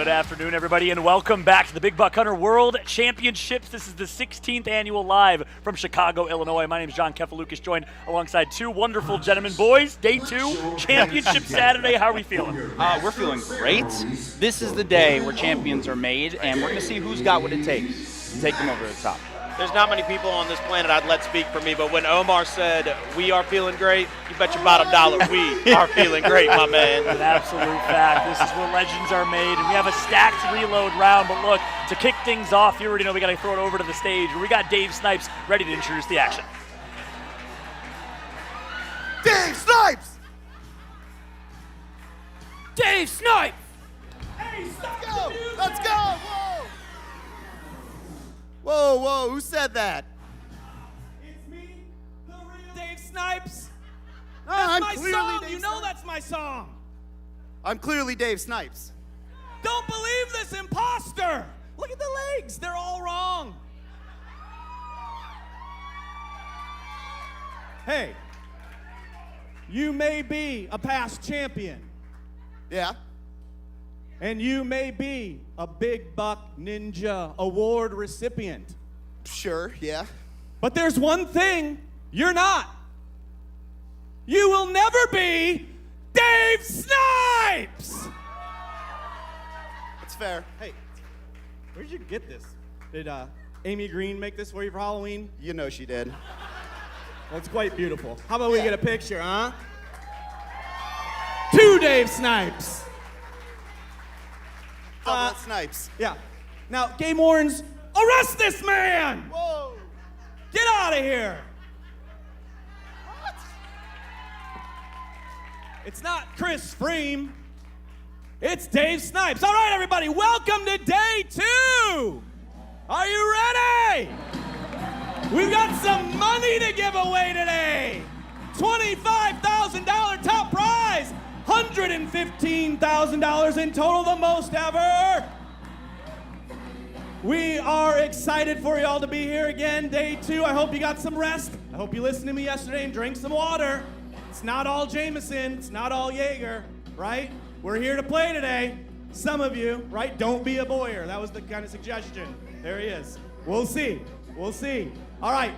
Good afternoon, everybody, and welcome back to the Big Buck Hunter World Championships. This is the 16th annual live from Chicago, Illinois. My name is John Kefalukas, joined alongside two wonderful gentlemen. Boys, day two, Championship Saturday. How are we feeling? We're feeling great. This is the day where champions are made, and we're going to see who's got what it takes to take them over the top. There's not many people on this planet I'd let speak for me, but when Omar said, we are feeling great, you bet your bottom dollar we are feeling great, my man. An absolute fact. This is where legends are made, and we have a stacked reload round. But look, to kick things off, you already know we got to throw it over to the stage. We got Dave Snipes ready to introduce the action. Dave Snipes! Dave Snipes! Hey, let's go! Let's go! Whoa! Whoa, whoa, who said that? It's me, the real Dave Snipes. I'm That's my clearly song. Dave You know Snipes. that's my song. I'm clearly Dave Snipes. Don't believe this imposter. Look at the legs. They're all wrong. Hey, you may be a past champion, Yeah? and you may be a Big Buck Ninja Award recipient. Sure, yeah. But there's one thing you're not. You will never be Dave Snipes! That's fair. Hey, where'd you get this? Did Amy Green make this for you for Halloween? You know she did. Well, it's quite beautiful. How about we get a picture, huh? Two Dave Snipes. Double Snipes. Yeah. Now, game wardens, arrest this man! Whoa! Get out of here! What? It's not Chris Freem. It's Dave Snipes. All right, everybody, welcome to day two. Are you ready? We've got some money to give away today. $25,000 top prize. $115,000 in total, the most ever. We are excited for you all to be here again, day two. I hope you got some rest. I hope you listened to me yesterday and drank some water. It's not all Jameson, it's not all Jaeger, right? We're here to play today. Some of you, right? Don't be a Boyer. That was the kind of suggestion. There he is. We'll see. We'll see. All right.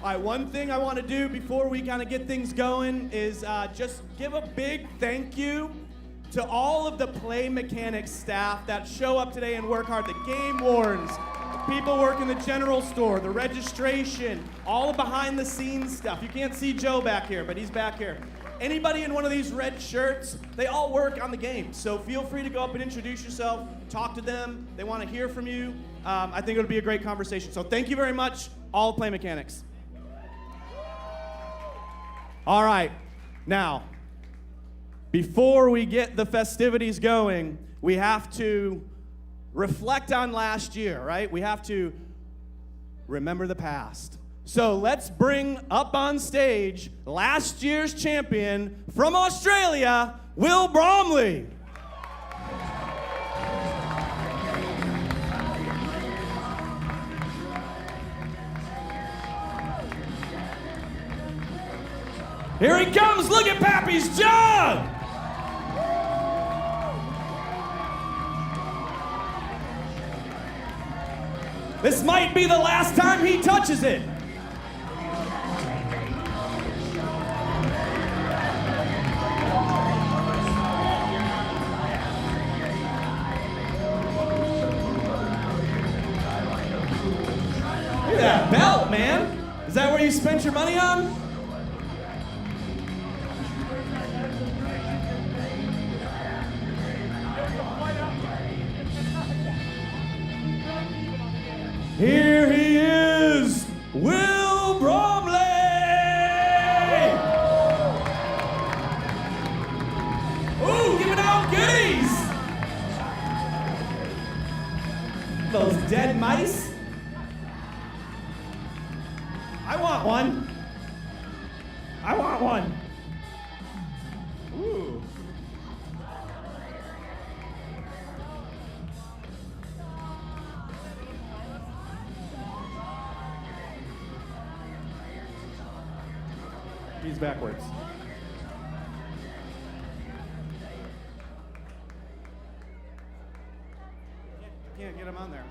All right, one thing I want to do before we kind of get things going is just give a big thank you to all of the Play Mechanics staff that show up today and work hard. The game wardens, people working the general store, the registration, all the behind the scenes stuff. You can't see Joe back here, but he's back here. Anybody in one of these red shirts, they all work on the game. So feel free to go up and introduce yourself, talk to them. They want to hear from you. I think it'll be a great conversation. So thank you very much, all Play Mechanics. All right, now, before we get the festivities going, we have to reflect on last year, right? We have to remember the past. So let's bring up on stage last year's champion from Australia, Will Bromley. Here he comes, look at Pappy's jug! This might be the last time he touches it. Look at that belt, man. Is that where you spent your money on? Here he is, Will Bromley! Ooh, giving out goodies! Those dead mice? I want one. I want one. Ooh. He's backwards. get him on there.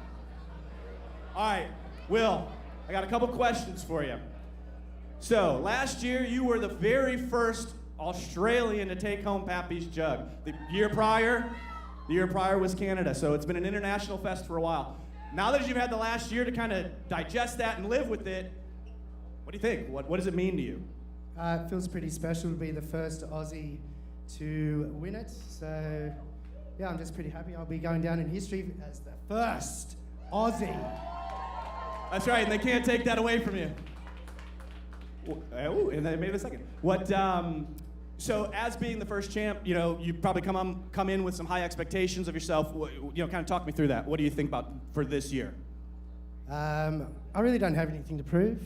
All right, Will, I got a couple questions for you. So, last year you were the very first Australian to take home Pappy's Jug. The year prior was Canada, so it's been an international fest for a while. Now that you've had the last year to kind of digest that and live with it, what do you think? What does it mean to you? It feels pretty special to be the first Aussie to win it. So, yeah, I'm just pretty happy. I'll be going down in history as the first Aussie. That's right, and they can't take that away from you. Oh, and they made it a second. So as being the first champ, you know, you probably come in with some high expectations of yourself. You know, kind of talk me through that. What do you think about for this year? I really don't have anything to prove,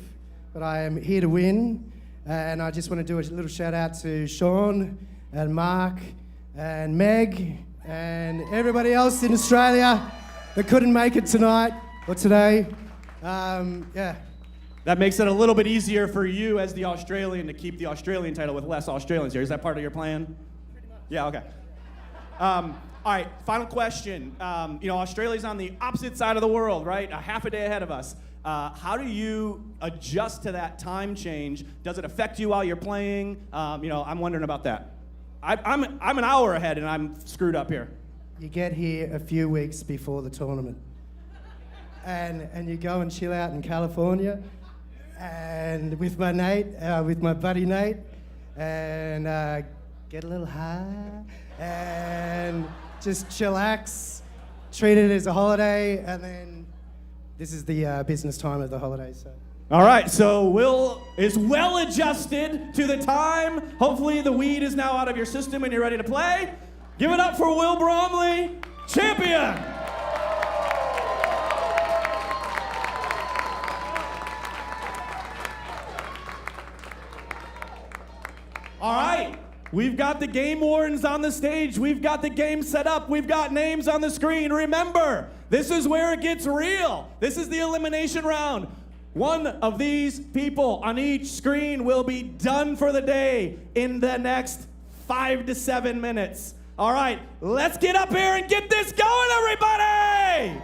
but I am here to win. And I just want to do a little shout out to Sean and Mark and Meg and everybody else in Australia that couldn't make it tonight or today. Yeah. That makes it a little bit easier for you as the Australian to keep the Australian title with less Australians here. Is that part of your plan? Pretty much. Yeah, okay. All right, final question. You know, Australia's on the opposite side of the world, right? A half a day ahead of us. How do you adjust to that time change? Does it affect you while you're playing? You know, I'm wondering about that. I'm an hour ahead and I'm screwed up here. You get here a few weeks before the tournament. And you go and chill out in California. And with my buddy Nate, and get a little high, and just chillax, treat it as a holiday, and then this is the business time of the holiday. So. All right, so Will is well adjusted to the time. Hopefully the weed is now out of your system and you're ready to play. Give it up for Will Bromley, champion! All right, we've got the game wardens on the stage. We've got the game set up. We've got names on the screen. Remember, this is where it gets real. This is the elimination round. One of these people on each screen will be done for the day in the next 5 to 7 minutes. All right, let's get up here and get this going, everybody!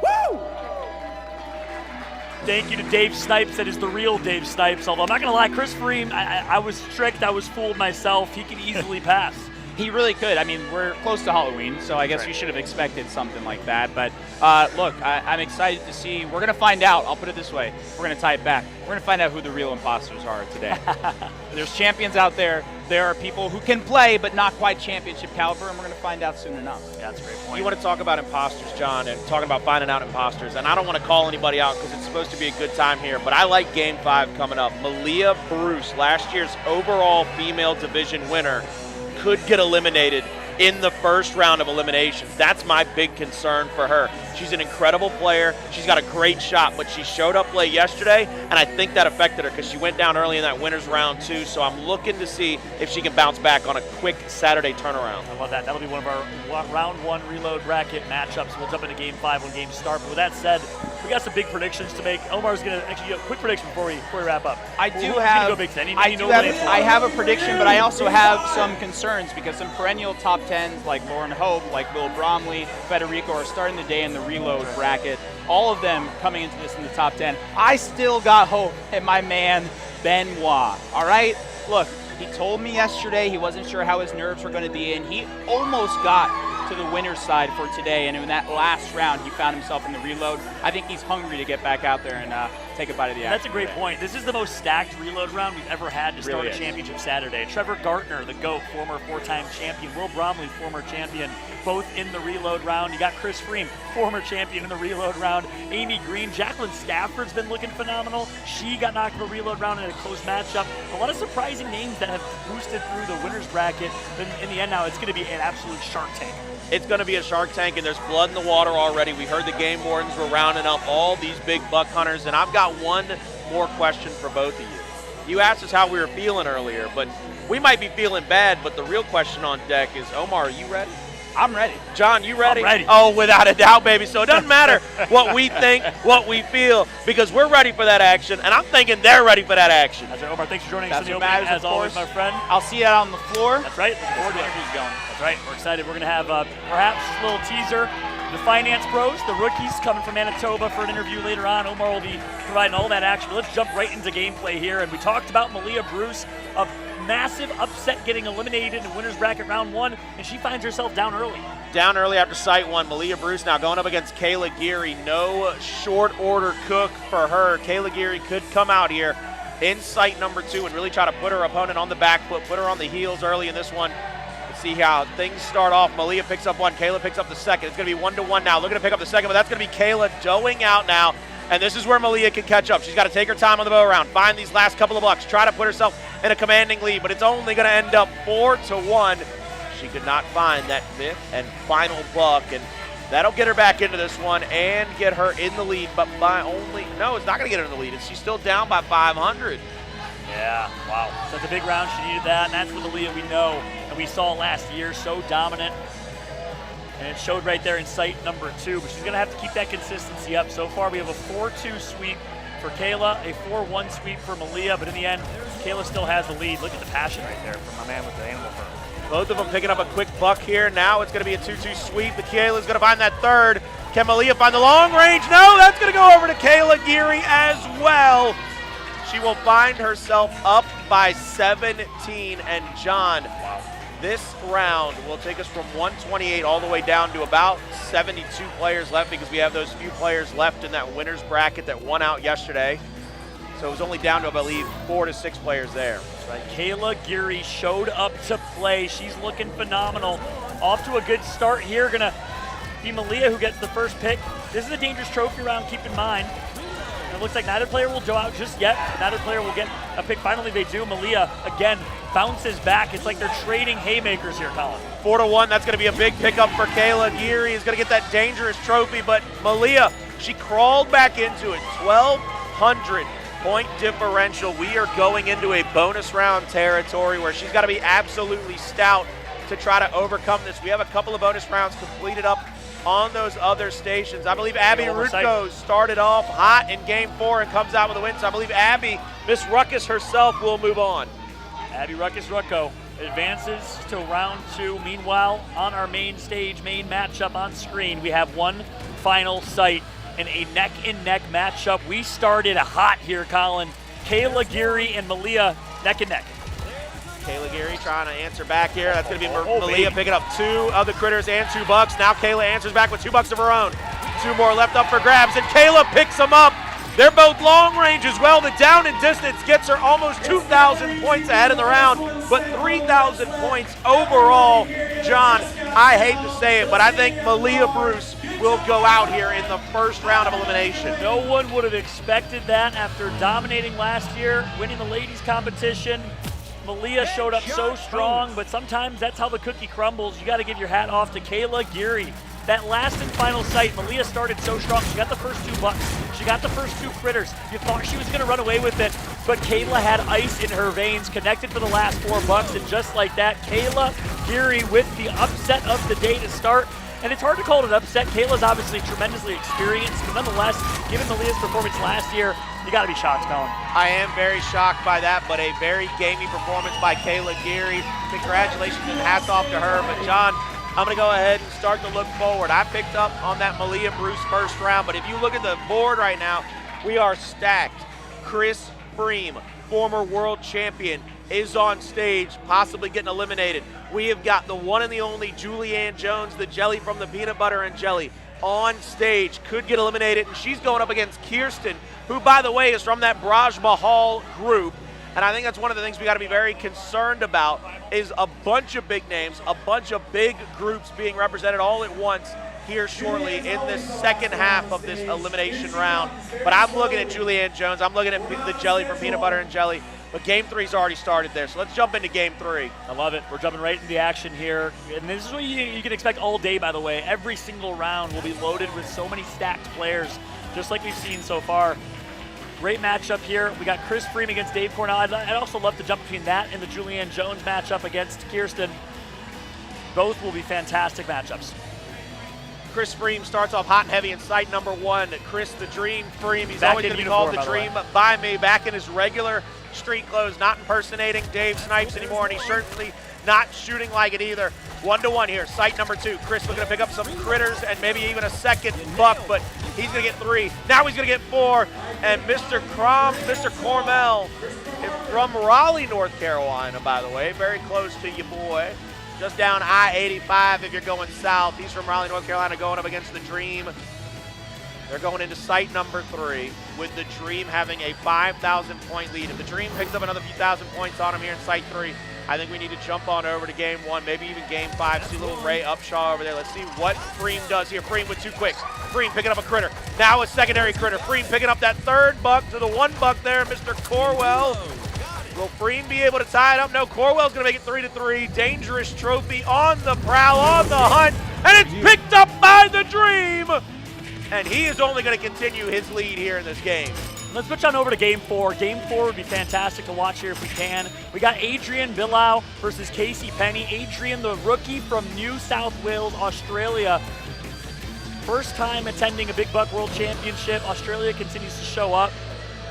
Woo! Thank you to Dave Snipes. That is the real Dave Snipes. Although I'm not going to lie, Chris Freem, I was tricked. I was fooled myself. He can easily pass. He really could. I mean, we're close to Halloween, so I guess you should have expected something like that. But look, I'm excited to see. We're going to find out. I'll put it this way. We're going to tie it back. We're going to find out who the real imposters are today. There's champions out there. There are people who can play, but not quite championship caliber, and we're going to find out soon enough. Yeah, that's a great point. You want to talk about imposters, John, and talking about finding out imposters, and I don't want to call anybody out because it's supposed to be a good time here, but I like Game 5 coming up. Malia Bruce, last year's overall female division winner, could get eliminated in the first round of eliminations. That's my big concern for her. She's an incredible player. She's got a great shot, but she showed up late yesterday, and I think that affected her because she went down early in that winner's round too, so I'm looking to see if she can bounce back on a quick Saturday turnaround. I love that. That'll be one of our round 1 reload bracket matchups. We'll jump into Game 5 when games start. But with that said, we got some big predictions to make. Omar's going to actually do a quick prediction before we wrap up. I have a prediction, but I also have some concerns because some perennial top 10s like Lauren Hope, like Will Bromley, Federico are starting the day in the reload bracket. All of them coming into this in the top 10. I still got hope in my man, Benoit. All right? Look, he told me yesterday he wasn't sure how his nerves were going to be, and he almost got to the winner's side for today, and in that last round, he found himself in the reload. I think he's hungry to get back out there and take a bite of the action. That's a great point. This is the most stacked reload round we've ever had to start a championship Saturday. Trevor Gartner, the GOAT, former 4-time champion. Will Bromley, former champion, both in the reload round. You got Chris Freem, former champion in the reload round. Amy Green, Jacqueline Stafford's been looking phenomenal. She got knocked in the reload round in a close matchup. A lot of surprising names that have boosted through the winner's bracket. In the end now, it's going to be an absolute shark tank. It's going to be a shark tank, and there's blood in the water already. We heard the game wardens were rounding up all these big buck hunters, and I've got one more question for both of you. You asked us how we were feeling earlier, but we might be feeling bad, but the real question on deck is, Omar, are you ready? I'm ready. John, you ready? I'm ready. Oh, without a doubt, baby. So it doesn't matter what we think, what we feel, because we're ready for that action, and I'm thinking they're ready for that action. That's right, Omar. Thanks for joining us That's in the what opening, matters, as of always, course. my friend. I'll see you out on the floor. That's right. Looking forward to it. Interview's going. That's right. We're excited. We're going to have perhaps a little teaser. The Finance Bros, the rookies coming from Manitoba for an interview later on. Omar will be providing all that action. But let's jump right into gameplay here. And we talked about Malia Bruce, a massive upset getting eliminated in winner's bracket round 1, and she finds herself down early. Down early after sight 1, Malia Bruce now going up against Kayla Geary. No short order cook for her. Kayla Geary could come out here in sight number 2 and really try to put her opponent on the back foot, put her on the heels early in this one. Let's see how things start off. Malia picks up 1, Kayla picks up the second. It's going to be 1-1 now. Looking to pick up the second, but that's going to be Kayla doing out now. And this is where Malia can catch up. She's got to take her time on the bow round, find these last couple of bucks, try to put herself in a commanding lead, but it's only going to end up 4-1. She could not find that 5th and final buck, and that'll get her back into this one and get her in the lead, but by only, no, it's not going to get her in the lead. She's still down by 500. Yeah, wow. So that's a big round. She needed that, and that's what Malia we know and we saw last year, so dominant. And it showed right there in sight number 2, but she's going to have to keep that consistency up. So far, we have a 4-2 sweep for Kayla, a 4-1 sweep for Malia, but in the end, Kayla still has the lead. Look at the passion right there from my man with the animal fur. Both of them picking up a quick buck here. Now it's going to be a 2-2 sweep. The Kayla's going to find that third. Can Malia find the long range? No, that's going to go over to Kayla Geary as well. She will find herself up by 17, and John, this round will take us from 128 all the way down to about 72 players left, because we have those few players left in that winner's bracket that won out yesterday. So it was only down to, I believe, 4 to 6 players there. That's right. Kayla Geary showed up to play. She's looking phenomenal. Off to a good start here. Gonna be Malia who gets the first pick. This is a dangerous trophy round, keep in mind. And it looks like neither player will go out just yet. Neither player will get a pick. Finally they do. Malia, again, bounces back. It's like they're trading haymakers here, Colin. 4-1, that's going to be a big pickup for Kayla. Geary is going to get that dangerous trophy, but Malia, she crawled back into it. 1,200 point differential. We are going into a bonus round territory where she's got to be absolutely stout to try to overcome this. We have a couple of bonus rounds completed up on those other stations. I believe Abby Rutko started off hot in game 4 and comes out with a win. So I believe Abby, Miss Ruckus herself, will move on. Abby Ruckus Rucko advances to round 2. Meanwhile, on our main stage, main matchup on screen, we have one final sight in a neck-and-neck matchup. We started hot here, Colin. Kayla Geary and Malia neck and neck. Kayla Geary trying to answer back here. That's going to be Malia baby. picking up 2 other critters and 2 bucks. Now Kayla answers back with 2 bucks of her own. 2 more left up for grabs, and Kayla picks them up. They're both long range as well. The down and distance gets her almost 2,000 points ahead in the round, but 3,000 points overall. John, I hate to say it, but I think Malia Bruce will go out here in the first round of elimination. No one would have expected that after dominating last year, winning the ladies competition. Malia showed up so strong, but sometimes that's how the cookie crumbles. You got to give your hat off to Kayla Geary. That last and final sight, Malia started so strong. She got the first 2 bucks. She got the first 2 critters. You thought she was going to run away with it, but Kayla had ice in her veins, connected for the last 4 bucks, and just like that, Kayla Geary with the upset of the day to start. And it's hard to call it an upset. Kayla's obviously tremendously experienced, but nonetheless, given Malia's performance last year, you got to be shocked, Colin. I am very shocked by that, but a very gamey performance by Kayla Geary. Congratulations and hats off to her. But John, I'm going to go ahead and start to look forward. I picked up on that Malia Bruce first round, but if you look at the board right now, we are stacked. Chris Freem, former world champion, is on stage, possibly getting eliminated. We have got the one and the only Julianne Jones, the jelly from the peanut butter and jelly, on stage, could get eliminated, and she's going up against Kirsten, who, by the way, is from that Braj Mahal group. And I think that's one of the things we got to be very concerned about, is a bunch of big names, a bunch of big groups being represented all at once here shortly in this second half of this elimination round. But I'm looking at Julianne Jones. I'm looking at the jelly from peanut butter and jelly. But game 3's already started there, so let's jump into game 3. I love it. We're jumping right into the action here. And this is what you can expect all day, by the way. Every single round will be loaded with so many stacked players, just like we've seen so far. Great matchup here. We got Chris Freem against Dave Cornell. I'd also love to jump between that and the Julianne Jones matchup against Kirsten. Both will be fantastic matchups. Chris Freem starts off hot and heavy in sight number 1. Chris the Dream Freem, he's Back always in going to be called uniform, the by the Dream by me, back in his regular street clothes, not impersonating Dave Snipes anymore, and he's certainly not shooting like it either. 1-1 here, sight number 2. Chris looking to pick up some critters and maybe even a second buck, but he's going to get 3. Now he's going to get 4, and Mr. Cormel from Raleigh, North Carolina, by the way, very close to you, boy. Just down I-85 if you're going south. He's from Raleigh, North Carolina, going up against the Dream. They're going into sight number 3 with the Dream having a 5,000-point lead. If the Dream picks up another few thousand points on him here in sight 3, I think we need to jump on over to game 1, maybe even game 5. See little Ray Upshaw over there. Let's see what Freem does here. Freem with 2 quicks. Freem picking up a critter. Now a secondary critter. Freem picking up that 3rd buck to the 1 buck there, Mr. Corwell. Will Freem be able to tie it up? No, Corwell's going to make it 3-3. Dangerous trophy on the prowl, on the hunt, and it's picked up by the Dream. And he is only going to continue his lead here in this game. Let's switch on over to game 4. Game 4 would be fantastic to watch here if we can. We got Adrian Billau versus Casey Penny. Adrian, the rookie from New South Wales, Australia. First time attending a Big Buck World Championship. Australia continues to show up.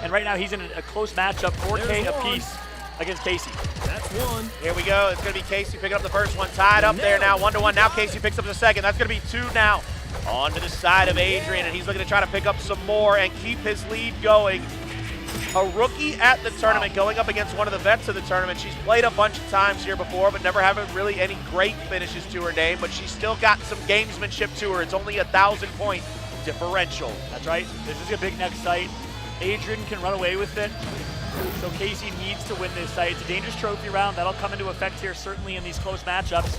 And right now he's in a close matchup, 4K apiece against Casey. That's 1. Here we go. It's going to be Casey picking up the first one. Tied up there now, 1-1. Now Casey picks up the second. That's going to be 2 now. On to the side of Adrian, and he's looking to try to pick up some more and keep his lead going. A rookie at the tournament going up against one of the vets of the tournament. She's played a bunch of times here before, but never having really any great finishes to her name, but she's still got some gamesmanship to her. It's only a 1,000-point differential. That's right. This is a big next sight. Adrian can run away with it. So Casey needs to win this sight. It's a dangerous trophy round. That'll come into effect here, certainly in these close matchups.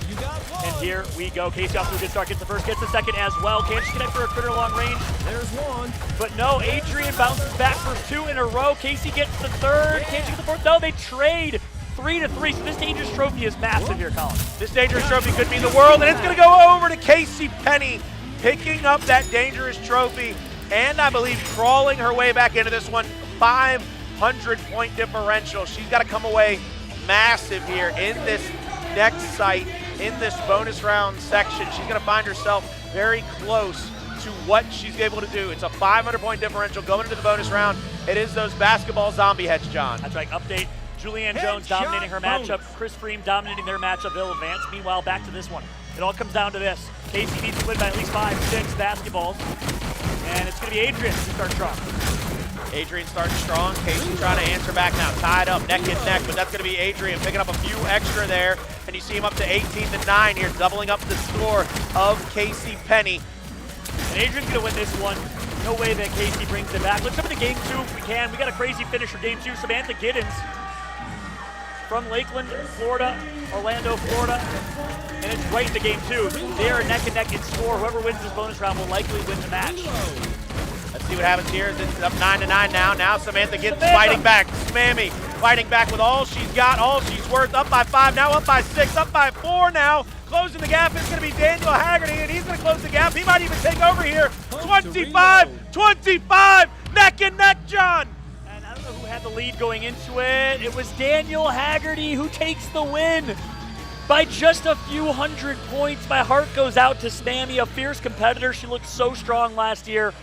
And here we go. Casey off to a good start. Gets the first, gets the second as well. Can't just connect for a critter long range. There's 1. But no, Adrian bounces back for 2 in a row. Casey gets the 3rd. Can't get the 4th. No, they trade 3-3. So this dangerous trophy is massive here, Colin. This dangerous trophy could be the world, and it's going to go over to Casey Penny, picking up that dangerous trophy, and I believe crawling her way back into this one. 500-point differential. She's got to come away massive here in this next sight, in this bonus round section. She's going to find herself very close to what she's able to do. It's a 500-point differential going into the bonus round. It is those basketball zombie heads, John. That's right. Update. Julianne Jones dominating her matchup. Chris Freem dominating their matchup. They'll advance. Meanwhile, back to this one. It all comes down to this. Casey needs to win by at least 5-6 basketballs. And it's going to be Adrian to start strong. Adrian starting strong. Casey trying to answer back now. Tied up neck and neck, but that's going to be Adrian picking up a few extra there. And you see him up to 18-9 here, doubling up the score of Casey Penny. And Adrian's going to win this one. No way that Casey brings it back. Let's jump into game 2 if we can. We got a crazy finisher game 2. Samantha Giddens from Lakeland, Florida, Orlando, Florida. And it's right into game 2. They are neck and neck in score. Whoever wins this bonus round will likely win the match. Let's see what happens here. It's up 9-9 now. Now Samantha gets fighting back. Smammy fighting back with all she's got, all she's worth. Up by 5, now up by 6, up by 4 now. Closing the gap is going to be Daniel Haggerty, and he's going to close the gap. He might even take over here. 25, neck and neck, John. And I don't know who had the lead going into it. It was Daniel Haggerty who takes the win. By just a few hundred points, my heart goes out to Smammy, a fierce competitor. She looked so strong last year.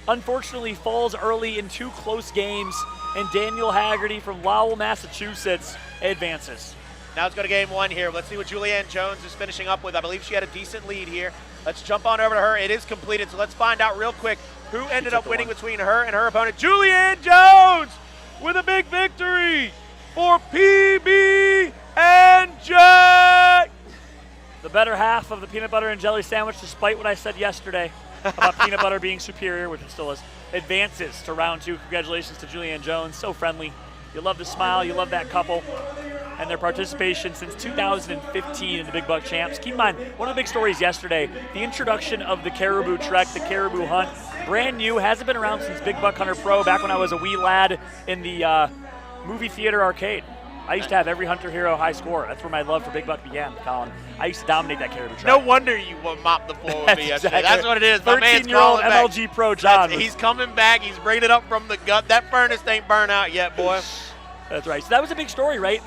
Unfortunately falls early in 2 close games, and Daniel Haggerty from Lowell, Massachusetts advances. Now let's go to game 1 here. Let's see what Julianne Jones is finishing up with. I believe she had a decent lead here. Let's jump on over to her. It is completed, so let's find out real quick who ended up winning between her and her opponent. Julianne Jones with a big victory for PB and J. The better half of the peanut butter and jelly sandwich, despite what I said yesterday about peanut butter being superior, which it still is, advances to round 2. Congratulations to Julianne Jones. So friendly. You love the smile. You love that couple and their participation since 2015 in the Big Buck Champs. Keep in mind, one of the big stories yesterday, the introduction of the Caribou Trek, the Caribou Hunt. Brand new, hasn't been around since Big Buck Hunter Pro, back when I was a wee lad in the movie theater arcade. I used to have every Hunter Hero high score. That's where my love for Big Buck began, Colin. I used to dominate that Caribou Trek. No wonder you mopped the floor with me yesterday. That's what it is. My man's 13-year-old crawling back. MLG Pro John. He's coming back. He's bringing it up from the gut. That furnace ain't burnt out yet, boy. That's right. So that was a big story, right?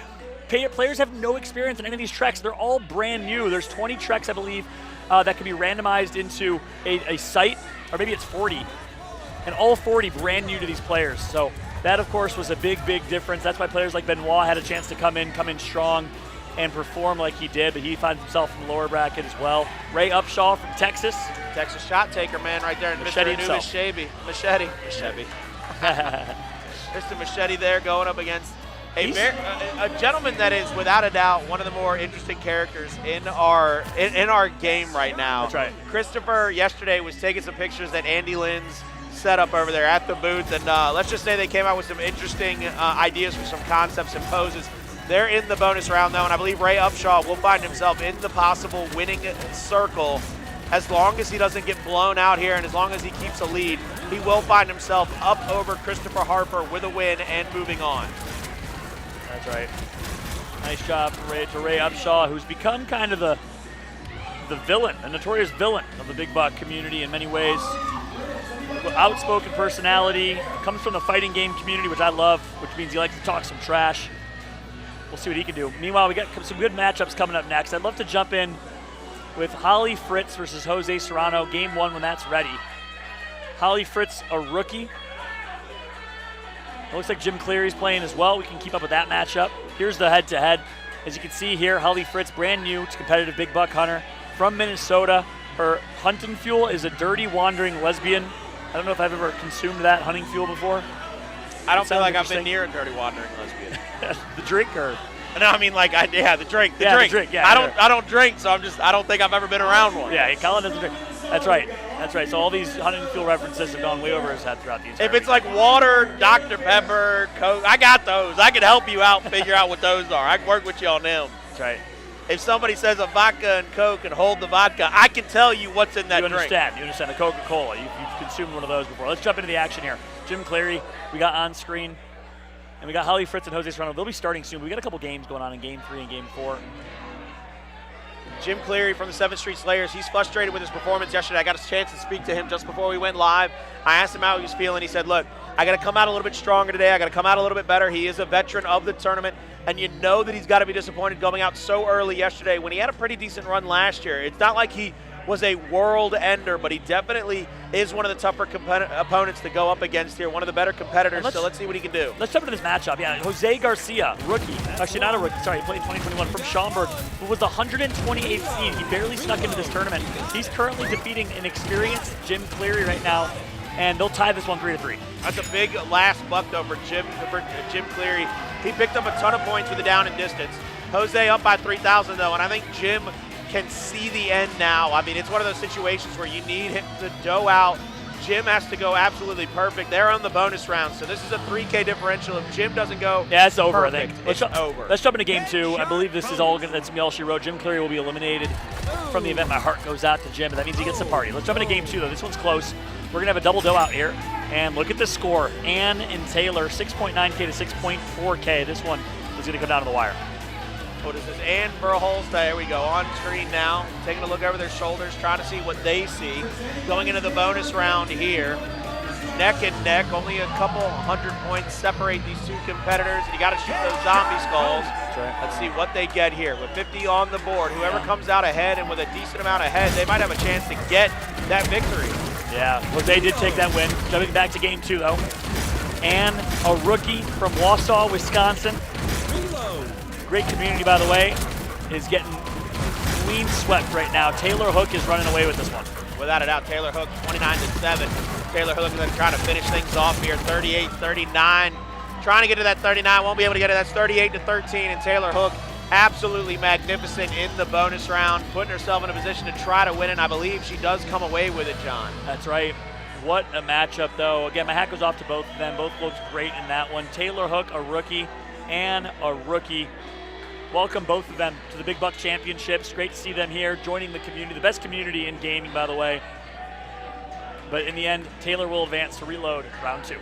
players have no experience in any of these treks. They're all brand new. There's 20 treks, I believe, that can be randomized into a site, or maybe it's 40. And all 40 brand new to these players. So that, of course, was a big, big difference. That's why players like Benoit had a chance to come in strong and perform like he did, but he finds himself in the lower bracket as well. Ray Upshaw from Texas. Texas shot taker, man, right there. And Machete Mr. Machete. Mr. Machete there going up against a gentleman that is, without a doubt, one of the more interesting characters in our game right now. That's right. Christopher yesterday was taking some pictures that Andy Lynn's set up over there at the booth, and let's just say they came out with some interesting ideas for some concepts and poses. They're in the bonus round, though, and I believe Ray Upshaw will find himself in the possible winning circle. As long as he doesn't get blown out here and as long as he keeps a lead, he will find himself up over Christopher Harper with a win and moving on. That's right. Nice job to Ray Upshaw, who's become kind of the villain, a notorious villain of the Big Buck community in many ways. Outspoken personality, comes from the fighting game community, which I love, which means he likes to talk some trash. We'll see what he can do. Meanwhile, we got some good matchups coming up next. I'd love to jump in with Holly Fritz versus Jose Serrano, game 1 when that's ready. Holly Fritz, a rookie. It looks like Jim Cleary's playing as well. We can keep up with that matchup. Here's the head-to-head. As you can see here, Holly Fritz, brand new to competitive Big Buck hunter from Minnesota. Her hunting fuel is a dirty, wandering lesbian. I don't know if I've ever consumed that hunting fuel before. I don't feel like I've been near a dirty wandering lesbian. The drink, or? No, I mean the drink. The drink. Yeah, I don't drink, so I don't think I've ever been around one. Yeah, Colin doesn't drink. That's right. So all these hunting fuel references have gone way over his head throughout the entire If it's like water, Dr. Pepper, Coke, I got those. I can help you out and figure out what those are. I can work with you on them. That's right. If somebody says a vodka and Coke and hold the vodka, I can tell you what's in that You drink. understand the Coca-Cola. You've consumed one of those before. Let's jump into the action here. Jim Cleary, we got on screen. And we got Holly Fritz and Jose Serrano. They'll be starting soon. We got a couple games going on in Game 3 and Game 4. Jim Cleary from the 7th Street Slayers. He's frustrated with his performance yesterday. I got a chance to speak to him just before we went live. I asked him how he was feeling. He said, look, I got to come out a little bit stronger today. I got to come out a little bit better. He is a veteran of the tournament, and you know that he's got to be disappointed going out so early yesterday when he had a pretty decent run last year. It's not like he was a world ender, but he definitely is one of the tougher opponents to go up against here, one of the better competitors, so let's see what he can do. Let's jump into this matchup. Yeah, Jose Garcia, rookie. Actually, not a rookie. Sorry, he played in 2021 from Schaumburg, who was the 128th seed. He barely snuck into this tournament. He's currently defeating an experienced Jim Cleary right now, and they'll tie this one 3-3. That's a big last buck, though, for Jim Cleary. He picked up a ton of points with the down and distance. Jose up by 3,000, though, and I think Jim can see the end now. I mean, it's one of those situations where you need him to dough out. Jim has to go absolutely perfect. They're on the bonus round, so this is a 3K differential. If Jim doesn't go it's over, perfect, I think. It's over. Let's jump into Game 2. I believe this is all that's all she wrote. Jim Cleary will be eliminated from the event. My heart goes out to Jim, but that means he gets the party. Let's jump into Game 2, though. This one's close. We're going to have a double dough out here. And look at the score. Ann and Taylor, 6.9K to 6.4K. This one is going to come down to the wire. What is this? Ann Verholst, there we go, on screen now, taking a look over their shoulders, trying to see what they see. Going into the bonus round here, neck and neck, only a couple 100 points separate these two competitors, and you got to shoot those zombie skulls. Right. Let's see what they get here. With 50 on the board, whoever comes out ahead and with a decent amount ahead, they might have a chance to get that victory. Yeah, Jose did take that win. Jumping back to Game 2, though. Ann, a rookie from Wausau, Wisconsin. Great community, by the way, is getting clean swept right now. Taylor Hook is running away with this one. Without a doubt, Taylor Hook, 29-7. Taylor Hook is going to try to finish things off here, 38-39. Trying to get to that 39, won't be able to get it. That's 38-13, and Taylor Hook absolutely magnificent in the bonus round, putting herself in a position to try to win it. And I believe she does come away with it, John. That's right. What a matchup, though. Again, my hat goes off to both of them. Both looked great in that one. Taylor Hook, a rookie, and a rookie. Welcome both of them to the Big Buck Championships. Great to see them here, joining the community, the best community in gaming, by the way. But in the end, Taylor will advance to reload round 2.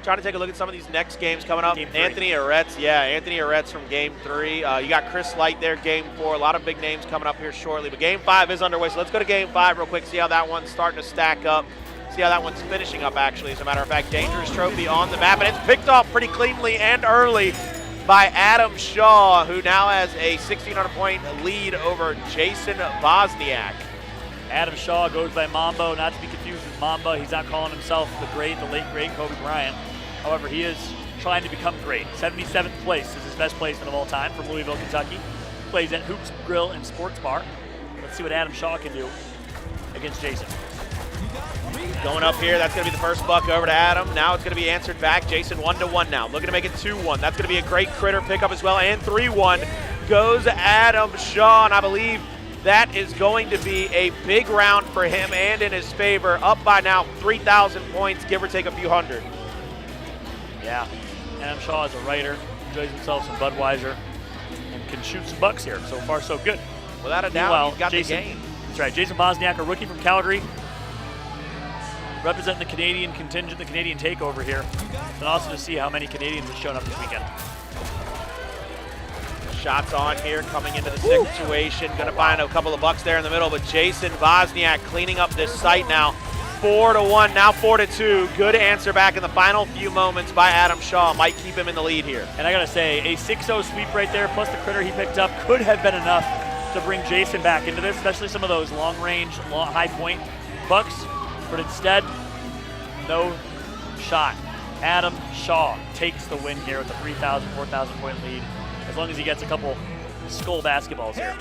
Trying to take a look at some of these next games coming up. Game 3. Anthony Aretz from Game 3. You got Chris Light there, Game 4. A lot of big names coming up here shortly. But Game 5 is underway, so let's go to Game 5 real quick, see how that one's starting to stack up. See how that one's finishing up, actually. As a matter of fact, dangerous trophy on the map, and it's picked off pretty cleanly and early by Adam Shaw, who now has a 1,600-point lead over Jason Wozniak. Adam Shaw goes by Mambo, not to be confused with Mamba. He's not calling himself the late great Kobe Bryant. However, he is trying to become great. 77th place is his best placement of all time from Louisville, Kentucky. Plays at Hoops Grill and Sports Bar. Let's see what Adam Shaw can do against Jason. Going up here, that's going to be the first buck over to Adam. Now it's going to be answered back. Jason 1-1 now. Looking to make it 2-1. That's going to be a great critter pickup as well. And 3-1 goes Adam Shaw. And I believe that is going to be a big round for him and in his favor. Up by now 3,000 points, give or take a few hundred. Yeah, Adam Shaw is a writer. Enjoys himself some Budweiser and can shoot some bucks here. So far, so good. Without a doubt, he's got Jason, the game. That's right. Jason Wozniak, a rookie from Calgary, representing the Canadian contingent, the Canadian takeover here. And also to see how many Canadians have shown up this weekend. Shots on here coming into the situation. Going to find a couple of bucks there in the middle, but Jason Wozniak cleaning up this site now. 4-1, now 4-2. Good answer back in the final few moments by Adam Shaw. Might keep him in the lead here. And I got to say, a 6-0 sweep right there, plus the critter he picked up, could have been enough to bring Jason back into this, especially some of those long-range, high-point bucks. But instead, no shot. Adam Shaw takes the win here with a 3,000, 4,000 point lead, as long as he gets a couple skull basketballs here.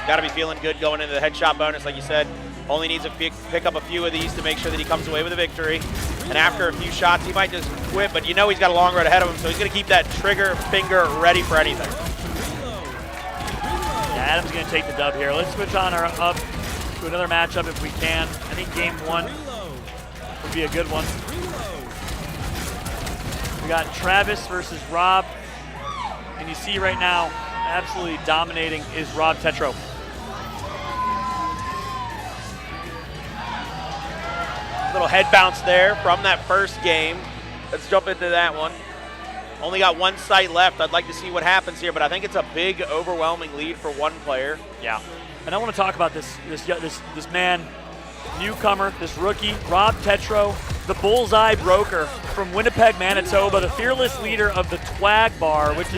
Got to be feeling good going into the headshot bonus, like you said. Only needs to pick up a few of these to make sure that he comes away with a victory. And after a few shots, he might just quit, but you know he's got a long road ahead of him, so he's going to keep that trigger finger ready for anything. Yeah, Adam's going to take the dub here. Let's switch on up to another matchup if we can. I think game one would be a good one. We got Travis versus Rob. And you see right now, absolutely dominating is Rob Tetro. Little head bounce there from that first game. Let's jump into that one. Only got one site left. I'd like to see what happens here, but I think it's a big, overwhelming lead for one player. Yeah, and I want to talk about this man, newcomer, this rookie, Rob Tetro, the bullseye broker from Winnipeg, Manitoba, the fearless leader of the TWAG bar, which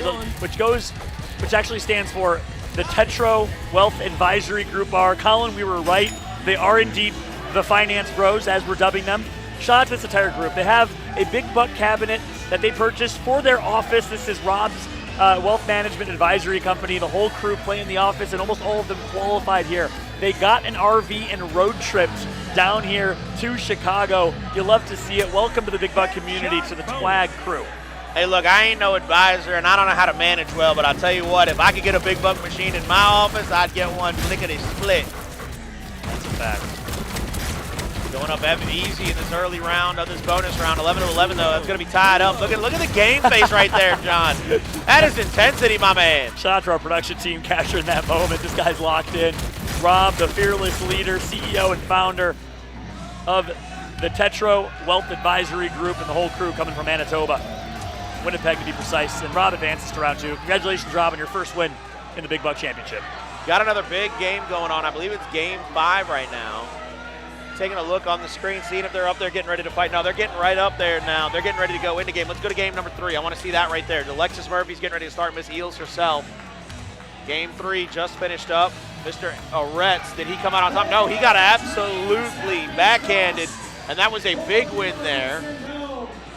actually stands for the Tetro Wealth Advisory Group bar. Colin, we were right. They are indeed the finance bros, as we're dubbing them. Shout out to this entire group. They have a big buck cabinet that they purchased for their office. This is Rob's wealth management advisory company. The whole crew play in the office, and almost all of them qualified here. They got an RV and road tripped down here to Chicago. You'll love to see it. Welcome to the Big Buck community, to the TWAG crew. Hey, look, I ain't no advisor, and I don't know how to manage well, but I'll tell you what, if I could get a big buck machine in my office, I'd get one lickety-split. That's a fact. Going up easy in this early round of this bonus round, 11-11 though. That's going to be tied up. Look at the game face right there, John. That is intensity, my man. Shout out to our production team capturing that moment. This guy's locked in. Rob, the fearless leader, CEO and founder of the Tetro Wealth Advisory Group, and the whole crew coming from Manitoba, Winnipeg to be precise. And Rob advances to round two. Congratulations, Rob, on your first win in the Big Buck Championship. Got another big game going on. I believe it's game 5 right now. Taking a look on the screen, seeing if they're up there getting ready to fight. No, they're getting right up there now. They're getting ready to go into game. Let's go to game number 3. I want to see that right there. Alexis Murphy's getting ready to start. Miss Eels herself. Game 3 just finished up. Mr. Aretz, did he come out on top? No, he got absolutely backhanded, and that was a big win there.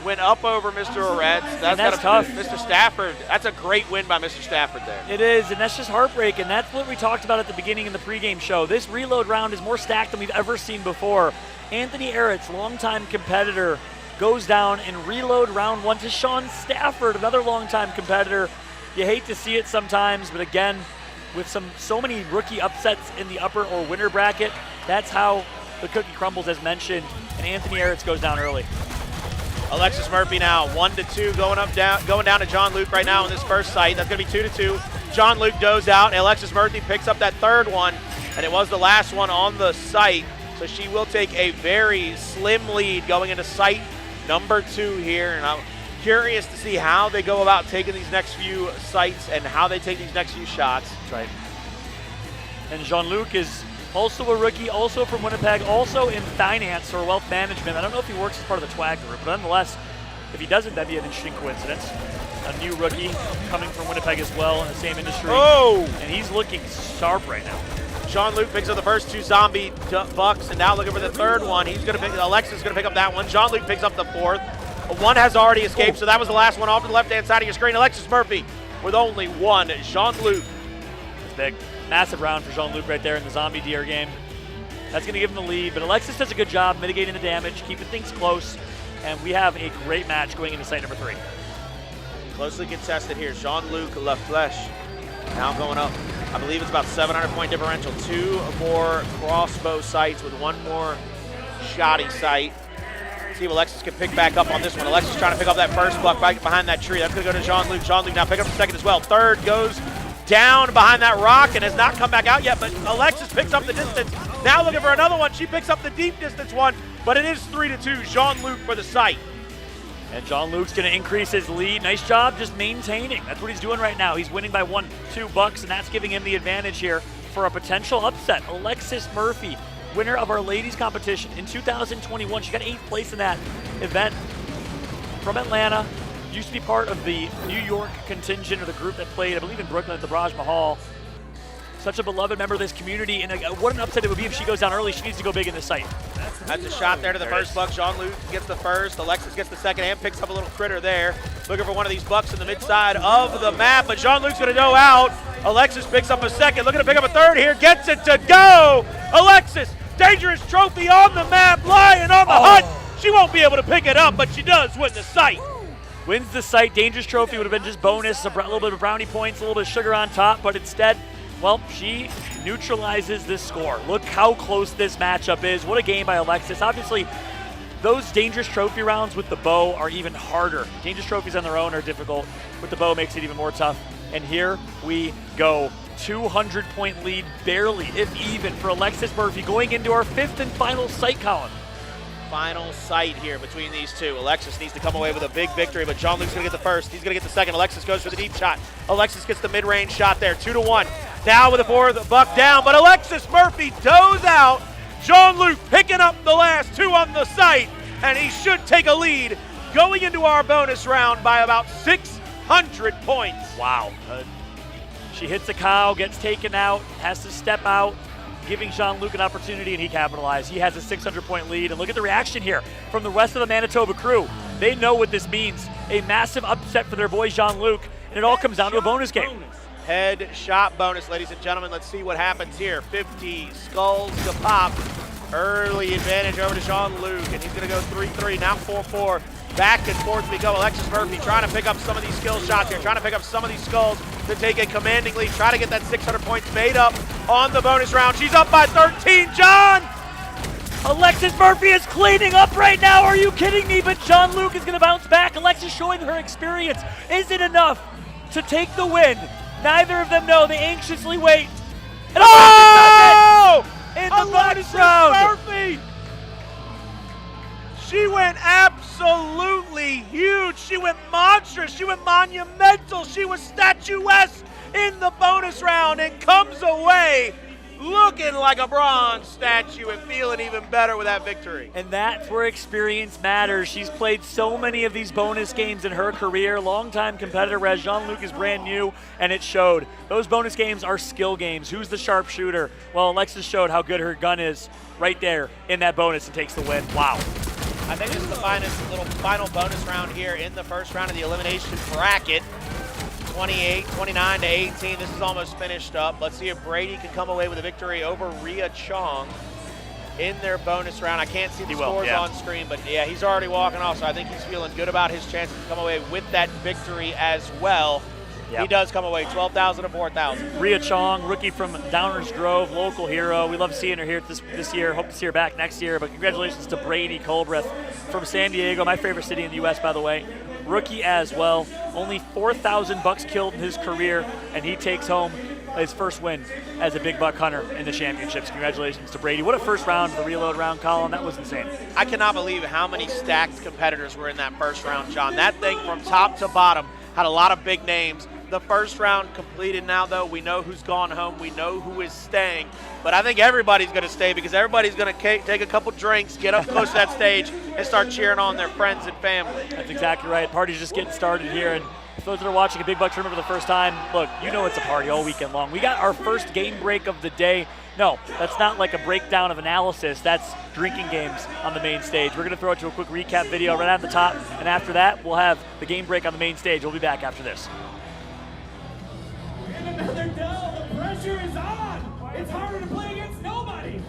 Went up over Mr. Aretz. That's tough. Mr. Stafford, that's a great win by Mr. Stafford there. It is, and that's just heartbreaking. That's what we talked about at the beginning in the pregame show. This reload round is more stacked than we've ever seen before. Anthony Aretz, longtime competitor, goes down in reload round 1 to Sean Stafford, another longtime competitor. You hate to see it sometimes, but again, with so many rookie upsets in the upper or winner bracket, that's how the cookie crumbles, as mentioned, and Anthony Aretz goes down early. Alexis Murphy now 1-2 going down to John Luke right now in this first sight. That's going to be 2-2. John Luke goes out. Alexis Murphy picks up that third one, and it was the last one on the site. So she will take a very slim lead going into site number 2 here. And I'm curious to see how they go about taking these next few sites and how they take these next few shots. That's right. And Jean-Luc is Also a rookie, also from Winnipeg, also in finance or wealth management. I don't know if he works as part of the TWAG group, but nonetheless, if he doesn't, that'd be an interesting coincidence. A new rookie coming from Winnipeg as well in the same industry. Oh! And he's looking sharp right now. Jean-Luc picks up the first 2 zombie bucks, and now looking for the third one. Alexis is going to pick up that one. Jean-Luc picks up the fourth. One has already escaped, so that was the last one off to the left-hand side of your screen. Alexis Murphy with only one. Jean-Luc. It's big. Massive round for Jean-Luc right there in the zombie deer game. That's going to give him the lead, but Alexis does a good job mitigating the damage, keeping things close, and we have a great match going into site number 3. Closely contested here. Jean-Luc Laflèche now going up. I believe it's about 700-point differential. 2 more crossbow sights with 1 more shoddy sight. See if Alexis can pick back up on this one. Alexis trying to pick up that first buck right behind that tree. That's going to go to Jean-Luc. Jean-Luc now pick up the second as well. Third goes down behind that rock and has not come back out yet, but Alexis picks up the distance. Now looking for another one. She picks up the deep distance one, but it is 3-2. Jean-Luc for the sight. And Jean-Luc's going to increase his lead. Nice job just maintaining. That's what he's doing right now. He's winning by 1-2 bucks, and that's giving him the advantage here for a potential upset. Alexis Murphy, winner of our ladies competition in 2021. She got 8th place in that event. From Atlanta, used to be part of the New York contingent or the group that played, I believe, in Brooklyn at the Braj Mahal. Such a beloved member of this community, and what an upset it would be if she goes down early. She needs to go big in this site. That's a shot there to the first buck. Jean-Luc gets the first. Alexis gets the second and picks up a little critter there. Looking for one of these bucks in the mid side of the map, but Jean-Luc's going to go out. Alexis picks up a second. Looking to pick up a third here. Gets it to go. Alexis, dangerous trophy on the map, lying on the hut. She won't be able to pick it up, but she does win the site. Wins the site. Dangerous trophy would have been just bonus, a little bit of brownie points, a little bit of sugar on top, but instead, well, she neutralizes this score. Look how close this matchup is. What a game by Alexis. Obviously, those dangerous trophy rounds with the bow are even harder. Dangerous trophies on their own are difficult. With the bow, makes it even more tough. And here we go. 200-point lead, barely, if even, for Alexis Murphy going into our 5th and final sight column. Final sight here between these two. Alexis needs to come away with a big victory, but Jean-Luc's going to get the first. He's going to get the second. Alexis goes for the deep shot. Alexis gets the mid-range shot there, 2-1. Now with the fourth buck down, but Alexis Murphy toes out. Jean-Luc picking up the last 2 on the sight, and he should take a lead going into our bonus round by about 600 points. Wow. She hits a cow, gets taken out, has to step out, giving Jean-Luc an opportunity, and he capitalized. He has a 600-point lead, and look at the reaction here from the rest of the Manitoba crew. They know what this means. A massive upset for their boy Jean-Luc, and it all comes down to a bonus game. Head shot bonus, ladies and gentlemen. Let's see what happens here. 50 skulls to pop. Early advantage over to Jean-Luc, and he's going to go 3-3, now 4-4. Back and forth we go. Alexis Murphy trying to pick up some of these skill shots here, trying to pick up some of these skulls to take a commanding lead, try to get that 600 points made up on the bonus round. She's up by 13, John! Alexis Murphy is cleaning up right now. Are you kidding me? But Jean-Luc is going to bounce back. Alexis showing her experience. Is it enough to take the win? Neither of them know. They anxiously wait. And Oh! in the bonus round. Murphy! She went absolutely huge. She went monstrous. She went monumental. She was statuesque in the bonus round and comes away looking like a bronze statue and feeling even better with that victory. And that's where experience matters. She's played so many of these bonus games in her career. Longtime competitor, whereas Jean-Luc is brand new, and it showed. Those bonus games are skill games. Who's the sharpshooter? Well, Alexis showed how good her gun is right there in that bonus and takes the win. Wow. I think this is the final bonus round here in the first round of the elimination bracket. 29 to 18. This is almost finished up. Let's see if Brady can come away with a victory over Rhea Chong in their bonus round. I can't see the scores on screen, but yeah, he's already walking off, so I think he's feeling good about his chances to come away with that victory as well. Yep. He does come away 12,000 to 4,000. Rhea Chong, rookie from Downers Grove, local hero. We love seeing her here this year. Hope to see her back next year. But congratulations to Brady Colbreth from San Diego, my favorite city in the U.S., by the way. Rookie as well. Only 4,000 bucks killed in his career, and he takes home his first win as a big buck hunter in the championships. Congratulations to Brady. What a first round, the reload round, Colin. That was insane. I cannot believe how many stacked competitors were in that first round, John. That thing from top to bottom had a lot of big names. the first round completed now, though. We know who's gone home. We know who is staying. But I think everybody's going to stay because everybody's going to take a couple drinks, get up close to that stage, and start cheering on their friends and family. That's exactly right. Party's just getting started here. And for those that are watching a Big Buck tournament for the first time, look, you know it's a party all weekend long. We got our first game break of the day. No, that's not like a breakdown of analysis. That's drinking games on the main stage. We're going to throw it to a quick recap video right at the top, and after that, we'll have the game break on the main stage. We'll be back after this. And another dell. The pressure is on. It's harder to play against nobody.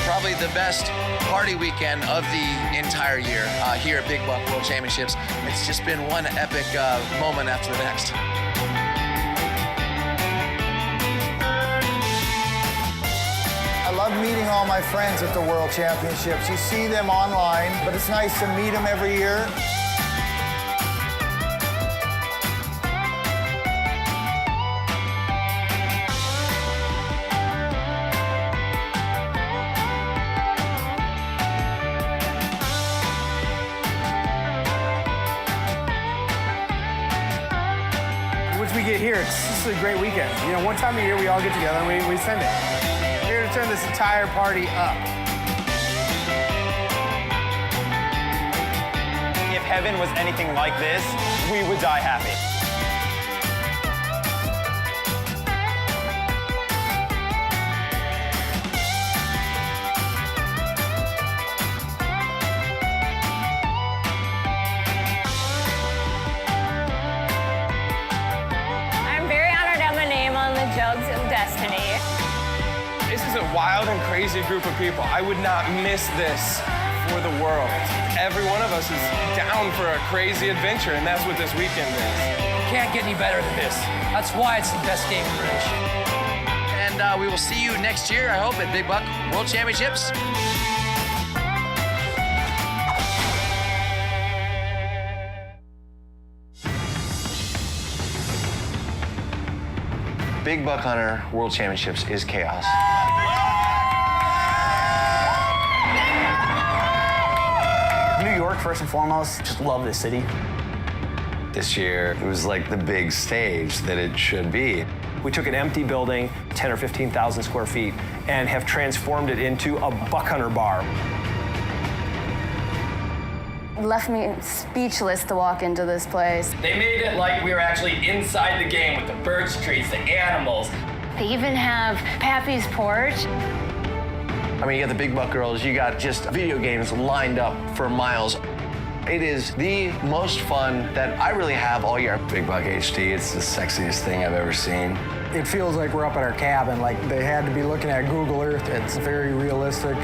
Probably the best party weekend of the entire year here at Big Buck World Championships. It's just been one epic moment after the next. I love meeting all my friends at the World Championships. You see them online, but it's nice to meet them every year. Once we get here, it's just a great weekend. You know, one time a year we all get together and we send it. We're here to turn this entire party up. If heaven was anything like this, we would die happy. Jugs of Destiny. This is a wild and crazy group of people. I would not miss this for the world. Every one of us is down for a crazy adventure, and that's what this weekend is. Can't get any better than this. That's why it's the best game creation. And we will see you next year, I hope, at Big Buck World Championships. Big Buck Hunter World Championships is chaos. New York, first and foremost, just love this city. This year, it was like the big stage that it should be. We took an empty building, 10 or 15,000 square feet, and have transformed it into a buck hunter bar. left me speechless to walk into this place. They made it like we were actually inside the game with the birch trees, the animals. They even have Pappy's porch. I mean, you got the Big Buck girls, you got just video games lined up for miles. It is the most fun that I really have all year. Big Buck HD, it's the sexiest thing I've ever seen. It feels like we're up at our cabin, like they had to be looking at Google Earth. It's very realistic.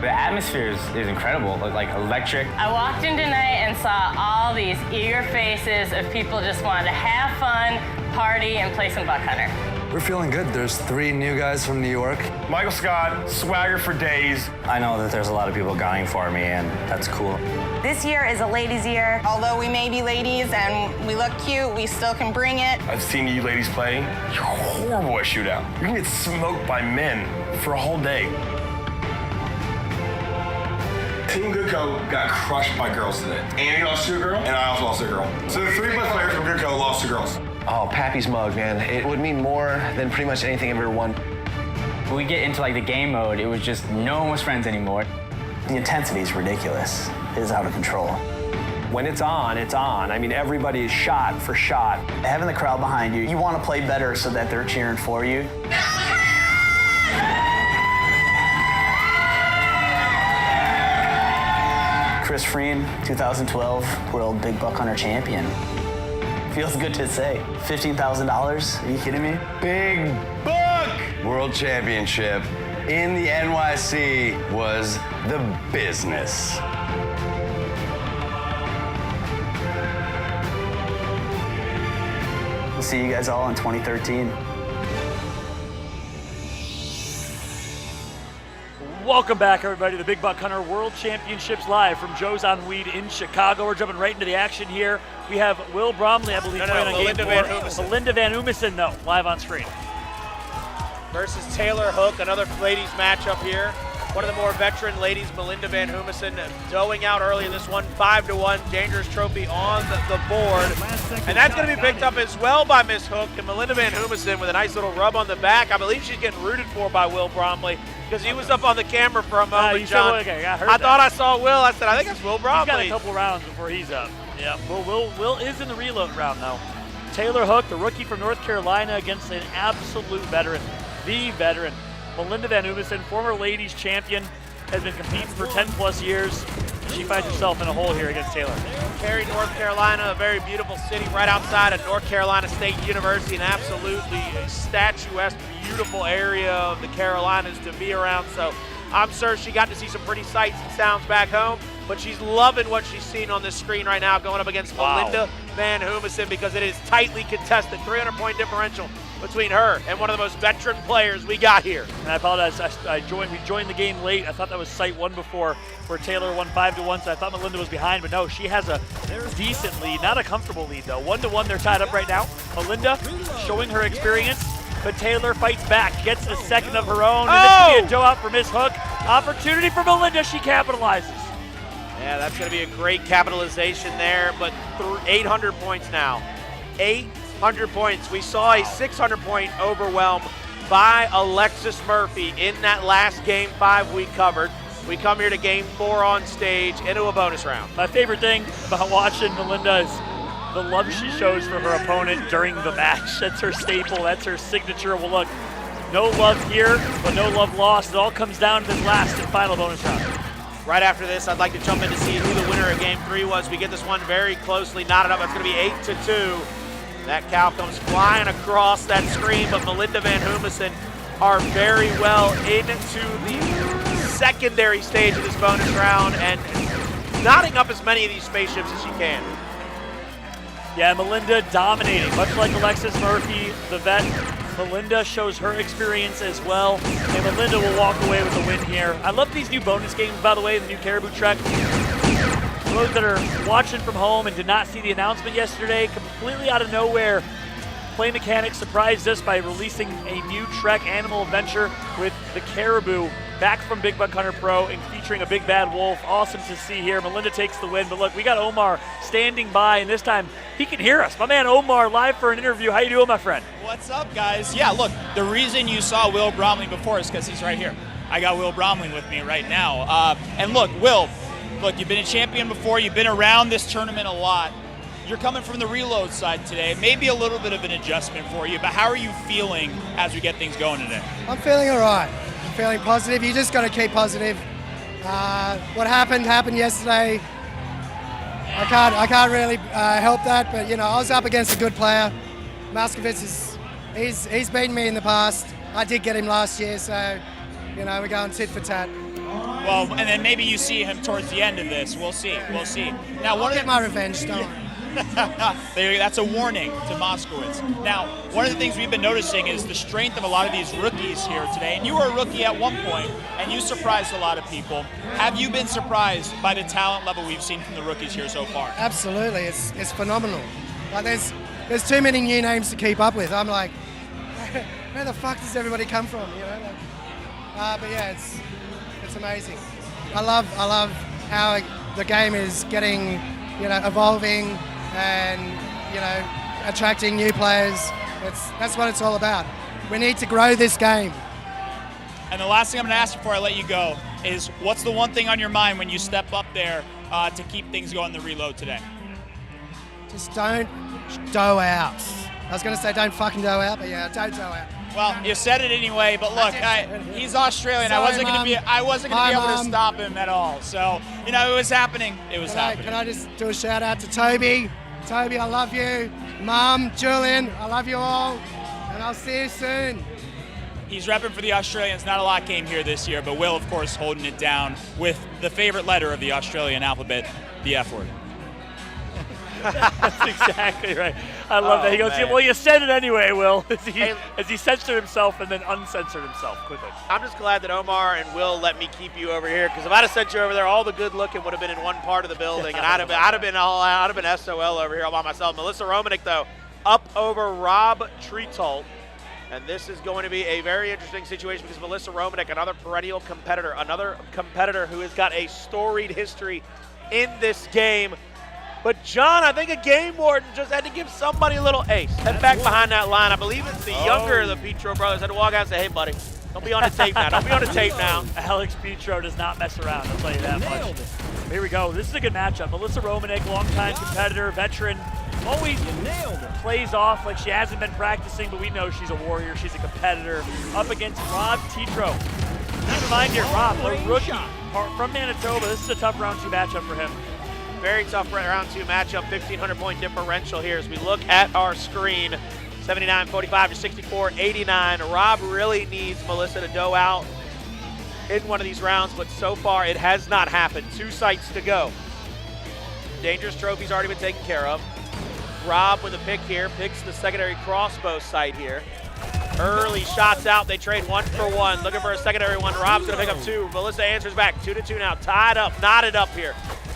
The atmosphere is incredible, like electric. I walked in tonight and saw all these eager faces of people just wanting to have fun, party, and play some Buck Hunter. We're feeling good. There's 3 new guys from New York. Michael Scott, swagger for days. I know that there's a lot of people gunning for me, and that's cool. This year is a ladies' year. Although we may be ladies and we look cute, we still can bring it. I've seen you ladies play. You're horrible at shootout. You're gonna get smoked by men for a whole day. Team Goodco got crushed by girls today. Andy lost to a girl, and I also lost to a girl. So the 3 best players from Goodco lost to girls. Oh, Pappy's mug, man. It would mean more than pretty much anything I've ever won. When we get into like the game mode, it was just no one was friends anymore. The intensity is ridiculous. It is out of control. When it's on, it's on. I mean, everybody is shot for shot. Having the crowd behind you, you want to play better so that they're cheering for you. Chris Freen, 2012 World Big Buck Hunter Champion. Feels good to say. $15,000? Are you kidding me? Big Buck World Championship in the NYC was the business. We'll see you guys all in 2013. Welcome back, everybody, to the Big Buck Hunter World Championships live from Joe's on Weed in Chicago. We're jumping right into the action here. We have Will Bromley, I believe, playing on Melinda game 4. Van Hoomesen. Melinda Van Hoomesen, though, live on screen. Versus Taylor Hook, another ladies matchup here. One of the more veteran ladies, Melinda Van Hoomesen, going out early in this one, 5-1, dangerous trophy on the board. And that's going to be picked up as well by Miss Hook, and Melinda Van Hoomesen with a nice little rub on the back. I believe she's getting rooted for by Will Bromley, because he was up on the camera for a moment, John. I thought I saw Will. I said, I think that's Will Bromley. He's got a couple rounds before he's up. Yeah, Will is in the reload round, though. Taylor Hook, the rookie from North Carolina, against an absolute veteran, the veteran. Melinda Van Hoomesen, former ladies champion, has been competing for 10-plus years. She finds herself in a hole here against Taylor. Cary, North Carolina, a very beautiful city right outside of North Carolina State University, an absolutely statuesque, beautiful area of the Carolinas to be around. So I'm sure she got to see some pretty sights and sounds back home, but she's loving what she's seen on this screen right now going up against Melinda Van Hoomesen, because it is tightly contested, 300-point differential between her and one of the most veteran players we got here. And I apologize, we joined the game late. I thought that was sight 1 before, where Taylor won 5-1, so I thought Melinda was behind, but no, she has a decent lead, not a comfortable lead though. 1-1, they're tied up right now. Melinda showing her experience, but Taylor fights back, gets a second of her own, and this could be a dough out for Miss Hook. Opportunity for Melinda, she capitalizes. Yeah, that's going to be a great capitalization there, but 800 points now. 800 points. We saw a 600-point overwhelm by Alexis Murphy in that last Game 5 we covered. We come here to Game 4 on stage into a bonus round. My favorite thing about watching Melinda is the love she shows for her opponent during the match. That's her staple. That's her signature. Well, look, no love here, but no love lost. It all comes down to this last and final bonus round. Right after this, I'd like to jump in to see who the winner of Game 3 was. We get this one very closely knotted up. It's going to be 8-2. That cow comes flying across that screen, but Melinda Van Hoomesen are very well into the secondary stage of this bonus round and knotting up as many of these spaceships as she can. Yeah, Melinda dominating, much like Alexis Murphy, the vet. Melinda shows her experience as well, and Melinda will walk away with a win here. I love these new bonus games, by the way, the new Caribou Trek. For those that are watching from home and did not see the announcement yesterday, completely out of nowhere, Play Mechanics surprised us by releasing a new Trek Animal Adventure with the Caribou back from Big Buck Hunter Pro and featuring a big bad wolf. Awesome to see here. Melinda takes the win, but look, we got Omar standing by, and this time he can hear us. My man Omar live for an interview. How you doing, my friend? What's up, guys? Yeah, look, the reason you saw Will Bromley before is because he's right here. I got Will Bromley with me right now. And look, Will, look, you've been a champion before. You've been around this tournament a lot. You're coming from the reload side today. Maybe a little bit of an adjustment for you, but how are you feeling as we get things going today? I'm feeling all right. I'm feeling positive. You just got to keep positive. What happened yesterday. I can't really help that, but I was up against a good player. Maskovitz he's beaten me in the past. I did get him last year, so we're going tit for tat. Well, and then maybe you see him towards the end of this. We'll see. Now, I'll get my revenge, don't worry. That's a warning to Moskowitz. Now, one of the things we've been noticing is the strength of a lot of these rookies here today. And you were a rookie at one point, and you surprised a lot of people. Have you been surprised by the talent level we've seen from the rookies here so far? Absolutely, it's phenomenal. Like there's too many new names to keep up with. I'm like, where the fuck does everybody come from? But yeah, it's amazing. I love how the game is getting, evolving and attracting new players. That's what it's all about. We need to grow this game. And the last thing I'm going to ask before I let you go is, what's the one thing on your mind when you step up there to keep things going in the reload today? Just don't dough out. I was going to say don't fucking dough out, but yeah, don't dough out. Well, you said it anyway, but look, he's Australian. Sorry, I wasn't going to be able to stop him at all. So, it was happening. It was happening. Can I just do a shout out to Toby? Toby, I love you. Mom, Julian, I love you all. And I'll see you soon. He's repping for the Australians. Not a lot came here this year, but Will, of course, holding it down with the favorite letter of the Australian alphabet, the F word. That's exactly right. I love that. He goes, well, you said it anyway, Will, as he censored himself and then uncensored himself quickly. I'm just glad that Omar and Will let me keep you over here, because if I'd have sent you over there, all the good looking would have been in one part of the building, and I'd have been SOL over here all by myself. Melissa Romanek, though, up over Rob Treetolt. And this is going to be a very interesting situation because Melissa Romanek, another perennial competitor, who has got a storied history in this game. But John, I think a game warden just had to give somebody a little ace. Head back behind that line. I believe it's the younger of the Petro brothers. Had to walk out and say, hey, buddy, don't be on the tape now. Don't be on the tape now. Alex Petro does not mess around, I'll tell you that much. Here we go. This is a good matchup. Melissa Romanek, longtime competitor, veteran, always plays off like she hasn't been practicing, but we know she's a warrior. She's a competitor. Up against Rob Tetro. Keep in mind here, Rob, a rookie from Manitoba. This is a tough round 2 matchup for him. Very tough round 2 matchup, 1,500-point differential here as we look at our screen. 79-45 to 64-89. Rob really needs Melissa to dough out in one of these rounds, but so far it has not happened. 2 sites to go. Dangerous trophy's already been taken care of. Rob with a pick here, picks the secondary crossbow site here. Early shots out, they trade 1 for 1. Looking for a secondary one. Rob's gonna pick up 2. Melissa answers back, 2-2 now. Tied up, knotted up here.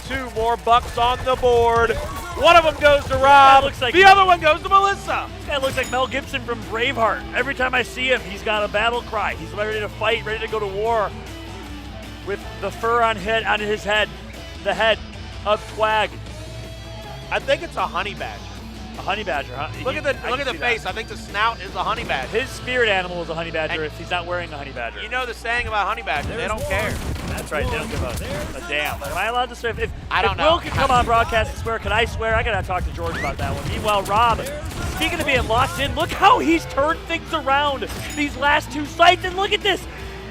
2 more bucks on the board. One of them goes to Rob. The other one goes to Melissa. This guy looks like Mel Gibson from Braveheart. Every time I see him, he's got a battle cry. He's ready to fight, ready to go to war. With the fur on his head, the head of Twag. I think it's a honey badger. A honey badger, huh? Look at the face. I think the snout is a honey badger. His spirit animal is a honey badger if he's not wearing a honey badger. You know the saying about honey badger, they don't care. That's right, they don't give a damn. Am I allowed to swear? If know. Will can come on broadcast and swear, can I swear? I gotta talk to George about that one. Meanwhile, Rob, speaking of being locked in, look how he's turned things around these last 2 sites, and look at this.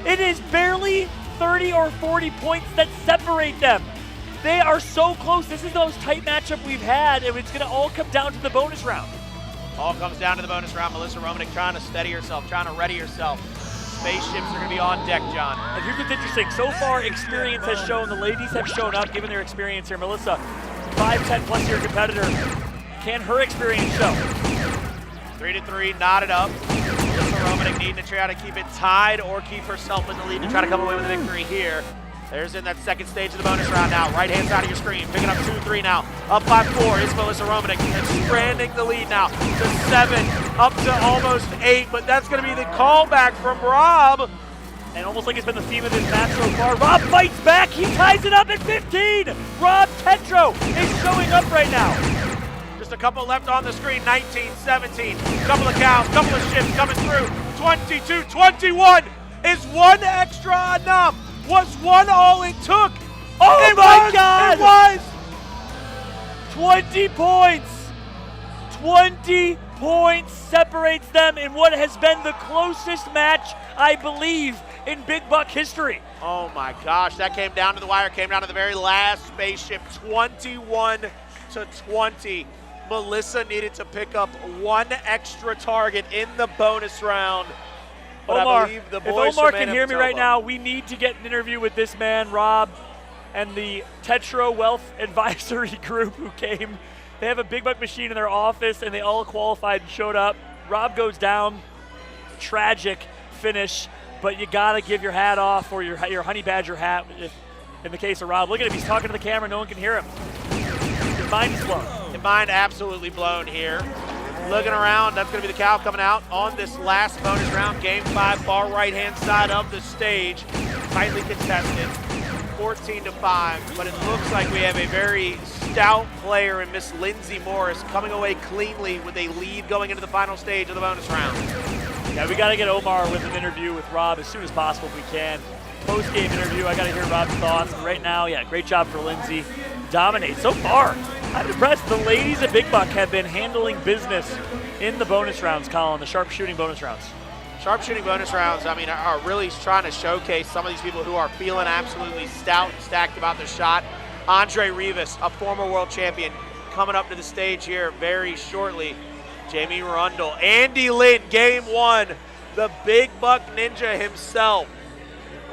It is barely 30 or 40 points that separate them. They are so close. This is the most tight matchup we've had, and it's gonna all come down to the bonus round. All comes down to the bonus round. Melissa Romanek trying to steady herself, trying to ready herself. Spaceships are going to be on deck, John. And here's what's interesting. So far, experience has shown, the ladies have shown up, given their experience here. Melissa, 5-10+ year competitor. Can her experience show? 3-3, knotted up. Melissa Romanek needing to try to keep it tied or keep herself in the lead to try to come away with a victory here. There's in that second stage of the bonus round now. Right-hand side of your screen, picking up 2-3 now. Up by 4 is Melissa Romanek. Expanding the lead now to 7, up to almost 8, but that's going to be the callback from Rob. And almost like it's been the theme of this match so far, Rob fights back. He ties it up at 15. Rob Tetro is showing up right now. Just a couple left on the screen, 19, 17. Couple of cows, couple of ships coming through. 22, 21. Is 1 extra enough? Was 1 all it took? Oh my God! It was! 20 points! 20 points separates them in what has been the closest match, I believe, in Big Buck history. Oh my gosh, that came down to the wire, came down to the very last spaceship, 21-20. Melissa needed to pick up one extra target in the bonus round. But Omar, I believe the if boys Omar from can hear me right Manitoba. now, we need to get an interview with this man, Rob, and the Tetra Wealth Advisory Group who came. They have a Big Buck machine in their office, and they all qualified and showed up. Rob goes down, tragic finish, but you gotta give your hat off, or your honey badger hat, in the case of Rob. Look at him, he's talking to the camera, no one can hear him. His mind is blown. His mind absolutely blown here. Looking around, that's gonna be the cow coming out on this last bonus round, game 5, far right-hand side of the stage. Tightly contested, 14-5, but it looks like we have a very stout player in Miss Lindsay Morris coming away cleanly with a lead going into the final stage of the bonus round. Yeah, we got to get Omar with an interview with Rob as soon as possible if we can. Post-game interview, I got to hear Rob's thoughts. And right now, yeah, great job for Lindsay. Dominate so far. I'm impressed. The ladies at Big Buck have been handling business in the bonus rounds, Colin, the sharpshooting bonus rounds. Sharpshooting bonus rounds, I mean, are really trying to showcase some of these people who are feeling absolutely stout and stacked about their shot. Andre Rivas, a former world champion, coming up to the stage here very shortly. Jamie Rundle, Andy Lynn, game 1, the Big Buck Ninja himself.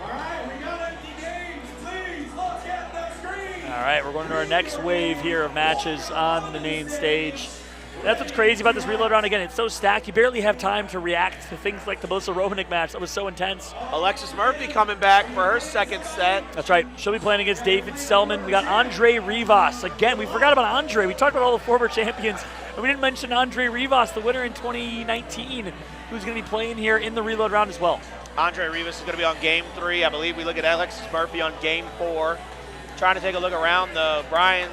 All right, we got empty games. Please look at the screen. All right, we're going to our next wave here of matches on the main stage. That's what's crazy about this reload round. Again, it's so stacked, you barely have time to react to things like the Melissa Romanek match. That was so intense. Alexis Murphy coming back for her second set. That's right. She'll be playing against David Selman. We got Andre Rivas. Again, we forgot about Andre. We talked about all the former champions, and we didn't mention Andre Rivas, the winner in 2019, who's going to be playing here in the reload round as well. Andre Rivas is going to be on game 3. I believe we look at Alexis Murphy on game 4. Trying to take a look around the Brian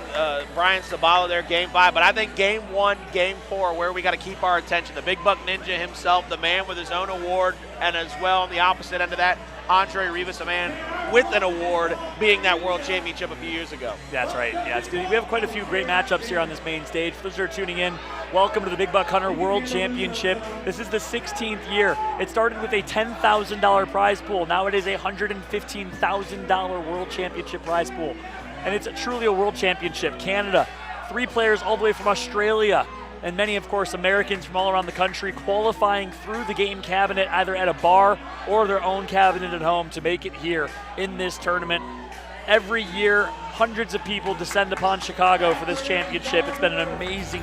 Sabala there, game 5. But I think game 1, game 4, where we got to keep our attention. The Big Buck Ninja himself, the man with his own award, and as well on the opposite end of that, Andre Rivas, a man with an award, being that world championship a few years ago. That's right. Yeah, it's good. We have quite a few great matchups here on this main stage. For those who are tuning in, welcome to the Big Buck Hunter World Championship. This is the 16th year. It started with a $10,000 prize pool. Now it is a $115,000 World Championship prize pool. And it's truly a World Championship. Canada, 3 players all the way from Australia, and many, of course, Americans from all around the country qualifying through the game cabinet, either at a bar or their own cabinet at home to make it here in this tournament. Every year, hundreds of people descend upon Chicago for this championship. It's been an amazing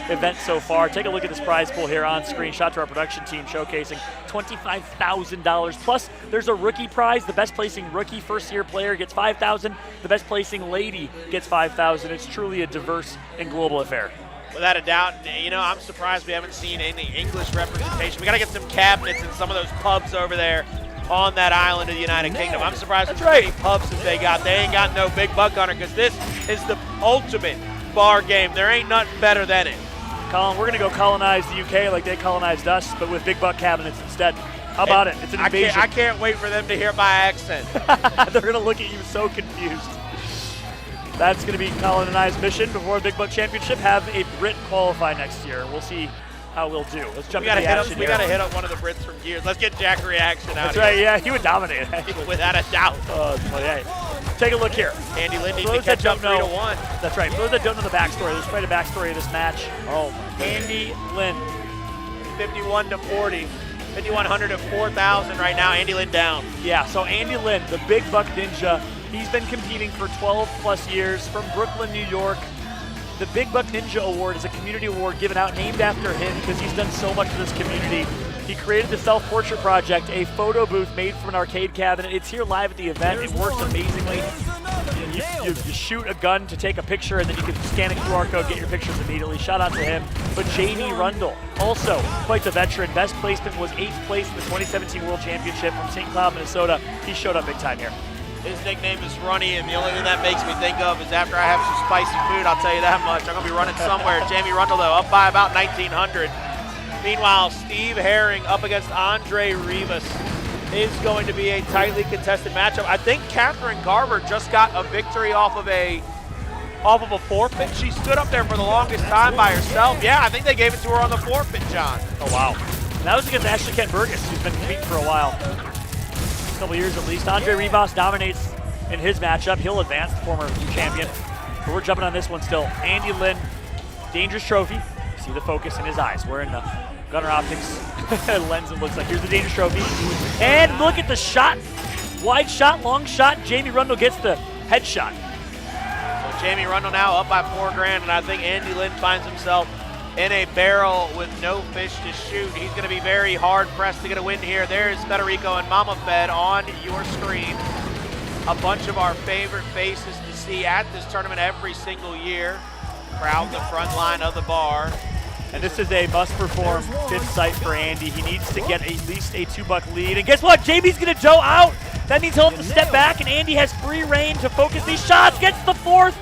event so far. Take a look at this prize pool here on screen. Shout out to our production team showcasing $25,000. Plus, there's a rookie prize. The best placing rookie first-year player gets $5,000. The best placing lady gets $5,000. It's truly a diverse and global affair. Without a doubt, you know, I'm surprised we haven't seen any English representation. We got to get some cabinets in some of those pubs over there on that island of the United Kingdom. I'm surprised with how many pubs that they got. They ain't got no Big Buck Hunter, because this is the ultimate bar game. There ain't nothing better than it. Colin, we're going to go colonize the UK like they colonized us, but with Big Buck cabinets instead. How about it? It's an invasion. I can't wait for them to hear my accent. They're going to look at you so confused. That's going to be Colin and I's mission before the Big Buck Championship. Have a Brit qualify next year. We'll see how we'll do. Let's jump into the action We here. got to hit up one of the Brits from Gears. Let's get Jack Reaction out That's right, yeah, he would dominate. Without a doubt. Hey. Take a look here. Andy Lynn needs For to those that catch up don't know, 3-1. That's right. For those that don't know the backstory, there's quite a backstory of this match. Oh, my goodness. Andy Lynn. 51-40. 5,100 to 4,000 right now. Andy Lynn down. Yeah, so Andy Lynn, the Big Buck Ninja, he's been competing for 12 plus years from Brooklyn, New York. The Big Buck Ninja Award is a community award given out named after him because he's done so much for this community. He created the Self-Portrait Project, a photo booth made from an arcade cabinet. It's here live at the event. It works amazzingly. You shoot a gun to take a picture, and then you can scan a QR code, get your pictures immediately. Shout out to him. But Jamie Rundle, also quite the veteran. Best placement was 8th place in the 2017 World Championship from St. Cloud, Minnesota. He showed up big time here. His nickname is Runny, and the only thing that makes me think of is after I have some spicy food, I'll tell you that much. I'm going to be running somewhere. Jamie Rundle, though, up by about 1,900. Meanwhile, Steve Herring up against Andre Rivas. is going to be a tightly contested matchup. I think Catherine Garber just got a victory off of a forfeit. She stood up there for the longest time by herself. Yeah, I think they gave it to her on the forfeit, John. Oh, wow. And that was against Ashley Kent Burgess, who's been competing for a while. A couple years at least. Andre Rivas dominates in his matchup. He'll advance, the former champion. But we're jumping on this one still. Andy Lynn, Dangerous Trophy. You see the focus in his eyes. We're in the Gunner Optics lens, it looks like. Here's the Dangerous Trophy. And look at the shot. Wide shot, long shot. Jamie Rundle gets the headshot. So Jamie Rundle now up by $4 grand, and I think Andy Lynn finds himself in a barrel with no fish to shoot. He's going to be very hard pressed to get a win here. There's Federico and Mama Fed on your screen. A bunch of our favorite faces to see at this tournament every single year. Crowd the front line of the bar. And this is a must-perform fifth sight for Andy. He needs to get at least a $2 lead. And guess what? Jamie's going to dough out. That means he'll have to step back, and Andy has free reign to focus these shots. Gets the fourth.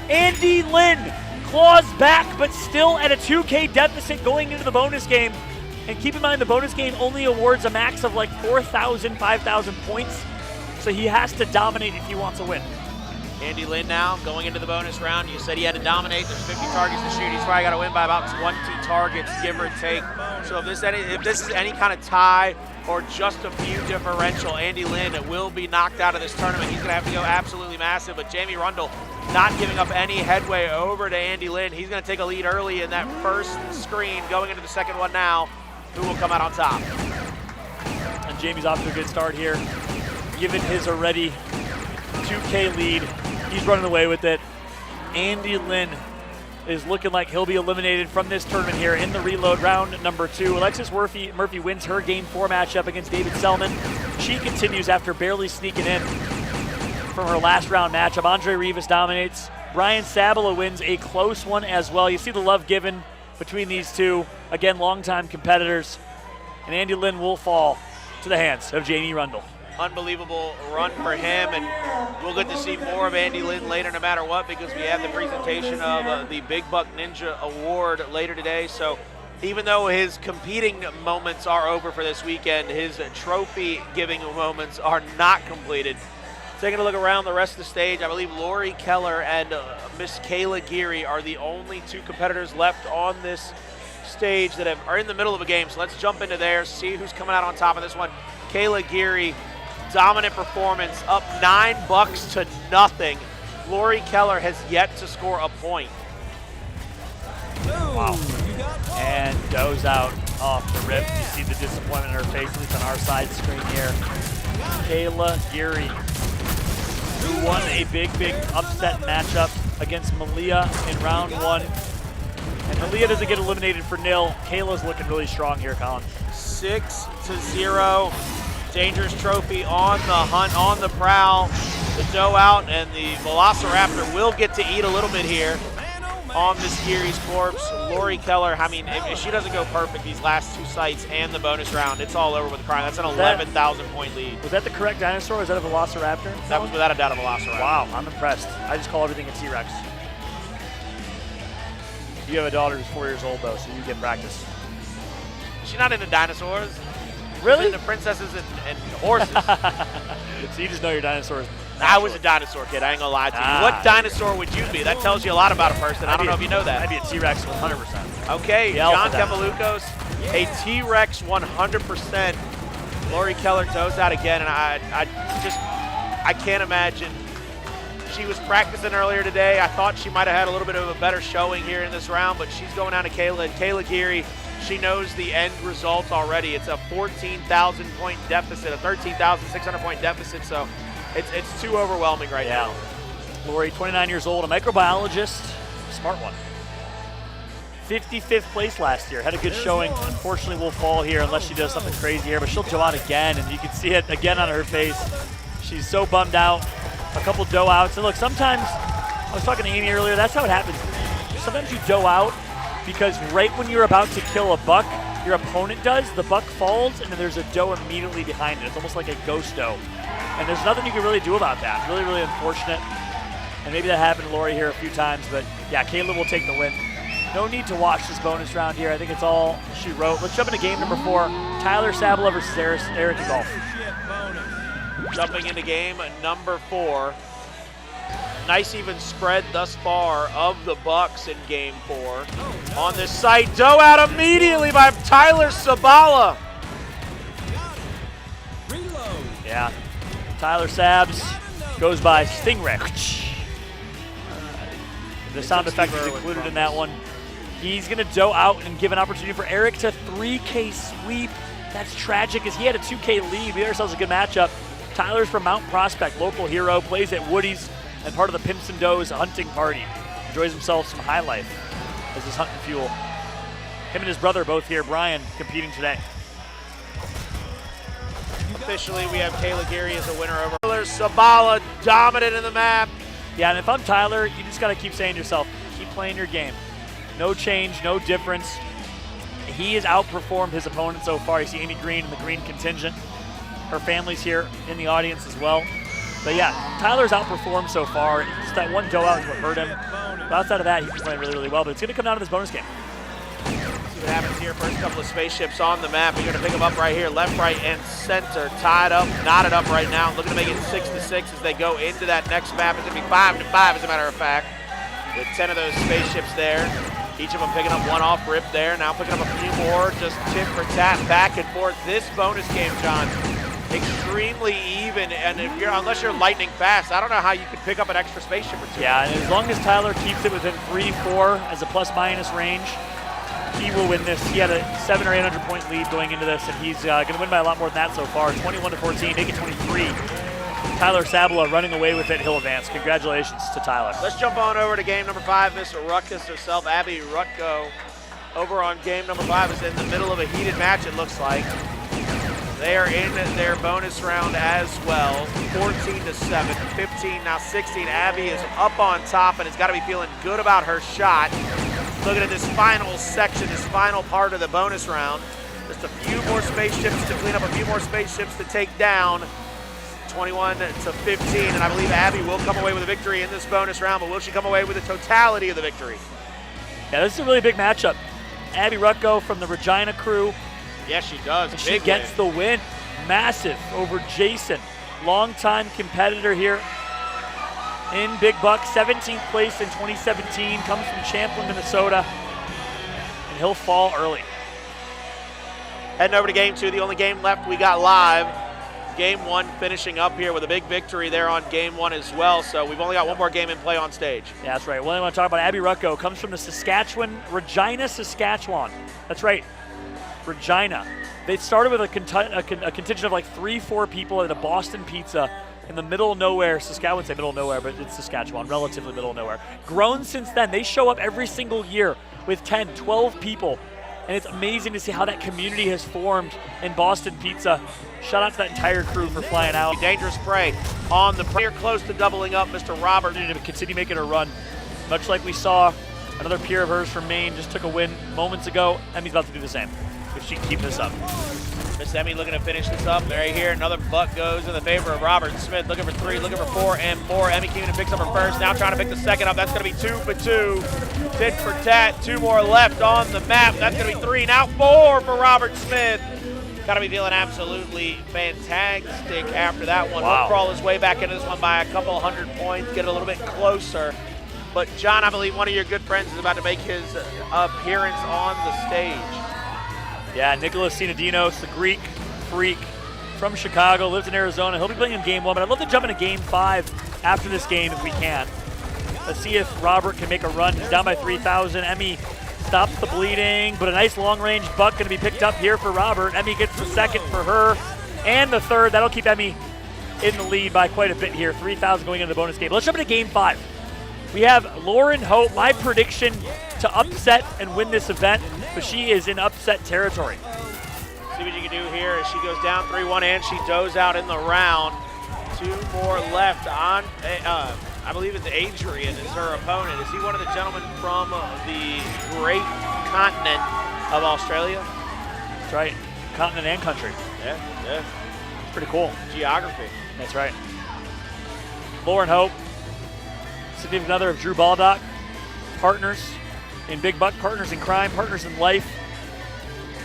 Andy Lynn claws back, but still at a 2K deficit going into the bonus game. And keep in mind, the bonus game only awards a max of like 4,000, 5,000 points. So he has to dominate if he wants to win. Andy Lynn now going into the bonus round. You said he had to dominate. There's 50 targets to shoot. He's probably got to win by about 20 targets, give or take. So if this is any kind of tie or just a few differential, Andy Lynn will be knocked out of this tournament. He's going to have to go absolutely massive. But Jamie Rundle not giving up any headway over to Andy Lynn. He's going to take a lead early in that first screen. Going into the second one now. Who will come out on top? And Jamie's off to a good start here. Given his already 2K lead, he's running away with it. Andy Lynn is looking like he'll be eliminated from this tournament here in the reload round number 2. Alexis Murphy wins her Game 4 matchup against David Selman. She continues after barely sneaking in from her last round matchup. Andre Rivas dominates. Brian Sabala wins a close one as well. You see the love given between these two. Again, longtime competitors. And Andy Lynn will fall to the hands of Jamie Rundle. Unbelievable run for him, and we'll get to see more of Andy Lynn later no matter what, because we have the presentation of the Big Buck Ninja Award later today. So even though his competing moments are over for this weekend, his trophy giving moments are not completed. Taking a look around the rest of the stage, I believe Lori Keller and Miss Kayla Geary are the only two competitors left on this stage that are in the middle of a game. So let's jump into there, see who's coming out on top of this one. Kayla Geary, dominant performance, up $9 to nothing. Lori Keller has yet to score a point. Wow. And goes out off the rip. You see the disappointment in her face, at least on our side screen here. Kayla Geary, who won a big upset matchup against Malia in round 1. And Malia doesn't get eliminated for nil. Kayla's looking really strong here, Colin. 6-0. Dangerous Trophy on the hunt, on the prowl. The dough out, and the Velociraptor will get to eat a little bit here on Miss Geary's corpse. Lori Keller, I mean, if she doesn't go perfect these last 2 sites and the bonus round, it's all over with the crime. That's an 11,000 point lead. Was that the correct dinosaur, or was that a Velociraptor? That was without a doubt a Velociraptor. Wow, I'm impressed. I just call everything a T-Rex. You have a daughter who's 4 years old, though, so you get practice. She's not into dinosaurs. Really? She's into princesses and horses. So you just know your dinosaurs. I was a dinosaur kid, I ain't gonna lie to you. What dinosaur would you be? That tells you a lot about a person. I don't know if you know that. I'd be a T-Rex 100%. Okay, John Kefalucos, a T-Rex 100%. Lori Keller toes out again, and I can't imagine. She was practicing earlier today. I thought she might have had a little bit of a better showing here in this round, but she's going down to Kayla. And Kayla Geary, she knows the end result already. It's a 14,000 point deficit, a 13,600 point deficit, so it's too overwhelming right now. Lori, 29 years old, a microbiologist, smart one. 55th place last year, had a good showing. Unfortunately, will fall here unless she does something crazy here, but she'll dough out again, and you can see it again on her face. She's so bummed out. A couple dough outs, and look, sometimes, I was talking to Amy earlier, that's how it happens. Sometimes you dough out because right when you're about to kill a buck, your opponent does, the buck falls, and then there's a dough immediately behind it. It's almost like a ghost dough. And there's nothing you can really do about that. Really, really unfortunate. And maybe that happened to Lori here a few times, but yeah, Kayla will take the win. No need to watch this bonus round here. I think it's all she wrote. Let's jump into game number 4. Tyler Sabala versus Eric Golf. Jumping into game number 4. Nice even spread thus far of the Bucks in game 4. On this site, dove out immediately by Tyler Sabala. Yeah, Tyler Sabs goes by Stingray. The sound effect is included in that one. He's going to dough out and give an opportunity for Eric to 3K sweep. That's tragic as he had a 2K lead. We had ourselves a good matchup. Tyler's from Mount Prospect, local hero, plays at Woody's and part of the Pimps and Doughs hunting party. Enjoys himself some high life as his hunting fuel. Him and his brother both here, Brian, competing today. Officially, we have Kayla Geary as a winner over Tyler Sabala, dominant in the map. Yeah, and if I'm Tyler, you just got to keep saying to yourself, keep playing your game. No change, no difference. He has outperformed his opponent so far. You see Amy Green in the green contingent. Her family's here in the audience as well. But yeah, Tyler's outperformed so far. Just that one dough out is what hurt him. But outside of that, he's been playing really, really well. But it's going to come down to this bonus game. See what happens here. First couple of spaceships on the map. You're going to pick them up right here, left, right, and center. Tied up, knotted up right now. Looking to make it 6-6 as they go into that next map. It's going to be 5-5 as a matter of fact. With 10 of those spaceships there. Each of them picking up one off rip there. Now picking up a few more. Just tit for tat, back and forth. This bonus game, John, extremely even. And if you're, unless you're lightning fast, I don't know how you could pick up an extra spaceship or two. Yeah, and as long as Tyler keeps it within 3-4 as a plus-minus range, he will win this. He had a 700 or 800 point lead going into this, and he's going to win by a lot more than that so far. 21-14, make it 23. Tyler Sabala running away with it. He'll advance. Congratulations to Tyler. Let's jump on over to game number 5. Miss Ruckus herself, Abby Rutko, over on game number 5 is in the middle of a heated match, it looks like. They are in their bonus round as well. 14-7, 15, now 16. Abby is up on top and has got to be feeling good about her shot. Looking at this final section, this final part of the bonus round. Just a few more spaceships to clean up, a few more spaceships to take down. 21-15, and I believe Abby will come away with a victory in this bonus round, but will she come away with the totality of the victory? Yeah, this is a really big matchup. Abby Rutko from the Regina crew. Yes, she does. She gets the win. Massive over Jason. Longtime competitor here in Big Buck. 17th place in 2017. Comes from Champlin, Minnesota. And he'll fall early. Heading over to game 2. The only game left we got live. Game 1 finishing up here with a big victory there on game 1 as well. So we've only got one more game in play on stage. Yeah, that's right. Well, I want to talk about Abby Rutko. Comes from the Regina, Saskatchewan. That's right. Regina. They started with a contingent of like 3-4 people at a Boston Pizza in the middle of nowhere. I wouldn't say middle of nowhere, but it's Saskatchewan, relatively middle of nowhere. Grown since then. They show up every single year with 10, 12 people. And it's amazing to see how that community has formed in Boston Pizza. Shout out to that entire crew for flying out. Dangerous prey on the player close to doubling up, Mr. Robert. To continue making her run. Much like we saw another peer of hers from Maine just took a win moments ago. Emmy's about to do the same. If she can keep this up. Miss Emmy looking to finish this up. Right here, another buck goes in the favor of Robert Smith. Looking for 3, looking for 4 and more. Emmy Keenan picks up her first. Now trying to pick the second up. That's going to be 2 for 2. Tit for tat. 2 more left on the map. That's going to be 3. Now 4 for Robert Smith. Got to be feeling absolutely fantastic after that one. Wow. He'll crawl his way back into this one by a couple 100 points, get a little bit closer. But John, I believe one of your good friends is about to make his appearance on the stage. Yeah, Nicholas Sinadinos, the Greek freak from Chicago, lives in Arizona. He'll be playing in game 1, but I'd love to jump into game 5 after this game if we can. Let's see if Robert can make a run. He's down by 3,000. Emmy stops the bleeding, but a nice long-range buck going to be picked up here for Robert. Emmy gets the second for her and the third. That'll keep Emmy in the lead by quite a bit here. 3,000 going into the bonus game. Let's jump into game 5. We have Lauren Hope, my prediction to upset and win this event, but she is in upset territory. See what you can do here as she goes down 3-1 and she does out in the round. 2 more left on, I believe it's Adrian is her opponent. Is he one of the gentlemen from the great continent of Australia? That's right, continent and country. Yeah. It's pretty cool. Geography. That's right. Lauren Hope, significant other of Drew Baldock, partners in Big Buck, partners in crime, partners in life.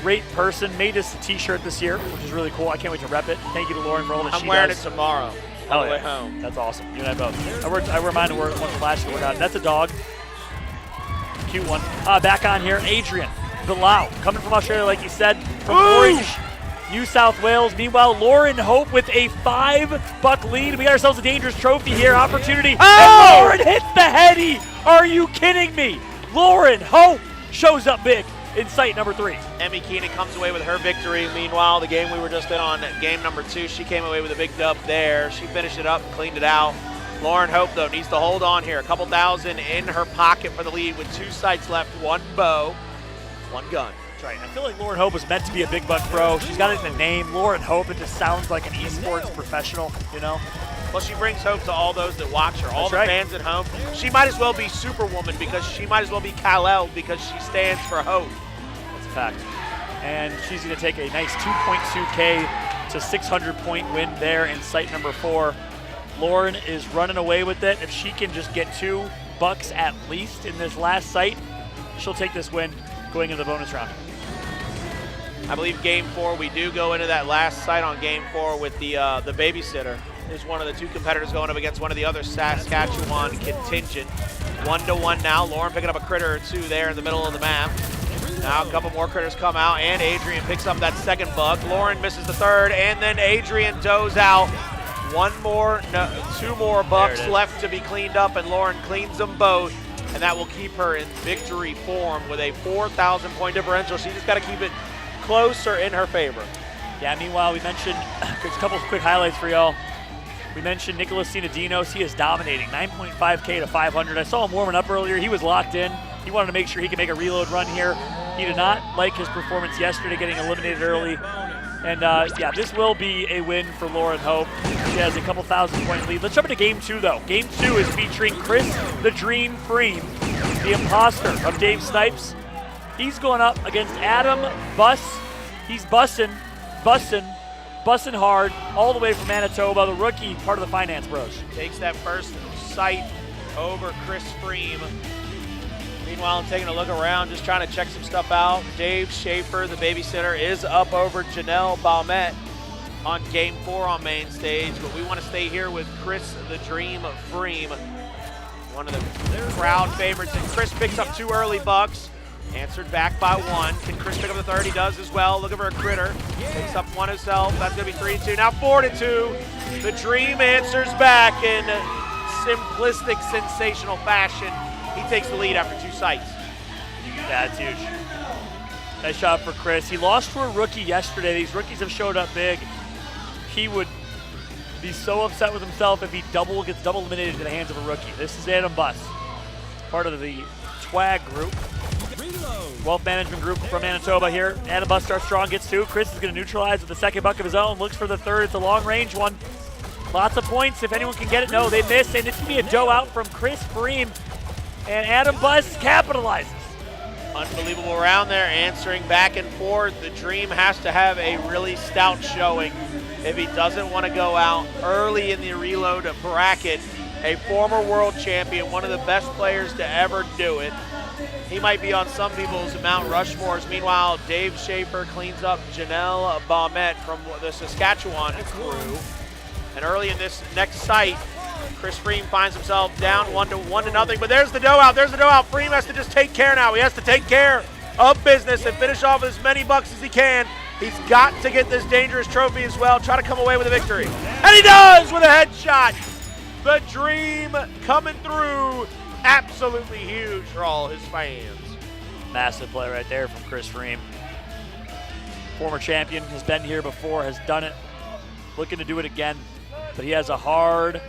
Great person. Made us a t-shirt this year, which is really cool. I can't wait to rep it. Thank you to Lauren for all that she does. I'm wearing it tomorrow on the way yeah. home. That's awesome. You and I both. I wear mine to work once last year. That's a dog. Cute one. Back on here, Adrian Bilal, coming from Australia, like you said, from Orange, New South Wales. Meanwhile, Lauren Hope with a $5 lead. We got ourselves a dangerous trophy here. Opportunity. And Lauren hits the heady. Are you kidding me? Lauren Hope shows up big in sight number 3. Emmy Keenan comes away with her victory. Meanwhile, the game we were just in on game number 2, she came away with a big dub there. She finished it up and cleaned it out. Lauren Hope, though, needs to hold on here. A couple thousand in her pocket for the lead with 2 sights left, 1 bow, 1 gun. That's right. I feel like Lauren Hope was meant to be a Big Buck pro. She's got it in the name, Lauren Hope. It just sounds like an esports professional, you know? Well, she brings hope to all those that watch her, all the fans at home. She might as well be Superwoman because she might as well be Kal-El because she stands for hope. That's a fact. And she's going to take a nice 2.2K to 600-point win there in sight number 4. Lauren is running away with it. If she can just get $2 at least in this last sight, she'll take this win going into the bonus round. I believe game 4, we do go into that last sight on game 4 with the babysitter. Is one of the 2 competitors going up against one of the other Saskatchewan contingent. 1-1 now. Lauren picking up a critter or 2 there in the middle of the map. Now a couple more critters come out, and Adrian picks up that 2nd buck. Lauren misses the 3rd, and then Adrian does out. 2 more bucks left to be cleaned up, and Lauren cleans them both, and that will keep her in victory form with a 4,000 point differential. She just got to keep it closer in her favor. Yeah, meanwhile, we mentioned a couple of quick highlights for y'all. We mentioned Nicholas Sinadinos. He is dominating, 9.5K to 500. I saw him warming up earlier. He was locked in. He wanted to make sure he could make a reload run here. He did not like his performance yesterday, getting eliminated early. And yeah, this will be a win for Lauren Hope. She has a couple thousand-point lead. Let's jump into game 2, though. Game 2 is featuring Chris the Dream Freem, the imposter of Dave Snipes. He's going up against Adam Buss. He's bussing hard all the way from Manitoba, the rookie, part of the Finance Bros. Takes that first sight over Chris Freem. Meanwhile, I'm taking a look around, just trying to check some stuff out. Dave Schaefer, the babysitter, is up over Janelle Baumet on game 4 on main stage, but we want to stay here with Chris the Dream Freem, one of the crowd favorites. And Chris picks up 2 early bucks, answered back by 1. Can Chris pick up the 3rd? He does as well. Looking for a critter. Picks up 1 himself. That's going to be 3-2. Now 4-2. The Dream answers back in simplistic, sensational fashion. He takes the lead after 2 sights. Yeah, that's huge. Nice shot for Chris. He lost to a rookie yesterday. These rookies have showed up big. He would be so upset with himself if he gets double eliminated in the hands of a rookie. This is Adam Buss, part of the TWAG group. Wealth Management Group from Manitoba here. Adam Buss starts strong, gets 2. Chris is going to neutralize with the 2nd buck of his own. Looks for the 3rd. It's a long-range one. Lots of points. If anyone can get it, no, they miss. And it's going to be a doe out from Chris Freem. And Adam Buss capitalizes. Unbelievable round there, answering back and forth. The Dream has to have a really stout showing if he doesn't want to go out early in the reload bracket. A former world champion, one of the best players to ever do it. He might be on some people's Mount Rushmores. Meanwhile, Dave Schaefer cleans up Janelle Baumet from the Saskatchewan crew. And early in this next sight, Chris Freem finds himself down 1-0, but there's the doe out. Freem has to just take care now. He has to take care of business and finish off as many bucks as he can. He's got to get this dangerous trophy as well, try to come away with a victory. And he does with a headshot. The Dream coming through. Absolutely huge for all his fans. Massive play right there from Chris Freem. Former champion, has been here before, has done it. Looking to do it again, but he has a hard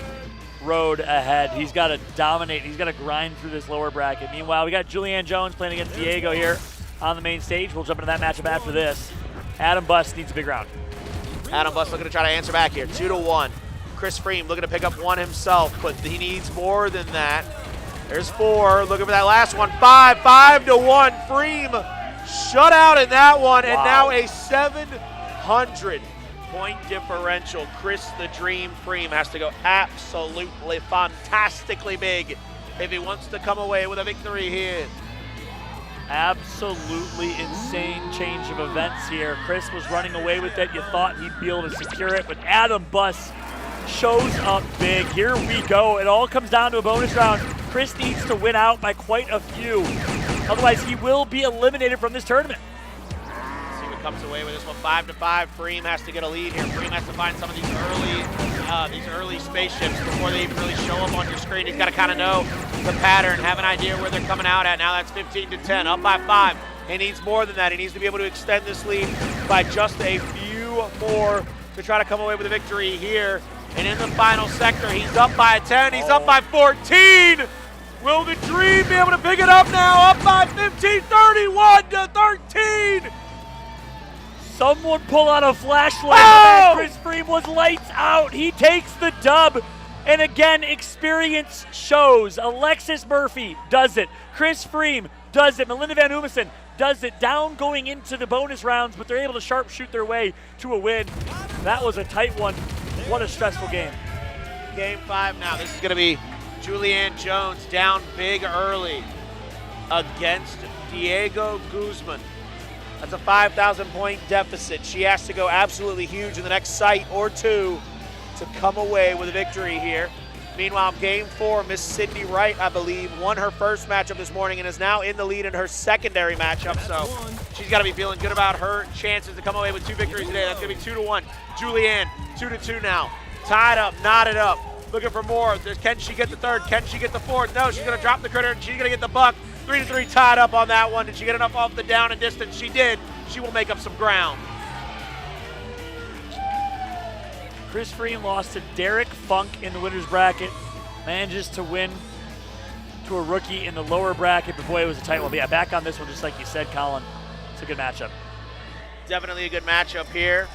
road ahead. He's got to dominate. He's got to grind through this lower bracket. Meanwhile, we got Julianne Jones playing against Diego here on the main stage. We'll jump into that matchup after this. Adam Buss needs a big round. Adam Buss looking to try to answer back here. 2-1. Chris Freem looking to pick up 1 himself, but he needs more than that. There's 4. Looking for that last one. 5-1. Freem shut out in that one, and now a 700 point differential. Chris the Dream Freem has to go absolutely fantastically big if he wants to come away with a victory here. Absolutely insane change of events here. Chris was running away with it. You thought he'd be able to secure it, but Adam Buss shows up big. Here we go. It all comes down to a bonus round. Chris needs to win out by quite a few. Otherwise, he will be eliminated from this tournament. See what comes away with this one. 5-5. Freem has to get a lead here. Freem has to find some of these early spaceships before they even really show up on your screen. He's got to kind of know the pattern, have an idea where they're coming out at. Now that's 15-10, up by 5. He needs more than that. He needs to be able to extend this lead by just a few more to try to come away with a victory here. And in the final sector, he's up by 10. He's up by 14. Will the Dream be able to pick it up now? Up by 15, 31-13. Someone pull out a flashlight. Oh! Chris Freem was lights out. He takes the dub. And again, experience shows. Alexis Murphy does it. Chris Freem does it. Melinda Van Umesen does it. Down going into the bonus rounds, but they're able to sharpshoot their way to a win. That was a tight one. What a stressful game. Game 5 now. This is going to be Julianne Jones down big early against Diego Guzman. That's a 5,000-point deficit. She has to go absolutely huge in the next sight or two to come away with a victory here. Meanwhile, game 4, Miss Sydney Wright, I believe, won her first matchup this morning and is now in the lead in her secondary matchup. So she's got to be feeling good about her chances to come away with 2 victories today. That's going to be 2-1. Julianne, 2-2 now. Tied up, knotted up, looking for more. Can she get the third? Can she get the fourth? No, she's going to drop the critter and she's going to get the buck. 3-3 tied up on that one. Did she get enough off the down and distance? She did. She will make up some ground. Chris Freem lost to Derek Funk in the winner's bracket. Manages to win to a rookie in the lower bracket, but boy, it was a tight one. But yeah, back on this one, just like you said, Colin. It's a good matchup. Definitely a good matchup here.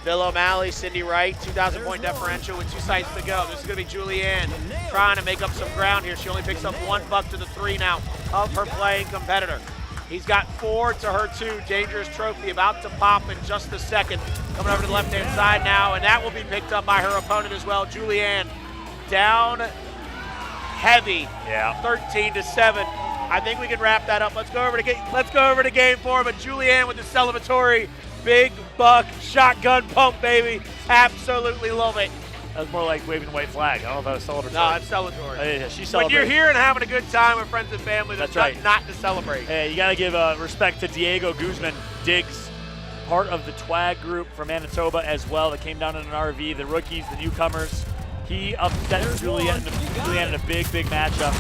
Bill O'Malley, Cindy Wright, 2,000-point differential with 2 sites to go. This is going to be Julianne trying to make up some ground here. She only picks up 1 buck to the 3 now of her playing competitor. He's got 4 to her 2. Dangerous trophy about to pop in just a second. Coming over to the left-hand side now, and that will be picked up by her opponent as well. Julianne down heavy, 13-7. I think we can wrap that up. Let's go over to game 4. But Julianne with the celebratory big buck shotgun pump, baby. Absolutely love it. That was more like waving a white flag. I don't know if that was celebratory. No, it's celebratory. Yeah, she's celebrating. When you're here and having a good time with friends and family, that's right. Not to celebrate. Hey, you got to give respect to Diego Guzman. Diggs, part of the TWAG group from Manitoba as well that came down in an RV. The rookies, the newcomers. He upset Julianne in a big matchup.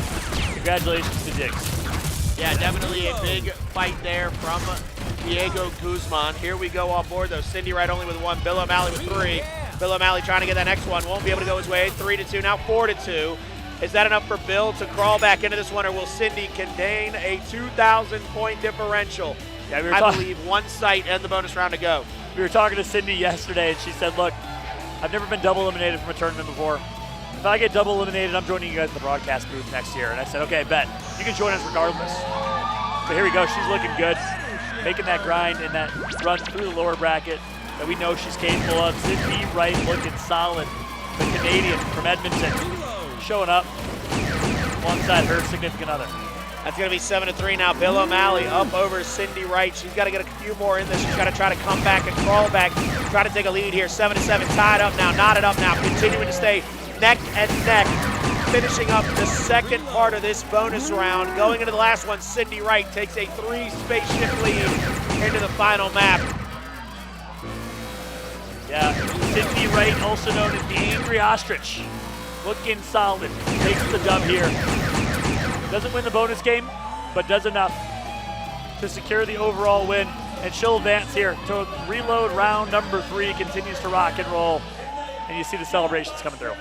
Congratulations to Diggs. Yeah, definitely a big fight there from Diego Guzman. Here we go on board, though. Cindy Wright only with 1. Bill O'Malley with 3. Bill O'Malley trying to get that next one. Won't be able to go his way. 3-2, now 4-2. Is that enough for Bill to crawl back into this one, or will Cindy contain a 2,000-point differential? Yeah, I believe 1 sight and the bonus round to go. We were talking to Cindy yesterday, and she said, look, I've never been double eliminated from a tournament before. If I get double eliminated, I'm joining you guys in the broadcast booth next year. And I said, okay, bet. You can join us regardless. But here we go. She's looking good. Making that grind and that run through the lower bracket that we know she's capable of. Sydney Wright looking solid. The Canadian from Edmonton showing up alongside her significant other. That's going to be 7-3 now. Bill O'Malley up over Cindy Wright. She's got to get a few more in this. She's got to try to come back and crawl back. Try to take a lead here. 7-7, tied up now, knotted up now. Continuing to stay neck and neck. Finishing up the second part of this bonus round. Going into the last one, Cindy Wright takes a 3-spaceship lead into the final map. Yeah, Cindy Wright, also known as the Angry Ostrich. Looking solid. Takes the dub here. Doesn't win the bonus game, but does enough to secure the overall win. And she'll advance here to reload round number 3. Continues to rock and roll. And you see the celebrations coming through.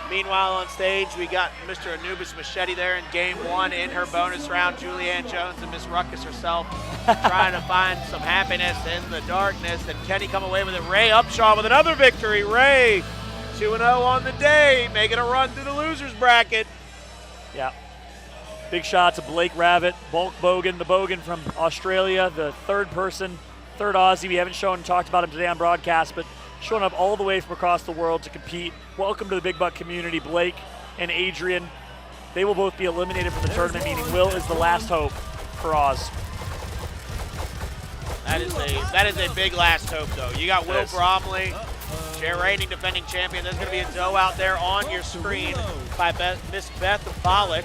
Meanwhile, on stage, we got Mr. Anubis Machete there in game 1 in her bonus round. Julianne Jones and Miss Ruckus herself trying to find some happiness in the darkness. And can he come away with it? Ray Upshaw with another victory. Ray, 2-0 on the day, making a run through the loser's bracket. Yeah. Big shot to Blake Ravitt, Bulk Bogan, the Bogan from Australia, the third Aussie. We haven't talked about him today on broadcast, but showing up all the way from across the world to compete. Welcome to the Big Buck community, Blake and Adrian. They will both be eliminated from the tournament, meaning Will is the last hope for Oz. That is a big last hope, though. You got Will Bromley, reigning defending champion. There's going to be a doe out there on your screen by Miss Beth Bollock,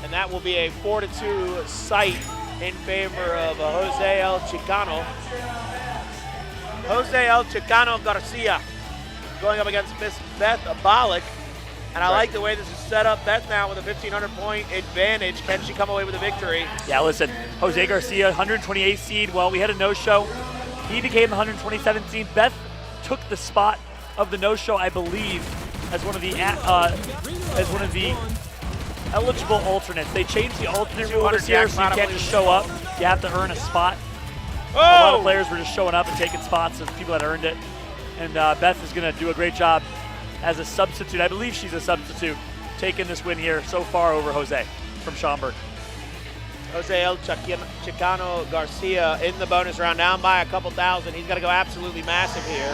and that will be a 4-2 sight in favor of Jose El Chicano. Jose El Chicano Garcia going up against Miss Beth Bollock. And I like the way this is set up. Beth now with a 1,500-point advantage. Can she come away with a victory? Yeah, listen, Jose Garcia, 128th seed. Well, we had a no-show. He became the 127th seed. Beth took the spot of the no-show, I believe, as one of the eligible alternates. They changed the alternate rule this year, so you can't just show up. You have to earn a spot. A lot of players were just showing up and taking spots of people that earned it. And Beth is going to do a great job as a substitute. I believe she's a substitute, taking this win here so far over Jose from Schaumburg. Jose El Chicano Garcia in the bonus round, down by a couple thousand. He's got to go absolutely massive here.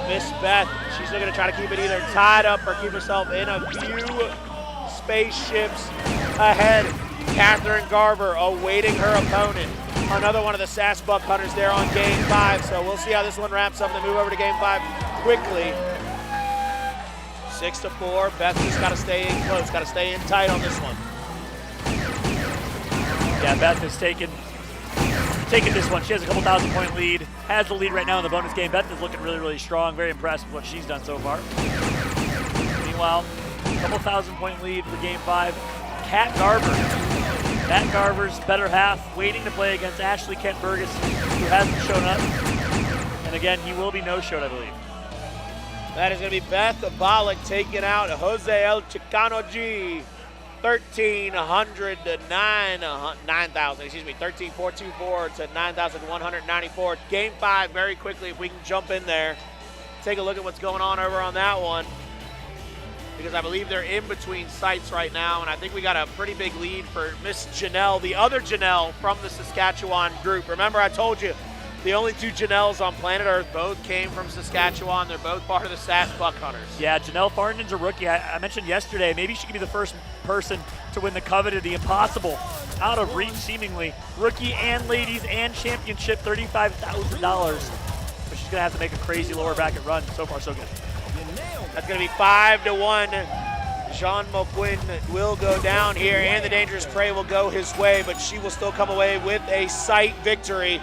Miss Beth, she's looking to try to keep it either tied up or keep herself in a few spaceships ahead. Catherine Garver awaiting her opponent. Another one of the SAS Buck Hunters there on game 5. So we'll see how this one wraps up and then move over to game 5 quickly. 6-4. Beth just got to stay in close, got to stay in tight on this one. Yeah, Beth has taken this one. She has a couple 1,000-point lead, has the lead right now in the bonus game. Beth is looking really, really strong. Very impressed with what she's done so far. Meanwhile, a couple 1,000-point lead for game 5. Kat Garver. Kat Garver's better half, waiting to play against Ashley Kent Burgess, who hasn't shown up. And again, he will be no-showed, I believe. That is going to be Beth Bollock taking out Jose El Chicano G. 1,300 to 9,000, excuse me, 13,424 to 9,194. Game 5 very quickly, if we can jump in there. Take a look at what's going on over on that one. Because I believe they're in between sites right now, and I think we got a pretty big lead for Miss Janelle, the other Janelle from the Saskatchewan group. Remember, I told you, the only 2 Janelles on planet Earth both came from Saskatchewan. They're both part of the SAS Buck Hunters. Yeah, Janelle Farnden's a rookie. I mentioned yesterday, maybe she could be the first person to win the coveted, the impossible, out of reach seemingly. Rookie and ladies and championship, $35,000. But she's going to have to make a crazy lower bracket run. So far, so good. That's going to be 5-1. Jean Moquin will go down here, and the Dangerous Prey will go his way, but she will still come away with a sight victory.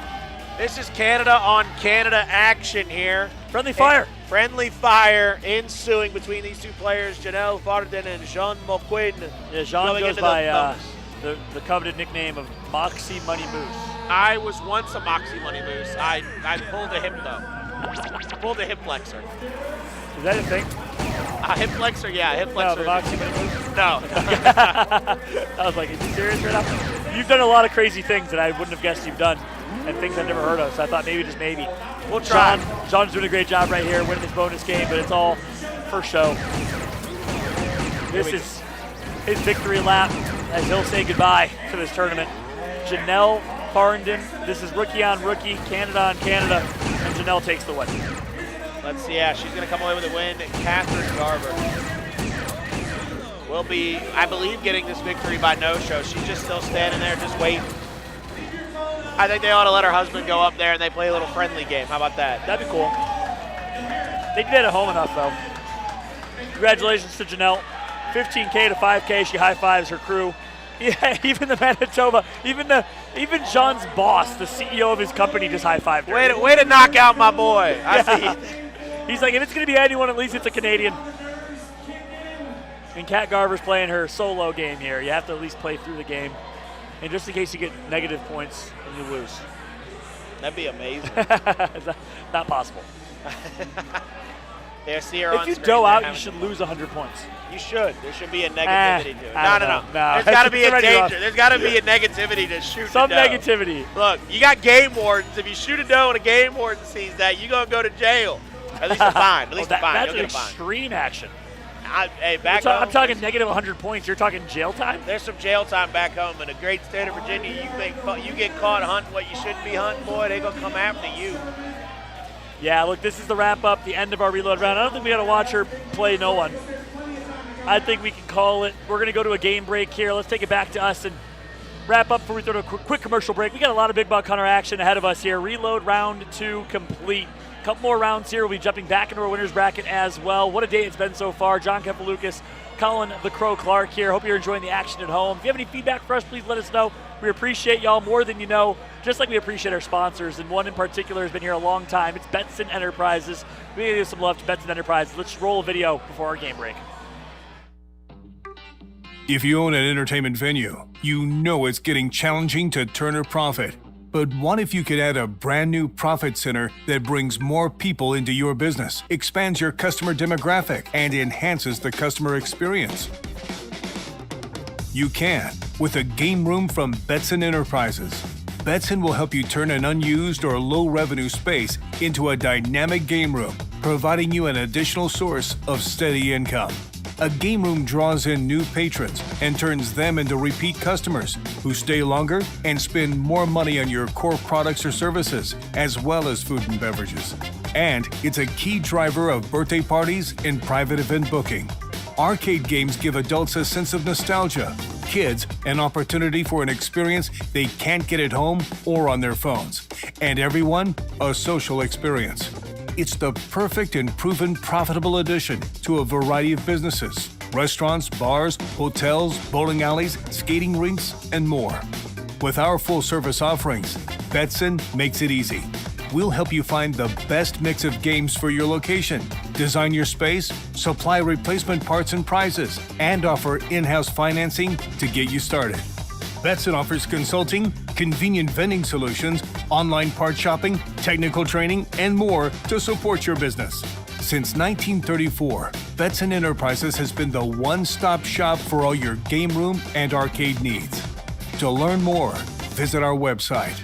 This is Canada on Canada action here. Friendly fire. Friendly fire ensuing between these 2 players, Janelle Farden and Jean Moquin. Yeah, Jean goes by the coveted nickname of Moxie Money Moose. I was once a Moxie Money Moose. I pulled a hip, though. Pulled a hip flexor. Is that a thing? Hip flexor, yeah, hip flexor. No, the Moxie Money Moose? No. I was like, is you serious right now? You've done a lot of crazy things that I wouldn't have guessed you've done, and things I've never heard of, so I thought maybe, just maybe. We'll try. John's doing a great job right here, winning this bonus game, but it's all for show. This is his victory lap as he'll say goodbye to this tournament. Janelle Farnden, this is rookie on rookie, Canada on Canada, and Janelle takes the win. Let's see, yeah, she's going to come away with a win. Catherine Garver will be, I believe, getting this victory by no-show. She's just still standing there, just waiting. I think they ought to let her husband go up there and they play a little friendly game. How about that? That'd be cool. They did it at home enough, though. Congratulations to Janelle. 15K to 5K. She high-fives her crew. Yeah, even the Manitoba, even John's boss, the CEO of his company, just high-fived her. Way to knock out my boy. I see. He's like, if it's going to be anyone, at least it's a Canadian. And Kat Garver's playing her solo game here. You have to at least play through the game. And just in case you get negative points and you lose. That'd be amazing. Not possible. There, see her on if you screen. dough out, you should lose 100 points. You should. There should be a negativity to it. No. There's got to be a danger. There's got to be a negativity to shoot some a doe. negativity. Look, you got game wardens. If you shoot a doe and a game warden sees that, you're going to go to jail. At least a fine. At least a fine. That's an extreme action. Hey, back home, I'm talking negative 100 points. You're talking jail time? There's some jail time back home. In the great state of Virginia, you get caught hunting what you shouldn't be hunting, boy, they're going to come after you. Yeah, look, this is the wrap-up, the end of our reload round. I don't think we got to watch her play no one. I think we can call it. We're going to go to a game break here. Let's take it back to us, and wrap up before we throw to a quick commercial break. We got a lot of Big Buck Hunter action ahead of us here. Reload round 2 complete. A couple more rounds here. We'll be jumping back into our winner's bracket as well. What a day it's been so far. John Kefalukas, Colin the Crow Clark here. Hope you're enjoying the action at home. If you have any feedback for us, please let us know. We appreciate y'all more than you know, just like we appreciate our sponsors. And one in particular has been here a long time. It's Betson Enterprises. We're going to give some love to Betson Enterprises. Let's roll a video before our game break. If you own an entertainment venue, you know it's getting challenging to turn a profit. But what if you could add a brand new profit center that brings more people into your business, expands your customer demographic, and enhances the customer experience? You can with a game room from Betson Enterprises. Betson will help you turn an unused or low revenue space into a dynamic game room, providing you an additional source of steady income. A game room draws in new patrons and turns them into repeat customers who stay longer and spend more money on your core products or services, as well as food and beverages. And it's a key driver of birthday parties and private event booking. Arcade games give adults a sense of nostalgia, kids an opportunity for an experience they can't get at home or on their phones, and everyone a social experience. It's the perfect and proven profitable addition to a variety of businesses, restaurants, bars, hotels, bowling alleys, skating rinks, and more. With our full-service offerings, Betson makes it easy. We'll help you find the best mix of games for your location, design your space, supply replacement parts and prizes, and offer in-house financing to get you started. Betson offers consulting, convenient vending solutions, online part shopping, technical training, and more to support your business. Since 1934, Betson Enterprises has been the one-stop shop for all your game room and arcade needs. To learn more, visit our website.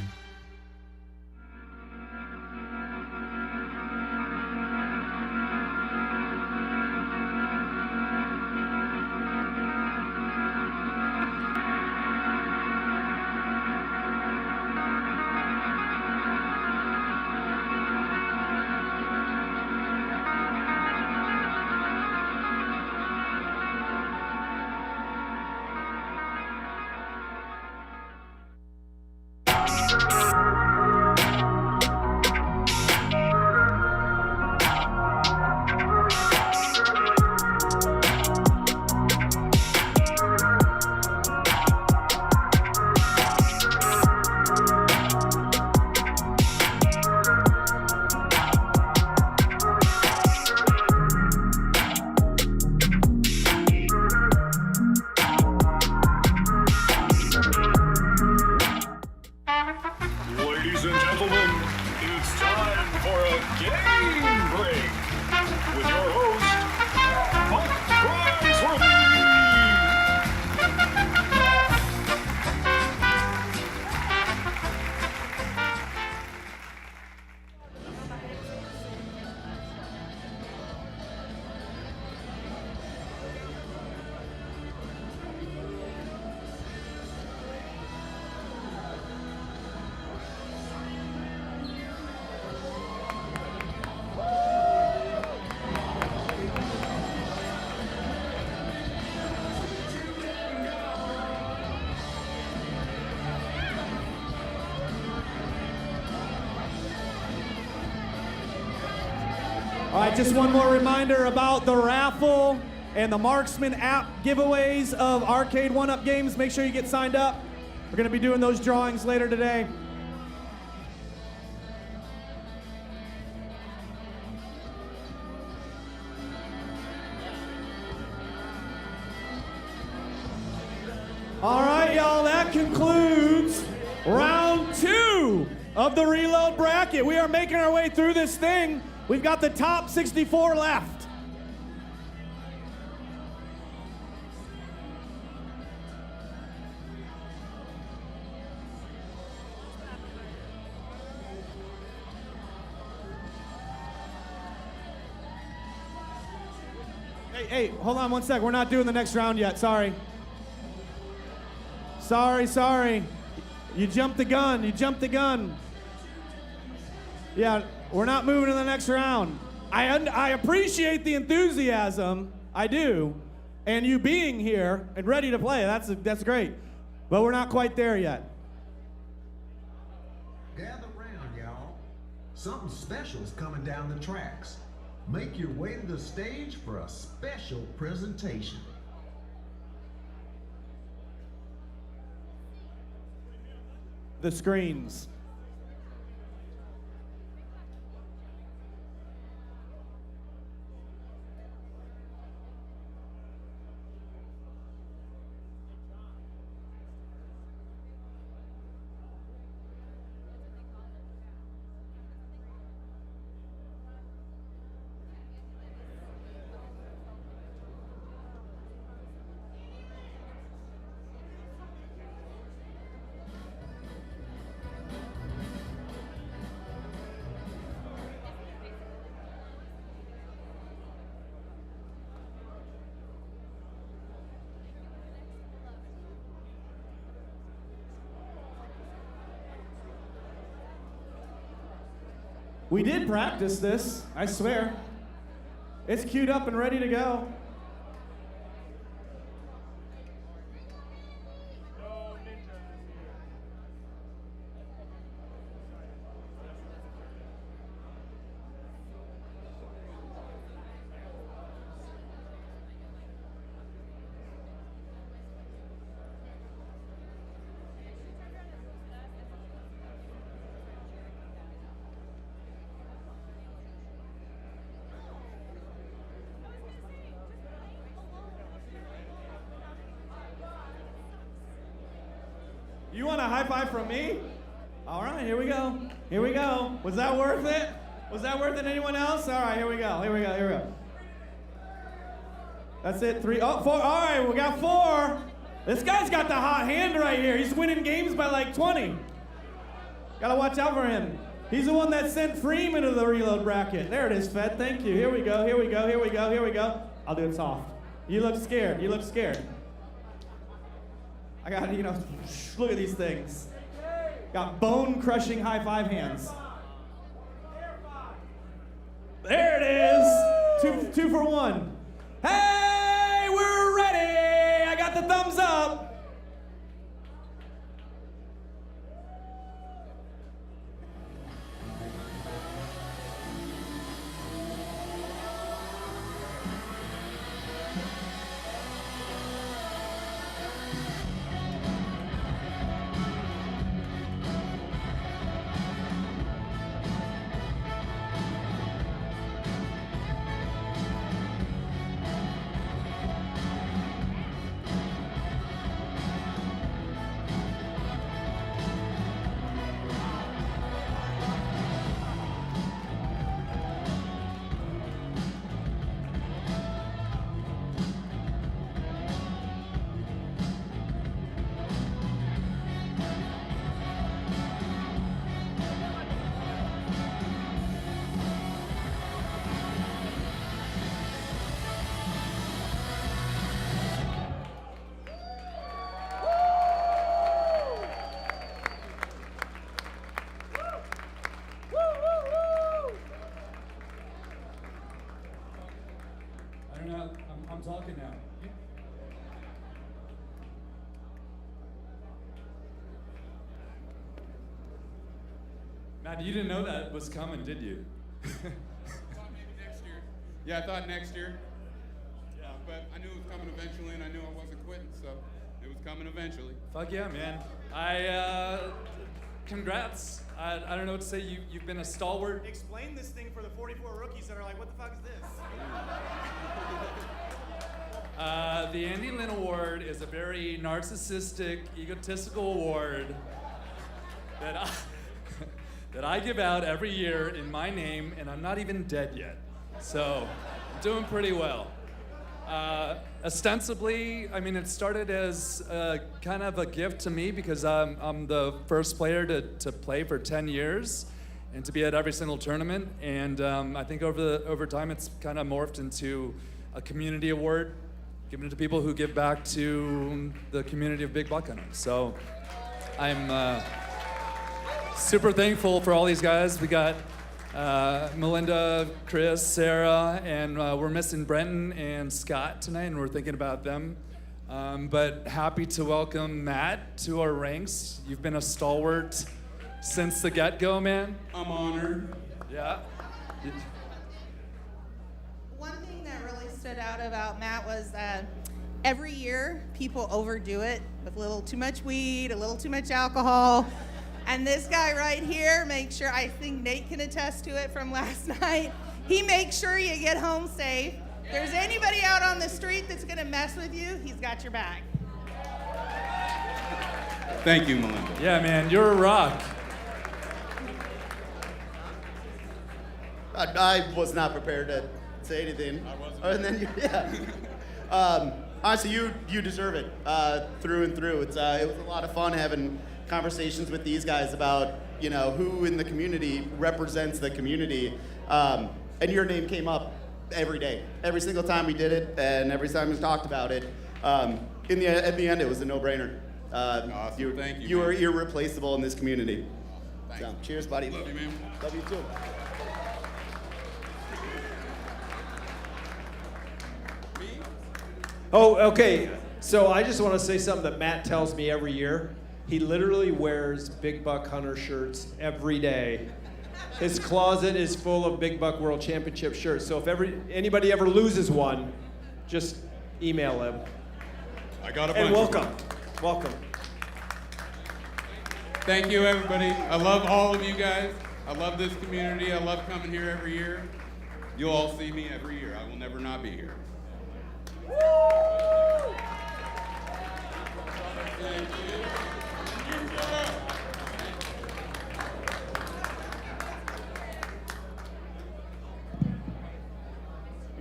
All right, just one more reminder about the raffle and the Marksman app giveaways of Arcade 1-Up games. Make sure you get signed up. We're going to be doing those drawings later today. All right, y'all, that concludes round 2 of the Reload bracket. We are making our way through this thing. We've got the top 64 left. Hey, hold on one sec. We're not doing the next round yet. Sorry. Sorry. You jumped the gun. Yeah. We're not moving to the next round. I appreciate the enthusiasm, I do, and you being here and ready to play. That's great. But we're not quite there yet. Gather round, y'all. Something special is coming down the tracks. Make your way to the stage for a special presentation. The screens. We did practice this, I swear. It's queued up and ready to go. You want a high five from me? All right, here we go. Here we go. Was that worth it? Was that worth it? Anyone else? All right, here we go. Here we go. Here we go. That's it. 3, 4. All right, we got 4. This guy's got the hot hand right here. He's winning games by like 20. Gotta watch out for him. He's the one that sent Freeman to the reload bracket. There it is, Fed. Thank you. Here we go. Here we go. Here we go. Here we go. I'll do it soft. You look scared. You look scared. I got, look at these things. Got bone-crushing high-five hands. There it is. Two for one. Hey, we're ready. I got the thumbs up. I'm talking now. Matt, you didn't know that was coming, did you? I thought maybe next year. Yeah, I thought next year. Yeah, but I knew it was coming eventually, and I knew I wasn't quitting, so it was coming eventually. Fuck yeah, man. Congrats. I don't know what to say. You've been a stalwart. Explain this thing for the 44 rookies that are like, what the fuck is this? The Andy Lynn Award is a very narcissistic, egotistical award that I give out every year in my name, and I'm not even dead yet. So I'm doing pretty well. Ostensibly, I mean, it started as kind of a gift to me because I'm the first player to play for 10 years and to be at every single tournament. And I think over time, it's kind of morphed into a community award, given it to people who give back to the community of big buck hunting. So I'm super thankful for all these guys. We got Melinda, Chris, Sarah, and we're missing Brenton and Scott tonight, and we're thinking about them. But happy to welcome Matt to our ranks. You've been a stalwart since the get-go, man. I'm honored. Yeah. One thing that really stood out about Matt was every year people overdo it with a little too much weed, a little too much alcohol. And this guy right here makes sure, I think Nate can attest to it from last night, he makes sure you get home safe. If there's anybody out on the street that's gonna mess with you, he's got your back. Thank you, Melinda. Yeah, man, you're a rock. I was not prepared to say anything. I wasn't. Other than you, yeah. Honestly, you deserve it through and through. It was a lot of fun having conversations with these guys about who in the community represents the community, and your name came up every day, every single time we did it, and every time we talked about it. At the end, it was a no-brainer. Awesome. Thank you. You are irreplaceable in this community. Thanks. So, cheers, buddy. Love you, man. Love you too. Oh, okay. So I just want to say something that Matt tells me every year. He literally wears Big Buck Hunter shirts every day. His closet is full of Big Buck World Championship shirts. So if anybody ever loses one, just email him. I got a bunch. And welcome. Welcome. Thank you, everybody. I love all of you guys. I love this community. I love coming here every year. You'll all see me every year. I will never not be here.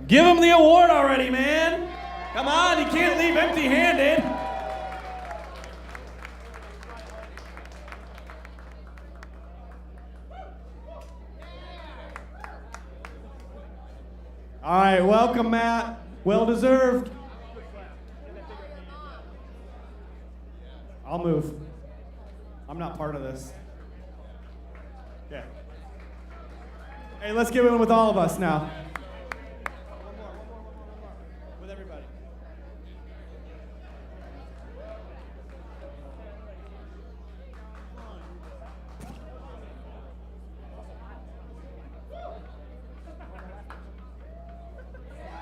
Give him the award already, man. Come on, you can't leave empty-handed. All right, welcome, Matt. Well deserved. I'll move. I'm not part of this. Yeah. Hey, let's give it with all of us now. With everybody.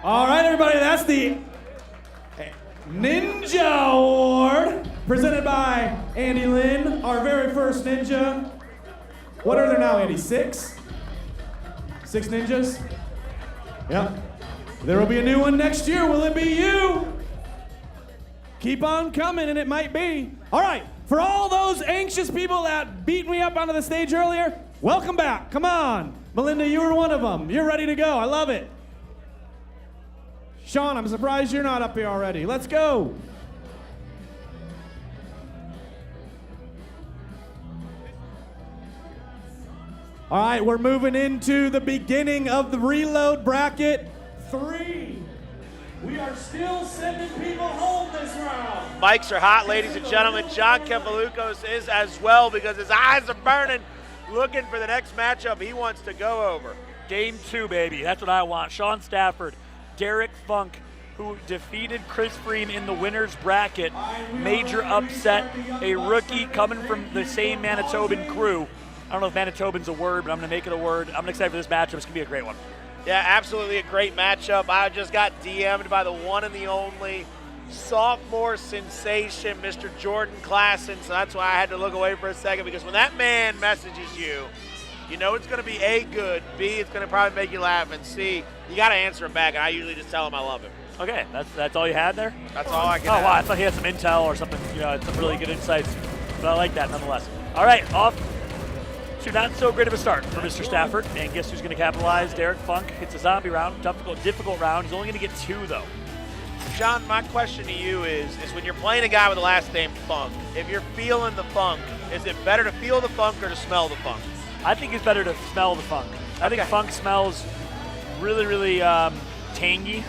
All right, everybody, that's the Ninja Award presented by Andy Lynn, our very first ninja. What are there now, Andy? 6? 6 ninjas? Yep. There will be a new one next year. Will it be you? Keep on coming, and it might be. All right, for all those anxious people that beat me up onto the stage earlier, welcome back. Come on. Melinda, you were one of them. You're ready to go. I love it. Sean, I'm surprised you're not up here already. Let's go. All right, we're moving into the beginning of the reload bracket 3. We are still sending people home this round. Mics are hot, ladies and gentlemen. John Kefalukos is as well because his eyes are burning, looking for the next matchup he wants to go over. Game 2, baby. That's what I want. Sean Stafford, Derek Funk, who defeated Chris Freem in the winner's bracket. Major upset. A rookie coming from the same Manitoban crew. I don't know if Manitoban's a word, but I'm going to make it a word. I'm excited for this matchup. It's going to be a great one. Yeah, absolutely a great matchup. I just got DM'd by the one and the only sophomore sensation, Mr. Jordan Klassen, so that's why I had to look away for a second, because when that man messages you, you know it's going to be A, good, B, it's going to probably make you laugh, and C, you got to answer him back, and I usually just tell him I love him. Okay, that's all you had there? That's all I can Oh, have. wow, I thought he had some intel or something, some really good insights, but I like that nonetheless. All right, off to not so great of a start for Mr. Stafford, and guess who's going to capitalize? Derek Funk hits a zombie round, difficult round. He's only going to get 2, though. John, my question to you is when you're playing a guy with the last name Funk, if you're feeling the funk, is it better to feel the funk or to smell the funk? I think it's better to smell the funk. I think funk smells really, really tangy.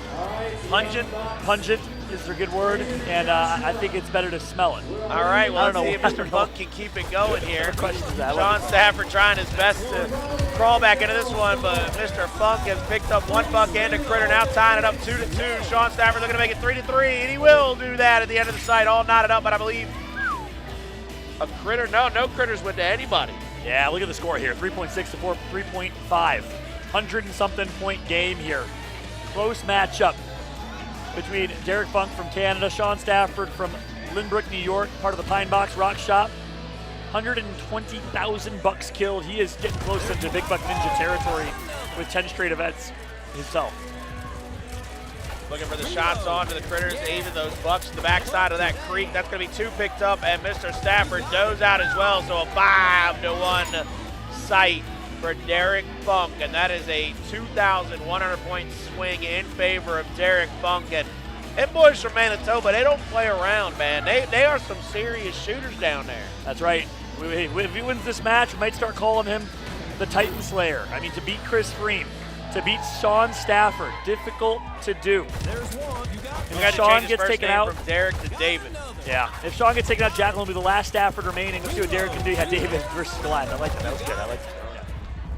Pungent is a good word, and I think it's better to smell it. All right, well, let's see if Mr. Funk can keep it going here. John Stafford trying his best to crawl back into this one, but Mr. Funk has picked up 1 buck and a critter, now tying it up 2-2. Sean Stafford looking to make it 3-3, and he will do that at the end of the sight, all knotted up, but I believe a critter, no critters went to anybody. Yeah, look at the score here, 3.6 to 3.5. 100 and something point game here. Close matchup between Derek Funk from Canada, Sean Stafford from Lynbrook, New York, part of the Pine Box Rock Shop. 120,000 bucks killed. He is getting close into Big Buck Ninja territory with 10 straight events himself. Looking for the shots on to the critters, aiming those bucks to the backside of that creek. That's going to be 2 picked up, and Mr. Stafford does out as well. So a 5-1 sight for Derek Funk, and that is a 2,100 point swing in favor of Derek Funk. And boys from Manitoba, they don't play around, man. They are some serious shooters down there. That's right. If he wins this match, we might start calling him the Titan Slayer. I mean, to beat Chris Freem, to beat Sean Stafford, difficult to do. There's one. If Sean gets taken out, from Derek to David. Yeah. If Sean gets taken out, Jacqueline will be the last Stafford remaining. Let's see what Derek can do. Yeah, David versus Goliath. I like that. That was good. I like that. Yeah.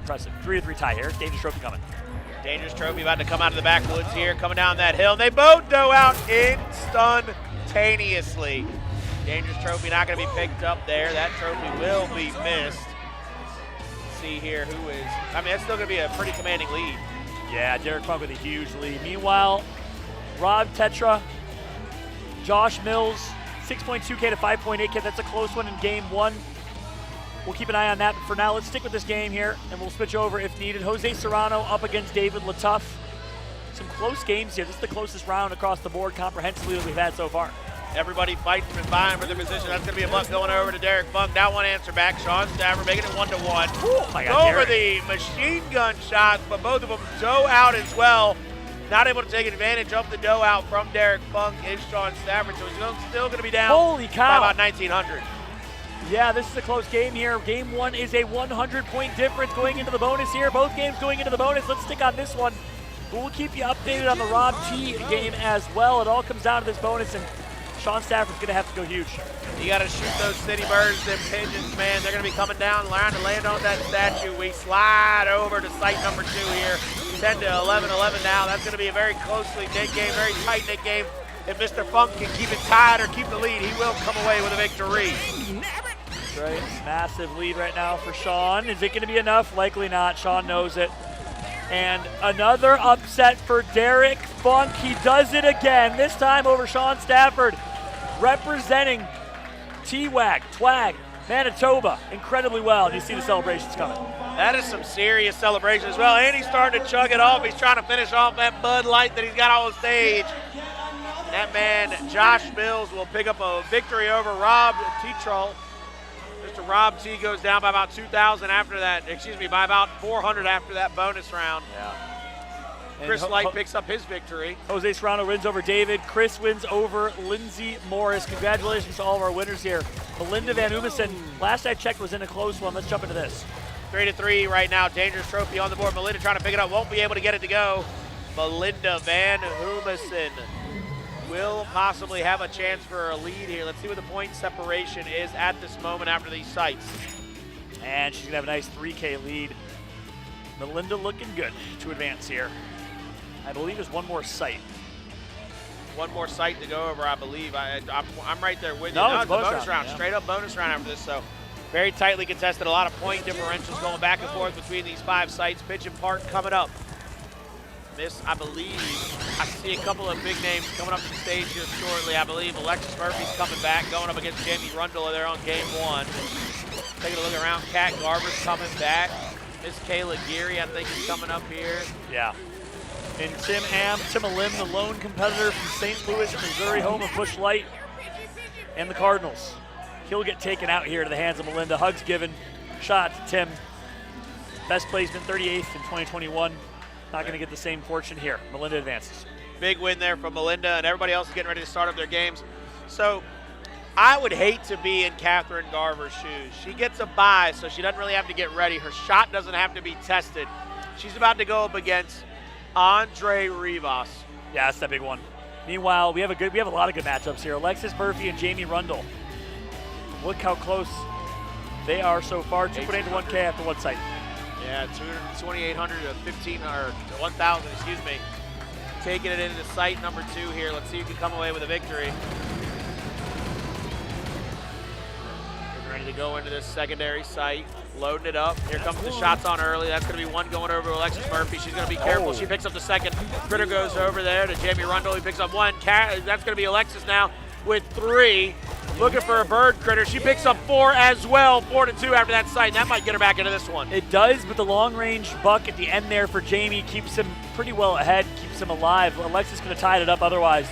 Impressive. 3-3 tie here. Dangerous trophy coming. Dangerous trophy about to come out of the backwoods here, coming down that hill. And they both go out instantaneously. Dangerous trophy not going to be picked up there. That trophy will be missed. Let's see here who is. I mean, that's still going to be a pretty commanding lead. Yeah, Derek Funk with a huge lead. Meanwhile, Rob Tetra, Josh Mills, 6.2K to 5.8K. That's a close one in game 1. We'll keep an eye on that, but for now, let's stick with this game here, and we'll switch over if needed. Jose Serrano up against David Latuff. Some close games here. This is the closest round across the board comprehensively that we've had so far. Everybody fighting and vying for their position. That's going to be a buck going over to Derek Funk. Now one answer back. Sean Stafford making it 1-1. Oh my God, over the machine gun shots, but both of them doe out as well. Not able to take advantage of the doe out from Derek Funk is Sean Stafford, so he's still going to be down Holy cow. by about 1,900. Yeah, this is a close game here. Game 1 is a 100-point difference going into the bonus here. Both games going into the bonus. Let's stick on this one. But we'll keep you updated on the Rob T game as well. It all comes down to this bonus, and Sean Stafford's going to have to go huge. You got to shoot those city birds, them pigeons, man. They're going to be coming down, trying to land on that statue. We slide over to site number 2 here. 10 to 11 now. That's going to be a very closely knit game, very tight knit game. If Mr. Funk can keep it tied or keep the lead, he will come away with a victory. That's right. Massive lead right now for Sean. Is it going to be enough? Likely not. Sean knows it. And another upset for Derek Funk. He does it again, this time over Sean Stafford, representing Twag, Manitoba, incredibly well. And you see the celebrations coming. That is some serious celebration as well. And he's starting to chug it off. He's trying to finish off that Bud Light that he's got on stage. And that man, Josh Mills, will pick up a victory over Rob Tetrol. Mr. Rob T goes down by about 2,000 after that, by about 400 after that bonus round. Yeah. Chris Light picks up his victory. Jose Serrano wins over David. Chris wins over Lindsey Morris. Congratulations to all of our winners here. Melinda Van Umesen, last I checked, was in a close one. Let's jump into this. 3-3 right now. Dangerous trophy on the board. Melinda trying to pick it up. Won't be able to get it to go. Melinda Van Umesen will possibly have a chance for a lead here. Let's see what the point separation is at this moment after these sights. And she's going to have a nice 3K lead. Melinda looking good to advance here. I believe there's one more sight. One more sight to go over, I believe. I'm right there with you. No, No, it's it's a bonus round. round. Yeah. Straight up bonus round after this. So very tightly contested. A lot of point differentials going back and forth between these 5 sites. Pigeon Park coming up. This, I believe, I see a couple of big names coming up to the stage here shortly. I believe Alexis Murphy's coming back, going up against Jamie Rundle there on game 1. Taking a look around, Kat Garber's coming back. Miss Kayla Geary, I think, is coming up here. Yeah. And Tim Alim, the lone competitor from St. Louis, Missouri, home of Busch Light and the Cardinals. He'll get taken out here to the hands of Melinda. Hugs given. Shot to Tim. Best placement, 38th in 2021. Not going to get the same fortune here. Melinda advances. Big win there from Melinda, and everybody else is getting ready to start up their games. So I would hate to be in Catherine Garver's shoes. She gets a bye, so she doesn't really have to get ready. Her shot doesn't have to be tested. She's about to go up against Andre Rivas. Yeah, that's that big one. Meanwhile, we have a lot of good matchups here. Alexis Murphy and Jamie Rundle. Look how close they are so far. 2.8 to 1K after one sight. Yeah, 2,800 to 15 or 1,000, excuse me. Taking it into site number 2 here. Let's see who can come away with a victory. Getting ready to go into this secondary site. Loading it up. Here comes the shots on early. That's going to be one going over to Alexis Murphy. She's going to be careful. She picks up the second. Critter goes over there to Jamie Rundle. He picks up one. That's going to be Alexis now with 3. Looking for a bird Critter. She picks up 4 as well. 4-2 after that sight. And that might get her back into this one. It does, but the long-range buck at the end there for Jamie keeps him pretty well ahead, keeps him alive. Alexis could have tied it up otherwise.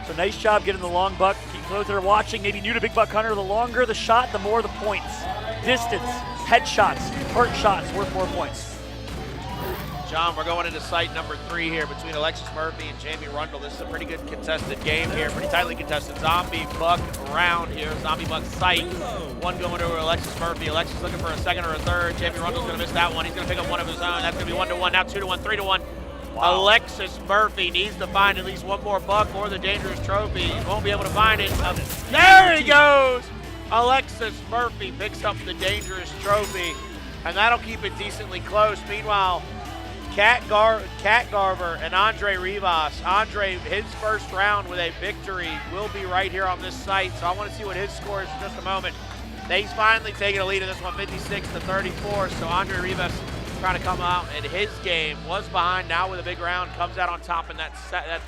So nice job getting the long buck. Keep those that are watching, maybe new to Big Buck Hunter, the longer the shot, the more the points. Distance, headshots, heart shots worth more points. John, we're going into site number 3 here between Alexis Murphy and Jamie Rundle. This is a pretty good contested game here, pretty tightly contested. Zombie buck round here, zombie buck site. One going over Alexis Murphy. Alexis looking for a second or a third. Jamie Rundle's going to miss that one. He's going to pick up one of his own. That's going to be 1-1, now 2-1, 3-1. Wow. Alexis Murphy needs to find at least one more buck or the dangerous trophy. He won't be able to find it. There he goes! Alexis Murphy picks up the dangerous trophy, and that'll keep it decently close. Meanwhile, Kat Garver and Andre Rivas. Andre, his first round with a victory, will be right here on this site, so I want to see what his score is in just a moment. He's finally taking a lead in this one, 56-34, so Andre Rivas trying to come out, and his game was behind, now with a big round, comes out on top in that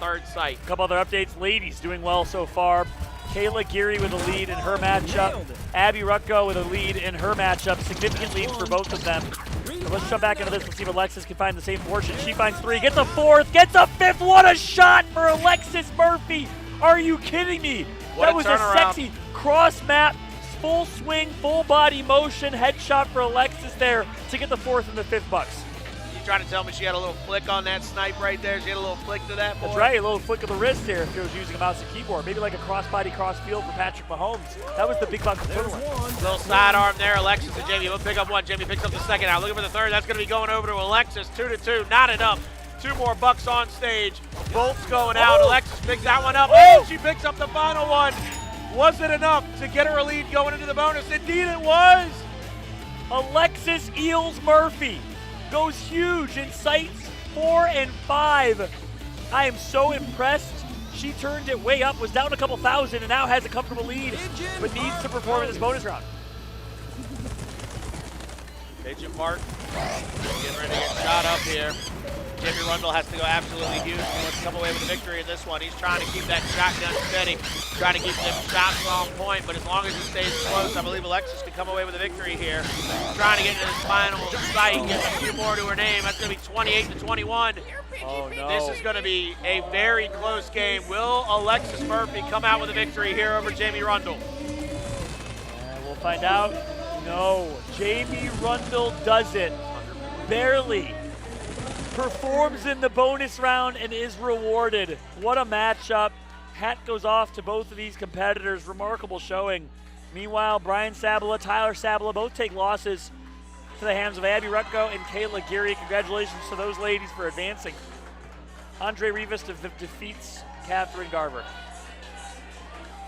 third site. A couple other updates. Ladies doing well so far. Kayla Geary with a lead in her matchup. Abby Rucko with a lead in her matchup. Significant leads for both of them. So let's jump back into this. Let's see if Alexis can find the same portion. She finds 3, gets a 4th, gets a 5th. What a shot for Alexis Murphy. Are you kidding me? That was a sexy cross-map, full swing, full body motion headshot for Alexis there to get the 4th and the 5th bucks. You trying to tell me she had a little flick on that snipe right there? She had a little flick to that, boy? That's right, a little flick of the wrist there if she was using a mouse and keyboard. Maybe like a cross-body, cross-field for Patrick Mahomes. That was the big buck equivalent. Little sidearm there, Alexis and Jamie. We'll pick up one. Jamie picks up the second. Now looking for the third. That's going to be going over to Alexis. 2-2. Not enough. 2 more bucks on stage. Bolt's going out. Alexis picks that one up. Oh, she picks up the final one. Was it enough to get her a lead going into the bonus? Indeed it was. Alexis Eels Murphy goes huge in sites 4 and 5. I am so impressed. She turned it way up, was down a couple thousand, and now has a comfortable lead, but needs to perform in this bonus round. Agent Mark getting ready to get shot up here. Jamie Rundle has to go absolutely huge. He wants to come away with a victory in this one. He's trying to keep that shotgun steady, trying to keep them shots on point, but as long as he stays close, I believe Alexis can come away with a victory here. Trying to get into this final sight, get a few more to her name. That's going to be 28-21. Oh, no. This is going to be a very close game. Will Alexis Murphy come out with a victory here over Jamie Rundle? We'll find out. No, Jamie Rundle does it. Barely. Performs in the bonus round and is rewarded. What a matchup. Hat goes off to both of these competitors. Remarkable showing. Meanwhile, Brian Sabala, Tyler Sabala both take losses to the hands of Abby Rutko and Kayla Geary. Congratulations to those ladies for advancing. Andre Rivas defeats Catherine Garver.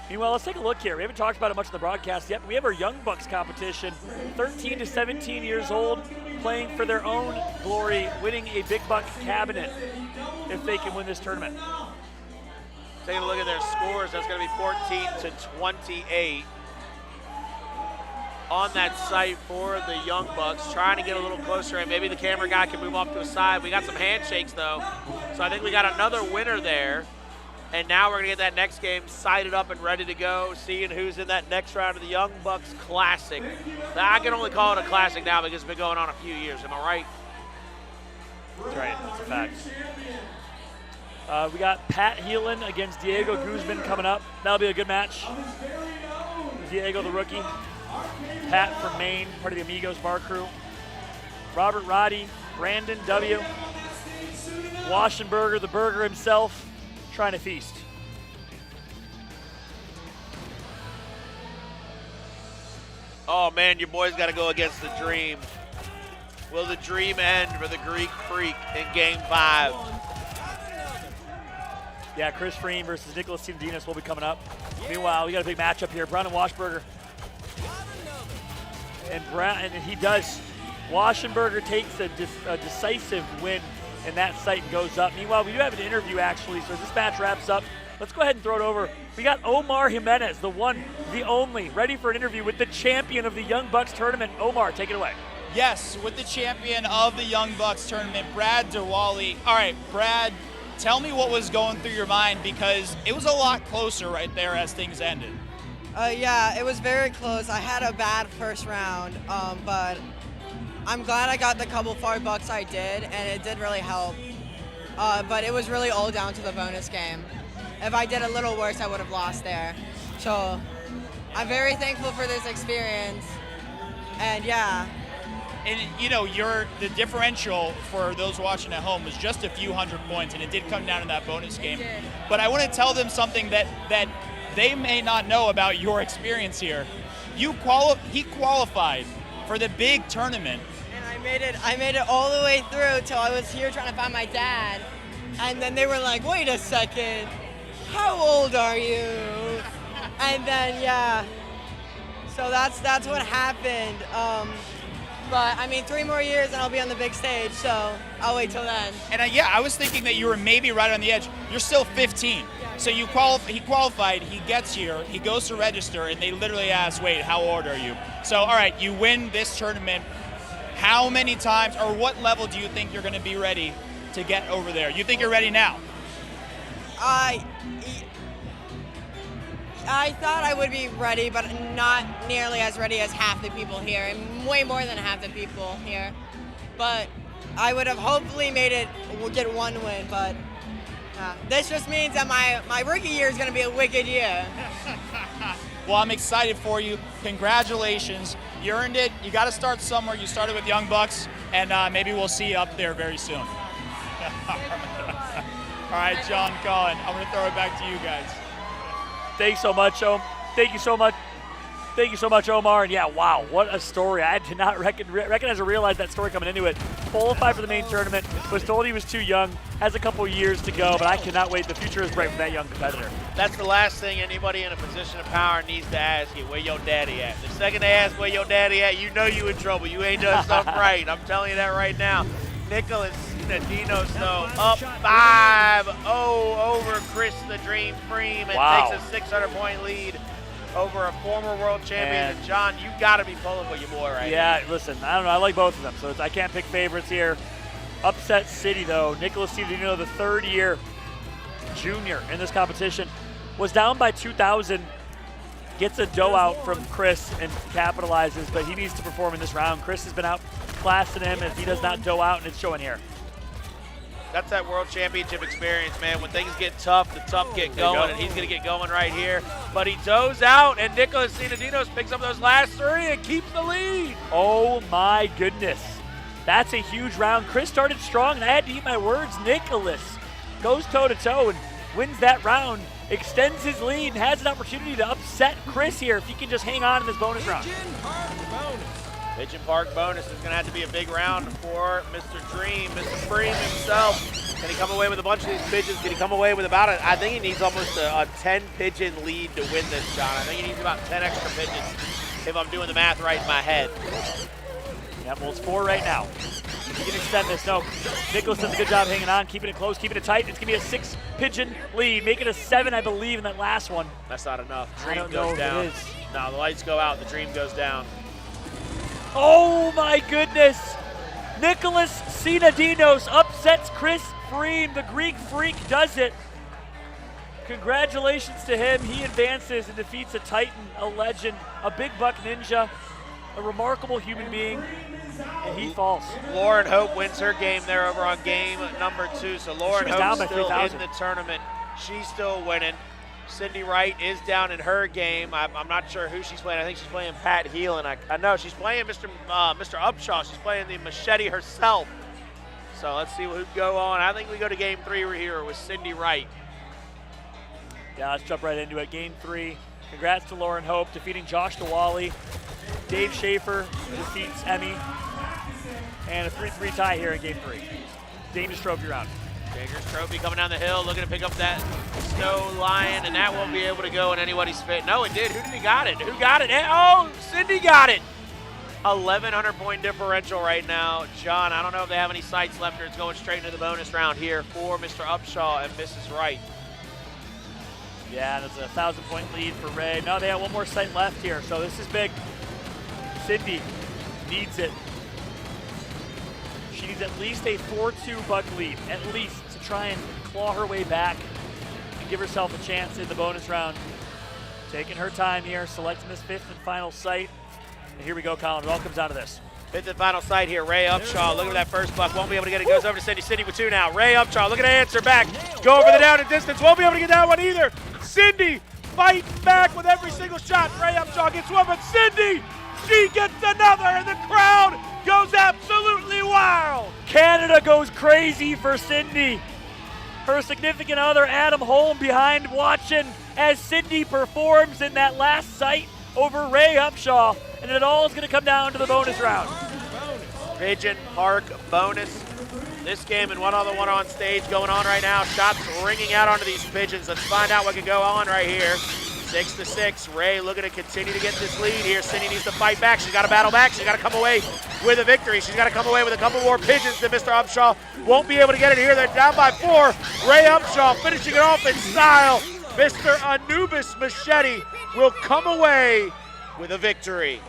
Meanwhile, let's take a look here. We haven't talked about it much in the broadcast yet, but we have our Young Bucks competition. 13 to 17 years old, playing for their own glory, winning a Big Buck cabinet if they can win this tournament. Taking a look at their scores, that's going to be 14-28 on that site for the Young Bucks, trying to get a little closer, and maybe the camera guy can move off to a side. We got some handshakes, though, so I think we got another winner there. And now we're going to get that next game sighted up and ready to go, seeing who's in that next round of the Young Bucks Classic. I can only call it a classic now because it's been going on a few years. Am I right? That's right. That's a fact. We got Pat Heelan against Diego Guzman coming up. That'll be a good match. Diego, the rookie. Pat from Maine, part of the Amigos bar crew. Robert Roddy, Brandon W. Waschenberger, the burger himself, trying to feast. Oh man, your boy's got to go against the Dream. Will the dream end for the Greek Freak in Game 5? Yeah, Chris Freem versus Nicholas Sindinas will be coming up. Meanwhile, we got a big matchup here. Brandon Washburger. And he does Waschenberger takes a decisive win in that site and goes up. Meanwhile, we do have an interview actually, so as this match wraps up, let's go ahead and throw it over. We got Omar Jimenez, the one, the only, ready for an interview with the champion of the Young Bucks tournament. Omar, take it away. Yes, with the champion of the Young Bucks tournament, Brad Dewally. All right, Brad, tell me what was going through your mind, because it was a lot closer right there as things ended. Yeah, it was very close. I had a bad first round, but I'm glad I got the couple $4 I did, and it did really help. But it was really all down to the bonus game. If I did a little worse, I would have lost there. So I'm very thankful for this experience, and yeah. And you know, the differential for those watching at home was just a few hundred points, and it did come down to that bonus game. But I want to tell them something that they may not know about your experience here. He qualified for the big tournament. And I made it all the way through till I was here trying to find my dad. And then they were like, wait a second, how old are you? And then, yeah, so that's what happened. But I mean, 3 more years and I'll be on the big stage, so I'll wait till then. And yeah, I was thinking that you were maybe right on the edge. You're still 15. So he qualified, he gets here, he goes to register, and they literally ask, wait, how old are you? So, all right, you win this tournament. How many times, or what level do you think you're going to be ready to get over there? You think you're ready now? I thought I would be ready, but not nearly as ready as half the people here, and way more than half the people here. But I would have hopefully made it, get 1 win, but this just means that my rookie year is going to be a wicked year. Well, I'm excited for you. Congratulations. You earned it. You got to start somewhere. You started with Young Bucks, and maybe we'll see you up there very soon. All right, John Cullen, I'm going to throw it back to you guys. Thanks so much, Thank you so much. Thank you so much, Omar. And yeah, wow, what a story. I did not recognize or realize that story coming into it. Qualified for the main tournament, was told he was too young, has a couple years to go, but I cannot wait. The future is bright for that young competitor. That's the last thing anybody in a position of power needs to ask you, where your daddy at. The second they ask where your daddy at, you know you in trouble. You ain't done something right. I'm telling you that right now. Nicholas Sinadinos, though, up 5-0 over Chris the Dream Freem, and takes a 600-point lead over a former world champion. And John, you got to be pulling for your boy right now. Yeah, listen, I don't know. I like both of them, so I can't pick favorites here. Upset city, though. Nicholas Sinadinos, the third-year junior in this competition, was down by 2,000. Gets a dough out from Chris and capitalizes, but he needs to perform in this round. Chris has been outclassing him if he does not dough out, and it's showing here. That's that world championship experience, man. When things get tough, the tough get going, and he's going to get going right here. But he does out, and Nicholas Sinadinos picks up those last 3 and keeps the lead. Oh, my goodness. That's a huge round. Chris started strong, and I had to eat my words. Nicholas goes toe-to-toe and wins that round, extends his lead, and has an opportunity to upset Chris here if he can just hang on in this bonus round. Pigeon Park bonus is going to have to be a big round for Mr. Dream, Mr. Freem himself. Can he come away with a bunch of these pigeons? Can he come away with about it? I think he needs almost a 10-pigeon lead to win this, John. I think he needs about 10 extra pigeons if I'm doing the math right in my head. Yeah, well, it's 4 right now. He can extend this. No, Nicholas does a good job hanging on, keeping it close, keeping it tight. It's going to be a 6-pigeon lead. Make it a 7, I believe, in that last one. That's not enough. I Dream don't know goes if down. it is. No, the lights go out. The Dream goes down. Oh my goodness! Nicholas Sinadinos upsets Chris Freem. The Greek Freak does it. Congratulations to him. He advances and defeats a Titan, a legend, a big buck ninja, a remarkable human being, and he falls. Lauren Hope wins her game there over on game number 2. So Lauren Hope's still in the tournament. She's still winning. Cindy Wright is down in her game. I'm not sure who she's playing. I think she's playing Pat Heelan. I know she's playing Mr. Upshaw. She's playing the Machete herself. So let's see who go on. I think we go to game 3 here with Cindy Wright. Yeah, let's jump right into it. Game 3. Congrats to Lauren Hope defeating Josh Dewally. Dave Schaefer defeats Emmy. And a 3-3 tie here in game 3. Dangerous trophy round. Dangerous trophy coming down the hill, looking to pick up that Snow Lion, and that won't be able to go in anybody's fit. No, it did. Who got it? Who got it? Oh, Cindy got it. 1,100 point differential right now. John, I don't know if they have any sights left or it's going straight into the bonus round here for Mr. Upshaw and Mrs. Wright. Yeah, there's a 1,000 point lead for Ray. No, they have one more sight left here, so this is big. Cindy needs it. She needs at least a 4-2 buck lead, at least, to try and claw her way back and give herself a chance in the bonus round. Taking her time here, selecting this 5th and final sight. And here we go, Colin. It all comes down to this. 5th and final sight here. Ray Upshaw looking for that first buck. Won't be able to get it. Goes over to Cindy. Cindy with 2 now. Ray Upshaw looking to answer back. Go over the down and distance. Won't be able to get that one either. Cindy fighting back with every single shot. Ray Upshaw gets one, but Cindy, she gets another, and the crowd goes absolutely wild. Canada goes crazy for Cindy. Her significant other, Adam Holm, behind watching as Cindy performs in that last sight over Ray Upshaw, and it all is going to come down to the bonus round. Pigeon Park bonus. This game and one other one on stage going on right now. Shots ringing out onto these pigeons. Let's find out what can go on right here. 6-6. Ray looking to continue to get this lead here. Cindy needs to fight back. She's got to battle back. She's got to come away with a victory. She's got to come away with a couple more pigeons than Mr. Upshaw won't be able to get it here. They're down by 4. Ray Upshaw finishing it off in style. Mr. Anubis Machete will come away with a victory.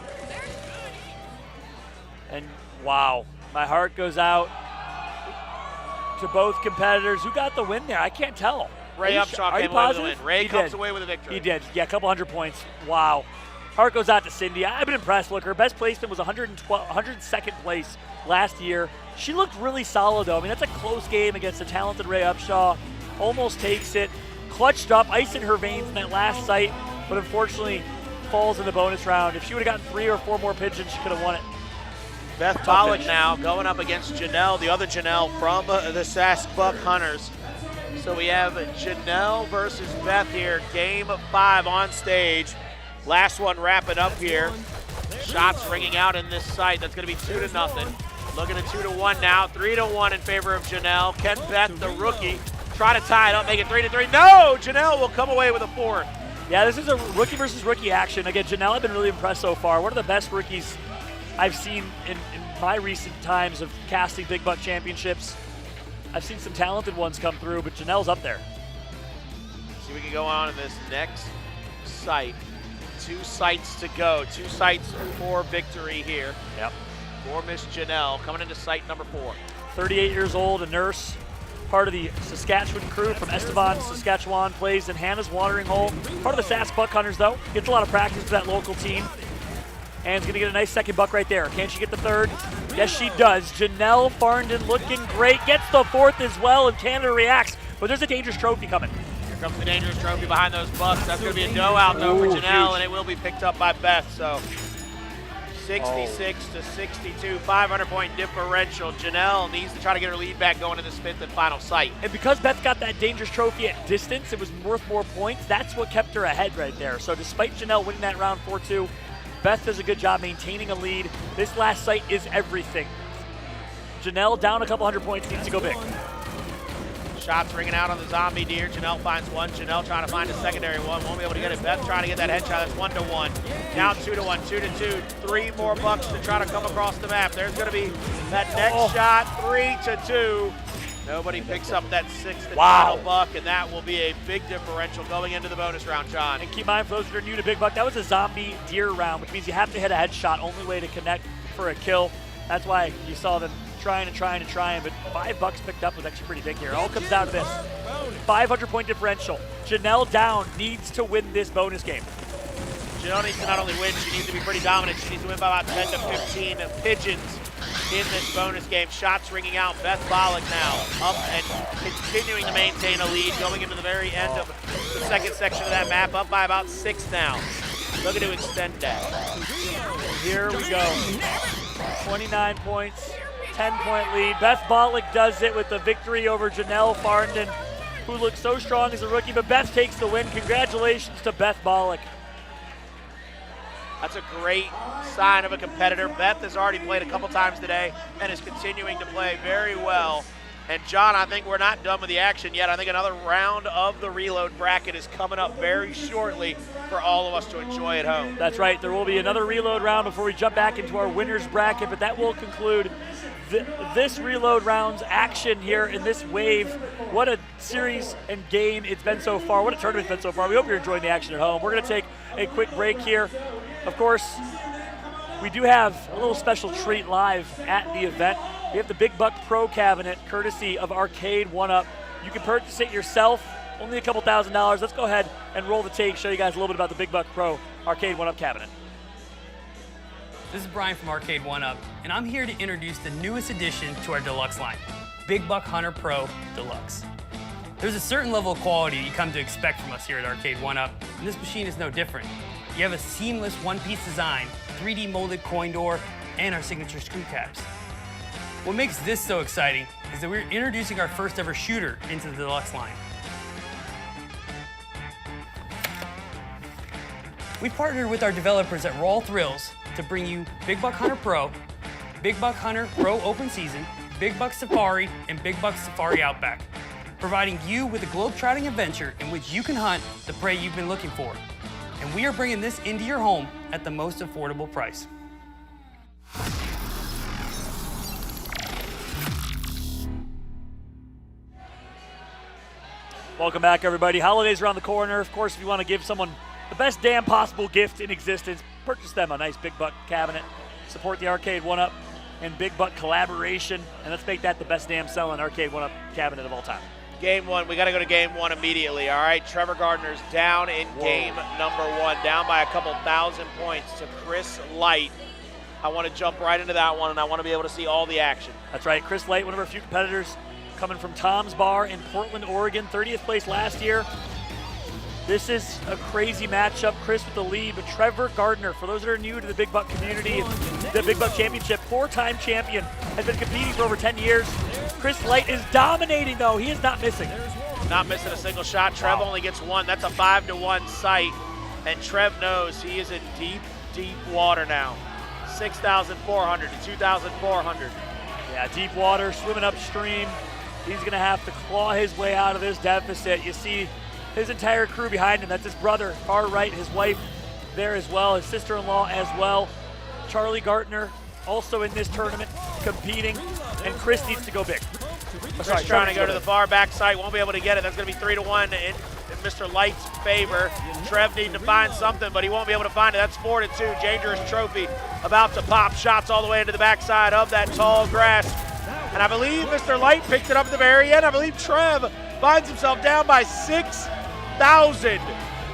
And wow, my heart goes out to both competitors. Who got the win there? I can't tell. Ray Upshaw came away with the win. Ray comes away with a victory. He did. Yeah, a couple hundred points. Wow. Heart goes out to Cindy. I've been impressed. Look, her best placement was 102nd place last year. She looked really solid, though. I mean, that's a close game against the talented Ray Upshaw. Almost takes it. Clutched up, ice in her veins in that last sight, but unfortunately falls in the bonus round. If she would have gotten 3 or 4 more pigeons, she could have won it. Beth Pollock now going up against Janelle, the other Janelle from the Sask Buck Hunters. So we have Janelle versus Beth here, game 5 on stage. Last one wrapping up here. Shots ringing out in this sight. That's going to be 2-0. Looking at 2-1 now, 3-1 in favor of Janelle. Can Beth, the rookie, try to tie it up, make it 3-3? No, Janelle will come away with a 4. Yeah, this is a rookie versus rookie action. Again, Janelle, I've been really impressed so far. One of the best rookies I've seen in my recent times of casting Big Buck Championships. I've seen some talented ones come through, but Janelle's up there. See, we can go on in this next sight. 2 sights to go. 2 sights for victory here. Yep. For Miss Janelle coming into sight number 4. 38 years old, a nurse, part of the Saskatchewan crew from Estevan, Saskatchewan, plays in Hannah's Watering Hole. Part of the Sask Buck Hunters, though. Gets a lot of practice with that local team. And is going to get a nice second buck right there. Can she get the 3rd? Yes, she does. Janelle Farndon looking great. Gets the 4th as well, and Canada reacts. But there's a dangerous trophy coming. Here comes the dangerous trophy behind those bucks. That's going to be a doe out, though, for Janelle, and it will be picked up by Beth. So 66-62, 500-point differential. Janelle needs to try to get her lead back going to this 5th and final sight. And because Beth got that dangerous trophy at distance, it was worth more points. That's what kept her ahead right there. So despite Janelle winning that round 4-2, Beth does a good job maintaining a lead. This last sight is everything. Janelle down a couple hundred points, needs to go big. Shots ringing out on the zombie deer. Janelle finds one. Janelle trying to find a secondary one. Won't be able to get it. Beth trying to get that headshot. That's 1-1. Now 2-1, 2-2. 3 more bucks to try to come across the map. There's going to be that next shot. 3-2. Nobody picks up that 6th and final buck, and that will be a big differential going into the bonus round, John. And keep in mind, for those that are new to Big Buck, that was a zombie deer round, which means you have to hit a headshot, only way to connect for a kill. That's why you saw them trying, but 5 bucks picked up was actually pretty big here. It all comes down to this. 500-point differential. Janelle down needs to win this bonus game. Janelle needs to not only win, she needs to be pretty dominant. She needs to win by about 10 to 15 pigeons in this bonus game. Shots ringing out. Beth Bollock now up and continuing to maintain a lead going into the very end of the second section of that map, up by about 6 now. Looking to extend that. Here we go. 29 points, 10-point lead. Beth Bollock does it with the victory over Janelle Farndon, who looks so strong as a rookie, but Beth takes the win. Congratulations to Beth Bollock. That's a great sign of a competitor. Beth has already played a couple times today and is continuing to play very well. And John, I think we're not done with the action yet. I think another round of the reload bracket is coming up very shortly for all of us to enjoy at home. That's right. There will be another reload round before we jump back into our winner's bracket, but that will conclude this reload round's action here in this wave. What a series and game it's been so far. What a tournament it's been so far. We hope you're enjoying the action at home. We're going to take a quick break here. Of course, we do have a little special treat live at the event. We have the Big Buck Pro cabinet, courtesy of Arcade 1UP. You can purchase it yourself, only a couple $1,000s. Let's go ahead and roll the tape, show you guys a little bit about the Big Buck Pro Arcade 1UP cabinet. This is Brian from Arcade 1UP, and I'm here to introduce the newest addition to our deluxe line, Big Buck Hunter Pro Deluxe. There's a certain level of quality you come to expect from us here at Arcade 1UP, and this machine is no different. You have a seamless one-piece design, 3D molded coin door, and our signature screw caps. What makes this so exciting is that we're introducing our first ever shooter into the deluxe line. We partnered with our developers at Raw Thrills to bring you Big Buck Hunter Pro, Big Buck Hunter Pro Open Season, Big Buck Safari, and Big Buck Safari Outback, providing you with a globe-trotting adventure in which you can hunt the prey you've been looking for. And we are bringing this into your home at the most affordable price. Welcome back, everybody. Holidays around the corner. Of course, if you want to give someone the best damn possible gift in existence, purchase them a nice Big Buck cabinet. Support the Arcade 1UP and Big Buck collaboration, and let's make that the best damn selling Arcade 1UP cabinet of all time. Game one, we got to go to game one immediately, all right? Trevor Gardner's down in game number one, down by a couple thousand points to Chris Light. I want to jump right into that one, and I want to be able to see all the action. That's right. Chris Light, one of our few competitors, coming from Tom's Bar in Portland, Oregon, 30th place last year. This is a crazy matchup. Chris with the lead, but Trevor Gardner, for those that are new to the Big Buck community, the Big Buck Championship, four-time champion, has been competing for over 10 years. Chris Light is dominating, though. He is not missing. Not missing a single shot. Trev only gets one. That's a 5-to-1 sight, and Trev knows he is in deep, deep water now. 6,400 to 2,400. Yeah, deep water, swimming upstream. He's going to have to claw his way out of this deficit. You see his entire crew behind him. That's his brother, far right, his wife there as well, his sister-in-law as well. Charlie Gardner also in this tournament competing, and Chris needs to go big. Chris trying to go to the far back side, won't be able to get it. That's going to be 3-to-1 in Mr. Light's favor. Trev needing to find something, but he won't be able to find it. That's 4-2. Dangerous trophy about to pop. Shots all the way into the backside of that tall grass. And I believe Mr. Light picked it up at the very end. I believe Trev finds himself down by 6,000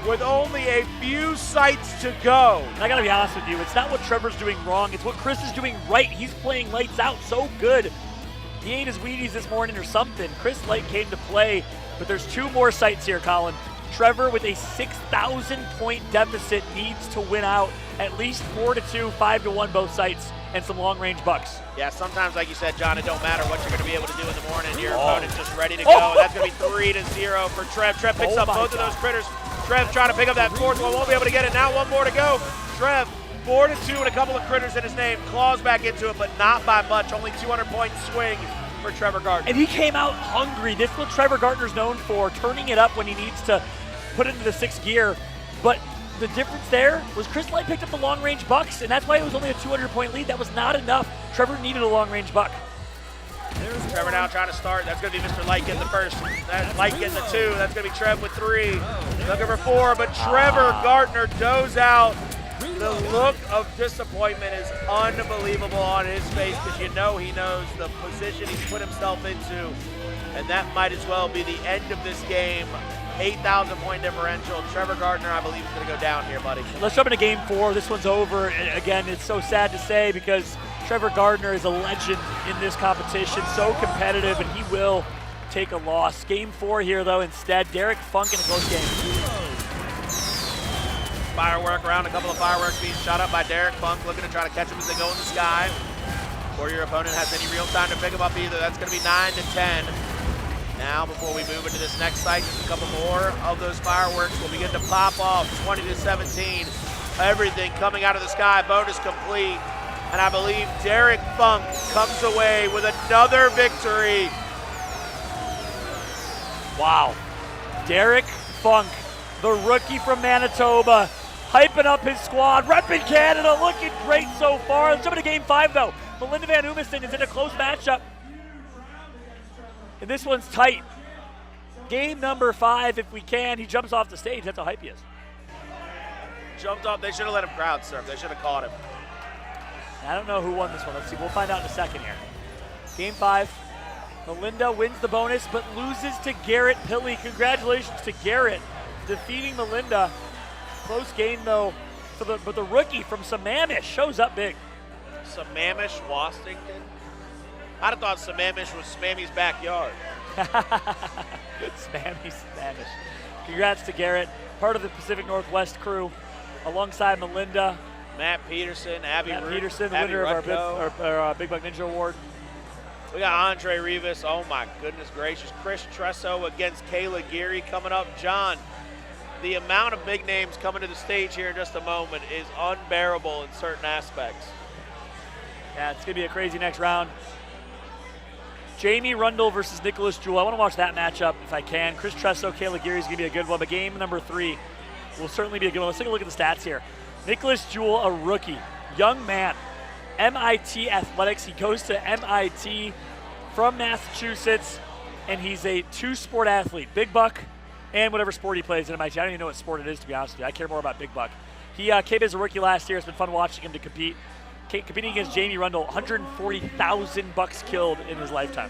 with only a few sights to go. And I gotta be honest with you, it's not what Trevor's doing wrong, it's what Chris is doing right. He's playing lights out so good. He ate his Wheaties this morning or something. Chris Light came to play, but there's two more sights here, Colin. Trevor with a 6,000 point deficit needs to win out at least 4-2, 5-1 both sights, and some long range bucks. Yeah, sometimes, like you said, John, it don't matter what you're going to be able to do in the morning. Your opponent's just ready to go. And that's going to be 3-0 for Trev. Trev picks up both of those critters. Trev trying to pick up that fourth one. Won't be able to get it. Now one more to go. Trev, 4-2 and a couple of critters in his name. Claws back into it, but not by much. Only 200-point swing for Trevor Gardner. And he came out hungry. This is what Trevor Gardner's known for, turning it up when he needs to put it into the sixth gear. But the difference there was Chris Light picked up the long-range bucks, and that's why it was only a 200-point lead. That was not enough. Trevor needed a long-range buck. Trevor now trying to start. That's going to be Mr. Light getting the first. Light getting the two. That's going to be Trev with 3. Looking for 4, but Trevor Gardner does out. The look of disappointment is unbelievable on his face because you know he knows the position he's put himself into, and that might as well be the end of this game. 8,000 point differential. Trevor Gardner, I believe, is going to go down here, buddy. Let's jump into game 4. This one's over. And again, it's so sad to say because Trevor Gardner is a legend in this competition, so competitive, and he will take a loss. Game 4 here, though, instead. Derek Funk in a close game. Firework around, a couple of fireworks being shot up by Derek Funk, looking to try to catch him as they go in the sky. Before your opponent has any real time to pick him up either. That's going to be 9-10. Now, before we move into this next site, just a couple more of those fireworks will begin to pop off. 20-17. Everything coming out of the sky. Bonus complete. And I believe Derek Funk comes away with another victory Wow. Derek Funk, the rookie from Manitoba, hyping up his squad, repping Canada, looking great so far. Let's jump into game 5, though. Melinda Van Umesen is in a close matchup, and this one's tight. Game number 5, if we can. He jumps off the stage. That's how hype he is. Jumped off. They should have let him crowd surf. They should have caught him. I don't know who won this one. Let's see. We'll find out in a second here. Game 5. Melinda wins the bonus, but loses to Garrett Pilley. Congratulations to Garrett, defeating Melinda. Close game, though. But the rookie from Sammamish shows up big. Sammamish, Washington? I'd have thought Sammamish was Smammy's backyard. Spammish. Congrats to Garrett, part of the Pacific Northwest crew, alongside Melinda. Matt Peterson, Matt Peterson, the winner of our Big Buck Ninja Award. We got Andre Rivas. Oh my goodness gracious. Chris Tresso against Kayla Geary coming up. John, the amount of big names coming to the stage here in just a moment is unbearable in certain aspects. Yeah, it's going to be a crazy next round. Jamie Rundle versus Nicholas Jewell. I want to watch that matchup if I can. Chris Tresso, Kayla Geary is going to be a good one, but game number 3 will certainly be a good one. Let's take a look at the stats here. Nicholas Jewell, a rookie, young man, MIT Athletics. He goes to MIT from Massachusetts, and he's a 2-sport athlete, Big Buck and whatever sport he plays at MIT. I don't even know what sport it is, to be honest with you. I care more about Big Buck. He came as a rookie last year. It's been fun watching him to compete. Competing against Jamie Rundle, 140,000 bucks killed in his lifetime.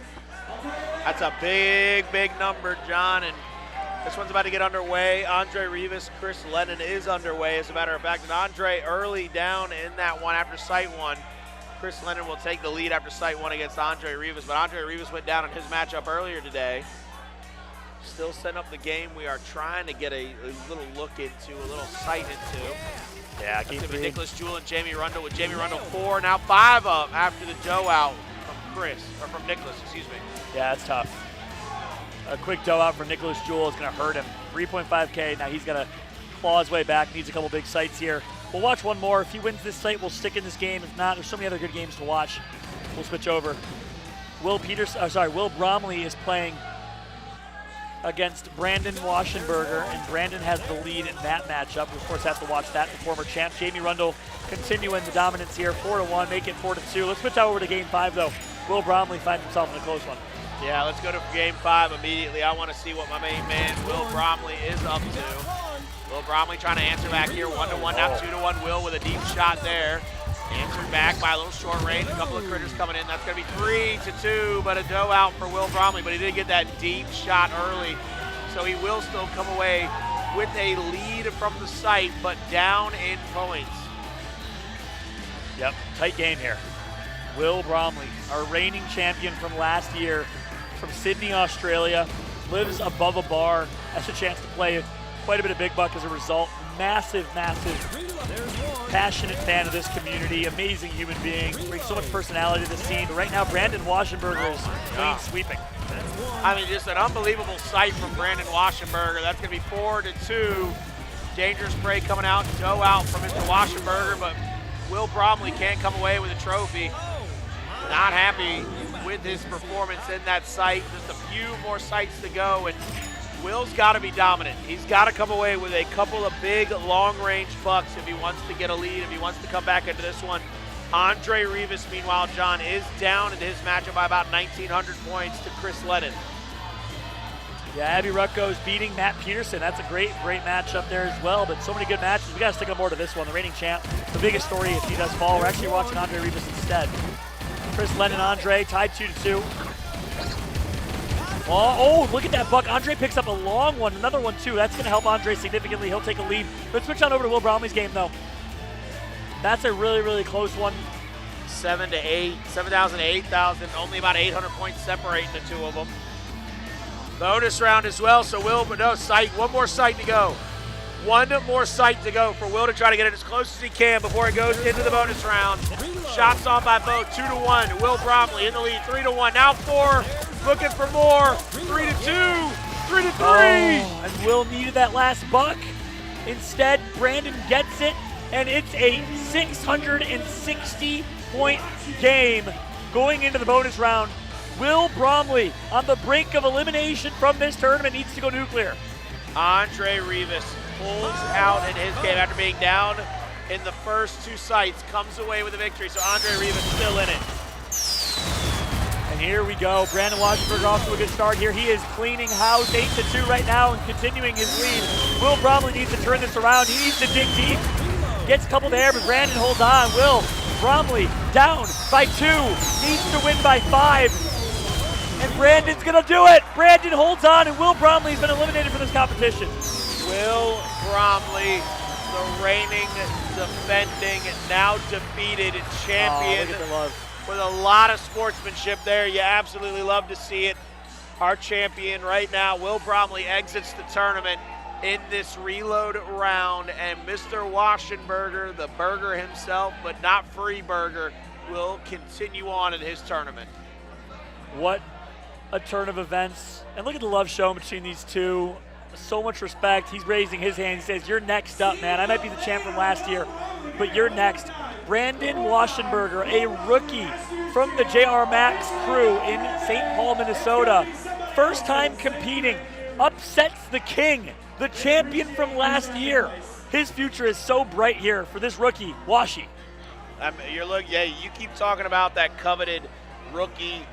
That's a big, big number, John, and this one's about to get underway. Andre Rivas, Chris Lennon is underway, as a matter of fact, and Andre early down in that one after sight 1. Chris Lennon will take the lead after sight 1 against Andre Rivas, but Andre Rivas went down in his matchup earlier today. Still setting up the game we are trying to get a little look into, a little sight into. Yeah, it's going to be Nicholas Jewell and Jamie Rundle, with Jamie Rundle 4, now 5 up after the dough out from Nicholas, excuse me. Yeah, that's tough. A quick dough out for Nicholas Jewell is going to hurt him. 3.5K, now he's going to claw his way back, needs a couple big sights here. We'll watch one more. If he wins this sight, we'll stick in this game. If not, there's so many other good games to watch. We'll switch over. Will Bromley is playing against Brandon Waschenberger, and Brandon has the lead in that matchup. We, of course, have to watch that. The former champ, Jamie Rundle, continuing the dominance here, 4-1, make it 4-2. Let's switch over to game 5, though. Will Bromley finds himself in a close one. Yeah, let's go to game 5 immediately. I want to see what my main man, Will Bromley, is up to. Will Bromley trying to answer back here, 1-1, now 2-1. Will with a deep shot there. Answered back by a little short range, a couple of critters coming in. That's going to be 3-2, but a dough out for Will Bromley. But he did get that deep shot early, so he will still come away with a lead from the site, but down in points. Yep, tight game here. Will Bromley, our reigning champion from last year, from Sydney, Australia, lives above a bar, has a chance to play quite a bit of Big Buck as a result. Massive, passionate fan of this community, amazing human being, brings so much personality to the scene. But right now, Brandon Waschenberger is clean sweeping. I mean, just an unbelievable sight from Brandon Waschenberger. That's going to be 4-2. Dangerous Prey coming out, dough out from Mr. Waschenberger, but Will Bromley can't come away with a trophy. Not happy with his performance in that sight. Just a few more sights to go, and Will's got to be dominant. He's got to come away with a couple of big long-range bucks if he wants to get a lead, if he wants to come back into this one. Andre Rivas, meanwhile, John, is down in his matchup by about 1,900 points to Chris Lennon. Yeah, Abby Rucko's beating Matt Peterson. That's a great matchup there as well, but so many good matches. We got to stick on more to this one. The reigning champ, the biggest story if he does fall. We're actually watching Andre Rivas instead. Chris Lennon, Andre, tied 2-2. Oh, look at that buck. Andre picks up a long one, another one too. That's going to help Andre significantly. He'll take a lead. Let's switch on over to Will Bromley's game, though. That's a really close one. 7,000 to 8,000, only about 800 points separating the two of them. Bonus round as well, so Will, but no, sight, one more sight to go. One more sight to go for Will to try to get it as close as he can before it goes into the bonus round. Shots on by both, 2-1. Will Bromley in the lead, 3-1. Now 4, looking for more, 3-2, 3-3. Oh, and Will needed that last buck. Instead, Brandon gets it, and it's a 660-point game going into the bonus round. Will Bromley on the brink of elimination from this tournament needs to go nuclear. Andre Rivas pulls out in his game after being down in the first 2 sites, comes away with a victory. So Andre Rivas still in it. And here we go. Brandon Washington off to a good start here. He is cleaning house 8-2 right now and continuing his lead. Will Bromley needs to turn this around. He needs to dig deep. Gets a couple there, but Brandon holds on. Will Bromley down by 2. Needs to win by 5. And Brandon's going to do it. Brandon holds on, and Will Bromley's been eliminated from this competition. Will Bromley, the reigning, defending, now defeated champion. Look at the love. With a lot of sportsmanship there. You absolutely love to see it. Our champion right now, Will Bromley, exits the tournament in this reload round, and Mr. Waschenberger, the burger himself, but not free burger, will continue on in his tournament. What a turn of events. And look at the love shown between these two. So much respect. He's raising his hand. He says, you're next up, man. I might be the champ from last year, but you're next. Brandon Waschenberger, a rookie from the JR Max crew in St. Paul, Minnesota. First time competing, upsets the king, the champion from last year. His future is so bright here for this rookie, Washi. You keep talking about that coveted rookie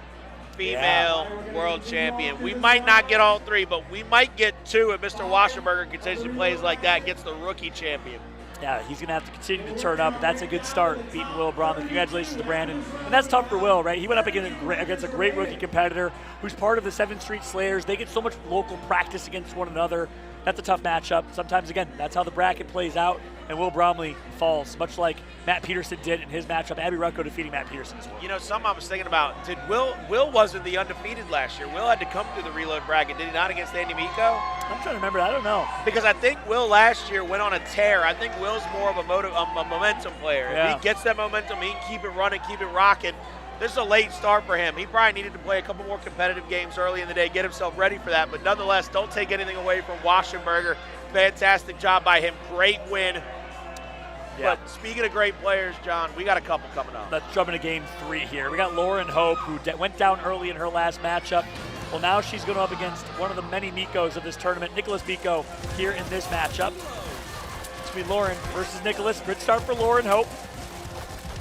female world champion. We might not get all 3, but we might get 2 if Mr. Waschenberger continues to play like that, gets the rookie champion. Yeah, he's going to have to continue to turn up, but that's a good start, beating Will Bromley. Congratulations to Brandon. And that's tough for Will, right? He went up against a great rookie competitor who's part of the 7th Street Slayers. They get so much local practice against one another. That's a tough matchup. Sometimes, again, that's how the bracket plays out, and Will Bromley falls, much like Matt Peterson did in his matchup. Abby Rucko defeating Matt Peterson as well. You know, something I was thinking about, Will wasn't the undefeated last year. Will had to come through the reload bracket, did he not, against Andy Miko? I'm trying to remember. I don't know. Because I think Will last year went on a tear. I think Will's more of a momentum player. Yeah. If he gets that momentum, he can keep it running, keep it rocking. This is a late start for him. He probably needed to play a couple more competitive games early in the day, get himself ready for that. But nonetheless, don't take anything away from Waschenberger. Fantastic job by him. Great win. Yeah. But speaking of great players, John, we got a couple coming up. Let's jump into game 3 here. We got Lauren Hope, who went down early in her last matchup. Well, now she's going up against one of the many Mikos of this tournament, Nicholas Miko, here in this matchup. It's going to be Lauren versus Nicholas. Good start for Lauren Hope,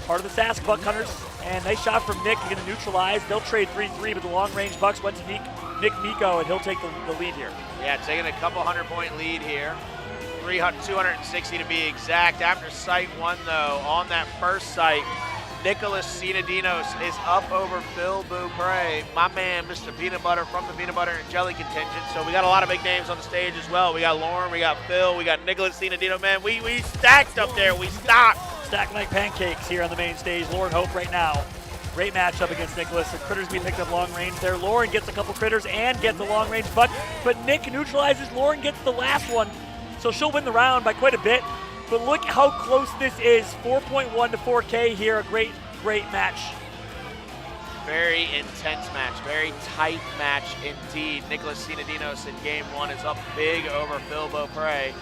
part of the Sask Buck Hunters. And nice shot from Nick, going to neutralize. They'll trade 3-3, but the long-range Bucks went to Nick Miko, and he'll take the lead here. Yeah, taking a couple 100-point lead here. 260 to be exact. After sight 1, though, on that first sight, Nicholas Sinadinos is up over Phil Beaupre, my man, Mr. Peanut Butter from the Peanut Butter and Jelly contingent. So we got a lot of big names on the stage as well. We got Lauren, we got Phil, we got Nicholas Sinadinos. Man, we stacked up there. We stocked. Stacked like pancakes here on the main stage. Lauren Hope right now. Great matchup against Nicholas. The critters being picked up long range there. Lauren gets a couple critters and gets a long range buck, but Nick neutralizes. Lauren gets the last one, so she'll win the round by quite a bit. But look how close this is. 4.1 to 4K here. A great match. Very intense match. Very tight match indeed. Nicholas Sinadinos in game 1 is up big over Phil Beaupre.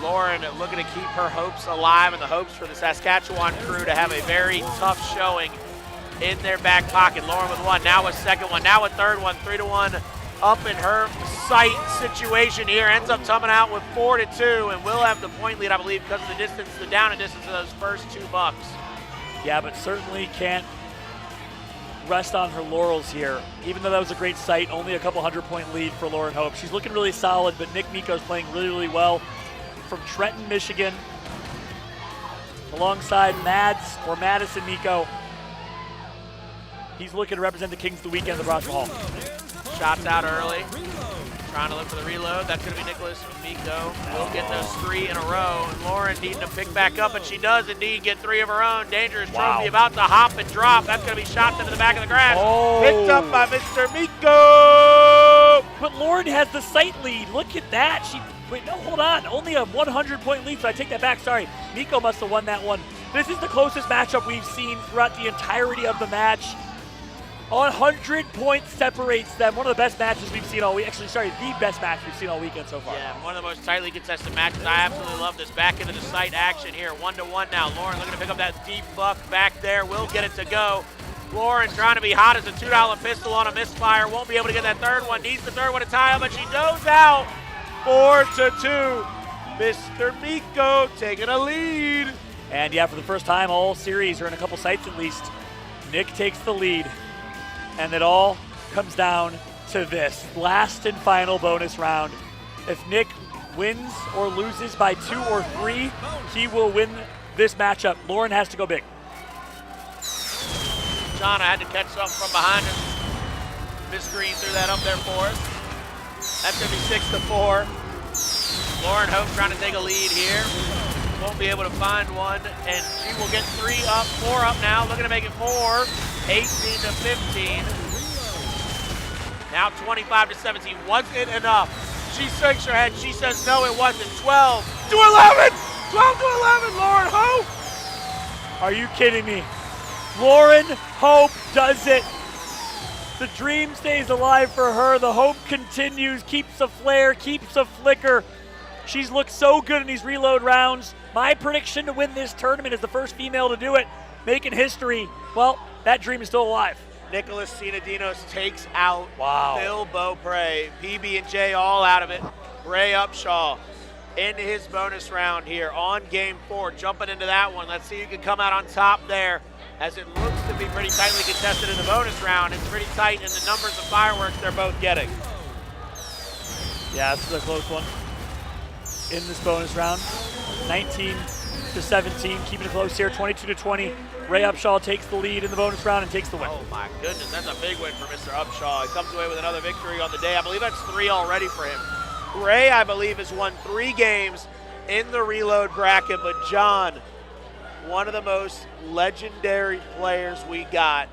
Lauren looking to keep her hopes alive and the hopes for the Saskatchewan crew to have a very tough showing in their back pocket. Lauren with 1, now a second one, now a third one, 3-1 up in her sight situation here. Ends up coming out with 4-2 and will have the point lead, I believe, because of the distance, the down and distance of those first 2 bucks. Yeah, but certainly can't rest on her laurels here. Even though that was a great sight, only a couple 100-point lead for Lauren Hope. She's looking really solid, but Nick Miko's playing really, really well. From Trenton, Michigan, alongside Madison Miko. He's looking to represent the Kings of the weekend at the Bronson Hall. Shots out early, trying to look for the reload. That's going to be Nicholas Miko. Will get those 3 in a row. And Lauren needing to pick back up, and she does indeed get 3 of her own. Dangerous trophy about to hop and drop. That's going to be shots into the back of the grass. Oh. Picked up by Mr. Miko. But Lauren has the sight lead. Look at that. Wait, no, hold on. Only a 100-point lead, so I take that back. Sorry. Miko must have won that one. This is the closest matchup we've seen throughout the entirety of the match. 100 points separates them. One of the best matches we've seen all week. Actually, sorry, the best match we've seen all weekend so far. Yeah, one of the most tightly contested matches. I absolutely love this. Back into the sight action here. 1-1 now. Lauren looking to pick up that deep buck back there. Will get it to go. Lauren trying to be hot as a $2 pistol on a misfire. Won't be able to get that third one. Needs the third one to tie up, but she goes out. 4-2. Mr. Miko taking a lead. And yeah, for the first time all series, or in a couple sites at least, Nick takes the lead. And it all comes down to this last and final bonus round. If Nick wins or loses by 2 or 3, he will win this matchup. Lauren has to go big. Shauna had to catch something from behind her. Miss Green threw that up there for us. That's going to be 6-4. Lauren Hope trying to take a lead here. Won't be able to find one, and she will get 3 up, 4 up now. Looking to make it 4. 18-15. Now 25-17. Wasn't enough. She shakes her head. She says no, it wasn't. 12-11. 12-11. Lauren Hope. Are you kidding me? Lauren Hope does it. The dream stays alive for her. The hope continues, keeps a flare, keeps a flicker. She's looked so good in these reload rounds. My prediction to win this tournament is the first female to do it, making history. Well, that dream is still alive. Nicholas Sinadinos takes out Wow. Phil Beaupre. PB and J all out of it. Ray Upshaw into his bonus round here on game 4. Jumping into that one. Let's see who can come out on top there, as it looks to be pretty tightly contested in the bonus round. It's pretty tight in the numbers of fireworks they're both getting. Yeah, this is a close one in this bonus round. 19-17, keeping it close here. 22-20. Ray Upshaw takes the lead in the bonus round and takes the win. Oh my goodness, that's a big win for Mr. Upshaw. He comes away with another victory on the day. I believe that's 3 already for him. Ray, I believe, has won 3 games in the reload bracket, but John, one of the most legendary players we got,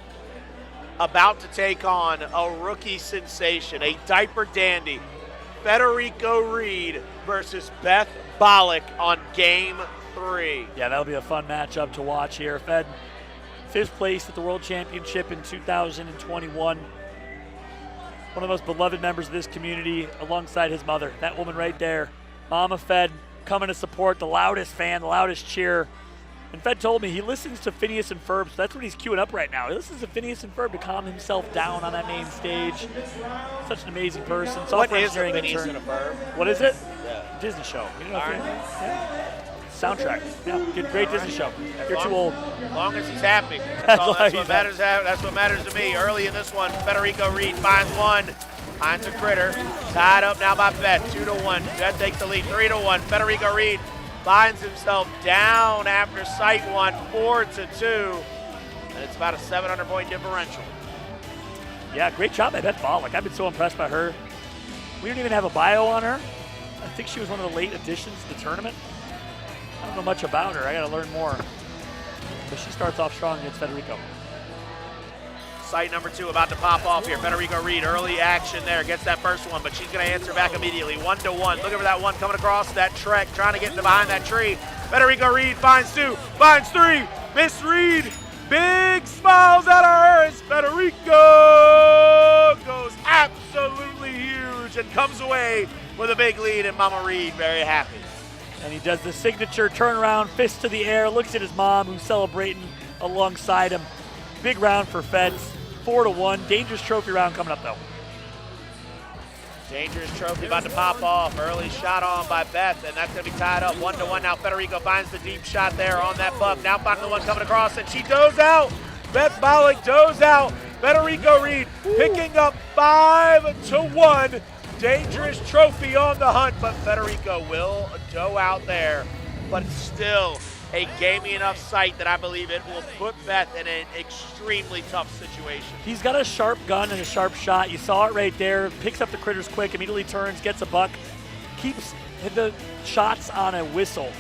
about to take on a rookie sensation, a diaper dandy, Federico Reed versus Beth Bollock on game 3. Yeah, that'll be a fun matchup to watch here. Fed, 5th place at the World Championship in 2021. One of the most beloved members of this community alongside his mother. That woman right there, Mama Fed, coming to support, the loudest fan, the loudest cheer. And Fed told me he listens to Phineas and Ferb, so that's what he's queuing up right now. He listens to Phineas and Ferb to calm himself down on that main stage. Such an amazing person. What is a Phineas and a Ferb? What is it? Yeah. Disney show. You know, All right. Yeah. Soundtrack. Yeah, good, great Disney show. You're too old. As long as he's happy. That's what matters. That's what matters to me. Early in this one, Federico Reed finds one. Finds a critter. Tied up now by Beth. 2-1. Beth takes the lead. 3-1. Federico Reed finds himself down after sight 1, 4-2. And it's about a 700-point differential. Yeah, great job by Beth Bollock. I've been so impressed by her. We don't even have a bio on her. I think she was one of the late additions to the tournament. I don't know much about her. I got to learn more. But she starts off strong against Federico. Sight number 2 about to pop off here. Federico Reed, early action there. Gets that first one, but she's going to answer back immediately. 1-1. Looking for that one coming across that trek, trying to get behind that tree. Federico Reed finds 2, finds 3. Miss Reed, big smiles out of her as Federico goes absolutely huge and comes away with a big lead, and Mama Reed very happy. And he does the signature turnaround, fist to the air, looks at his mom who's celebrating alongside him. Big round for Feds, 4-1. Dangerous trophy round coming up though. Dangerous trophy about to pop off. Early shot on by Beth, and that's going to be tied up 1-1 now. Federico finds the deep shot there on that buck. Now finds the one coming across, and she does out. Beth Bollock does out. Federico Reed picking up 5-1. Dangerous trophy on the hunt, but Federico will doe out there. But still a gamey enough sight that I believe it will put Beth in an extremely tough situation. He's got a sharp gun and a sharp shot. You saw it right there. Picks up the critters quick, immediately turns, gets a buck. Keeps the shots on a whistle.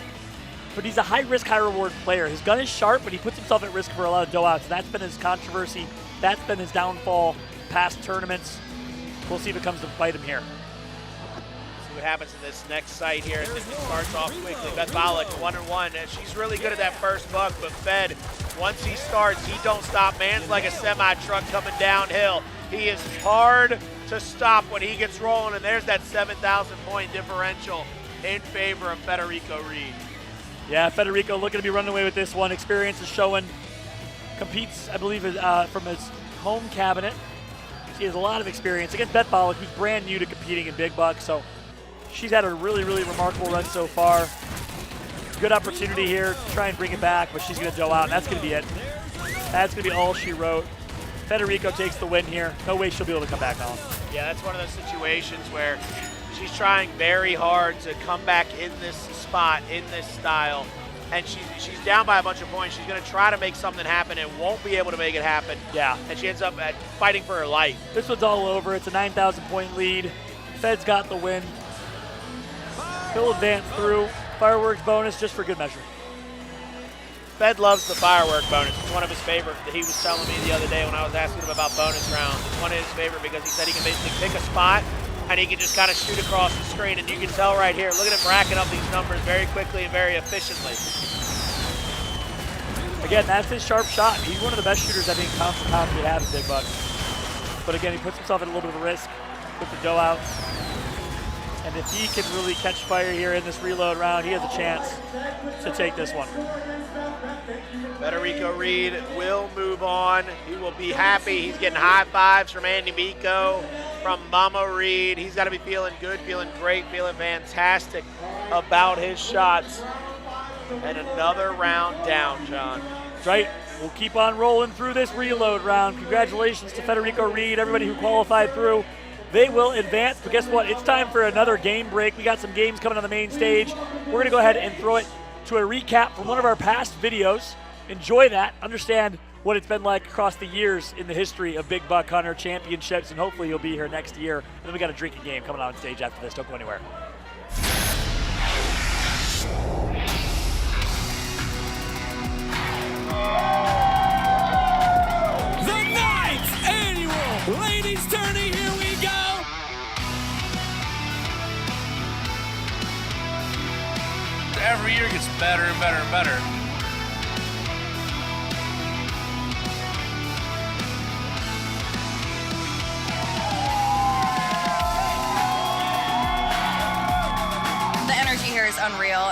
But he's a high-risk, high-reward player. His gun is sharp, but he puts himself at risk for a lot of doe-outs. That's been his controversy. That's been his downfall past tournaments. We'll see if it comes to bite him here. See what happens in this next sight here. It starts off quickly. Beth Bollock 1-1. And she's really good at that first buck, but Fed, once he starts, he don't stop. Man's like a semi-truck coming downhill. He is hard to stop when he gets rolling, and there's that 7,000-point differential in favor of Federico Reed. Yeah, Federico looking to be running away with this one. Experience is showing. competes, I believe, from his home cabinet. She has a lot of experience against Beth Bollock, who's brand new to competing in Big Buck. So she's had a really, really remarkable run so far. Good opportunity here to try and bring it back, but she's going to go out, and that's going to be it. That's going to be all she wrote. Federico takes the win here. No way she'll be able to come back on. Yeah, that's one of those situations where she's trying very hard to come back in this spot, in this style, and she's down by a bunch of points. She's going to try to make something happen and won't be able to make it happen. Yeah. And she ends up fighting for her life. This one's all over. It's a 9,000-point lead. Fed's got the win. He'll advance through. Fireworks bonus just for good measure. Fed loves the firework bonus. It's one of his favorites that he was telling me the other day when I was asking him about bonus rounds. It's one of his favorite because he said he can basically pick a spot and he can just kind of shoot across the screen. And you can tell right here, look at him racking up these numbers very quickly and very efficiently. Again, that's his sharp shot. He's one of the best shooters I think pound for pound we have in Big Buck. But again, he puts himself at a little bit of a risk with the dough out. And if he can really catch fire here in this reload round, he has a chance to take this one. Federico Reed will move on. He will be happy. He's getting high fives from Andy Miko, from Mama Reed. He's got to be feeling good, feeling great, feeling fantastic about his shots. And another round down, John. That's right. We'll keep on rolling through this reload round. Congratulations to Federico Reed, everybody who qualified through. They will advance, but guess what? It's time for another game break. We got some games coming on the main stage. We're going to go ahead and throw it to a recap from one of our past videos. Enjoy that. Understand what it's been like across the years in the history of Big Buck Hunter Championships, and hopefully you'll be here next year. And then we got a drinking game coming on stage after this. Don't go anywhere. The 9th annual Ladies Tourney, here we go! Every year gets better and better and better. The energy here is unreal.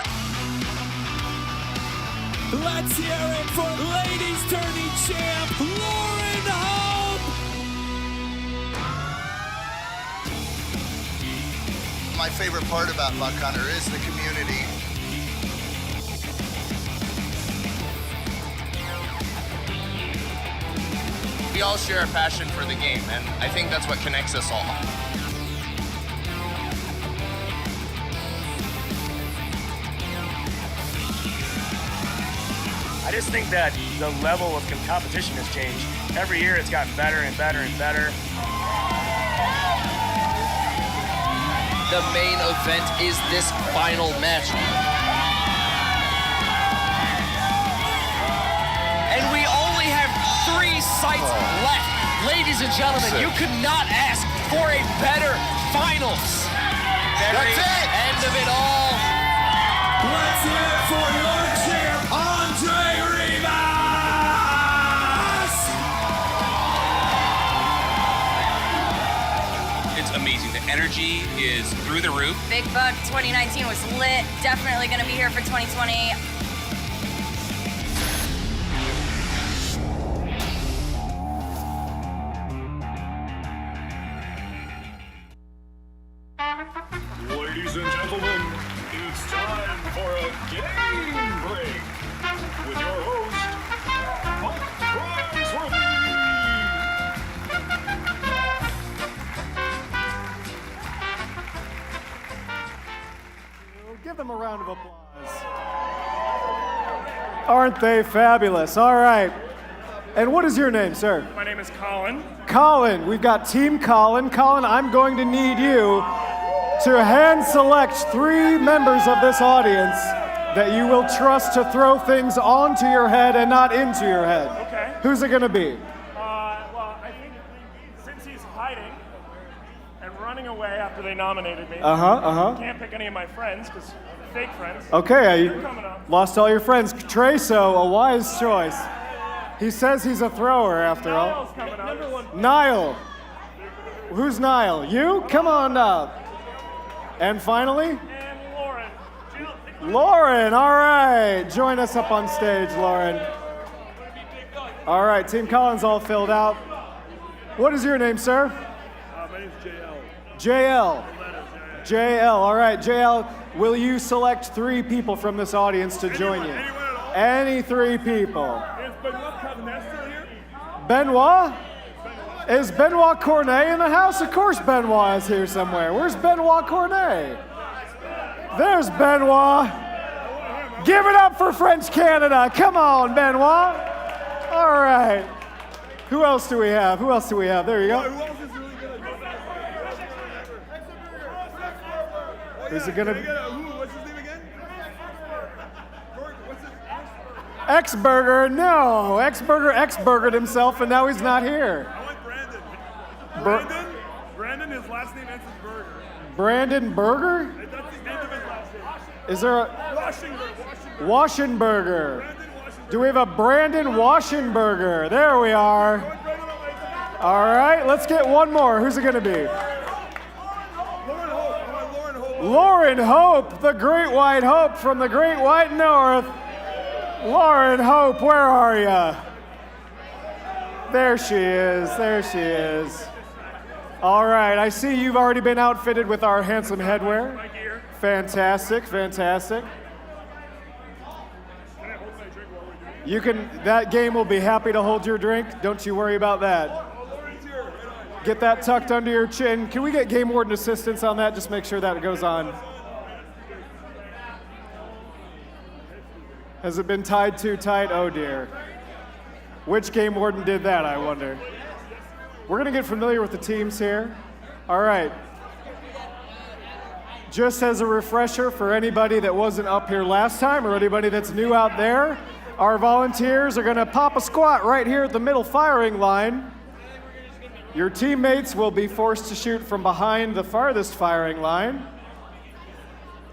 Let's hear it for Ladies Tourney champ, Lauren Hope! My favorite part about Buck Hunter is the community. We all share a passion for the game, and I think that's what connects us all. I just think that the level of competition has changed. Every year it's gotten better and better and better. The main event is this final match. And we only have 3 sites left. Ladies and gentlemen, you could not ask for a better finals. That's it! End of it all. Let's hear it for your champ, Andre Rivas! It's amazing. The energy is through the roof. Big Buck 2019 was lit. Definitely going to be here for 2020. Ladies and gentlemen, it's time for a game break with your host, Prize Give them a round of applause. Aren't they fabulous? All right. And what is your name, sir? My name is Colin. Colin. We've got Team Colin. Colin, I'm going to need you to hand select 3 members of this audience that you will trust to throw things onto your head and not into your head. Okay. Who's it going to be? Well, I think since he's hiding and running away after they nominated me, can't pick any of my friends because fake friends. Okay, They're coming up. lost all your friends. Treso, a wise choice. He says he's a thrower after all. Niall's coming up. Number 1. Niall. Who's Niall? You? Come on up. And finally? And Lauren. Lauren, all right. Join us up on stage, Lauren. All right, Team Colin's all filled out. What is your name, sir? My name's JL. JL. JL, all right, JL, will you select 3 people from this audience to join you? Anyone at all? Any 3 people. Is Benoit Cornet still here? Benoit? Is Benoit Cornet in the house? Of course Benoit is here somewhere. Where's Benoit Cornet? There's Benoit. Give it up for French Canada. Come on, Benoit. All right. Who else do we have? Who else do we have? There you go. Who else is really good at Who's it gonna be? What's his name again? What's his X-Burger, no. X-Burger X-Burgered himself, and now he's not here. I want Brandon. Brandon, his last name ends in Burger. Brandon Burger? That's the end of his last name. Is there a... Washingburger. Do we have a Brandon Washingburger? There we are. All right, let's get one more. Who's it going to be? Lauren Hope, the Great White Hope from the Great White North. Lauren Hope, where are you? There she is. There she is. All right, I see you've already been outfitted with our handsome headwear. Fantastic, fantastic. You can, that game will be happy to hold your drink. Don't you worry about that. Get that tucked under your chin. Can we get game warden assistance on that? Just make sure that goes on. Has it been tied too tight? Oh dear. Which game warden did that, I wonder? We're gonna get familiar with the teams here. All right. Just as a refresher for anybody that wasn't up here last time or anybody that's new out there, our volunteers are gonna pop a squat right here at the middle firing line. Your teammates will be forced to shoot from behind the farthest firing line.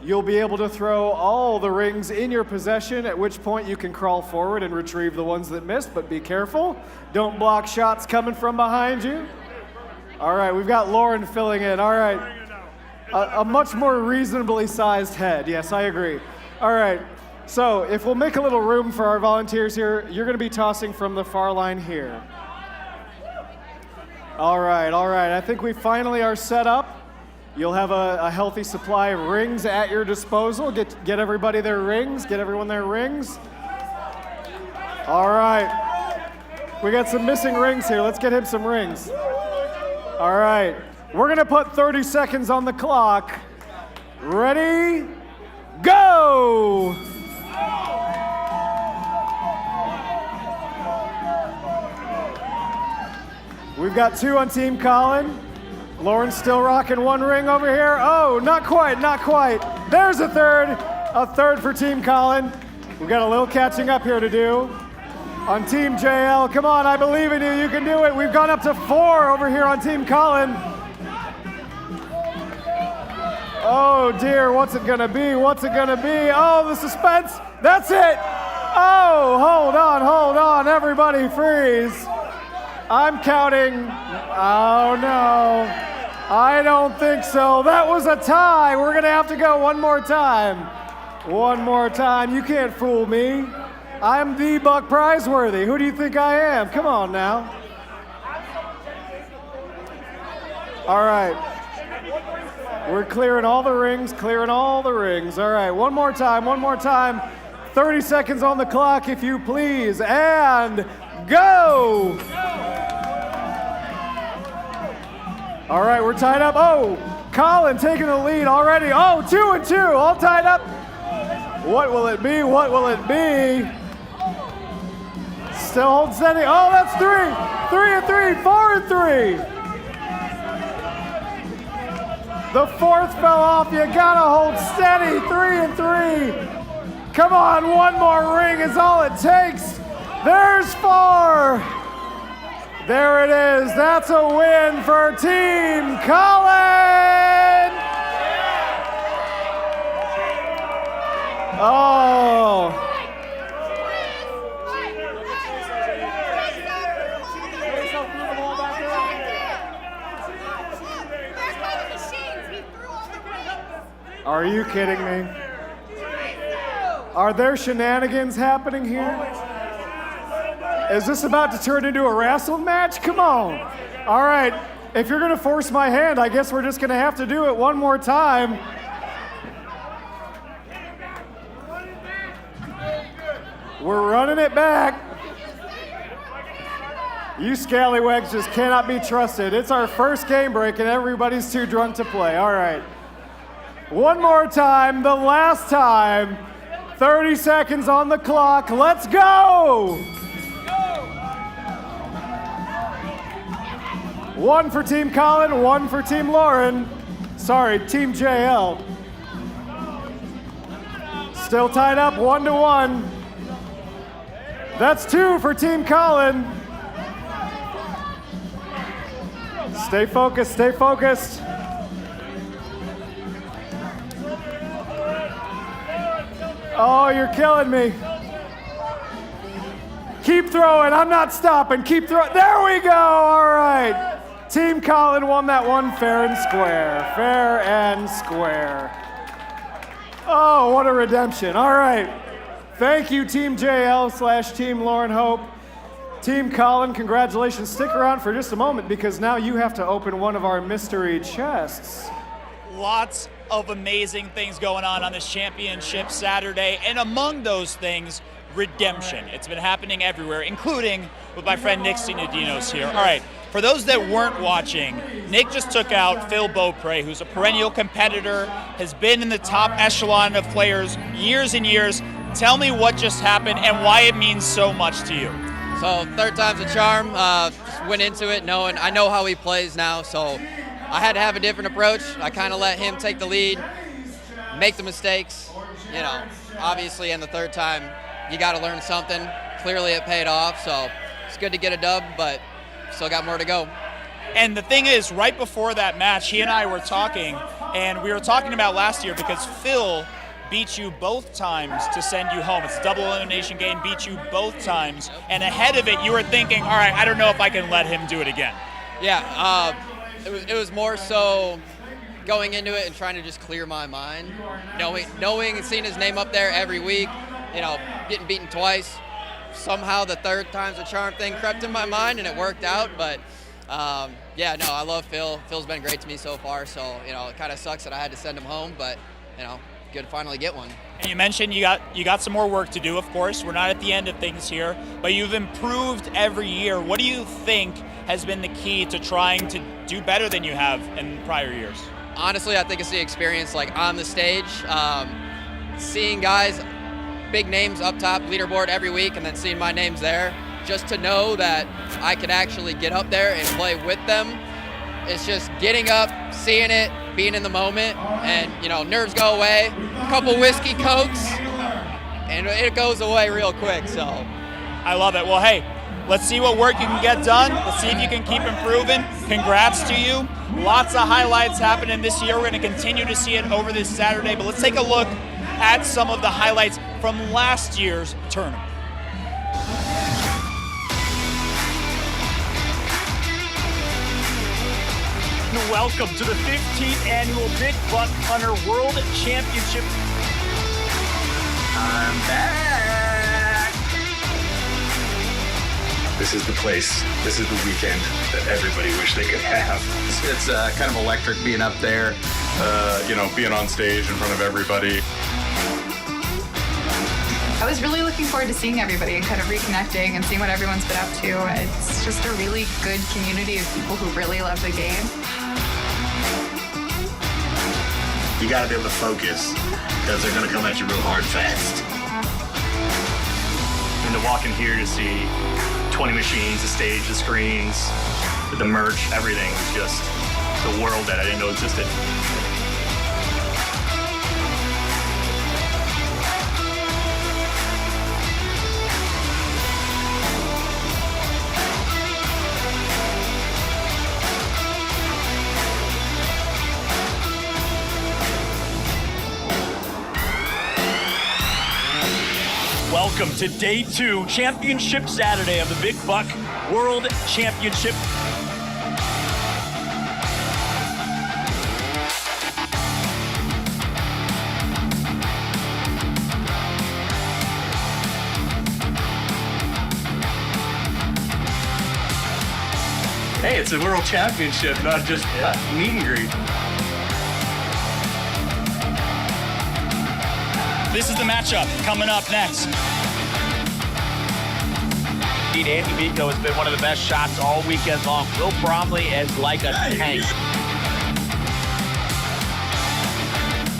You'll be able to throw all the rings in your possession, at which point you can crawl forward and retrieve the ones that missed, but be careful. Don't block shots coming from behind you. All right, we've got Lauren filling in. All right, a much more reasonably sized head. Yes, I agree. All right, so if we'll make a little room for our volunteers here, you're gonna be tossing from the far line here. All right, I think we finally are set up. You'll have a healthy supply of rings at your disposal. Get everybody their rings, get everyone their rings. All right, we got some missing rings here. Let's get him some rings. All right, we're gonna put 30 seconds on the clock. Ready, go! We've got 2 on Team Colin. Lauren's still rocking 1 ring over here. Oh, not quite, not quite. There's a third for Team Colin. We've got a little catching up here to do. On Team JL, come on, I believe in you, you can do it. We've gone up to 4 over here on Team Colin. Oh dear, what's it gonna be? What's it gonna be? Oh, the suspense, that's it. Oh, hold on, everybody freeze. I'm counting. Oh no, I don't think so. That was a tie. We're gonna have to go one more time. One more time. You can't fool me. I'm the Buck Prizeworthy. Who do you think I am? Come on now. All right. We're clearing all the rings, All right, one more time. 30 seconds on the clock, if you please, and go! All right, we're tied up. Oh, Colin taking the lead already. Oh, 2 and 2, all tied up. What will it be? What will it be? Still hold steady. Oh, that's 3. 3 and 3, 4 and 3. The 4th fell off. You gotta hold steady. 3 and 3. Come on, one more ring is all it takes. There's 4. There it is. That's a win for Team Colin. Oh. Are you kidding me? Are there shenanigans happening here? Is this about to turn into a wrestle match? Come on. All right. If you're going to force my hand, I guess we're just going to have to do it one more time. We're running it back. You scallywags just cannot be trusted. It's our first game break and everybody's too drunk to play. All right. One more time, the last time. 30 seconds on the clock. Let's go! One for Team Colin, one for Team Lauren. Sorry, Team JL. Still tied up 1-1. That's 2 for Team Colin. Stay focused, stay focused. Oh, you're killing me. Keep throwing, I'm not stopping, keep throwing. There we go, all right. Team Colin won that one fair and square, fair and square. Oh, what a redemption, all right. Thank you, Team JL/Team Lauren Hope. Team Colin, congratulations. Stick around for just a moment because now you have to open one of our mystery chests. Lots of amazing things going on this championship Saturday, and among those things, redemption. It's been happening everywhere, including with my friend Nick Sinadinos here. All right, for those that weren't watching, Nick just took out Phil Beaupre, who's a perennial competitor, has been in the top echelon of players years and years. Tell me what just happened and why it means so much to you. So third time's a charm. Just went into it knowing I know how he plays now, so I had to have a different approach. I kind of let him take the lead, make the mistakes. You know, obviously in the third time, you got to learn something. Clearly it paid off, so it's good to get a dub, but still got more to go. And the thing is, right before that match, he and I were talking, and we were talking about last year because Phil beat you both times to send you home. It's a double elimination game, beat you both times. And ahead of it, you were thinking, all right, I don't know if I can let him do it again. Yeah, it was more so going into it and trying to just clear my mind, knowing and seeing his name up there every week, you know, getting beaten twice. Somehow the third time's a charm thing crept in my mind and it worked out, but yeah, no, I love Phil. Phil's been great to me so far, so, you know, it kind of sucks that I had to send him home, but, you know, good to finally get one. And you mentioned you got some more work to do, of course. We're not at the end of things here, but you've improved every year. What do you think has been the key to trying to do better than you have in prior years? Honestly, I think it's the experience, like, on the stage. Seeing guys, big names up top, leaderboard every week, and then seeing my names there, just to know that I could actually get up there and play with them. It's just getting up, seeing it, being in the moment, and, you know, nerves go away, a couple whiskey cokes, and it goes away real quick, so. I love it. Well, hey, let's see what work you can get done. Let's see if you can keep improving. Congrats to you. Lots of highlights happening this year. We're going to continue to see it over this Saturday, but let's take a look at some of the highlights from last year's tournament. Welcome to the 15th annual Big Buck Hunter World Championship. I'm back. This is the place. This is the weekend that everybody wished they could have. It's kind of electric being up there, you know, being on stage in front of everybody. I was really looking forward to seeing everybody and kind of reconnecting and seeing what everyone's been up to. It's just a really good community of people who really love the game. You gotta be able to focus because they're gonna come at you real hard fast. And to walk in here to see 20 machines, the stage, the screens, the merch, everything was just the world that I didn't know existed. Welcome to Day 2, Championship Saturday of the Big Buck World Championship. Hey, it's a world championship, not just a meet and greet. This is the matchup coming up next. Andy Miko has been one of the best shots all weekend long. Will Bromley is like a tank.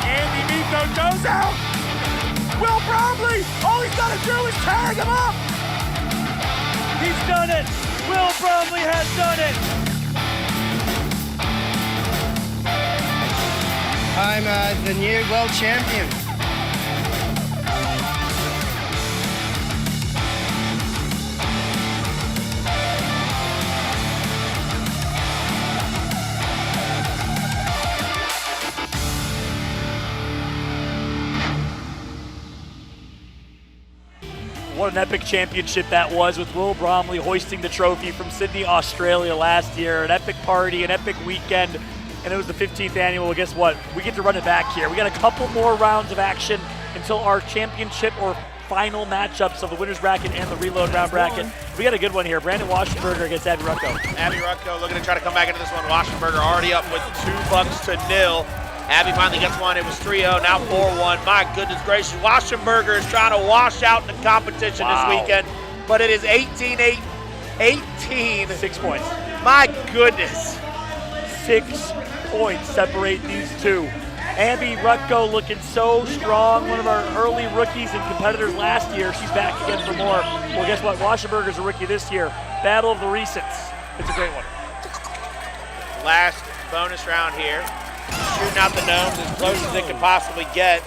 Andy Miko goes out. Will Bromley, all he's got to do is tag him up. He's done it. Will Bromley has done it. I'm the new world champion. What an epic championship that was, with Will Bromley hoisting the trophy from Sydney, Australia last year. An epic party, an epic weekend, and it was the 15th annual. Well, guess what? We get to run it back here. We got a couple more rounds of action until our championship or final matchups of the winner's bracket and the reload round bracket. We got a good one here. Brandon Washingberger against Abby Rucko. Abby Rucko looking to try to come back into this one. Washingberger already up with $2-0. Abby finally gets one. It was 3-0, now 4-1. My goodness gracious. Washingberger is trying to wash out the competition this weekend, but it is 18-8, 18. 6 points. My goodness. 6 points separate these two. Abby Rucko looking so strong, one of our early rookies and competitors last year. She's back again for more. Well, guess what? Washingberger's a rookie this year. Battle of the recents. It's a great one. Last bonus round here. Shooting out the gnomes as close as it could possibly get.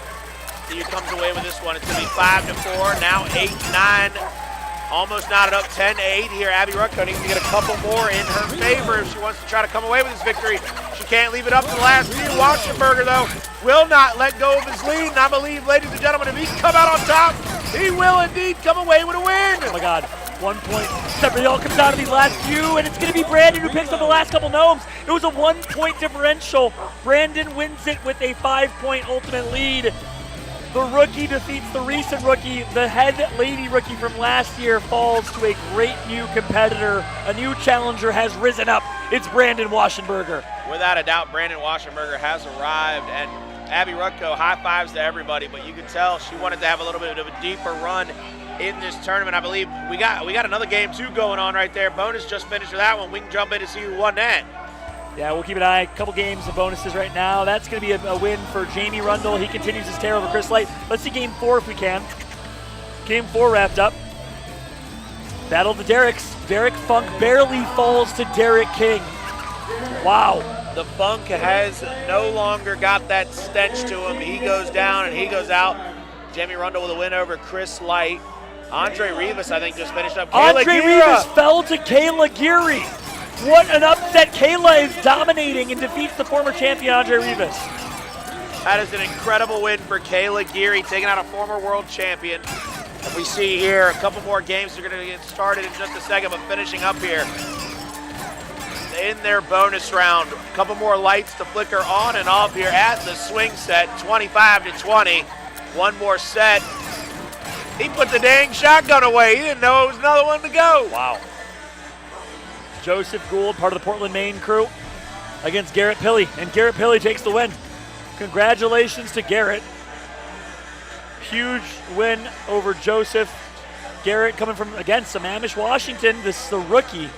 He comes away with this one. It's going to be 5-4, now 8-9. Almost knotted up 10-8 here. Abby Rucko needs to get a couple more in her favor if she wants to try to come away with this victory. She can't leave it up to the last few. Washingberger, though, will not let go of his lead. And I believe, ladies and gentlemen, if he can come out on top, he will indeed come away with a win. Oh, my God. 1 point separate. It all comes down to these last few, and it's going to be Brandon who picks up the last couple gnomes. It was a 1 point differential. Brandon wins it with a 5-point ultimate lead. The rookie defeats the recent rookie. The head lady rookie from last year falls to a great new competitor. A new challenger has risen up. It's Brandon Washingberger. Without a doubt, Brandon Washingberger has arrived, and Abby Rucko high fives to everybody, but you can tell she wanted to have a little bit of a deeper run in this tournament. I believe we got another game too going on right there. Bonus just finished with that one. We can jump in to see who won that. Yeah, we'll keep an eye. A couple games of bonuses right now. That's going to be a win for Jamie Rundle. He continues his tear over Chris Light. Let's see game 4 if we can. Game 4 wrapped up. Battle of the Derricks. Derek Funk barely falls to Derek King. Wow. The Funk has no longer got that stench to him. He goes down and he goes out. Jamie Rundle with a win over Chris Light. Andre Rivas, I think, just finished up. Andre Rivas fell to Kayla Geary. What an upset. Kayla is dominating and defeats the former champion, Andre Rivas. That is an incredible win for Kayla Geary, taking out a former world champion. And we see here a couple more games are going to get started in just a second, but finishing up here in their bonus round. A couple more lights to flicker on and off here at the swing set, 25-20. One more set. He put the dang shotgun away. He didn't know it was another one to go. Wow. Joseph Gould, part of the Portland, Maine crew, against Garrett Pilley, and Garrett Pilley takes the win. Congratulations to Garrett. Huge win over Joseph. Garrett coming from, again, Sammamish, Washington. The rookie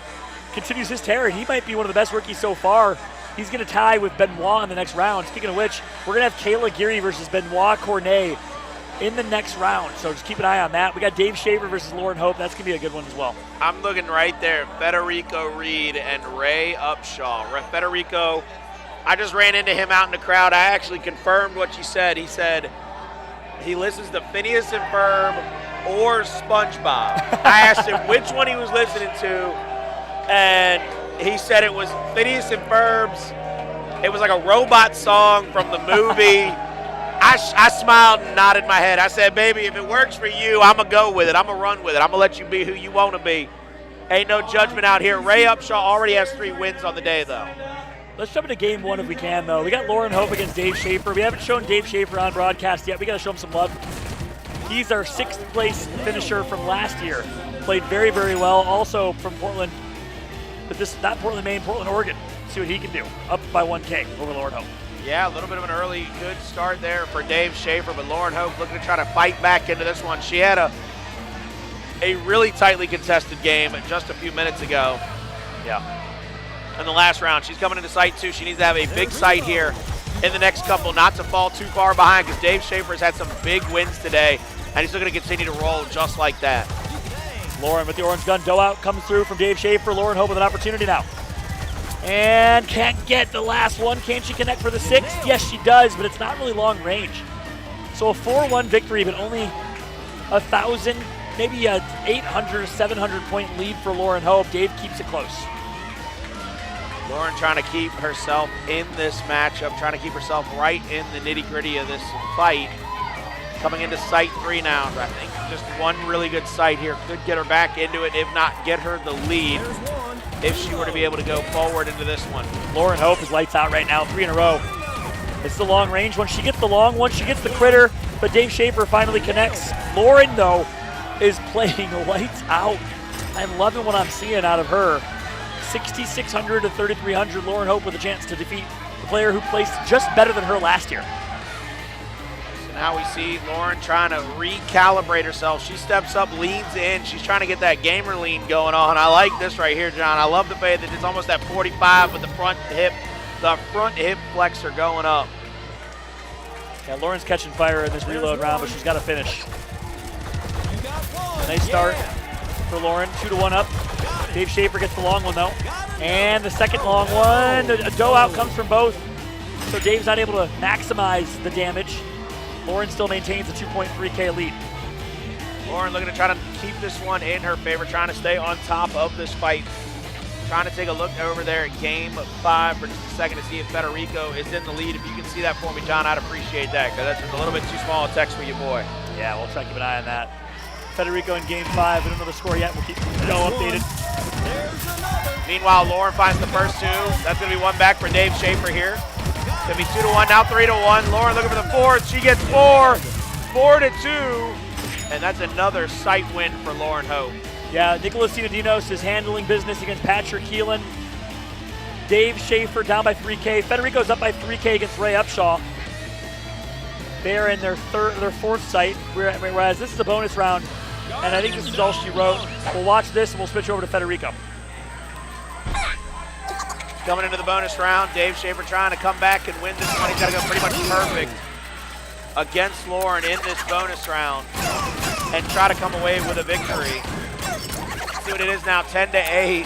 continues his tear, and he might be one of the best rookies so far. He's going to tie with Benoit in the next round. Speaking of which, we're going to have Kayla Geary versus Benoit Cornet in the next round, so just keep an eye on that. We got Dave Shaver versus Lauren Hope. That's going to be a good one as well. I'm looking right there, Federico Reed and Ray Upshaw. Federico, I just ran into him out in the crowd. I actually confirmed what you said. He said he listens to Phineas and Ferb or SpongeBob. I asked him which one he was listening to, and he said it was Phineas and Ferb's. It was like a robot song from the movie. I smiled and nodded my head. I said, baby, if it works for you, I'm going to go with it. I'm going to run with it. I'm going to let you be who you want to be. Ain't no judgment out here. Ray Upshaw already has 3 wins on the day, though. Let's jump into game 1 if we can, though. We got Lauren Hope against Dave Schaefer. We haven't shown Dave Schaefer on broadcast yet. We got to show him some love. He's our 6th place finisher from last year. Played very, very well. Also from Portland. but this not Portland, Maine, Portland, Oregon. See what he can do. Up by 1K over Lauren Hope. Yeah, a little bit of an early good start there for Dave Schaefer, but Lauren Hope looking to try to fight back into this one. She had a really tightly contested game just a few minutes ago. Yeah. In the last round, she's coming into sight 2. She needs to have a big sight here in the next couple, not to fall too far behind, because Dave Schaefer has had some big wins today, and he's looking to continue to roll just like that. Lauren with the orange gun. Doe out comes through from Dave Schaefer. Lauren Hope with an opportunity now. And can't get the last one. Can she connect for the 6th? Yes, she does, but it's not really long range. So a 4-1 victory, but only 1,000, maybe a 800, 700 point lead for Lauren Hope. Dave keeps it close. Lauren trying to keep herself in this matchup, trying to keep herself right in the nitty-gritty of this fight. Coming into sight 3 now. I think just one really good sight here could get her back into it, if not get her the lead, if she were to be able to go forward into this one. Lauren Hope is lights out right now, 3 in a row. It's the long range one. She gets the long one, she gets the critter, but Dave Schaefer finally connects. Lauren, though, is playing lights out. I'm loving what I'm seeing out of her. 6,600 to 3,300. Lauren Hope with a chance to defeat the player who placed just better than her last year. So now we see Lauren trying to recalibrate herself. She steps up, leans in. She's trying to get that gamer lean going on. I like this right here, John. I love the way that it's almost at 45 with the front hip flexor going up. Yeah, Lauren's catching fire in this reload round, but she's got to finish. Nice start for Lauren, 2-1 up. Dave Schaefer gets the long one, though. And the second long one. A Doe out comes from both. So Dave's not able to maximize the damage. Lauren still maintains a 2.3K lead. Lauren looking to try to keep this one in her favor, trying to stay on top of this fight. Trying to take a look over there at game 5 for just a second to see if Federico is in the lead. If you can see that for me, John, I'd appreciate that, because that's just a little bit too small a text for you, boy. Yeah, we'll try to keep an eye on that. Federico in game 5. We don't know the score yet. We'll keep Doe updated. Meanwhile, Lauren finds the first 2. That's going to be one back for Dave Schaefer here. It's going to be 2-1, now 3-1. Lauren looking for the 4th. She gets 4. 4-2. And that's another sight win for Lauren Hope. Yeah, Nicholas Sinadinos is handling business against Patrick Keelan. Dave Schaefer down by 3K. Federico's up by 3K against Ray Upshaw. They are in their 4th sight, whereas this is a bonus round, and I think this is all she wrote. We'll watch this, and we'll switch over to Federico. Coming into the bonus round, Dave Schaefer trying to come back and win this one. He's got to go pretty much perfect against Lauren in this bonus round and try to come away with a victory. See what it is now, 10-8.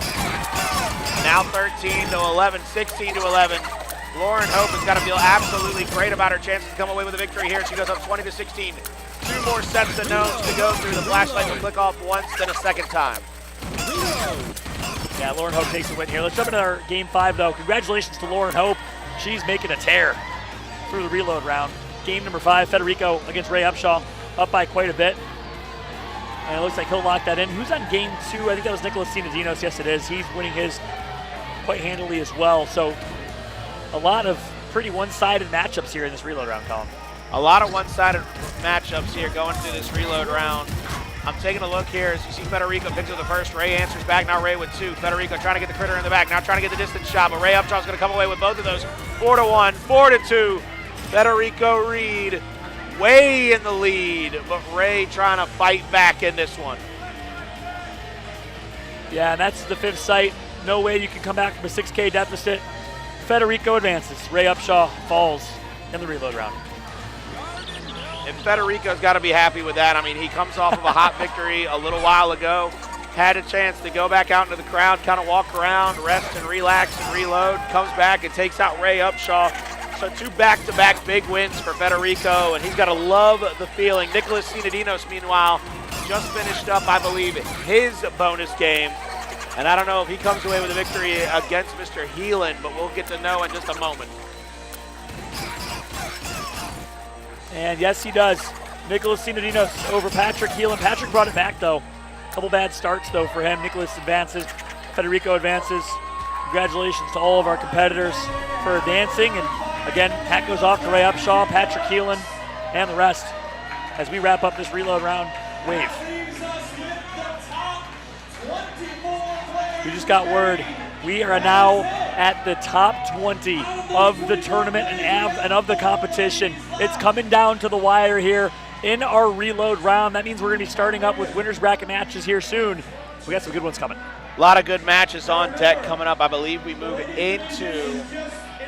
Now 13-11, 16-11. Lauren Hope has got to feel absolutely great about her chances to come away with a victory here. She goes up 20-16. 2 more sets of notes to go through. The flashlight will click off once, then a second time. Yeah, Lauren Hope takes a win here. Let's jump into our game 5, though. Congratulations to Lauren Hope. She's making a tear through the reload round. Game number 5, Federico against Ray Upshaw, up by quite a bit. And it looks like he'll lock that in. Who's on game 2? I think that was Nicholas Sinadinos. Yes, it is. He's winning his quite handily as well. So a lot of pretty one-sided matchups here in this reload round, Colin. A lot of one-sided matchups here going through this reload round. I'm taking a look here as you see Federico picks up the first. Ray answers back. Now Ray with 2. Federico trying to get the critter in the back. Now trying to get the distance shot, but Ray Upshaw's going to come away with both of those. 4-1, 4-2. Federico Reed way in the lead, but Ray trying to fight back in this one. Yeah, and that's the 5th sight. No way you can come back from a 6K deficit. Federico advances. Ray Upshaw falls in the reload round. And Federico's got to be happy with that. I mean, he comes off of a hot victory a little while ago, had a chance to go back out into the crowd, kind of walk around, rest and relax and reload, comes back and takes out Ray Upshaw. So 2 back-to-back big wins for Federico, and he's got to love the feeling. Nicholas Sinadinos, meanwhile, just finished up, I believe, his bonus game. And I don't know if he comes away with a victory against Mr. Heelan, but we'll get to know in just a moment. And yes, he does. Nicholas Sinadinos over Patrick Heelan. Patrick brought it back, though. Couple bad starts, though, for him. Nicholas advances. Federico advances. Congratulations to all of our competitors for advancing. And again, hat goes off to Ray Upshaw, Patrick Keelan, and the rest as we wrap up this reload round wave. We just got word. We are now at the top 20 of the tournament and of the competition. It's coming down to the wire here in our reload round. That means we're going to be starting up with winners bracket matches here soon. We got some good ones coming. A lot of good matches on deck coming up. I believe we move into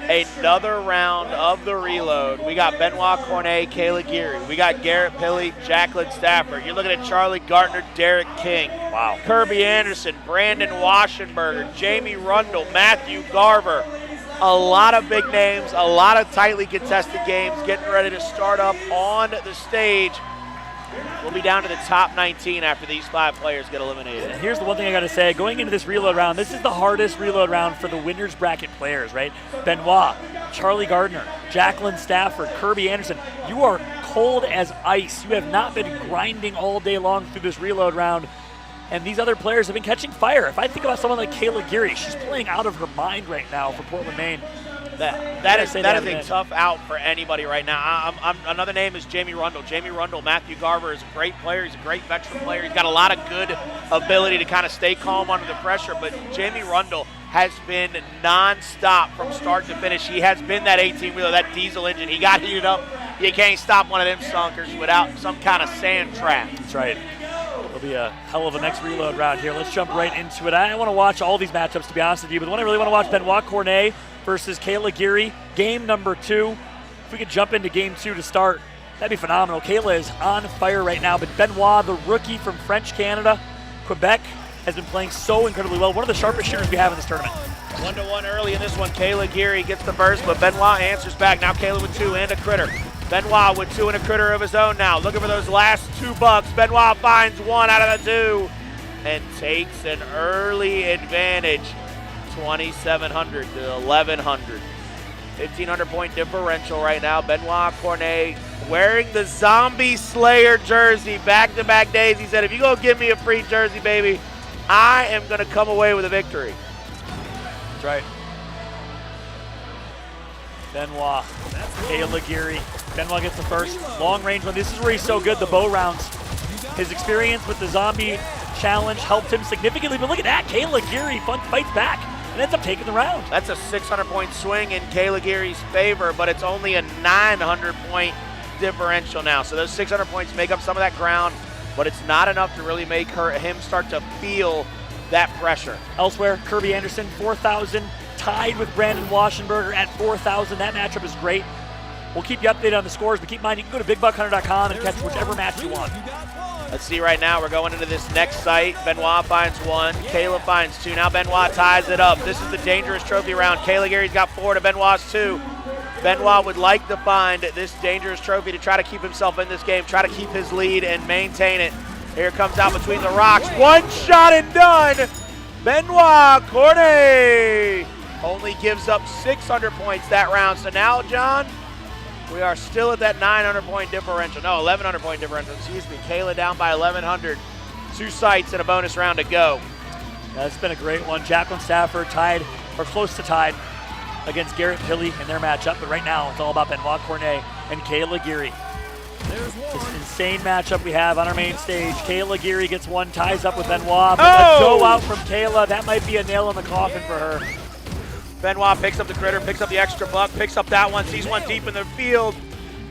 another round of the reload. We got Benoit Cornet, Kayla Geary. We got Garrett Pilley, Jacqueline Stafford. You're looking at Charlie Gartner, Derek King. Wow. Kirby Anderson, Brandon Waschenberger, Jamie Rundle, Matthew Garver. A lot of big names, a lot of tightly contested games getting ready to start up on the stage. We'll be down to the top 19 after these 5 players get eliminated. And here's the one thing I got to say. Going into this reload round, this is the hardest reload round for the winners bracket players, right? Benoit, Charlie Gardner, Jacqueline Stafford, Kirby Anderson. You are cold as ice. You have not been grinding all day long through this reload round. And these other players have been catching fire. If I think about someone like Kayla Geary, she's playing out of her mind right now for Portland, Maine. That is a tough out for anybody right now. Another name is Jamie Rundle. Jamie Rundle, Matthew Garver is a great player. He's a great veteran player. He's got a lot of good ability to kind of stay calm under the pressure. But Jamie Rundle has been nonstop from start to finish. He has been that 18-wheeler, that diesel engine. He got heated up. You can't stop one of them sunkers without some kind of sand trap. That's right. It'll be a hell of a next reload round here. Let's jump right into it. I want to watch all these matchups, to be honest with you, but the one I really want to watch, Benoit Cornet versus Kayla Geary, game number 2. If we could jump into game 2 to start, that'd be phenomenal. Kayla is on fire right now, but Benoit, the rookie from French Canada, Quebec, has been playing so incredibly well. One of the sharpest shooters we have in this tournament. 1-1 early in this one. Kayla Geary gets the burst, but Benoit answers back. Now Kayla with 2 and a critter. Benoit with 2 and a critter of his own now. Looking for those last 2 bucks. Benoit finds 1 out of the 2 and takes an early advantage. 2,700 to 1,100. 1,500 point differential right now. Benoit Cornet wearing the Zombie Slayer jersey. Back-to-back days. He said, if you go give me a free jersey, baby, I am going to come away with a victory. That's right. Benoit, Kayla Geary. Benoit gets the first long-range one. This is where he's so good, the bow rounds. His experience with the Zombie Challenge helped him significantly, but look at that. Kayla Geary fights back and ends up taking the round. That's a 600-point swing in Kayla Geary's favor, but it's only a 900-point differential now. So those 600 points make up some of that ground, but it's not enough to really make him start to feel that pressure. Elsewhere, Kirby Anderson, 4,000, tied with Brandon Waschenberger at 4,000. That matchup is great. We'll keep you updated on the scores, but keep in mind you can go to bigbbuckhunter.com and catch whichever match you want. Let's see right now. We're going into this next site. Benoit finds 1. Kayla finds 2. Now Benoit ties it up. This is the dangerous trophy round. Kayla Geary's got 4 to Benoit's 2. Benoit would like to find this dangerous trophy to try to keep himself in this game, try to keep his lead and maintain it. Here it comes out between the rocks. 1 shot and done. Benoit Cornet only gives up 600 points that round. So now, John, we are still at that 900-point differential. No, 1,100-point differential. Excuse me. Kayla down by 1,100. 2 sites and a bonus round to go. That's been a great one. Jacqueline Stafford tied, or close to tied, against Garrett Pilley in their matchup. But right now, it's all about Benoit Cornet and Kayla Geary. This insane matchup we have on our main stage. Kayla Geary gets 1, ties up with Benoit. But a go out from Kayla. That might be a nail in the coffin for her. Benoit picks up the critter, picks up the extra buck, picks up that one, sees one deep in the field,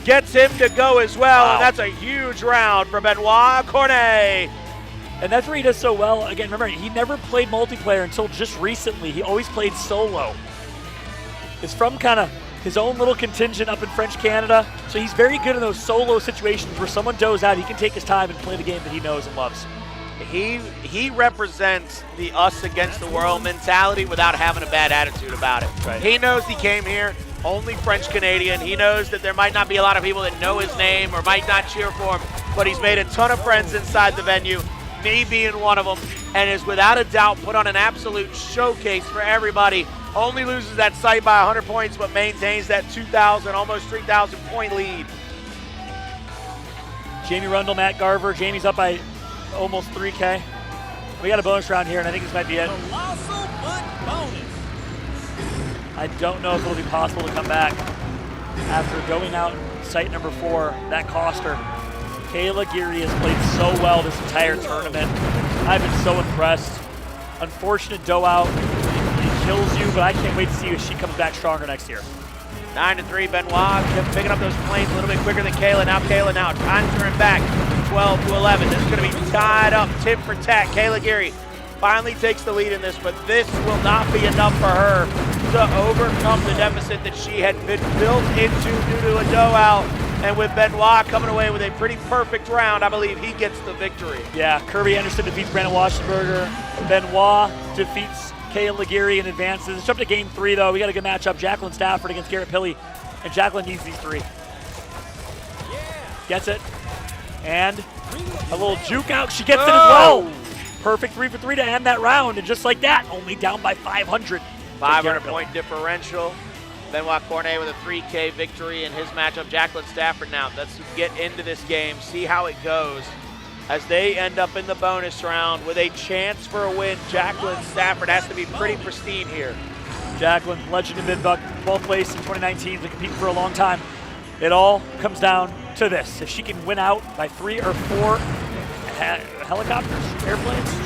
gets him to go as well, and that's a huge round for Benoit Cornet. And that's where he does so well. Again, remember, he never played multiplayer until just recently. He always played solo. It's from kind of his own little contingent up in French Canada, so he's very good in those solo situations where someone does out, he can take his time and play the game that he knows and loves. He represents the us against the world mentality without having a bad attitude about it. Right. He knows he came here, only French Canadian. He knows that there might not be a lot of people that know his name or might not cheer for him, but he's made a ton of friends inside the venue, me being one of them, and is without a doubt put on an absolute showcase for everybody. Only loses that site by 100 points, but maintains that 2,000, almost 3,000 point lead. Jamie Rundle, Matt Garver. Jamie's up by almost 3K. We got a bonus round here, and I think this might be it. I don't know if it'll be possible to come back after going out site number 4. That cost her. Kayla Geary has played so well this entire tournament. I've been so impressed. unfortunate dough out. It kills you, but I can't wait to see if she comes back stronger next year. 9-3, Benoit picking up those planes a little bit quicker than Kayla. Now Kayla trying to turn back. 12-11. This is going to be tied up, tit for tat. Kayla Geary finally takes the lead in this, but this will not be enough for her to overcome the deficit that she had been built into due to a dough out. And with Benoit coming away with a pretty perfect round, I believe he gets the victory. Yeah, Kirby Anderson defeats Brandon Waschenberger. Benoit defeats Kayla Geary and advances. Let's jump to game 3, though. We got a good matchup. Jacqueline Stafford against Garrett Pilley. And Jacqueline needs these 3. Gets it. And a little juke out. She gets it as well. Perfect 3 for 3 to end that round. And just like that, only down by 500. 500-point differential. Benoit Cornet with a 3K victory in his matchup. Jacqueline Stafford now. Let's get into this game, see how it goes. As they end up in the bonus round with a chance for a win, Jacqueline Stafford has to be pretty pristine here. Jacqueline, legend in Big Buck, 12th place in 2019, been competing for a long time. It all comes down to this. If she can win out by 3 or 4 helicopters,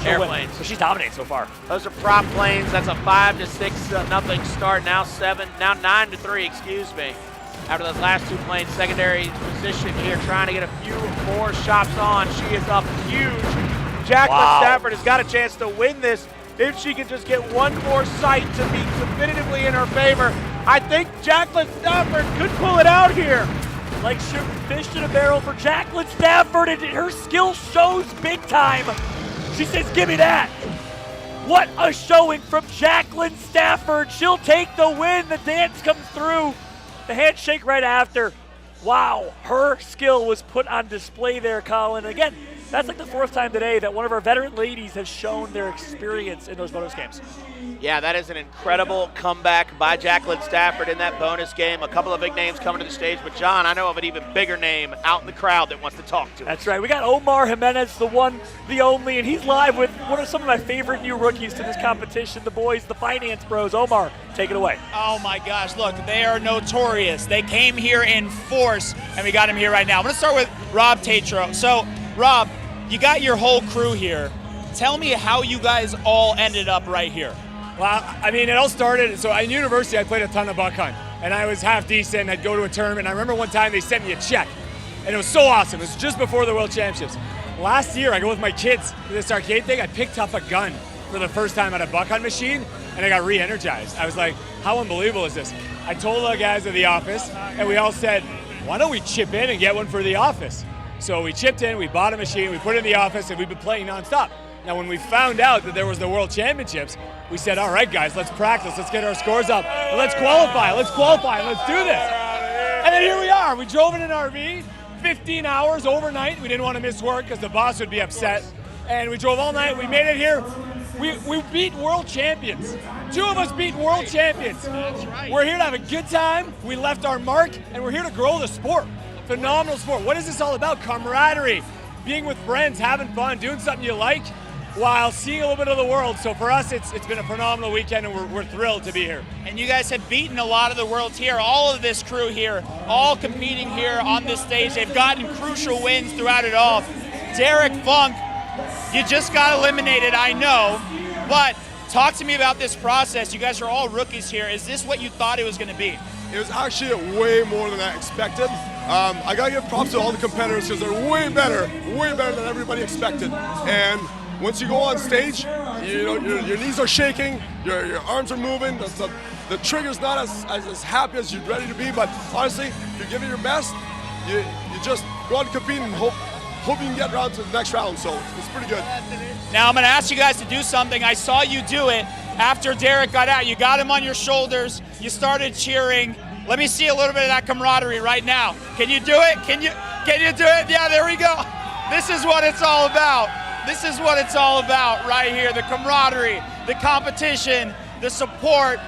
airplanes, so she's dominating so far. Those are prop planes. That's a 5-6 nothing start. Now 9-3, excuse me. After those last 2 planes, secondary position here, trying to get a few more shots on. She is up huge. Jacqueline Stafford has got a chance to win this if she can just get one more sight to be definitively in her favor. I think Jacqueline Stafford could pull it out here. Like shooting fish in a barrel for Jacqueline Stafford, and her skill shows big time. She says, give me that. What a showing from Jacqueline Stafford. She'll take the win. The dance comes through. The handshake right after. Wow, her skill was put on display there, Colin. Again, that's like the 4th time today that one of our veteran ladies has shown their experience in those bonus games. Yeah, that is an incredible comeback by Jacqueline Stafford in that bonus game. A couple of big names coming to the stage, but John, I know of an even bigger name out in the crowd that wants to talk to us. That's right. We got Omar Jimenez, the one, the only, and he's live with one of some of my favorite new rookies to this competition, the boys, the Finance Bros. Omar, take it away. Oh my gosh, look, they are notorious. They came here in force, and we got him here right now. I'm going to start with Rob Tatro. So, Rob, you got your whole crew here. Tell me how you guys all ended up right here. Well, I mean, it all started, so in university I played a ton of buck hunt, and I was half decent. I'd go to a tournament. I remember one time they sent me a check, and it was so awesome. It was just before the World Championships. Last year, I go with my kids to this arcade thing. I picked up a gun for the first time at a buck hunt machine, and I got re-energized. I was like, how unbelievable is this? I told the guys at the office, and we all said, why don't we chip in and get one for the office? So we chipped in, we bought a machine, we put it in the office, and we've been playing nonstop. Now, when we found out that there was the World Championships, we said, all right, guys, let's practice. Let's get our scores up. And let's qualify. Let's do this. And then here we are. We drove in an RV, 15 hours overnight. We didn't want to miss work because the boss would be upset. And we drove all night. We made it here. We beat world champions. 2 of us beat world champions. That's right. We're here to have a good time. We left our mark, and we're here to grow the sport. Phenomenal sport. What is this all about? Camaraderie, being with friends, having fun, doing something you like, while seeing a little bit of the world. So for us, it's been a phenomenal weekend, and we're thrilled to be here. And you guys have beaten a lot of the worlds here. All of this crew here, all competing here on this stage. They've gotten crucial wins throughout it all. Derek Funk, you just got eliminated, I know, but talk to me about this process. You guys are all rookies here. Is this what you thought it was going to be? It was actually way more than I expected. I gotta give props to all the competitors because they're way better than everybody expected. And once you go on stage, you know, your knees are shaking, your arms are moving, the trigger's not as happy as you're ready to be, but honestly, if you give it your best, you just go out and compete and hope you can get around to the next round, so it's pretty good. Now I'm gonna ask you guys to do something. I saw you do it after Derek got out. You got him on your shoulders, you started cheering. Let me see a little bit of that camaraderie right now. Can you do it? Can you do it? Yeah, there we go. This is what it's all about. This is what it's all about right here. The camaraderie, the competition, the support.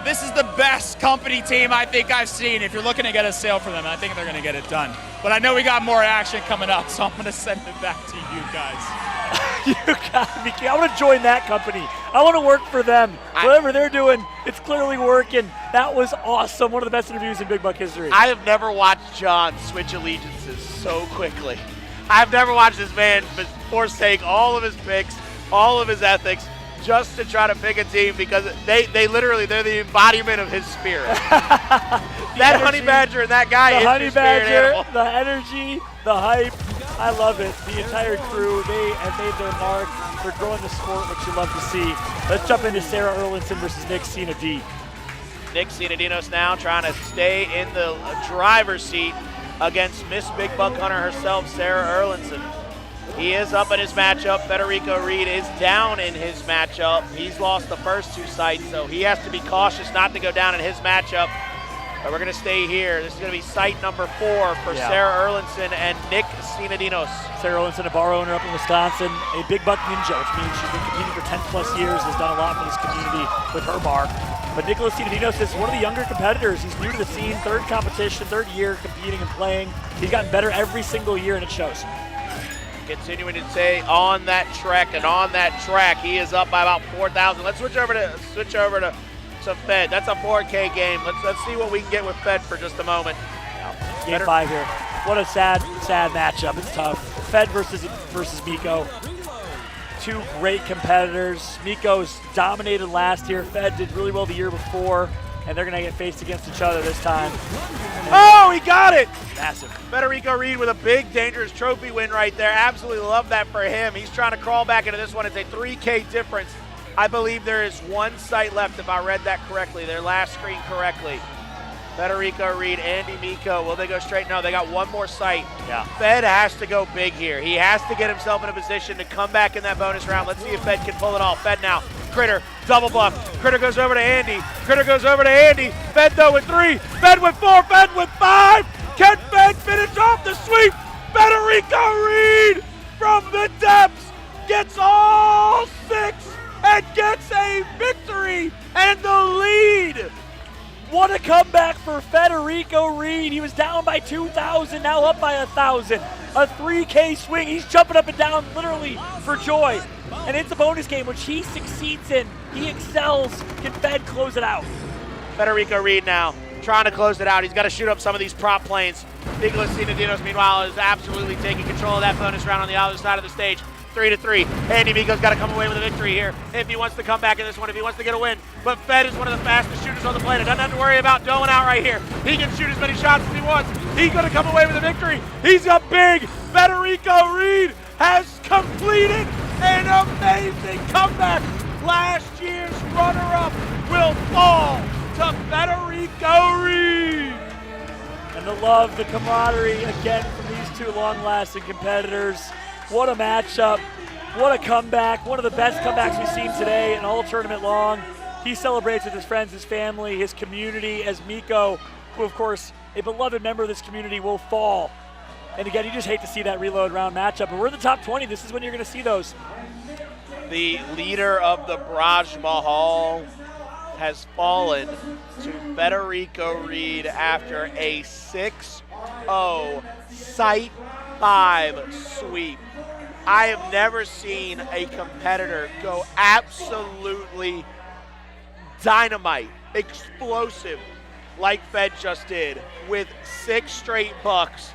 This is the best company team I think I've seen. If you're looking to get a sale for them, I think they're gonna get it done. But I know we got more action coming up, so I'm gonna send it back to you guys. You gotta be kidding. I want to join that company. I want to work for them. Whatever they're doing, it's clearly working. That was awesome. One of the best interviews in Big Buck history. I have never watched John switch allegiances so quickly. I've never watched this man forsake all of his picks, all of his ethics, just to try to pick a team because they're the embodiment of his spirit. That energy, honey badger and that guy the is honey your spirit animal. badger, the energy, the hype. I love it. The entire crew, they have made their mark. They're growing the sport, which you love to see. Let's jump into Sarah Erlinson versus Nick Sinadino. Nick Sinadinos now trying to stay in the driver's seat against Miss Big Buck Hunter herself, Sarah Erlinson. He is up in his matchup. Federico Reed is down in his matchup. He's lost the first 2 sites, so he has to be cautious not to go down in his matchup. But we're going to stay here. This is going to be site number 4 for Sarah Erlinson and Nick Sinadinos. Sarah Erlinson, a bar owner up in Wisconsin, a Big Buck ninja, which means she's been competing for 10+ years, has done a lot for this community with her bar. But Nicholas Sinadinos is one of the younger competitors. He's new to the scene, 3rd competition, 3rd year competing and playing. He's gotten better every single year, and it shows. Continuing to stay on that trek, and on that track, he is up by about 4,000. Let's switch over to Fed. That's a 4K game. Let's see what we can get with Fed for just a moment. Game 5 here. What a sad matchup. It's tough. Fed versus Miko. 2 great competitors. Miko's dominated last year. Fed did really well the year before, and they're going to get faced against each other this time. Oh, he got it! Massive. Federico Reed with a big, dangerous trophy win right there. Absolutely love that for him. He's trying to crawl back into this one. It's a 3K difference. I believe there is 1 site left, if I read that correctly, their last screen correctly. Federico Reed, Andy Miko, will they go straight? No, they got 1 more site. Yeah. Fed has to go big here. He has to get himself in a position to come back in that bonus round. Let's see if Fed can pull it off. Fed now, Critter, double bluff. Critter goes over to Andy. Critter goes over to Andy. Fed though with 3. Fed with 4. Fed with 5. Can Fed finish off the sweep? Federico Reed from the depths gets all 6 and gets a victory and the lead. What a comeback for Federico Reed. He was down by 2,000, now up by 1,000. A 3K swing. He's jumping up and down literally for joy. And it's a bonus game, which he succeeds in. He excels. Can Fed close it out? Federico Reed now trying to close it out. He's got to shoot up some of these prop planes. Nicholas Sinadinos, meanwhile, is absolutely taking control of that bonus round on the other side of the stage. 3-3. Andy Miko's got to come away with a victory here if he wants to come back in this one, if he wants to get a win. But Fed is one of the fastest shooters on the planet. Doesn't have to worry about going out right here. He can shoot as many shots as he wants. He's going to come away with a victory. He's up big. Federico Reed has completed an amazing comeback. Last year's runner-up will fall to Federico Reed. And the love, the camaraderie, again, from these 2 long-lasting competitors. What a matchup. What a comeback. One of the best comebacks we've seen today and all tournament long. He celebrates with his friends, his family, his community, as Miko, who, of course, a beloved member of this community, will fall. And again, you just hate to see that reload round matchup. But we're in the top 20. This is when you're going to see those. The leader of the Braj Mahal has fallen to Federico Reed after a 6-0 Site 5 sweep. I have never seen a competitor go absolutely dynamite, explosive, like Fed just did, with 6 straight bucks.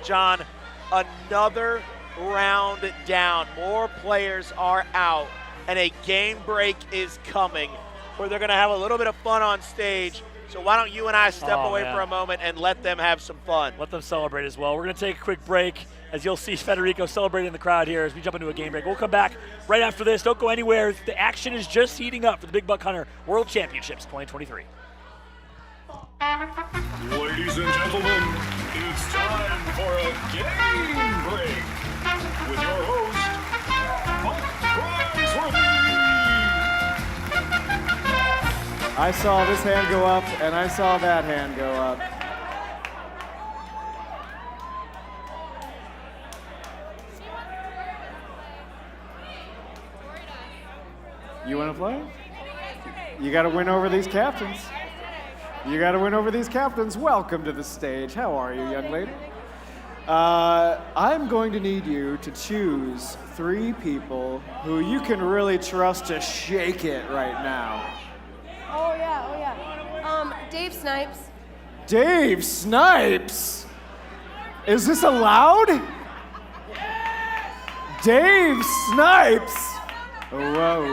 John, another round down. More players are out, and a game break is coming where they're going to have a little bit of fun on stage. So why don't you and I step away for a moment and let them have some fun. Let them celebrate as well. We're going to take a quick break, as you'll see Federico celebrating in the crowd here as we jump into a game break. We'll come back right after this. Don't go anywhere. The action is just heating up for the Big Buck Hunter World Championships 2023. Ladies and gentlemen, it's time for a game break with your host, I saw this hand go up, and I saw that hand go up. You want to play? You got to win over these captains. You got to win over these captains. Welcome to the stage. How are you, young lady? I'm going to need you to choose 3 people who you can really trust to shake it right now. Oh yeah. Dave Snipes. Dave Snipes? Is this allowed? Dave Snipes? Whoa.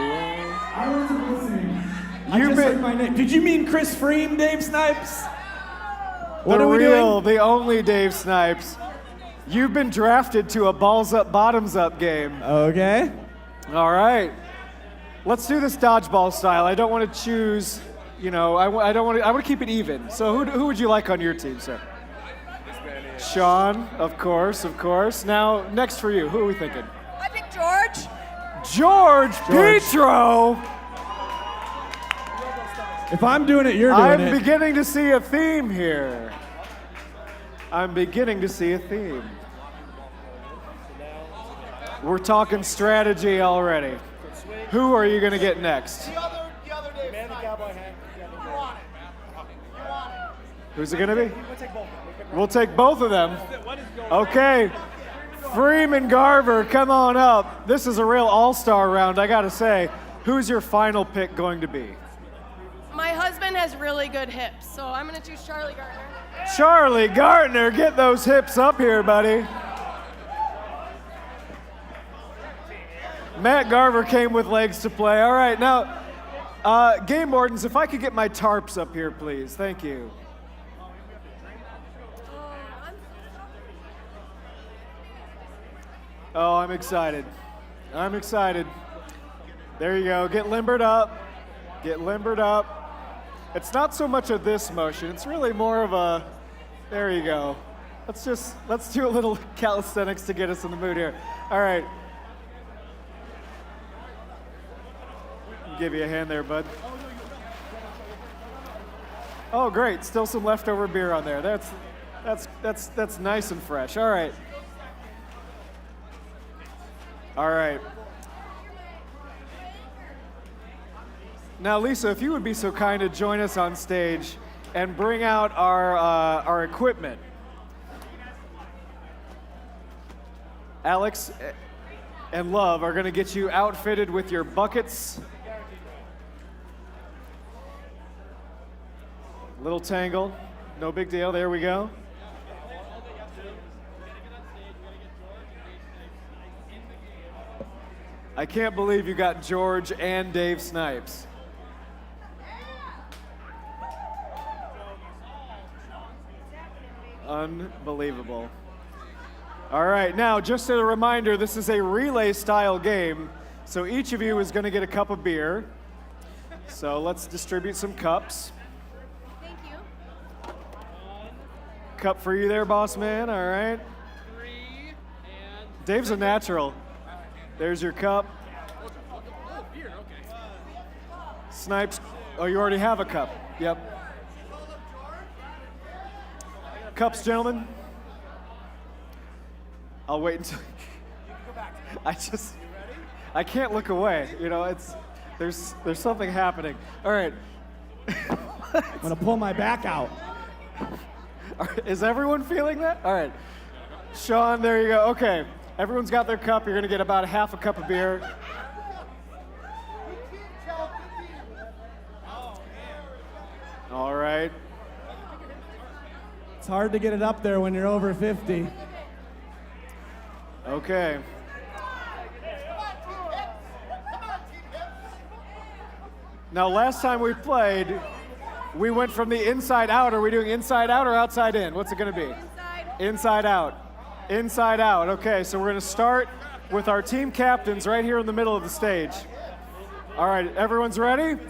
I wasn't listening. I just heard my name. Did you mean Chris Freem, Dave Snipes? What the are we real, doing? the only Dave Snipes. You've been drafted to a balls up, bottoms up game. Okay. All right. Let's do this dodgeball style. I don't want to choose, you know, I don't want to, I want to keep it even. So who would you like on your team, sir? Sean, of course, of course. Now, next for you, who are we thinking? I picked George. George Petro. If I'm doing it, you're doing it. I'm beginning to see a theme here. I'm beginning to see a theme. We're talking strategy already. Who are you going to get next? Who's it going to be? We'll take both of them. Okay. Freeman Garver, come on up. This is a real all-star round, I got to say. Who's your final pick going to be? My husband has really good hips, so I'm going to choose Charlie Gardner. Charlie Gardner, get those hips up here, buddy. Matt Garver came with legs to play. All right, now, game wardens, if I could get my tarps up here, please. Thank you. Oh, I'm excited. I'm excited. There you go. Get limbered up. Get limbered up. It's not so much of this motion. It's really more of a, there you go. Let's do a little calisthenics to get us in the mood here. All right. Give you a hand there, bud. Oh, great. Still some leftover beer on there. That's nice and fresh. All right. All right. Now, Lisa, if you would be so kind to join us on stage and bring out our equipment. Alex and Love are going to get you outfitted with your buckets. Little tangle, no big deal. There we go. I can't believe you got George and Dave Snipes. Unbelievable. All right, now just a reminder, this is a relay style game, so each of you is going to get a cup of beer. So let's distribute some cups. Thank you. Cup for you there, boss man, all right. Dave's a natural. There's your cup. Snipes, oh, you already have a cup. Yep. Cups, gentlemen. I'll wait until I can't look away. You know, there's something happening. All right. I'm gonna pull my back out. All right. Is everyone feeling that? All right. Sean, there you go. Okay. Everyone's got their cup. You're gonna get about half a cup of beer. All right. It's hard to get it up there when you're over 50. Okay. Now, last time we played, we went from the inside out. Are we doing inside out or outside in? What's it going to be? Inside out. Inside out. Okay, so we're going to start with our team captains right here in the middle of the stage. All right, everyone's ready?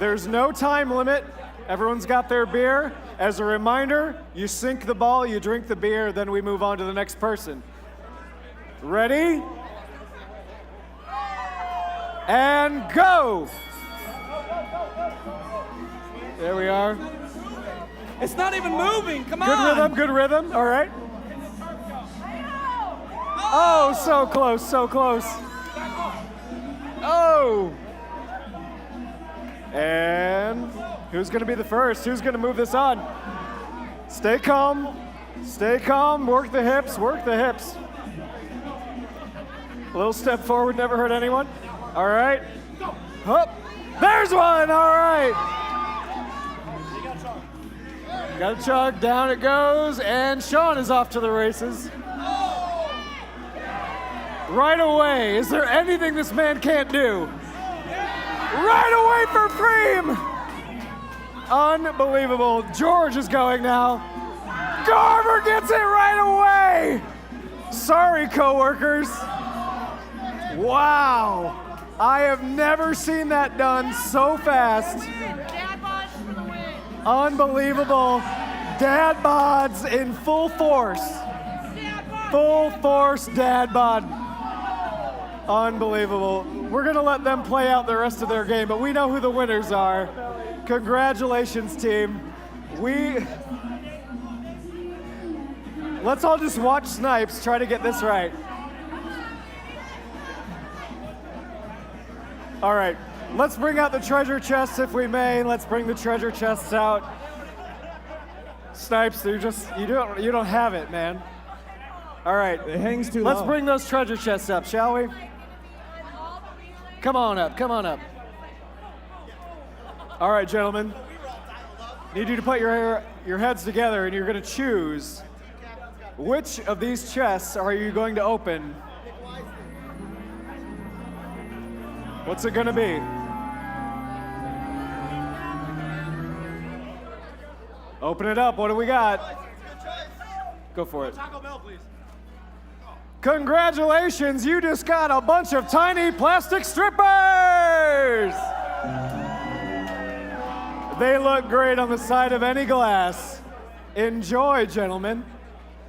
There's no time limit. Everyone's got their beer. As a reminder, you sink the ball, you drink the beer, then we move on to the next person. Ready? And go! There we are. It's not even moving, come Good on! rhythm, good rhythm, all right. Oh, so close, so close. Oh! And who's gonna be the first? Who's gonna move this on? Stay calm, work the hips, work the hips. A little step forward, never hurt anyone. All right. Hup. There's one, all right. Got a chug, down it goes, and Sean is off to the races. Right away. Is there anything this man can't do? Right away for Freem. Unbelievable. George is going now. Garver gets it right away. Sorry, coworkers. Wow. I have never seen that done so fast. Unbelievable. Dad bods in full force. Full force dad bod. Unbelievable. We're going to let them play out the rest of their game, but we know who the winners are. Congratulations, team. Let's all just watch Snipes try to get this right. All right, let's bring out the treasure chests if we may. Let's bring the treasure chests out. Snipes, you don't have it, man. All right, it hangs too low. Let's bring those treasure chests up, shall we? Come on up, come on up. All right, gentlemen. Need you to put your heads together, and you're going to choose which of these chests are you going to open. What's it going to be? Open it up. What do we got? Go for it. Taco Bell, please. Congratulations, you just got a bunch of tiny plastic strippers! They look great on the side of any glass. Enjoy, gentlemen.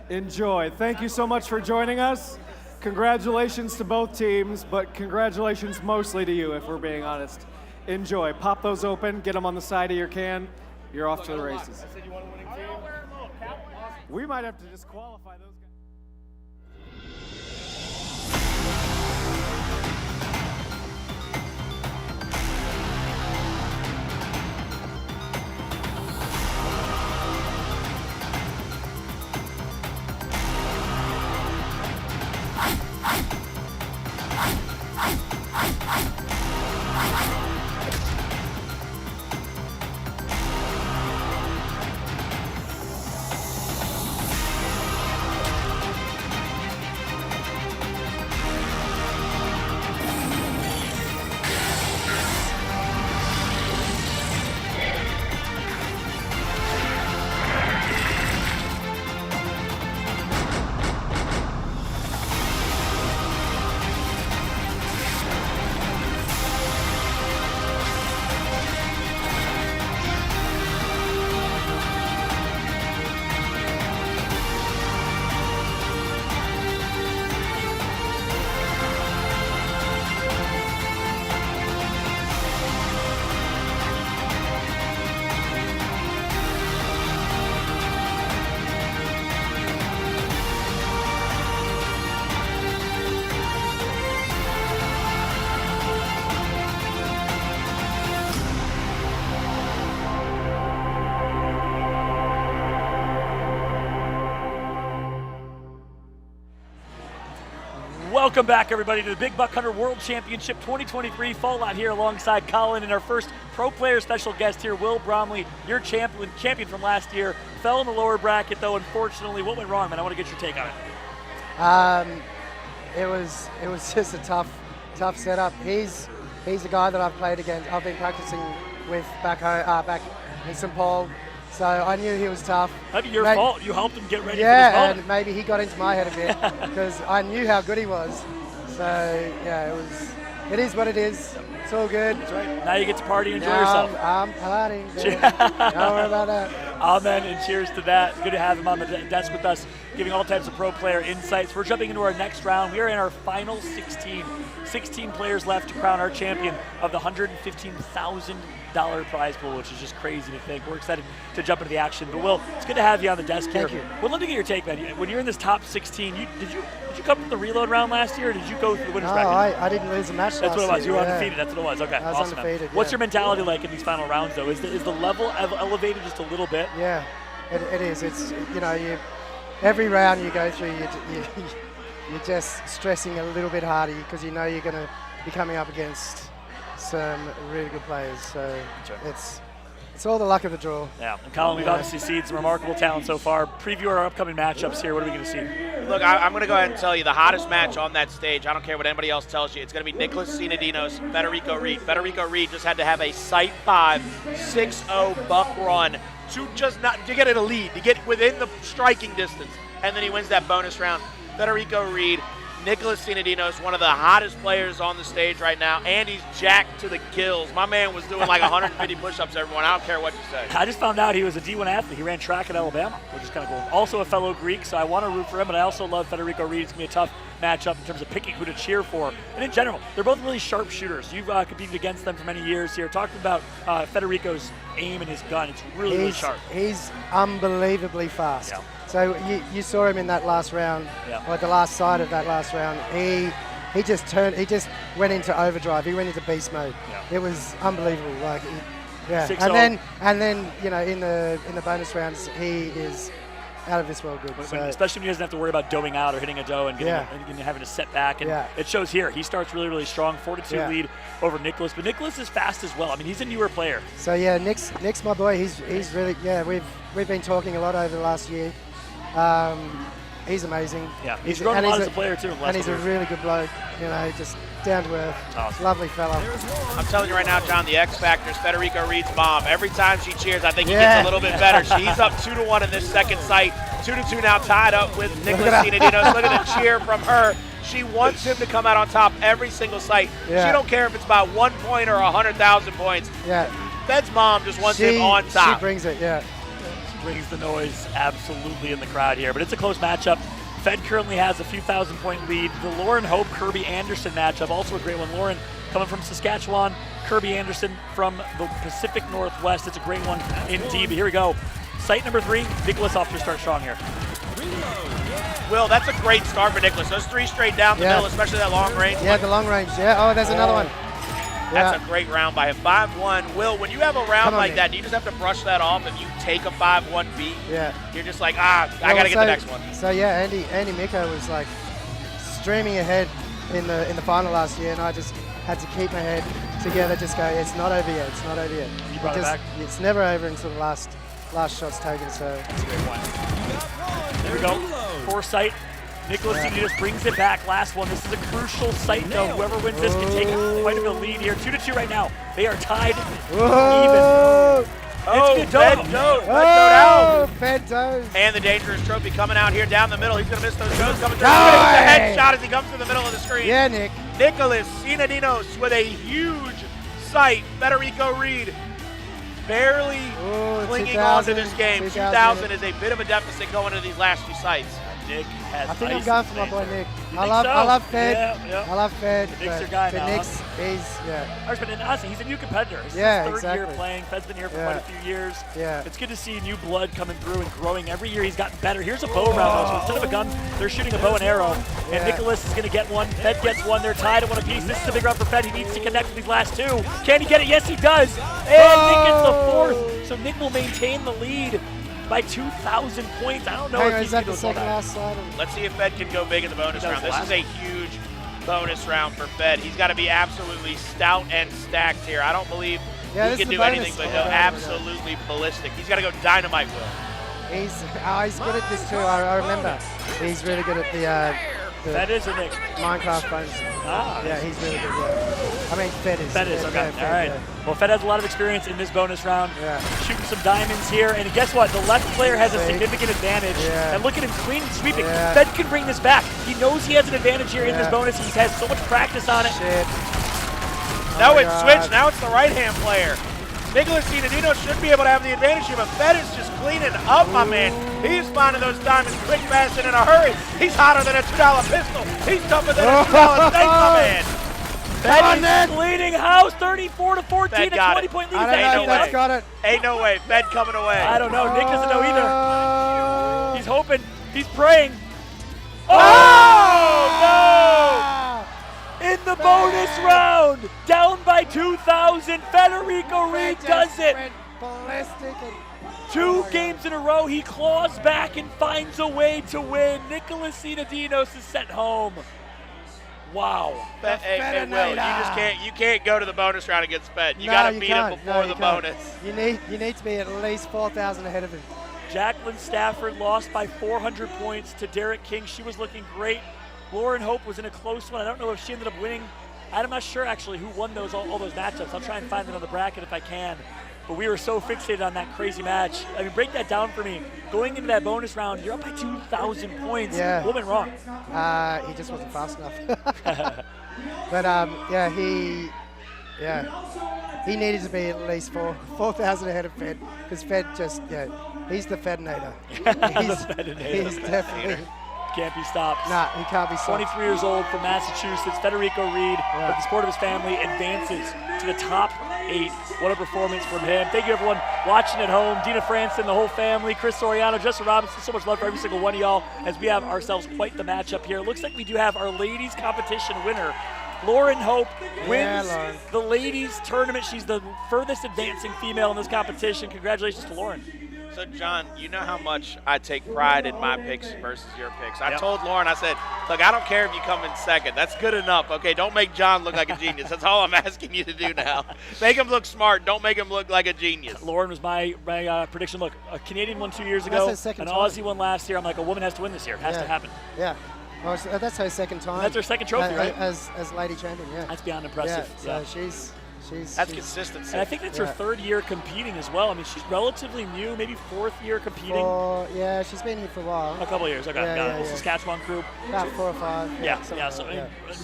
Enjoy. Thank you so much for joining us. Congratulations to both teams, but congratulations mostly to you, if we're being honest. Enjoy. Pop those open, get them on the side of your can. You're off to the races. We might have to disqualify those guys. Welcome back, everybody, to the Big Buck Hunter World Championship 2023 Fallout here alongside Colin and our first pro player special guest here, Will Bromley, your champion from last year. Fell in the lower bracket, though, unfortunately. What went wrong, man? I want to get your take on it. It was just a tough setup. He's the guy that I've played against. I've been practicing with back in St. Paul. So I knew he was tough. That'd be your fault. You helped him get ready for this moment. moment. And maybe he got into my head a bit because I knew how good he was. So yeah, it is what it is. It's all good. That's right. Now you get to party and enjoy yourself. I'm partying. Don't worry about that. Amen, and cheers to that. Good to have him on the desk with us, giving all types of pro player insights. We're jumping into our next round. We are in our final 16. 16 players left to crown our champion of the $115,000 prize pool, which is just crazy to think. We're excited to jump into the action. But Will, it's good to have you on the desk here. Thank you. We'd love to get your take, man. When you're in this top 16, did you come from the reload round last year, or did you go through the winners bracket? No, I didn't lose a match last year. That's what it was. You were undefeated. That's what it was. Okay, I was awesome. undefeated, What's your mentality like in these final rounds, though? Is the level elevated just a little bit? Yeah, it is. It's every round you go through, you're just stressing a little bit harder because you know you're going to be coming up against some really good players. So It's all the luck of the draw. Yeah, and Colin, we've obviously seen some remarkable talent so far. Preview our upcoming matchups here. What are we going to see? Look, I'm going to go ahead and tell you the hottest match on that stage. I don't care what anybody else tells you. It's going to be Nicholas Sinadinos, Federico Reed. Federico Reed just had to have a Site 5 6-0 buck run to get in a lead, to get within the striking distance, and then he wins that bonus round. Federico Reed, Nicholas Sinadinos, one of the hottest players on the stage right now, and he's jacked to the gills. My man was doing like 150 push-ups, everyone. I don't care what you say. I just found out he was a D1 athlete. He ran track at Alabama, which is kind of cool. Also a fellow Greek, so I want to root for him, but I also love Federico Reed. It's going to be a tough matchup in terms of picking who to cheer for. And in general, they're both really sharp shooters. You've competed against them for many years here. Talking about Federico's aim and his gun, it's really sharp. He's unbelievably fast. Yeah. So you saw him in that last round, or the last side of that last round. He just went into overdrive. He went into beast mode. Yeah. It was unbelievable. Like, and then you know in the bonus rounds he is out of this world good. Especially when he doesn't have to worry about doing out or hitting a dough and having to set back. And it shows here. He starts really, really strong. 4-2 lead over Nicholas. But Nicholas is fast as well. I mean, he's a newer player. So yeah, Nick's my boy. He's really we've been talking a lot over the last year. He's amazing. Yeah, he's grown a lot as a player too. And he's a really good bloke. You know, just down to earth. Awesome. Lovely fella. I'm telling you right now, John, the X factor is Federico Reed's mom. Every time she cheers, I think he gets a little bit better. She's up 2-1 in this second sight. 2-2 now, tied up with Nicholas Sinadinos. Look at the cheer from her. She wants him to come out on top every single sight. Yeah. She don't care if it's about 1 point or 100,000 points. Yeah. Fed's mom just wants him on top. She brings it. Yeah. Brings the noise absolutely in the crowd here, but it's a close matchup. Fed currently has a few thousand-point lead. The Lauren Hope Kirby Anderson matchup, also a great one. Lauren coming from Saskatchewan, Kirby Anderson from the Pacific Northwest. It's a great one indeed. But here we go. Site number 3. Nicholas off to start strong here. Will, that's a great start for Nicholas. Those 3 straight down the middle, especially that long range. Yeah, the long range. Yeah. Oh, there's another one. That's a great round by him. 5-1. Will, when you have a round like that, do you just have to brush that off if you take a 5-1 beat? Yeah. You're just like, I got to get the next one. So yeah, Andy Miko was like streaming ahead in the final last year, and I just had to keep my head together, just go, it's not over yet, it's not over yet. You brought it back? It's never over until the last shot's taken, so. That's a great one. There we go. 4 site. Nicholas Sinadinos brings it back. Last one. This is a crucial site, though. Whoever wins this can take quite a bit of lead here. 2-2 right now. They are tied even. Fed Doe. And the dangerous trophy coming out here down the middle. He's going to miss those shows coming through. The headshot as he comes to the middle of the screen. Yeah, Nick. Nicholas Sinadinos with a huge sight. Federico Reed barely clinging on to this game. 2,000 is a bit of a deficit going into these last few sights. Nick has I think I'm going for my boy Nick. I love love Fed. Yeah. I love Fed. Nick's your guy now. Nick's, And honestly, he's a new competitor. This is his 3rd year playing. Fed's been here for quite a few years. Yeah. It's good to see new blood coming through and growing. Every year he's gotten better. Here's a bow round, though. So instead of a gun, they're shooting a bow and arrow. And Nicholas is going to get one. Fed gets one. They're tied at 1 apiece. This is a big round for Fed. He needs to connect with these last 2. Can he get it? Yes, he does. And Nick gets the 4th. So Nick will maintain the lead by 2,000 points. I don't know if he's going to go that. Let's see if Fed can go big in the bonus round. This is a huge bonus round for Fed. He's got to be absolutely stout and stacked here. I don't believe he can do anything but go absolutely ballistic. He's got to go dynamite, Will. He's good at this too. I remember. He's really good at the Fed is a Nick. Minecraft bonus. Yeah, he's really good. Yeah. I mean, Fed is. Fed is, okay. All right. Well, Fed has a lot of experience in this bonus round. Yeah. Shooting some diamonds here. And guess what? The left player has a significant advantage. Yeah. And look at him clean sweeping. Yeah. Fed can bring this back. He knows he has an advantage here in this bonus. He's had so much practice on it. Shit. Now it's switched. Now it's the right-hand player. Nicholas Sinadinos should be able to have the advantage here, but Fed is just cleaning up, my man. He's finding those diamonds quick, fast, and in a hurry. He's hotter than a $2 pistol. He's tougher than a $2 steak, my man. Fed is bleeding house, 34-14, a 20-point lead. Ain't no way. Fed coming away. I don't know. Nick doesn't know either. He's hoping. He's praying. Oh, no! In the bonus round, down by 2,000, Federico Reed does it. 2 games in a row, he claws back and finds a way to win. Nicholas Sinadinos is sent home. Wow. Hey, Will, you can't go to the bonus round against Fed. You got to beat him before the bonus. You need to be at least 4,000 ahead of him. Jacqueline Stafford lost by 400 points to Derek King. She was looking great. Lauren Hope was in a close one. I don't know if she ended up winning. I'm not sure actually who won all those matchups. I'll try and find them on the bracket if I can. But we were so fixated on that crazy match. I mean, break that down for me. Going into that bonus round, you're up by 2,000 points. Yeah. What went wrong? He just wasn't fast enough. But he needed to be at least 4,000 ahead of Fed, because Fed just, he's the Fedinator. He's definitely. Can't be stopped. Nah, he can't be stopped. 23 years old from Massachusetts, Federico Reed, with the support of his family, advances to the top 8. What a performance from him. Thank you, everyone watching at home. Dina Franson, the whole family, Chris Soriano, Justin Robinson, so much love for every single one of y'all as we have ourselves quite the matchup here. It looks like we do have our ladies competition winner. Lauren Hope wins the ladies tournament. She's the furthest advancing female in this competition. Congratulations to Lauren. So, John, you know how much I take pride in my picks versus your picks. I told Lauren, I said, look, I don't care if you come in second. That's good enough, okay? Don't make John look like a genius. That's all I'm asking you to do now. Make him look smart. Don't make him look like a genius. Lauren was my prediction. Look, a Canadian won 2 years ago. An Aussie won last year. I'm like, a woman has to win this year. It has to happen. Yeah. Well, that's her second time. That's her second trophy, right? As lady champion, yeah. That's beyond impressive. Yeah, so that's consistency. And I think that's her third year competing as well. I mean, she's relatively new, maybe fourth year competing. She's been here for a while. A couple of years, okay. Yeah. Saskatchewan crew. About 4 or 5. So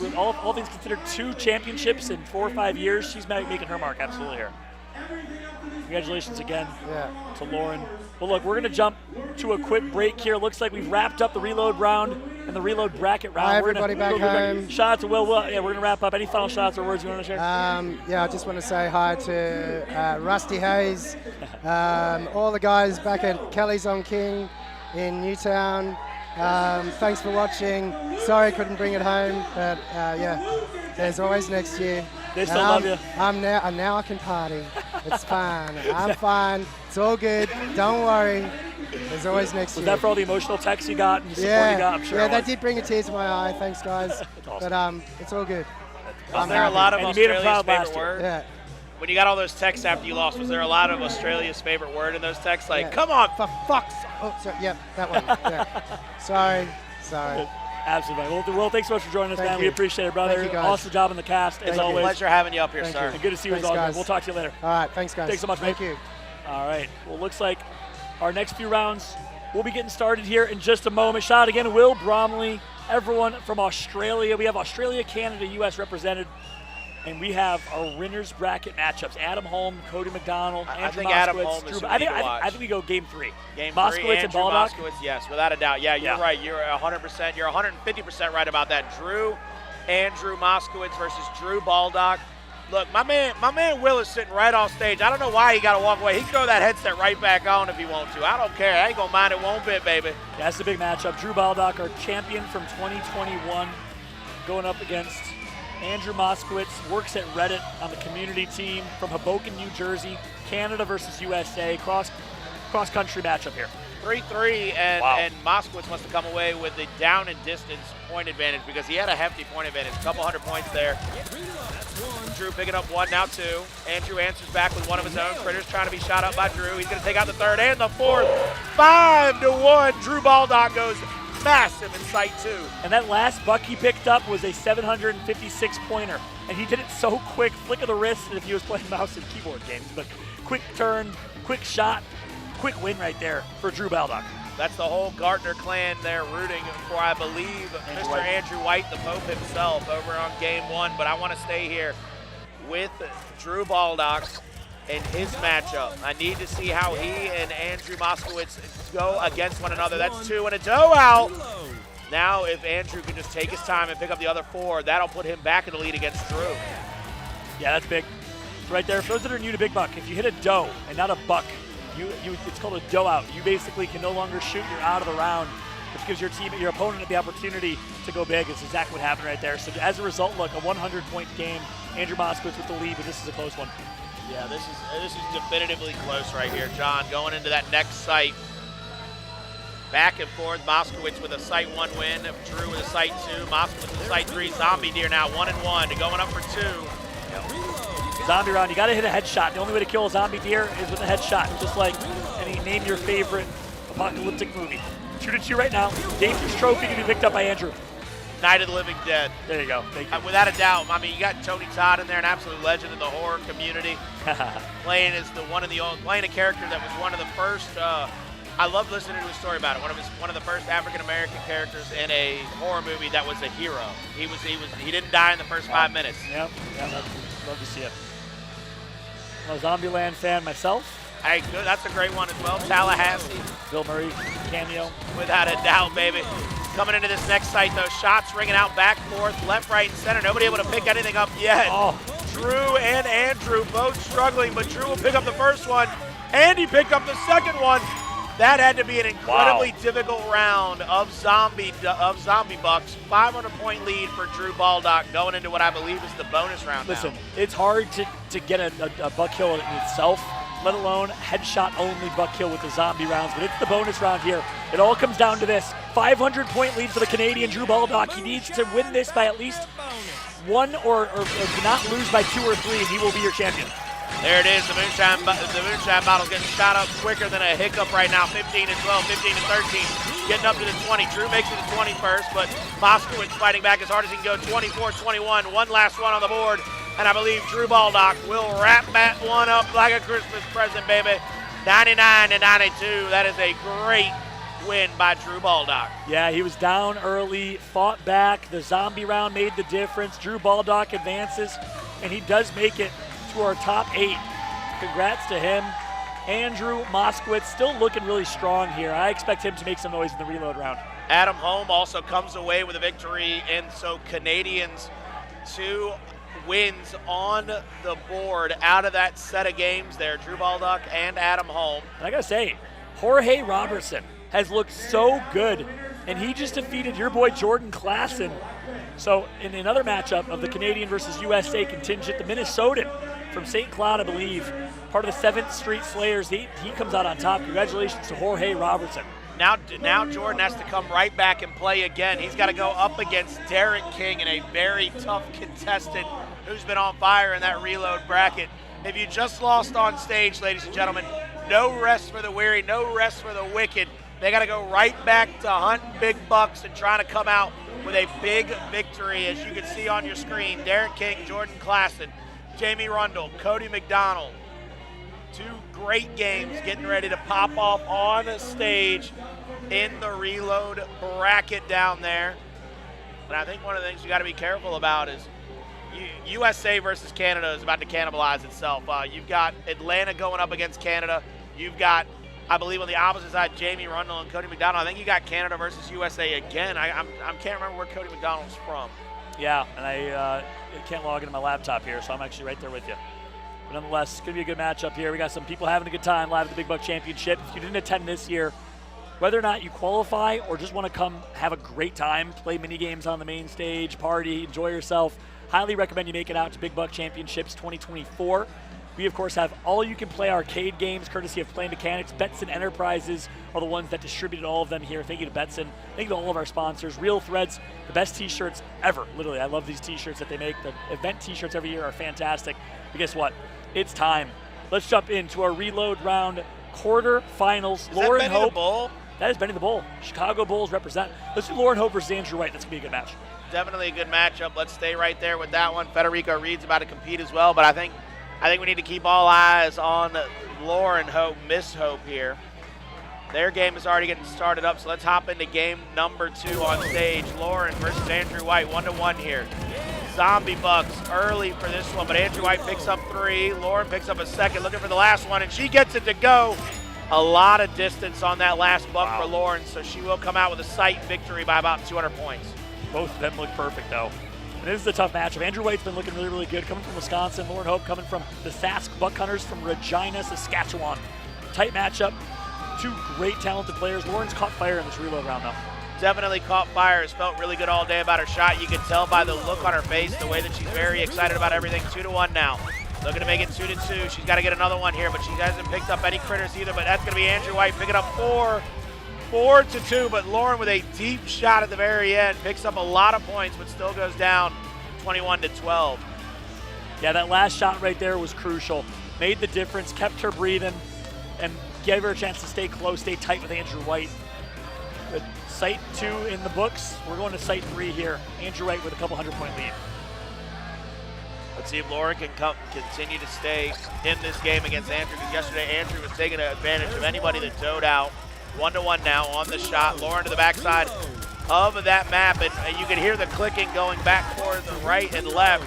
with all things considered, 2 championships in 4 or 5 years, she's making her mark absolutely here. Congratulations again to Lauren. Well, look, we're going to jump to a quick break here. Looks like we've wrapped up the reload round and the reload bracket round. Hi, everybody back home. Shout out to Will. We're going to wrap up. Any final shots or words you want to share? I just want to say hi to Rusty Hayes, all the guys back at Kelly's on King in Newtown. Thanks for watching. Sorry I couldn't bring it home, but there's always next year. They still love you. Now I can party. It's fine. I'm fine. It's all good. Don't worry. There's always next year. Was that for all the emotional texts you got and the support you got? I'm sure. Yeah, that did bring a tear to my eye. Thanks, guys. Awesome. But it's all good. Was there a lot of Australia's favorite word? Yeah. When you got all those texts after you lost, was there a lot of Australia's favorite word in those texts? Like, come on. For fuck's sake. Oh, sorry. Yeah, that one. Yeah. Sorry. Absolutely. Well, thanks so much for joining us, man. We appreciate it, brother. Thank you, guys. Awesome job in the cast, as always. Pleasure having you up here, sir. And good to see you as always. We'll talk to you later. All right. Thanks, guys. Thanks so much, Thank mate. you. All right. Well, looks like our next few rounds, we'll be getting started here in just a moment. Shout out again, Will Bromley, everyone from Australia. We have Australia, Canada, U.S. represented. And we have our winners bracket matchups: Adam Holm, Cody McDonald, Andrew I think Moskowitz, Adam Holm is who we need to watch. I think we go game 3. Game Moskowitz 3, and Baldock. Moskowitz, yes, without a doubt. Yeah, you're right. You're 100%. You're 150% right about that. Andrew Moskowitz versus Drew Baldock. Look, my man Will is sitting right off stage. I don't know why he got to walk away. He can throw that headset right back on if he wants to. I don't care. I ain't going to mind it one bit, baby. Yeah, that's the big matchup. Drew Baldock, our champion from 2021, going up against Andrew Moskowitz, works at Reddit on the community team from Hoboken, New Jersey. Canada versus USA, cross-country matchup here. 3-3, and Moskowitz must have come away with the down and distance point advantage because he had a hefty point advantage. A couple hundred points there. Drew picking up 1, now 2. Andrew answers back with one of his own. Critters trying to be shot up by Drew. He's going to take out the 3rd and the 4th. 5-1. Drew Baldock goes massive in sight 2. And that last buck he picked up was a 756 pointer. And he did it so quick, flick of the wrist, if he was playing mouse and keyboard games. But quick turn, quick shot, quick win right there for Drew Baldock. That's the whole Gardner clan there rooting for, I believe, Mr. Andrew White, the Pope himself, over on game 1. But I want to stay here with Drew Baldock in his matchup. I need to see how he and Andrew Moskowitz go against one another. That's 2 and a doe out. Now if Andrew can just take his time and pick up the other 4, that'll put him back in the lead against Drew. Yeah, that's big. Right there. For those that are new to Big Buck, if you hit a doe and not a buck, it's called a doe out. You basically can no longer shoot. You're out of the round, which gives your opponent the opportunity to go big. It's exactly what happened right there. So as a result, look, a 100-point game. Andrew Moskowitz with the lead, but this is a close one. Yeah, this is definitively close right here, John. Going into that next site. Back and forth, Moskowitz with a Sight 1 win, Drew with a Sight 2, Moskowitz with a Sight 3, Zombie Deer now 1-1, going up for 2. Zombie round, you got to hit a headshot. The only way to kill a Zombie Deer is with a headshot, just like any name your favorite apocalyptic movie. 2-2 right now. Dangerous trophy to be picked up by Andrew. Night of the Living Dead. There you go. Thank you. Without a doubt. I mean, you got Tony Todd in there, an absolute legend in the horror community, playing a character that was one of the first. I loved listening to his story about it. One of the first African American characters in a horror movie that was a hero. He didn't die in the first 5 minutes. Yep. Love to see it. I'm a Zombieland fan myself. Hey, good. That's a great one as well. Tallahassee. Bill Murray cameo. Without a doubt, baby. Coming into this next site, though, shots ringing out back, forth, left, right, and center. Nobody able to pick anything up yet. Oh. Drew and Andrew both struggling, but Drew will pick up the first one. Andy picked up the second one. That had to be an incredibly difficult round of Zombie Bucks. 500-point lead for Drew Baldock going into what I believe is the bonus round. Listen, it's hard to get a buck kill in itself, let alone headshot-only buck kill with the zombie rounds, but it's the bonus round here. It all comes down to this. 500-point lead for the Canadian Drew Baldock. He needs to win this by at least one or not lose by 2 or 3, and he will be your champion. There it is. The moonshine bottle's getting shot up quicker than a hiccup right now. 15 to 12, 15 to 13, getting up to the 20. Drew makes it to 20 first, but Moskowitz fighting back as hard as he can go. 24-21, one last one on the board, and I believe Drew Baldock will wrap that one up like a Christmas present, baby. 99 to 92. That is a great win by Drew Baldock. Yeah, he was down early, fought back. The zombie round made the difference. Drew Baldock advances, and he does make it to our top 8. Congrats to him. Andrew Moskowitz still looking really strong here. I expect him to make some noise in the reload round. Adam Holm also comes away with a victory, and so Canadians 2 wins on the board out of that set of games there. Drew Baldock and Adam Holm. And I gotta say, Jorge Robertson has looked so good, and he just defeated your boy Jordan Klassen. So in another matchup of the Canadian versus USA contingent, the Minnesotan from St. Cloud, I believe, part of the 7th Street Slayers, he comes out on top. Congratulations to Jorge Robertson. Now Jordan has to come right back and play again. He's got to go up against Derek King in a very tough contestant who's been on fire in that reload bracket. If you just lost on stage, ladies and gentlemen, no rest for the weary, no rest for the wicked. They got to go right back to hunting big bucks and trying to come out with a big victory. As you can see on your screen, Derek King, Jordan Klassen, Jamie Rundle, Cody McDonald. 2 great games getting ready to pop off on stage in the reload bracket down there. And I think one of the things you got to be careful about is USA versus Canada is about to cannibalize itself. You've got Atlanta going up against Canada. You've got, I believe, on the opposite side, Jamie Rundle and Cody McDonald. I think you got Canada versus USA again. I can't remember where Cody McDonald's from. Yeah, and I can't log into my laptop here, so I'm actually right there with you. But nonetheless, it's going to be a good matchup here. We got some people having a good time live at the Big Buck Championship. If you didn't attend this year, whether or not you qualify or just want to come have a great time, play mini games on the main stage, party, enjoy yourself, highly recommend you make it out to Big Buck Championships 2024. We, of course, have all-you-can-play arcade games, courtesy of Play Mechanics. Betson Enterprises are the ones that distributed all of them here. Thank you to Betson. Thank you to all of our sponsors. Real Threads, the best T-shirts ever. Literally, I love these T-shirts that they make. The event T-shirts every year are fantastic. But guess what? It's time. Let's jump into our reload round quarterfinals. Lauren Hope. The Bull? That is Benny the Bull. Chicago Bulls represent. Let's do Lauren Hope versus Andrew White. That's going to be a good match. Definitely a good matchup. Let's stay right there with that one. Federico Reed's about to compete as well, but I think we need to keep all eyes on Lauren Hope, Miss Hope here. Their game is already getting started up, so let's hop into game number 2 on stage. Lauren versus Andrew White, 1-1 here. Zombie Bucks early for this one, but Andrew White picks up 3. Lauren picks up a second, looking for the last one, and she gets it to go. A lot of distance on that last buck for Lauren, so she will come out with a sight victory by about 200 points. Both of them look perfect, though. And this is a tough matchup. Andrew White's been looking really, really good, coming from Wisconsin. Lauren Hope coming from the Sask Buck Hunters from Regina, Saskatchewan. Tight matchup. 2 great, talented players. Lauren's caught fire in this reload round, though. Definitely caught fire. Has felt really good all day about her shot. You can tell by the look on her face, the way that she's very excited about everything. 2-1 now. Looking to make it 2-2. She's got to get another one here, but she hasn't picked up any critters either. But that's going to be Andrew White picking up 4. 4-2, but Lauren with a deep shot at the very end picks up a lot of points, but still goes down 21-12. Yeah, that last shot right there was crucial. Made the difference, kept her breathing, and gave her a chance to stay close, stay tight with Andrew White. With Site 2 in the books, we're going to Site 3 here. Andrew White with a couple 100-point lead. Let's see if Lauren can continue to stay in this game against Andrew, because yesterday Andrew was taking advantage of anybody that towed out. 1-1 now on the shot. Lauren to the backside of that map, and you can hear the clicking going back towards the right and left.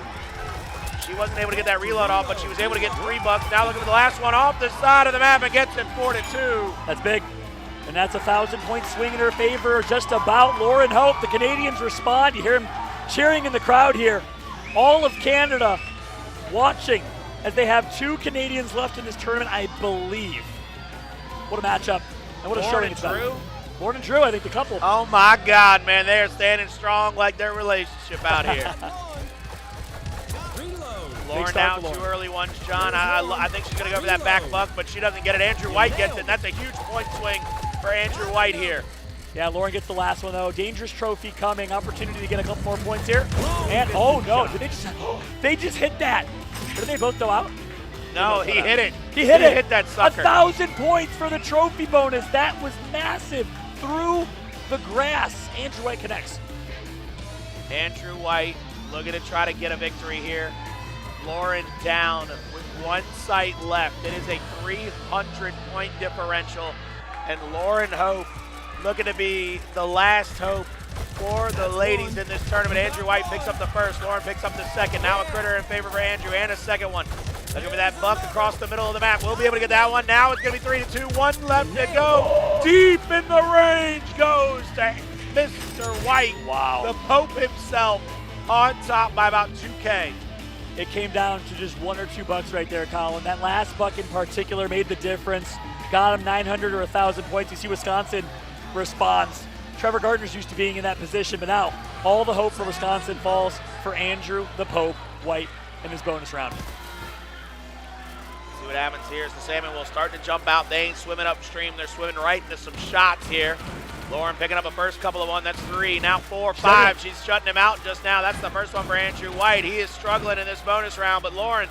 She wasn't able to get that reload off, but she was able to get $3. Now looking for the last one off the side of the map and gets it 4-2. That's big. And that's a 1,000-point swing in her favor, just about. Lauren Hope, the Canadians respond. You hear them cheering in the crowd here. All of Canada watching as they have 2 Canadians left in this tournament, I believe. What a matchup. And what a showing it's done. Lauren and Drew, I think the couple. Oh my God, man, they are standing strong like their relationship out here. Lauren down 2 early ones, John. I think she's going to go for that back buck, but she doesn't get it. Andrew White gets it, and that's a huge point swing for Andrew White here. Yeah, Lauren gets the last one, though. Dangerous trophy coming. Opportunity to get a couple more points here. And, oh, no. Did they just hit that? Did they both go out? No, he hit it. He hit it. Hit that sucker. 1,000 points for the trophy bonus. That was massive. Through the grass. Andrew White connects. Andrew White looking to try to get a victory here. Lauren down with 1 site left. It is a 300-point differential. And Lauren Hope looking to be the last hope for the ladies in this tournament. Andrew White picks up the first. Lauren picks up the second. Now a critter in favor for Andrew and a second one. Looking for that buck across the middle of the map. We'll be able to get that one. Now it's going to be 3-2. 1 left to go. Deep in the range goes to Mr. White. Wow. The Pope himself on top by about 2K. It came down to just $1 or $2 right there, Colin. That last buck in particular made the difference. Got him 900 or 1,000 points. You see Wisconsin responds. Trevor Gardner's used to being in that position, but now all the hope for Wisconsin falls for Andrew the Pope White in his bonus round. See what happens here as the salmon will start to jump out. They ain't swimming upstream. They're swimming right into some shots here. Lauren picking up a first couple of 1. That's 3. Now 4, 5. She's shutting him out just now. That's the first one for Andrew White. He is struggling in this bonus round, but Lauren,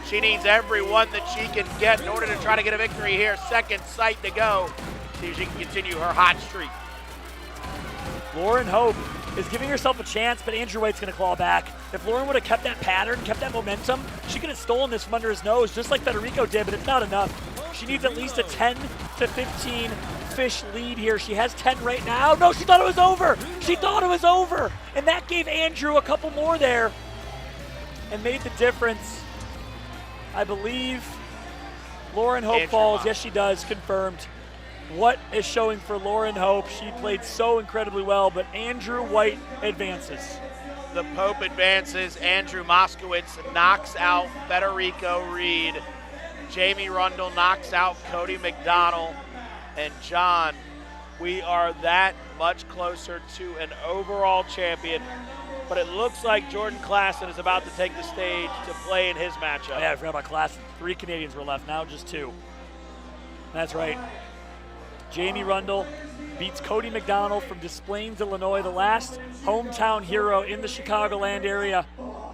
she needs every one that she can get in order to try to get a victory here. Second sight to go. See if she can continue her hot streak. Lauren Hope is giving herself a chance, but Andrew White's going to claw back. If Lauren would have kept that pattern, kept that momentum, she could have stolen this from under his nose, just like Federico did, but it's not enough. She needs at least a 10 to 15 fish lead here. She has 10 right now. No, she thought it was over. She thought it was over. And that gave Andrew a couple more there and made the difference. I believe Lauren Hope falls. Yes, she does. Confirmed. What is showing for Lauren Hope? She played so incredibly well, but Andrew White advances. The Pope advances. Andrew Moskowitz knocks out Federico Reed. Jamie Rundle knocks out Cody McDonald. And John, we are that much closer to an overall champion. But it looks like Jordan Klassen is about to take the stage to play in his matchup. Yeah, I forgot about Klassen. 3 Canadians were left, now just 2. That's right. Jamie Rundle beats Cody McDonald from Des Plaines, Illinois. The last hometown hero in the Chicagoland area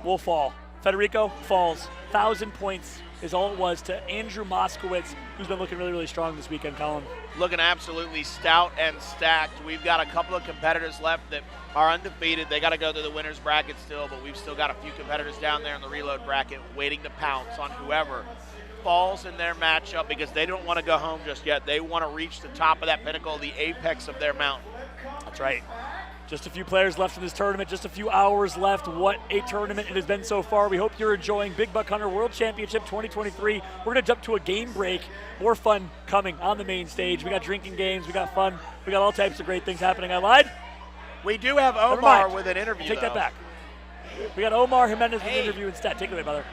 will fall. Federico falls. 1,000 points is all it was to Andrew Moskowitz, who's been looking really, really strong this weekend, Colin. Looking absolutely stout and stacked. We've got a couple of competitors left that are undefeated. They got to go through the winner's bracket still, but we've still got a few competitors down there in the reload bracket waiting to pounce on whoever falls in their matchup, because they don't want to go home just yet. They want to reach the top of that pinnacle, the apex of their mountain. That's right. Just a few players left in this tournament, just a few hours left. What a tournament it has been so far. We hope you're enjoying Big Buck Hunter World Championship 2023. We're going to jump to a game break. More fun coming on the main stage. We got drinking games, we got fun, we got all types of great things happening. I lied? We do have Omar with an interview. Take that back. We got Omar Jimenez with an interview instead. Take it away, brother.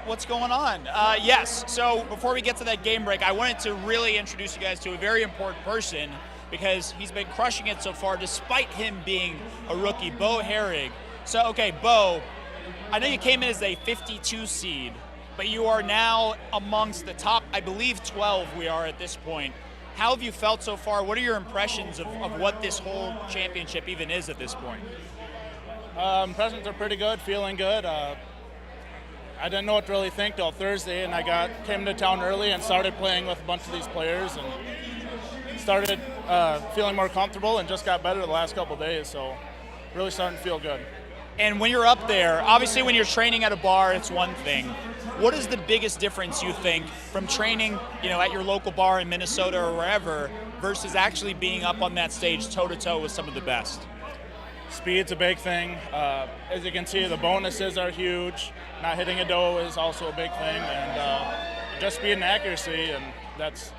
What's going on? Yes, so before we get to that game break, I wanted to really introduce you guys to a very important person, because he's been crushing it so far despite him being a rookie, Bo Herrig. So, okay, Bo, I know you came in as a 52 seed, but you are now amongst the top, I believe 12 we are at this point. How have you felt so far? What are your impressions of what this whole championship even is at this point? Impressions are pretty good, feeling good. I didn't know what to really think till Thursday, and I came to town early and started playing with a bunch of these players and started feeling more comfortable and just got better the last couple of days, so really starting to feel good. And when you're up there, obviously when you're training at a bar, it's one thing. What is the biggest difference you think from training, at your local bar in Minnesota or wherever versus actually being up on that stage toe-to-toe with some of the best? Speed's a big thing. As you can see, the bonuses are huge. Not hitting a dough is also a big thing, and just speed and accuracy, and that's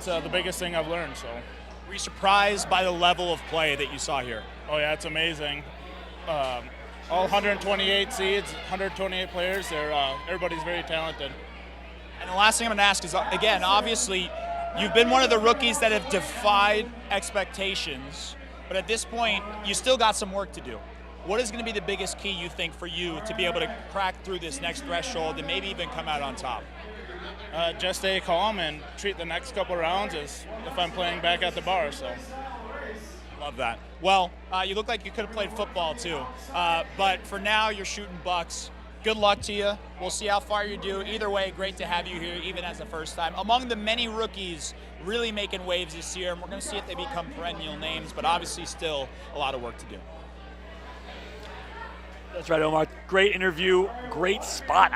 the biggest thing I've learned. So, were you surprised by the level of play that you saw here? Oh yeah, it's amazing. All 128 seeds, 128 players. Everybody's very talented. And the last thing I'm going to ask is, again, obviously, you've been one of the rookies that have defied expectations. But at this point, you still got some work to do. What is going to be the biggest key, you think, for you to be able to crack through this next threshold and maybe even come out on top? Just stay calm and treat the next couple rounds as if I'm playing back at the bar. So, love that. Well, you look like you could have played football too. But for now, you're shooting bucks. Good luck to you. We'll see how far you do. Either way, great to have you here, even as a first time. Among the many rookies really making waves this year, and we're going to see if they become perennial names, but obviously still a lot of work to do. That's right, Omar. Great interview, great spot.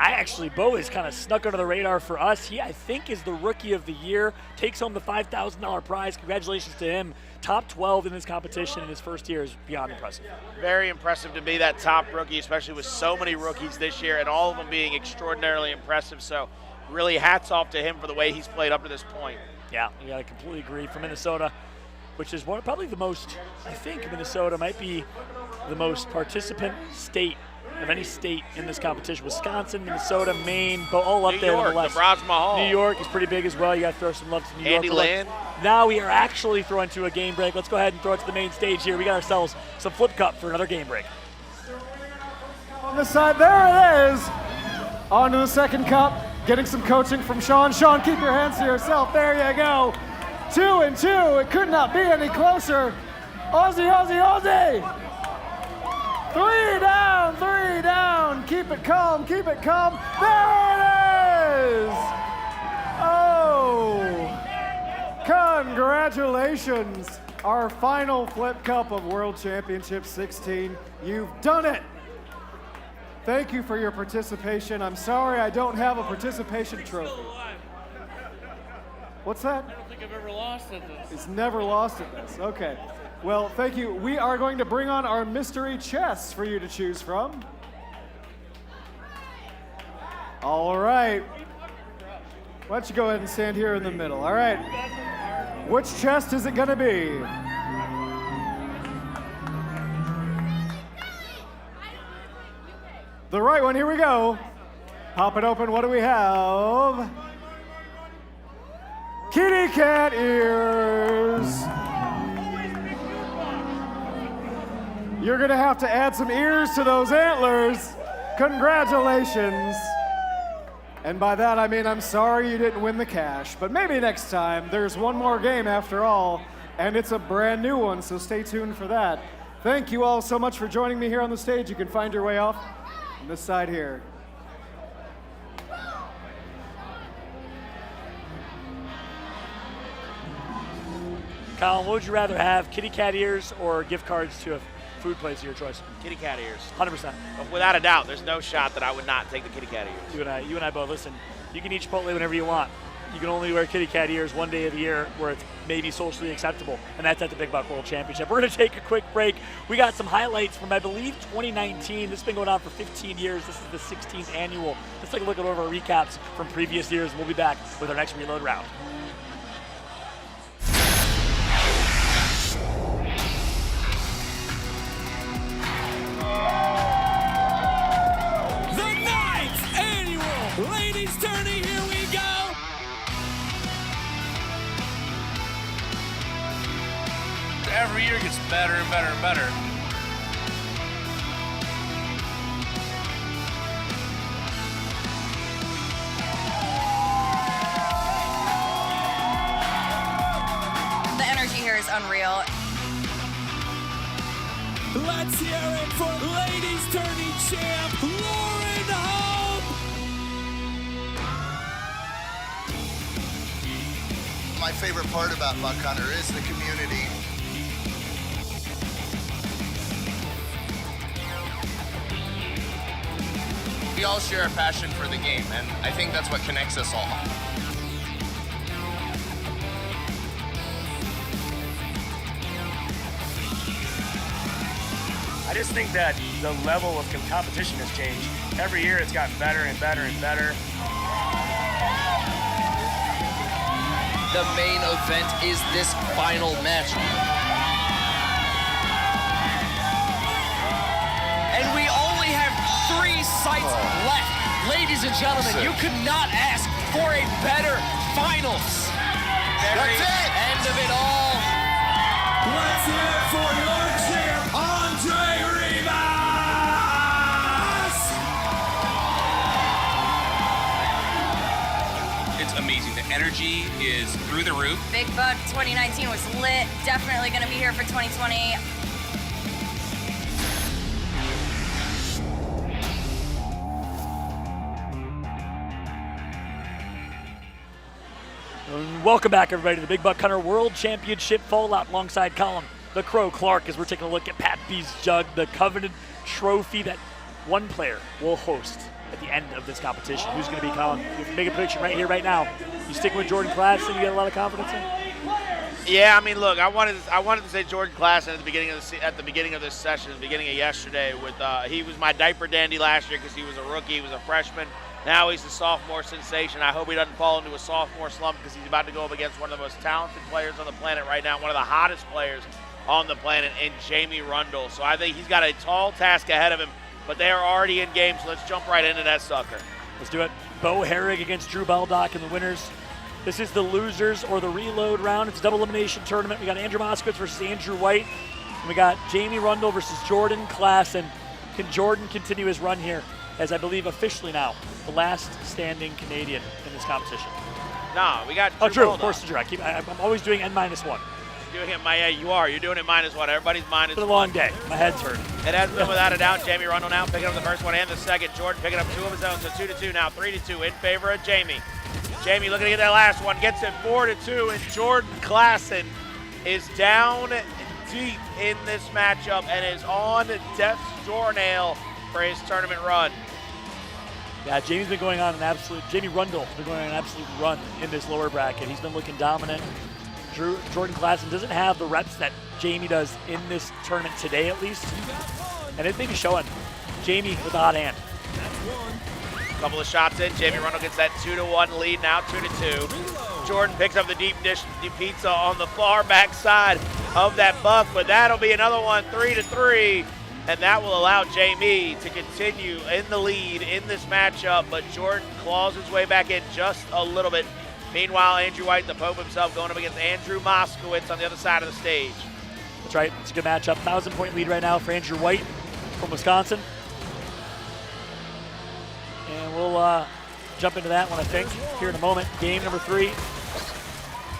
Bo is kind of snuck under the radar for us. He, I think, is the Rookie of the Year, takes home the $5,000 prize. Congratulations to him. Top 12 in this competition in his first year is beyond impressive. Very impressive to be that top rookie, especially with so many rookies this year and all of them being extraordinarily impressive. So really hats off to him for the way he's played up to this point. Yeah, I completely agree. From Minnesota, which is probably the most, I think Minnesota might be the most participant state of any state in this competition. Wisconsin, Minnesota, Maine, all up there. New York, the Braj Mahal. New York is pretty big as well. You got to throw some love to New York. Andy Land. Now we are actually throwing to a game break. Let's go ahead and throw it to the main stage here. We got ourselves some Flip Cup for another game break. On the side, there it is. On to the second cup. Getting some coaching from Sean. Sean, keep your hands to yourself. There you go. 2 and 2. It could not be any closer. Aussie, Aussie, Aussie. 3 down, 3 down. Keep it calm, keep it calm. There it is. Oh, congratulations. Our final Flip Cup of World Championship 16. You've done it. Thank you for your participation. I'm sorry I don't have a participation trophy. What's that? I don't think I've ever lost at this. It's never lost at this. Okay. Well, thank you. We are going to bring on our mystery chests for you to choose from. All right. Why don't you go ahead and stand here in the middle? All right. Which chest is it going to be? The right one. Here we go. Pop it open. What do we have? Kitty cat ears. You're gonna have to add some ears to those antlers. Congratulations. And by that I mean I'm sorry you didn't win the cash, but maybe next time. There's one more game after all, and it's a brand new one, so stay tuned for that. Thank you all so much for joining me here on the stage. You can find your way off on this side here. Colin, what would you rather have, kitty cat ears or gift cards to a food place of your choice? Kitty cat ears. 100%. Without a doubt, there's no shot that I would not take the kitty cat ears. You and I both. Listen, you can eat Chipotle whenever you want. You can only wear kitty cat ears one day of the year where it's maybe socially acceptable, and that's at the Big Buck World Championship. We're going to take a quick break. We got some highlights from, I believe, 2019. This has been going on for 15 years. This is the 16th annual. Let's take a look at one of our recaps from previous years, and we'll be back with our next reload round. Ladies tourney, here we go. Every year gets better and better and better. here is unreal. Let's hear it for ladies tourney champ, Lauren Hope. My favorite part about Buck Hunter is the community. We all share a passion for the game, and I think that's what connects us all. I just think that the level of competition has changed. Every year it's gotten better and better and better. The main event is this final match. And we only have 3 sites left. Ladies and gentlemen, you could not ask for a better finals. That's it! End of it all. Let's hear it for your champ, Andre Rivas. It's amazing. The energy is through the roof. Big Buck 2019 was lit. Definitely going to be here for 2020. Welcome back, everybody, to the Big Buck Hunter World Championship Fallout alongside Colin the Crow Clark as we're taking a look at Pat B's Jug, the coveted trophy that one player will host at the end of this competition. Who's going to be, Colin? You can make a prediction right here, right now. You sticking with Jordan Klassen? You got a lot of confidence in? Yeah, I mean, look, I wanted to say Jordan Klassen at the beginning of this session, at the beginning of yesterday. With he was my diaper dandy last year because he was a rookie, he was a freshman. Now he's a sophomore sensation. I hope he doesn't fall into a sophomore slump because he's about to go up against one of the most talented players on the planet right now, one of the hottest players on the planet, in Jamie Rundle. So I think he's got a tall task ahead of him, but they are already in game, so let's jump right into that sucker. Let's do it. Bo Herrig against Drew Baldock in the winners. This is the losers or the reload round. It's a double elimination tournament. We got Andrew Moskowitz versus Andrew White. And we got Jamie Rundle versus Jordan Klassen. Can Jordan continue his run here as I believe officially now the last standing Canadian in this competition? No, we got Drew. Oh, Drew, Baldock. of course, Drew. I'm always doing N-1. Doing it, you are. You're doing it -1. Everybody's -1. It's been a long day. My head's hurting. It has been without a doubt. Jamie Rundle now picking up the first one and the second. Jordan picking up 2 of his own, so 2-2 now, 3-2 in favor of Jamie. Jamie looking to get that last one, gets it 4-2, and Jordan Klassen is down deep in this matchup and is on death's doornail for his tournament run. Yeah, Jamie Rundle has been going on an absolute run in this lower bracket. He's been looking dominant. Jordan Klassen doesn't have the reps that Jamie does in this tournament today, at least. And it may be showing. Jamie with a hot hand. A couple of shots in. Jamie Rundle gets that 2-1 lead, now 2-2. Jordan picks up the deep dish pizza on the far back side of that buck, but that'll be another one, 3-3. And that will allow Jamie to continue in the lead in this matchup, but Jordan claws his way back in just a little bit. Meanwhile, Andrew White, the Pope himself, going up against Andrew Moskowitz on the other side of the stage. That's right. It's a good matchup. 1,000-point lead right now for Andrew White from Wisconsin. And we'll jump into that one, I think, here in a moment. Game number 3.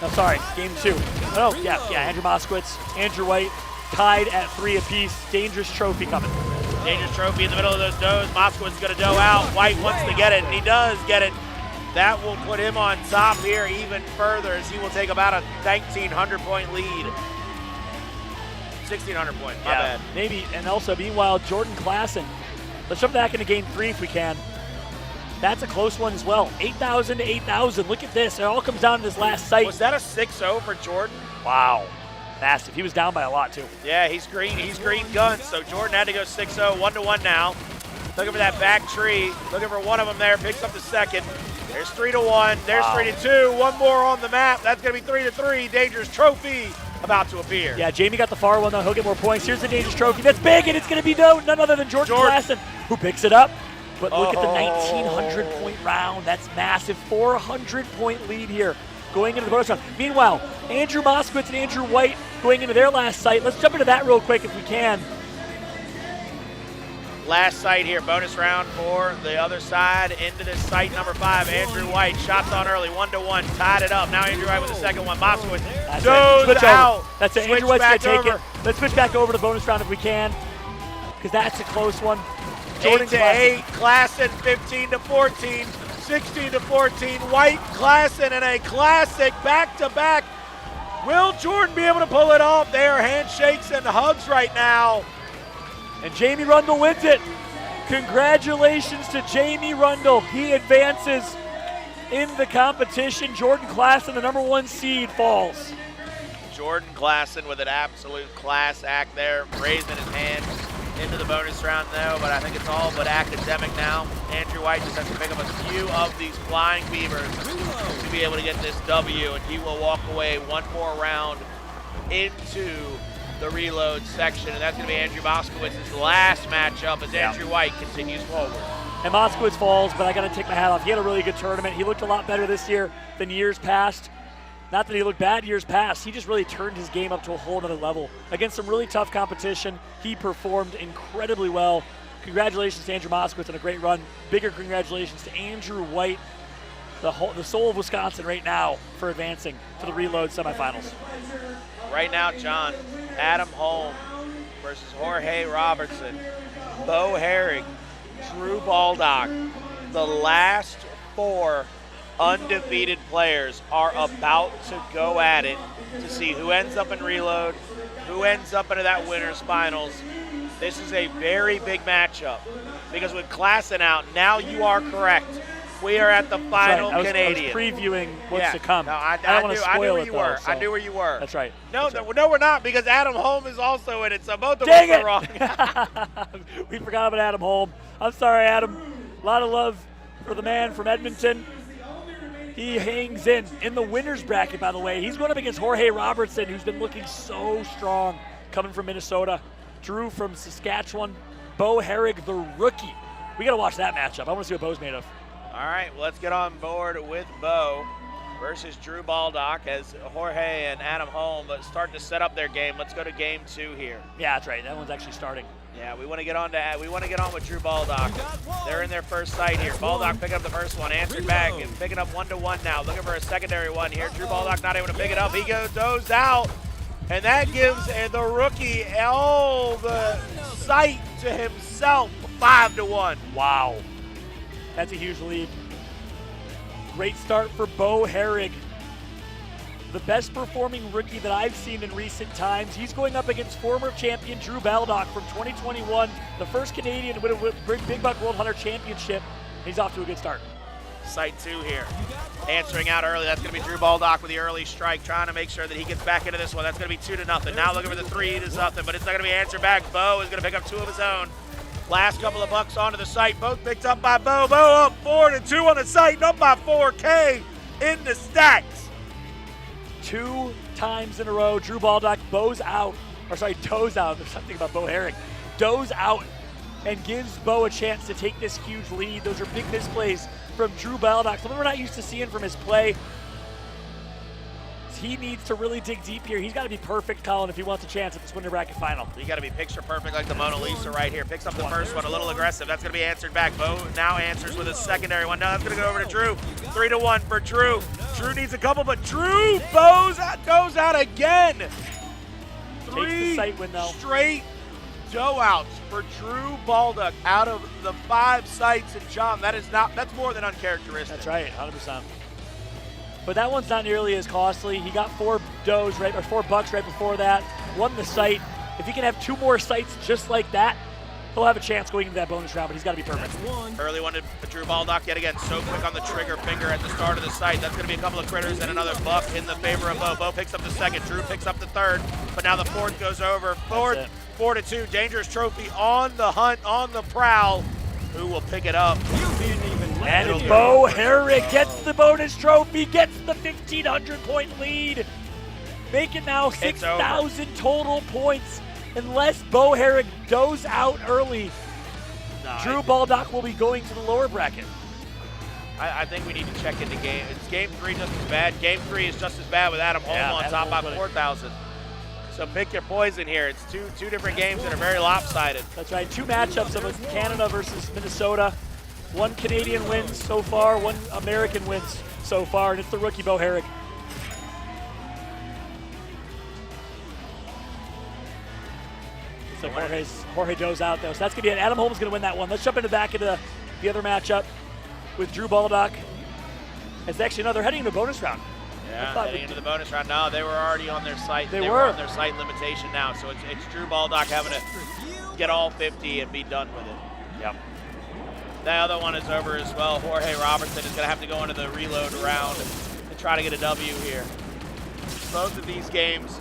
No, sorry, game 2. Oh, yeah, Andrew Moskowitz, Andrew White, tied at 3 apiece. Dangerous trophy coming. Dangerous trophy in the middle of those does. Moskowitz going to dough out. White wants to get it, and he does get it. That will put him on top here even further as he will take about a 1,900-point lead. 1,600 point, my bad. Maybe, and also, meanwhile, Jordan Klassen. Let's jump back into game 3 if we can. That's a close one as well. 8,000 to 8,000. Look at this. It all comes down to this last sight. Was that a 6-0 for Jordan? Wow. Massive. He was down by a lot, too. Yeah, he's green guns, so Jordan had to go 6-0, 1-1 now. Looking for that back tree. Looking for one of them there. Picks up the second. There's 3-1. There's 3-2. One more on the map. That's going to be 3-3. Dangerous trophy about to appear. Yeah, Jamie got the far one, though. He'll get more points. Here's the dangerous trophy. That's big, and it's going to be none other than Jordan Klassen, who picks it up. But look at the 1,900-point round. That's massive. 400-point lead here going into the bonus round. Meanwhile, Andrew Moskowitz and Andrew White going into their last sight. Let's jump into that real quick if we can. Last sight here, bonus round for the other side. Into this sight number 5, Andrew White. Shots on early, 1-1, tied it up. Now Andrew White with the second one. Moskowitz goes out. That's it. Andrew White's going to take it. Let's switch back over to the bonus round if we can, because that's a close one. Jordan 8-8, Klassen 15-14, 16-14. White, Klassen, and a classic back-to-back. Will Jordan be able to pull it off? They are handshakes and hugs right now. And Jamie Rundle wins it. Congratulations to Jamie Rundle. He advances in the competition. Jordan Klassen, the #1 seed, falls. Jordan Klassen with an absolute class act there, raising his hand into the bonus round though, but I think it's all but academic now. Andrew White just has to pick up a few of these flying beavers to be able to get this W, and he will walk away one more round into the reload section, and that's going to be Andrew Moskowitz's last matchup as Andrew White continues forward. And Moskowitz falls, but I got to take my hat off. He had a really good tournament. He looked a lot better this year than years past. Not that he looked bad years past. He just really turned his game up to a whole other level. Against some really tough competition, he performed incredibly well. Congratulations to Andrew Moskowitz on a great run. Bigger congratulations to Andrew White, the soul of Wisconsin right now, for advancing to the reload semifinals. Right now, John, Adam Holm versus Jorge Robertson, Bo Herrig, Drew Baldock. The last 4 undefeated players are about to go at it to see who ends up in reload, who ends up into that winner's finals. This is a very big matchup because with Klassen out, now you are correct. We are at the final Canadian. I was previewing what's to come. No, I don't want to spoil knew where it, you though, were. so. I knew where you were. That's right. No, That's right. No, we're not, because Adam Holm is also in it, so both of Dang us it. are wrong. We forgot about Adam Holm. I'm sorry, Adam. A lot of love for the man from Edmonton. He hangs in the winner's bracket, by the way. He's going up against Jorge Robertson, who's been looking so strong, coming from Minnesota. Drew from Saskatchewan. Bo Herrig, the rookie. We got to watch that matchup. I want to see what Bo's made of. All right, well, let's get on board with Bo versus Drew Baldock as Jorge and Adam Holm start to set up their game. Let's go to game 2 here. Yeah, that's right. That one's actually starting. Yeah, we want to get on with Drew Baldock. They're in their first sight here. Baldock picking up the first one, answered back, and picking up 1-1 now. Looking for a secondary one here. Drew Baldock not able to pick it up. He goes out, and that gives the rookie all the sight to himself. 5-1. Wow. That's a huge lead. Great start for Bo Herrig. The best performing rookie that I've seen in recent times. He's going up against former champion Drew Baldock from 2021, the first Canadian to win a Big Buck World Hunter Championship. He's off to a good start. Sight 2 here. Answering out early. That's going to be Drew Baldock with the early strike, trying to make sure that he gets back into this one. That's going to be 2-0. Now looking for the 3-0, but it's not going to be answered back. Bo is going to pick up 2 of his own. Last couple of bucks onto the sight, both picked up by Bo. Bo up 4-2 on the sight, up by 4K in the stacks. 2 times in a row, Drew Baldock does out. There's something about Bo Herrig. Does out and gives Bo a chance to take this huge lead. Those are big misplays from Drew Baldock, something we're not used to seeing from his play. He needs to really dig deep here. He's got to be perfect, Colin, if he wants a chance at this winner bracket final. You got to be picture perfect like the Mona Lisa right here. Picks up the first one, a little aggressive. That's going to be answered back. Bo now answers with a secondary one. Now that's going to go over to Drew. 3-1 for Drew. Drew needs a couple, but Drew goes out again. 3 straight doe outs for Drew Baldock out of the 5 sights. And John, that's more than uncharacteristic. That's right, 100%. But that one's not nearly as costly. He got 4 bucks right before that. Won the sight. If he can have 2 more sights just like that, he'll have a chance going into that bonus round, but he's got to be perfect. Early one to Drew Baldock yet again. So quick on the trigger finger at the start of the sight. That's going to be a couple of critters and another buck in the favor of Bo. Bo picks up the second. Drew picks up the third. But now the fourth goes over. 4-2. Dangerous trophy on the hunt, on the prowl. Who will pick it up? And Bo Herrig gets the bonus trophy, gets the 1,500-point lead, making now 6,000 total points. Unless Bo Herrig does out early, Drew Baldock will be going to the lower bracket. I think we need to check into game. It's game 3 just as bad. Game 3 is just as bad with Adam Holm on top by 4,000. So pick your poison here. It's two different games that are very lopsided. That's right. 2 matchups of Canada versus Minnesota. 1 Canadian wins so far, 1 American wins so far, and it's the rookie Bo Herrick. So Jorge Doe's out, though. So that's going to be it. Adam Holmes is going to win that one. Let's jump into the other matchup with Drew Baldock. It's actually another heading into the bonus round. Yeah, heading into the bonus round. No, they were already on their site. They were on their site limitation now. So it's Drew Baldock having to get all 50 and be done with it. Yep. The other one is over as well. Jorge Robertson is going to have to go into the reload round to try to get a W here. Both of these games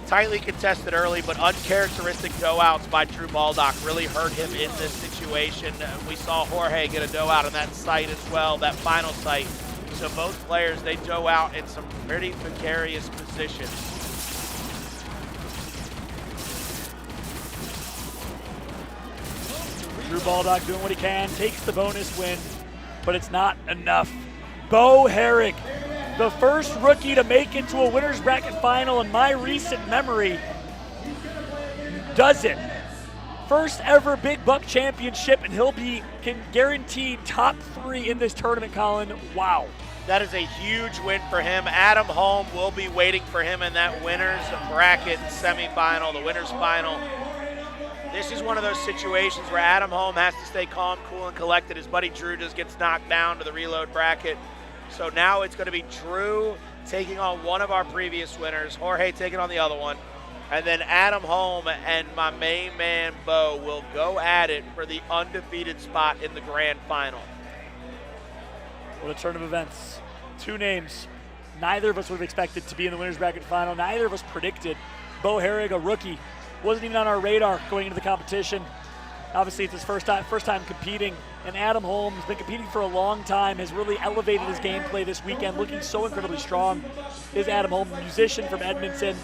tightly contested early, but uncharacteristic doe-outs by Drew Baldock really hurt him in this situation. We saw Jorge get a doe-out on that site as well, that final site. So both players, they doe out in some pretty precarious positions. Drew Baldock doing what he can, takes the bonus win, but it's not enough. Bo Herrick, the first rookie to make it to a winner's bracket final in my recent memory, does it. First ever Big Buck Championship, and he'll be guaranteed top 3 in this tournament, Colin. Wow. That is a huge win for him. Adam Holm will be waiting for him in that winner's bracket semifinal, the winner's final. This is one of those situations where Adam Holm has to stay calm, cool, and collected. His buddy Drew just gets knocked down to the reload bracket. So now it's going to be Drew taking on one of our previous winners, Jorge taking on the other one, and then Adam Holm and my main man Bo will go at it for the undefeated spot in the grand final. What a turn of events. 2 names. Neither of us would have expected to be in the winner's bracket final. Neither of us predicted. Bo Herrick, a rookie, wasn't even on our radar going into the competition. Obviously, it's his first time competing. And Adam Holm has been competing for a long time, has really elevated his gameplay this weekend, looking so incredibly strong. Is Adam Holm, a musician from Edmonton.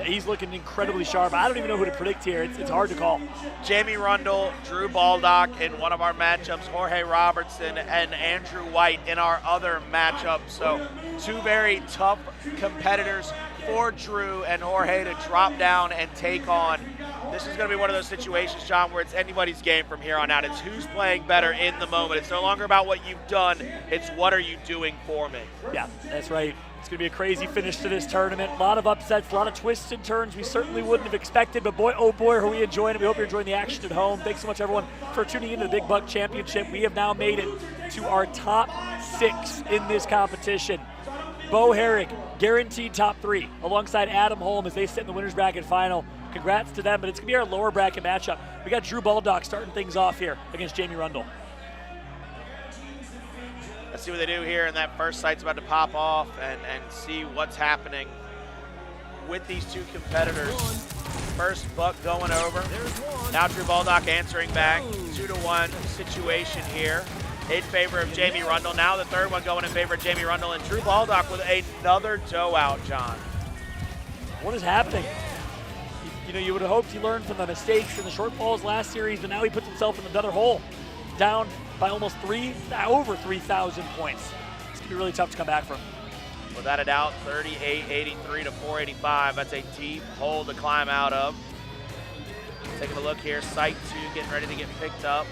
He's looking incredibly sharp. I don't even know who to predict here. It's hard to call. Jamie Rundle, Drew Baldock in one of our matchups, Jorge Robertson and Andrew White in our other matchup. So 2 very tough competitors for Drew and Jorge to drop down and take on. This is going to be one of those situations, John, where it's anybody's game from here on out. It's who's playing better in the moment. It's no longer about what you've done. It's what are you doing for me. Yeah, that's right. It's going to be a crazy finish to this tournament. A lot of upsets, a lot of twists and turns we certainly wouldn't have expected, but boy, oh boy, are we enjoying it. We hope you're enjoying the action at home. Thanks so much, everyone, for tuning into the Big Buck Championship. We have now made it to our top 6 in this competition. Bo Herrick, guaranteed top 3, alongside Adam Holm as they sit in the winner's bracket final. Congrats to them, but it's going to be our lower bracket matchup. We got Drew Baldock starting things off here against Jamie Rundle. Let's see what they do here, and that first site's about to pop off and see what's happening with these 2 competitors. First buck going over. Now Drew Baldock answering back. 2-1 situation here in favor of Jamie Rundle. Now the third one going in favor of Jamie Rundle, and Drew Baldock with another doe out, John. What is happening? You know, you would have hoped he learned from the mistakes and the shortfalls last series, but now he puts himself in another hole. Down by almost over 3,000 points. It's going to be really tough to come back from. Without a doubt, 38-83 to 485. That's a deep hole to climb out of. Taking a look here, site 2 getting ready to get picked up.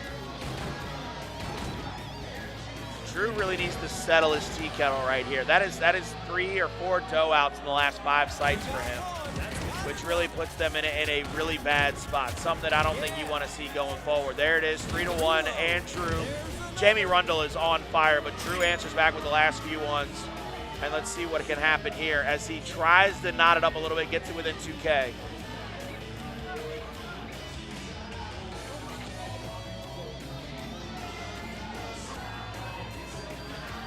Drew really needs to settle his tea kettle right here. That is 3 or 4 doe outs in the last 5 sites for him, which really puts them in a really bad spot, something that I don't think you want to see going forward. There it is, 3-1, Andrew. Jamie Rundle is on fire, but Drew answers back with the last few ones. And let's see what can happen here as he tries to knot it up a little bit, gets it within 2K.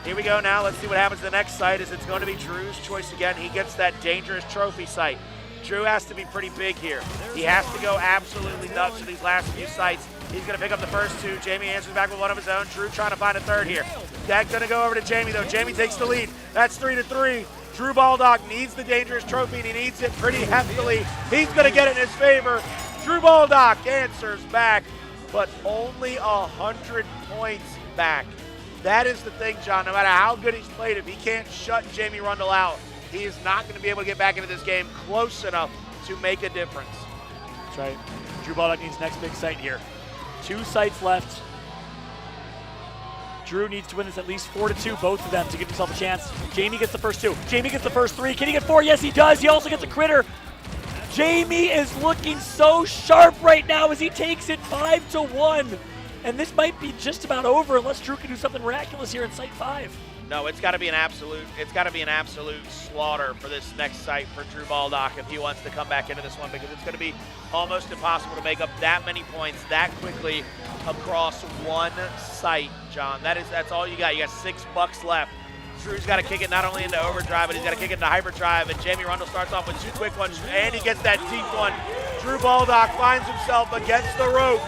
Here we go now. Let's see what happens to the next site, as it's going to be Drew's choice again. He gets that dangerous trophy site. Drew has to be pretty big here. He has to go absolutely nuts for these last few sites. He's going to pick up the first 2. Jamie answers back with one of his own. Drew trying to find a third here. That's going to go over to Jamie, though. Jamie takes the lead. That's 3-3. Drew Baldock needs the dangerous trophy, and he needs it pretty heftily. He's going to get it in his favor. Drew Baldock answers back, but only 100 points back. That is the thing, John. No matter how good he's played, if he can't shut Jamie Rundle out, he is not going to be able to get back into this game close enough to make a difference. That's right. Drew Baldock needs next big sight here. 2 sights left. Drew needs to win this at least 4-2, both of them, to give himself a chance. Jamie gets the first 2. Jamie gets the first 3. Can he get 4? Yes, he does. He also gets a critter. Jamie is looking so sharp right now as he takes it 5-1. And this might be just about over unless Drew can do something miraculous here in sight 5. No, it's got to be an absolute slaughter for this next sight for Drew Baldock if he wants to come back into this one, because it's going to be almost impossible to make up that many points that quickly across one sight, John. That's all you got. You got $6 left. Drew's got to kick it not only into overdrive, but he's got to kick it into hyperdrive, and Jamie Rundle starts off with 2 quick ones, and he gets that deep one. Drew Baldock finds himself against the ropes.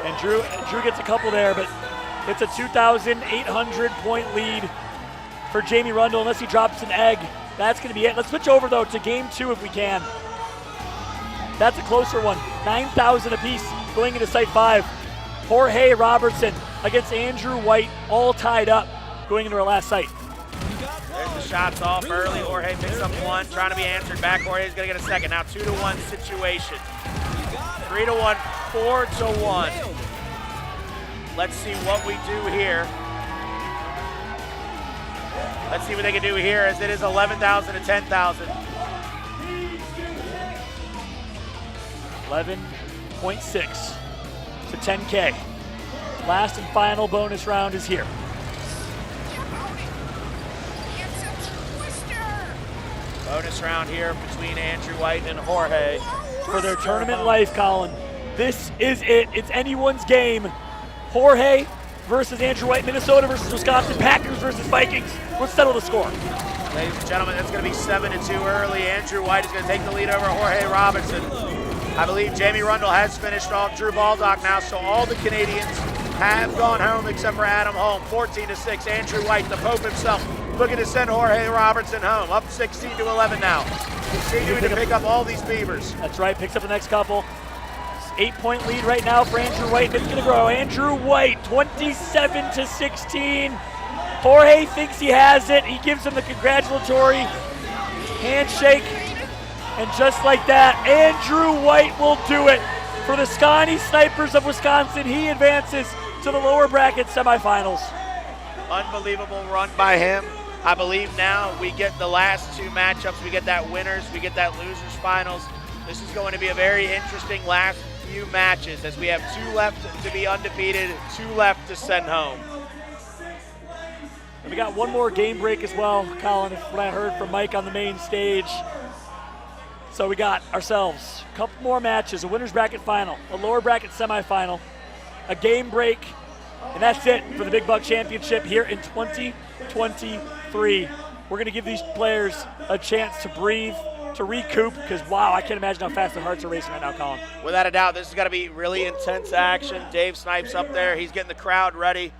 And Drew gets a couple there, but it's a 2,800 point lead for Jamie Rundle unless he drops an egg. That's going to be it. Let's switch over, though, to game 2 if we can. That's a closer one. 9,000 apiece going into sight 5. Jorge Robertson against Andrew White, all tied up going into our last sight. There's the shots off early. Jorge picks up 1, trying to be answered back. Jorge's going to get a second. Now 2-1 situation. 3-1, 4-1. Let's see what we do here. Let's see what they can do here, as it is 11,000 to 10,000. 11.6 to 10K. Last and final bonus round is here. Bonus round here between Andrew White and Jorge. For their tournament life, Colin. This is it. It's anyone's game. Jorge versus Andrew White, Minnesota versus Wisconsin, Packers versus Vikings. Let's settle the score. Ladies and gentlemen, that's going to be 7-2 early. Andrew White is going to take the lead over Jorge Robinson. I believe Jamie Rundle has finished off Drew Baldock now, so all the Canadians have gone home except for Adam Holm. 14-6, Andrew White, the Pope himself, looking to send Jorge Robertson home. Up 16-11 now. Continuing to pick up all these Beavers. That's right, picks up the next couple. 8-point lead right now for Andrew White, but it's going to grow. Andrew White, 27-16. Jorge thinks he has it. He gives him the congratulatory handshake. And just like that, Andrew White will do it. For the Scotty Snipers of Wisconsin, he advances to the lower bracket semifinals. Unbelievable run by him. I believe now we get the last 2 matchups. We get that winners, we get that losers finals. This is going to be a very interesting last few matches, as we have 2 left to be undefeated, 2 left to send home. And we got one more game break as well, Colin, if what I heard from Mike on the main stage. So we got ourselves a couple more matches, a winner's bracket final, a lower bracket semifinal, a game break, and that's it for the Big Buck Championship here in 2023. We're going to give these players a chance to breathe, to recoup, because wow, I can't imagine how fast their hearts are racing right now, Colin. Without a doubt, this is going to be really intense action. Dave Snipes up there. He's getting the crowd ready.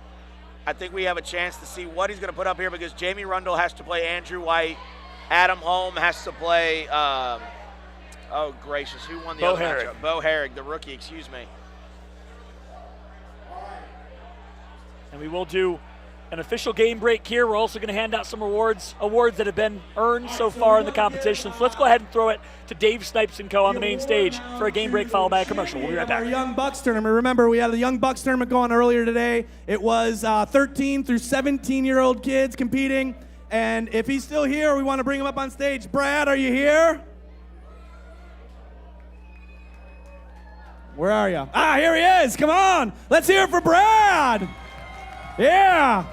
I think we have a chance to see what he's going to put up here, because Jamie Rundle has to play Andrew White. Adam Holm has to play, oh gracious, who won the other matchup? Bo Herrig, the rookie, excuse me. And we will do an official game break here. We're also going to hand out some awards that have been earned so far in the competition. So let's go ahead and throw it to Dave Snipes & Co. on the main stage for a game break followed by a commercial. We'll be right back. Our Young Bucks tournament. Remember, we had a Young Bucks tournament going earlier today. It was 13 through 17-year-old kids competing. And if he's still here, we want to bring him up on stage. Brad, are you here? Where are you? Ah, here he is. Come on. Let's hear it for Brad. Yeah.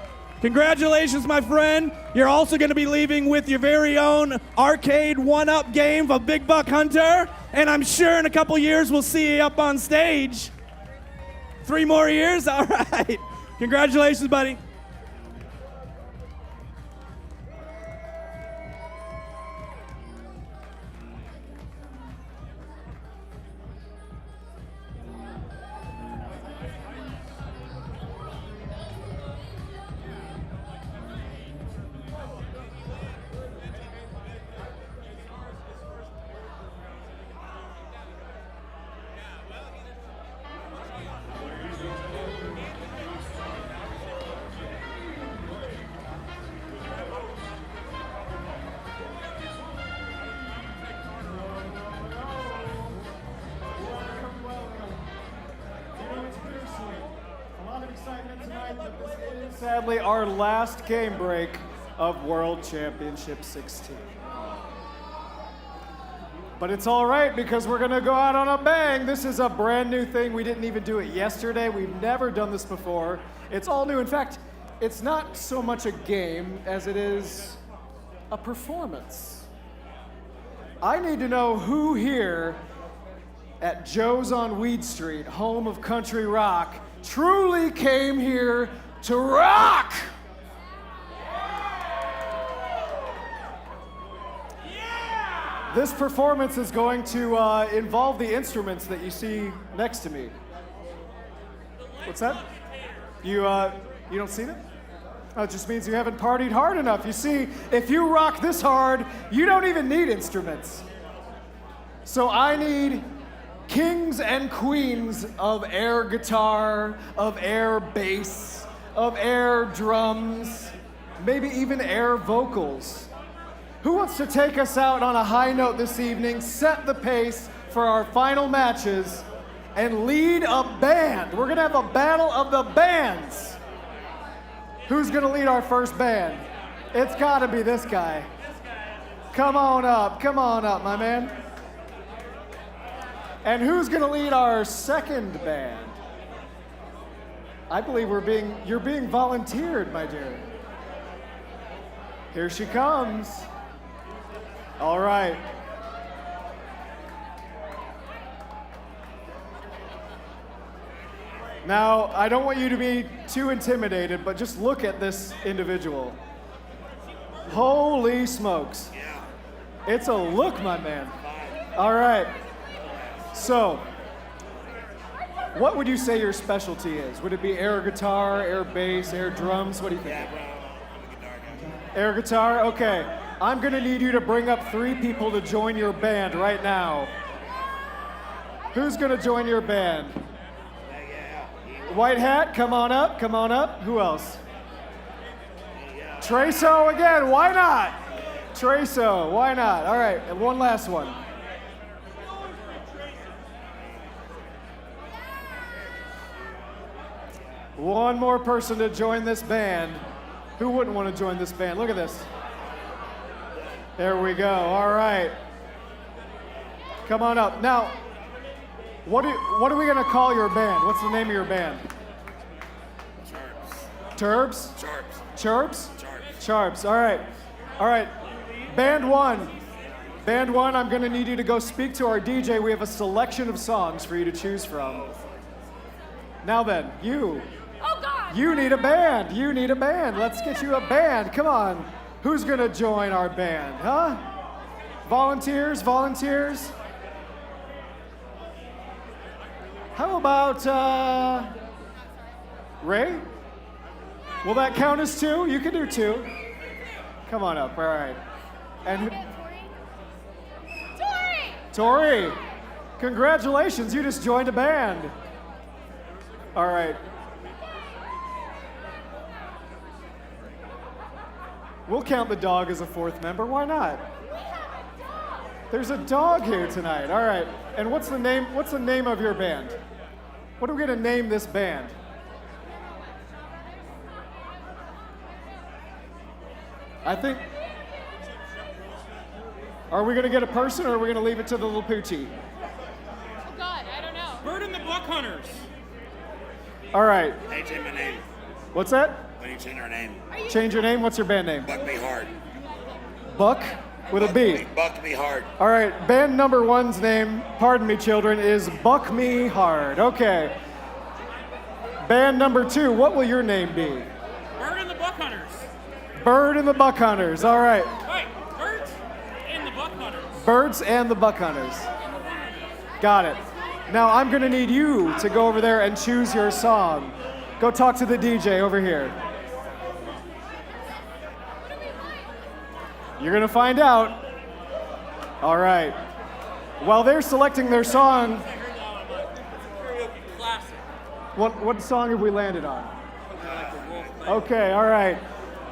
Congratulations, my friend. You're also going to be leaving with your very own arcade one-up game of Big Buck Hunter. And I'm sure in a couple years we'll see you up on stage. 3 more years? All right. Congratulations, buddy. sadly our last game break of World Championship 16. But it's all right because we're gonna go out on a bang. This is a brand new thing. We didn't even do it yesterday. We've never done this before. It's all new. In fact, it's not so much a game as it is a performance. I need to know who here at Joe's on Weed Street, home of country rock, truly came here to rock. This performance is going to involve the instruments that you see next to me. What's that? You don't see them? Oh, it just means you haven't partied hard enough. You see, if you rock this hard, you don't even need instruments. So I need kings and queens of air guitar, of air bass, of air drums, maybe even air vocals. Who wants to take us out on a high note this evening, set the pace for our final matches, and lead a band? We're gonna have a battle of the bands. Who's gonna lead our first band? It's gotta be this guy. Come on up, my man. And who's gonna lead our second band? I believe you're being volunteered, my dear. Here she comes. All right. Now, I don't want you to be too intimidated, but just look at this individual. Holy smokes. It's a look, my man. All right. So, what would you say your specialty is? Would it be air guitar, air bass, air drums? What do you think? Air guitar? Okay. I'm gonna need you to bring up 3 people to join your band right now. Who's gonna join your band? White hat, come on up, come on up. Who else? Treso again, why not? Treso, why not? All right, and one last one. One more person to join this band. Who wouldn't want to join this band? Look at this. There we go, all right. Come on up. Now, what are we gonna call your band? What's the name of your band? Turbs. Chirps? Chirps. Charps, all right. All right, band one. Band one, I'm gonna need you to go speak to our DJ. We have a selection of songs for you to choose from. Now then, you. Oh God! You need a band, you need a band. Let's get you a band, come on. Who's gonna join our band, huh? Volunteers, volunteers? How about, Ray? Will that count as 2? You can do 2. Come on up, all right. And Tori! Congratulations, you just joined a band. All right. We'll count the dog as a 4th member, why not? There's a dog here tonight, all right. And what's the name of your band? What are we gonna name this band? I think, are we gonna get a person or are we gonna leave it to the little poochie? Oh God, I don't know. Bird and the Buck Hunters. All right. Hey, change my name. What's that? When you change our name. Change your name, what's your band name? Buck Me Hard. Buck with a B. Buck Me Hard. All right, band number 1's name, pardon me children, is Buck Me Hard. Okay. Band number 2, what will your name be? Bird and the Buck Hunters. Bird and the Buck Hunters, all right. Wait, Birds and the Buck Hunters. Birds and the Buck Hunters. Got it. Now I'm gonna need you to go over there and choose your song. Go talk to the DJ over here. You're gonna find out. All right. While they're selecting their song, what song have we landed on? Okay, all right.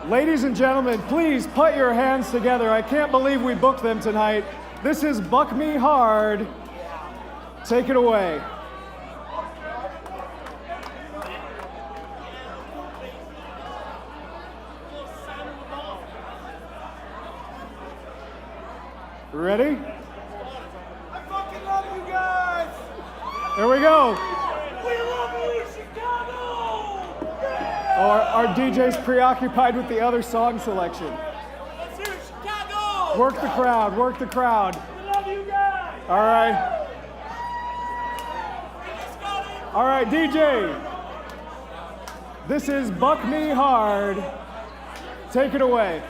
Ladies and gentlemen, please put your hands together. I can't believe we booked them tonight. This is Buck Me Hard. Take it away. Ready? I fucking love you guys! There we go. We love you, Chicago! Oh, our DJ's preoccupied with the other song selection. Let's hear Chicago! Work the crowd, work the crowd. We love you guys! All right. All right, DJ. This is Buck Me Hard. Take it away.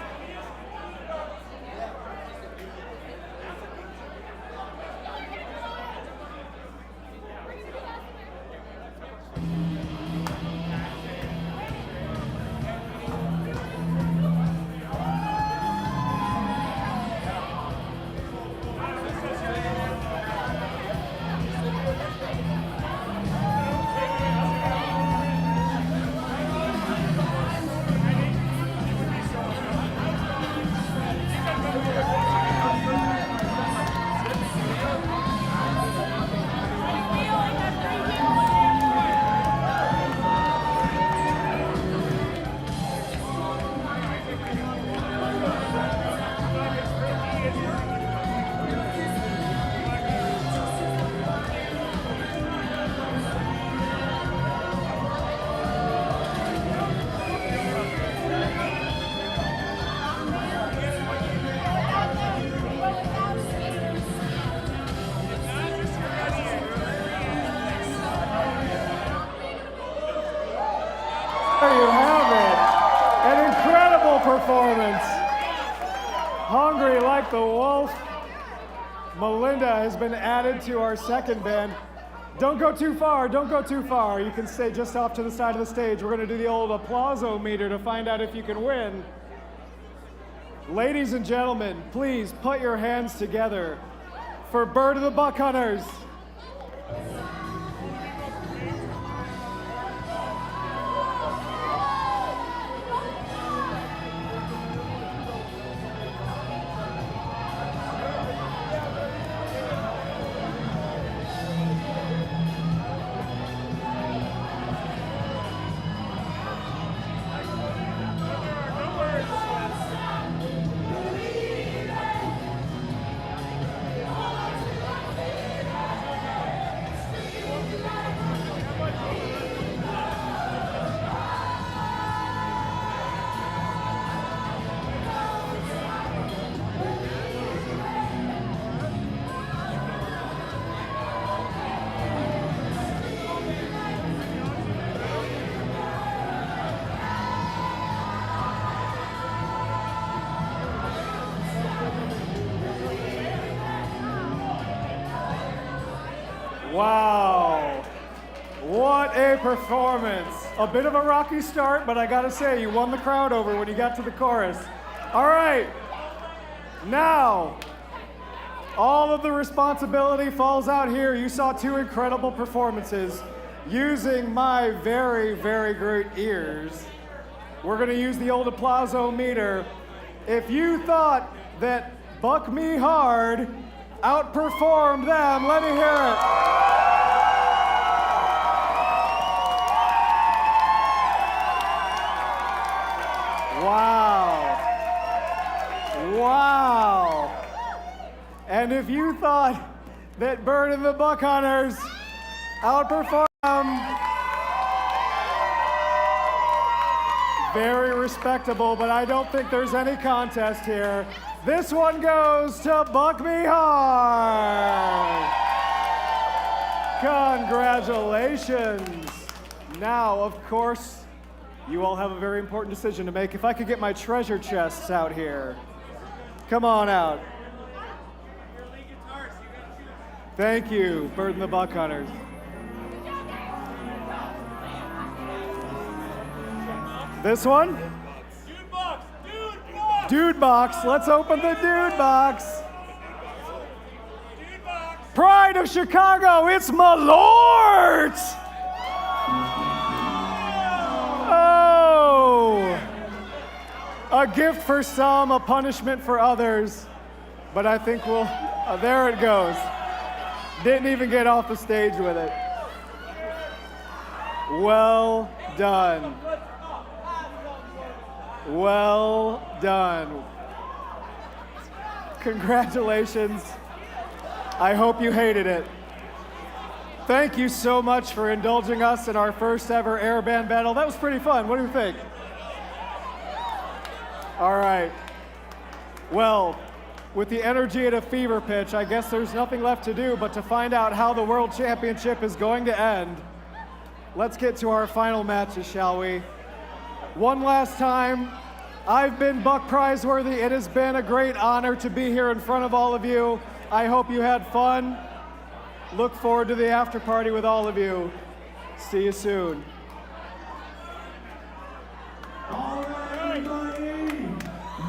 There you have it. An incredible performance. Hungry like the wolf. Melinda has been added to our second band. Don't go too far, don't go too far. You can stay just off to the side of the stage. We're gonna do the old applause-o-meter to find out if you can win. Ladies and gentlemen, please put your hands together for Bird of the Buck Hunters. Wow, what a performance. A bit of a rocky start, but I gotta say, you won the crowd over when you got to the chorus. All right, now, all of the responsibility falls out here. You saw two incredible performances using my very, very great ears. We're gonna use the old applause-o-meter. If you thought that Buck Me Hard outperformed them, let me hear it. Wow. Wow. And if you thought that Bird and the Buck Hunters outperformed them, very respectable, but I don't think there's any contest here. This one goes to Buck Me Hard. Congratulations. Now, of course, you all have a very important decision to make. If I could get my treasure chests out here. Come on out. Thank you, Bird and the Buck Hunters. This one? Dude box. Let's open the dude box. Pride of Chicago, it's Malort. Oh, a gift for some, a punishment for others. But I think we'll, there it goes. Didn't even get off the stage with it. Well done. Well done. Congratulations. I hope you hated it. Thank you so much for indulging us in our first ever airband battle. That was pretty fun. What do you think? All right. Well, with the energy at a fever pitch, I guess there's nothing left to do but to find out how the World Championship is going to end. Let's get to our final matches, shall we? One last time, I've been Buck Prizeworthy. It has been a great honor to be here in front of all of you. I hope you had fun. Look forward to the after party with all of you. See you soon.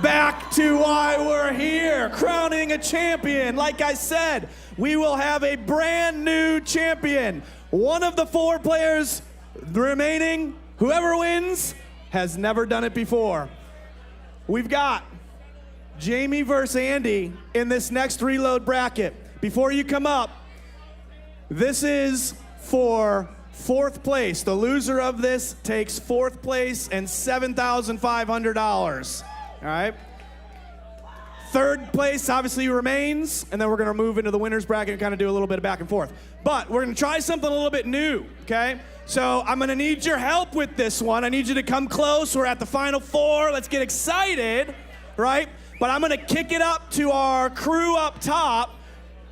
Back to why we're here, crowning a champion. Like I said, we will have a brand new champion. One of the 4 players remaining, whoever wins, has never done it before. We've got Jamie versus Andy in this next reload bracket. Before you come up, this is for 4th place. The loser of this takes 4th place and $7,500. All right. 3rd place obviously remains, and then we're going to move into the winner's bracket and kind of do a little bit of back and forth. But we're going to try something a little bit new, okay? So I'm going to need your help with this one. I need you to come close. We're at the final 4. Let's get excited, right? But I'm going to kick it up to our crew up top.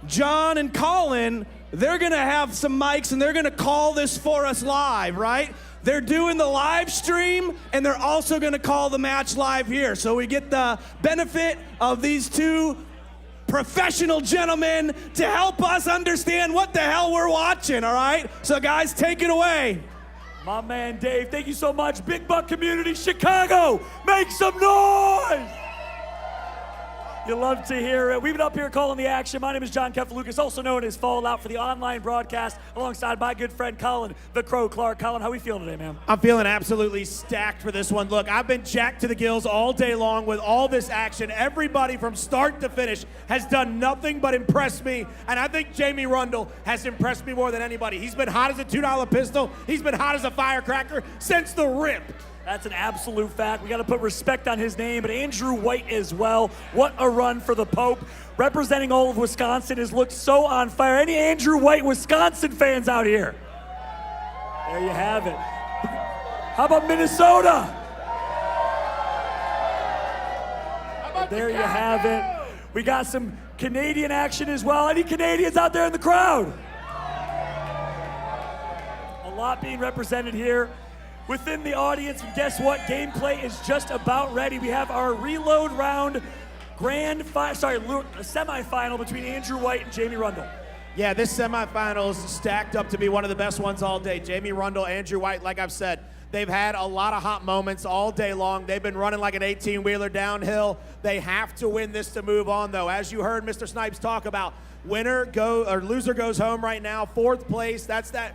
John and Colin, they're going to have some mics, and they're going to call this for us live, right? They're doing the live stream, and they're also going to call the match live here. So we get the benefit of these 2 professional gentlemen to help us understand what the hell we're watching, all right? So guys, take it away. My man Dave, thank you so much. Big Buck community, Chicago, make some noise! You love to hear it. We've been up here calling the action. My name is John Kefalukas, also known as Fallout, for the online broadcast, alongside my good friend Colin, the Crow Clark. Colin, how are we feeling today, man? I'm feeling absolutely stacked for this one. Look, I've been jacked to the gills all day long with all this action. Everybody from start to finish has done nothing but impress me, and I think Jamie Rundle has impressed me more than anybody. He's been hot as a $2 pistol. He's been hot as a firecracker since the rip. That's an absolute fact. We got to put respect on his name, but Andrew White as well. What a run for the Pope. Representing all of Wisconsin has looked so on fire. Any Andrew White Wisconsin fans out here? There you have it. How about Minnesota? There you have it. We got some Canadian action as well. Any Canadians out there in the crowd? A lot being represented here within the audience. And guess what? Gameplay is just about ready. We have our reload round semifinal between Andrew White and Jamie Rundle. Yeah, this semifinal is stacked up to be one of the best ones all day. Jamie Rundle, Andrew White, like I've said, they've had a lot of hot moments all day long. They've been running like an 18-wheeler downhill. They have to win this to move on, though. As you heard Mr. Snipes talk about, loser goes home right now. 4th place, that's that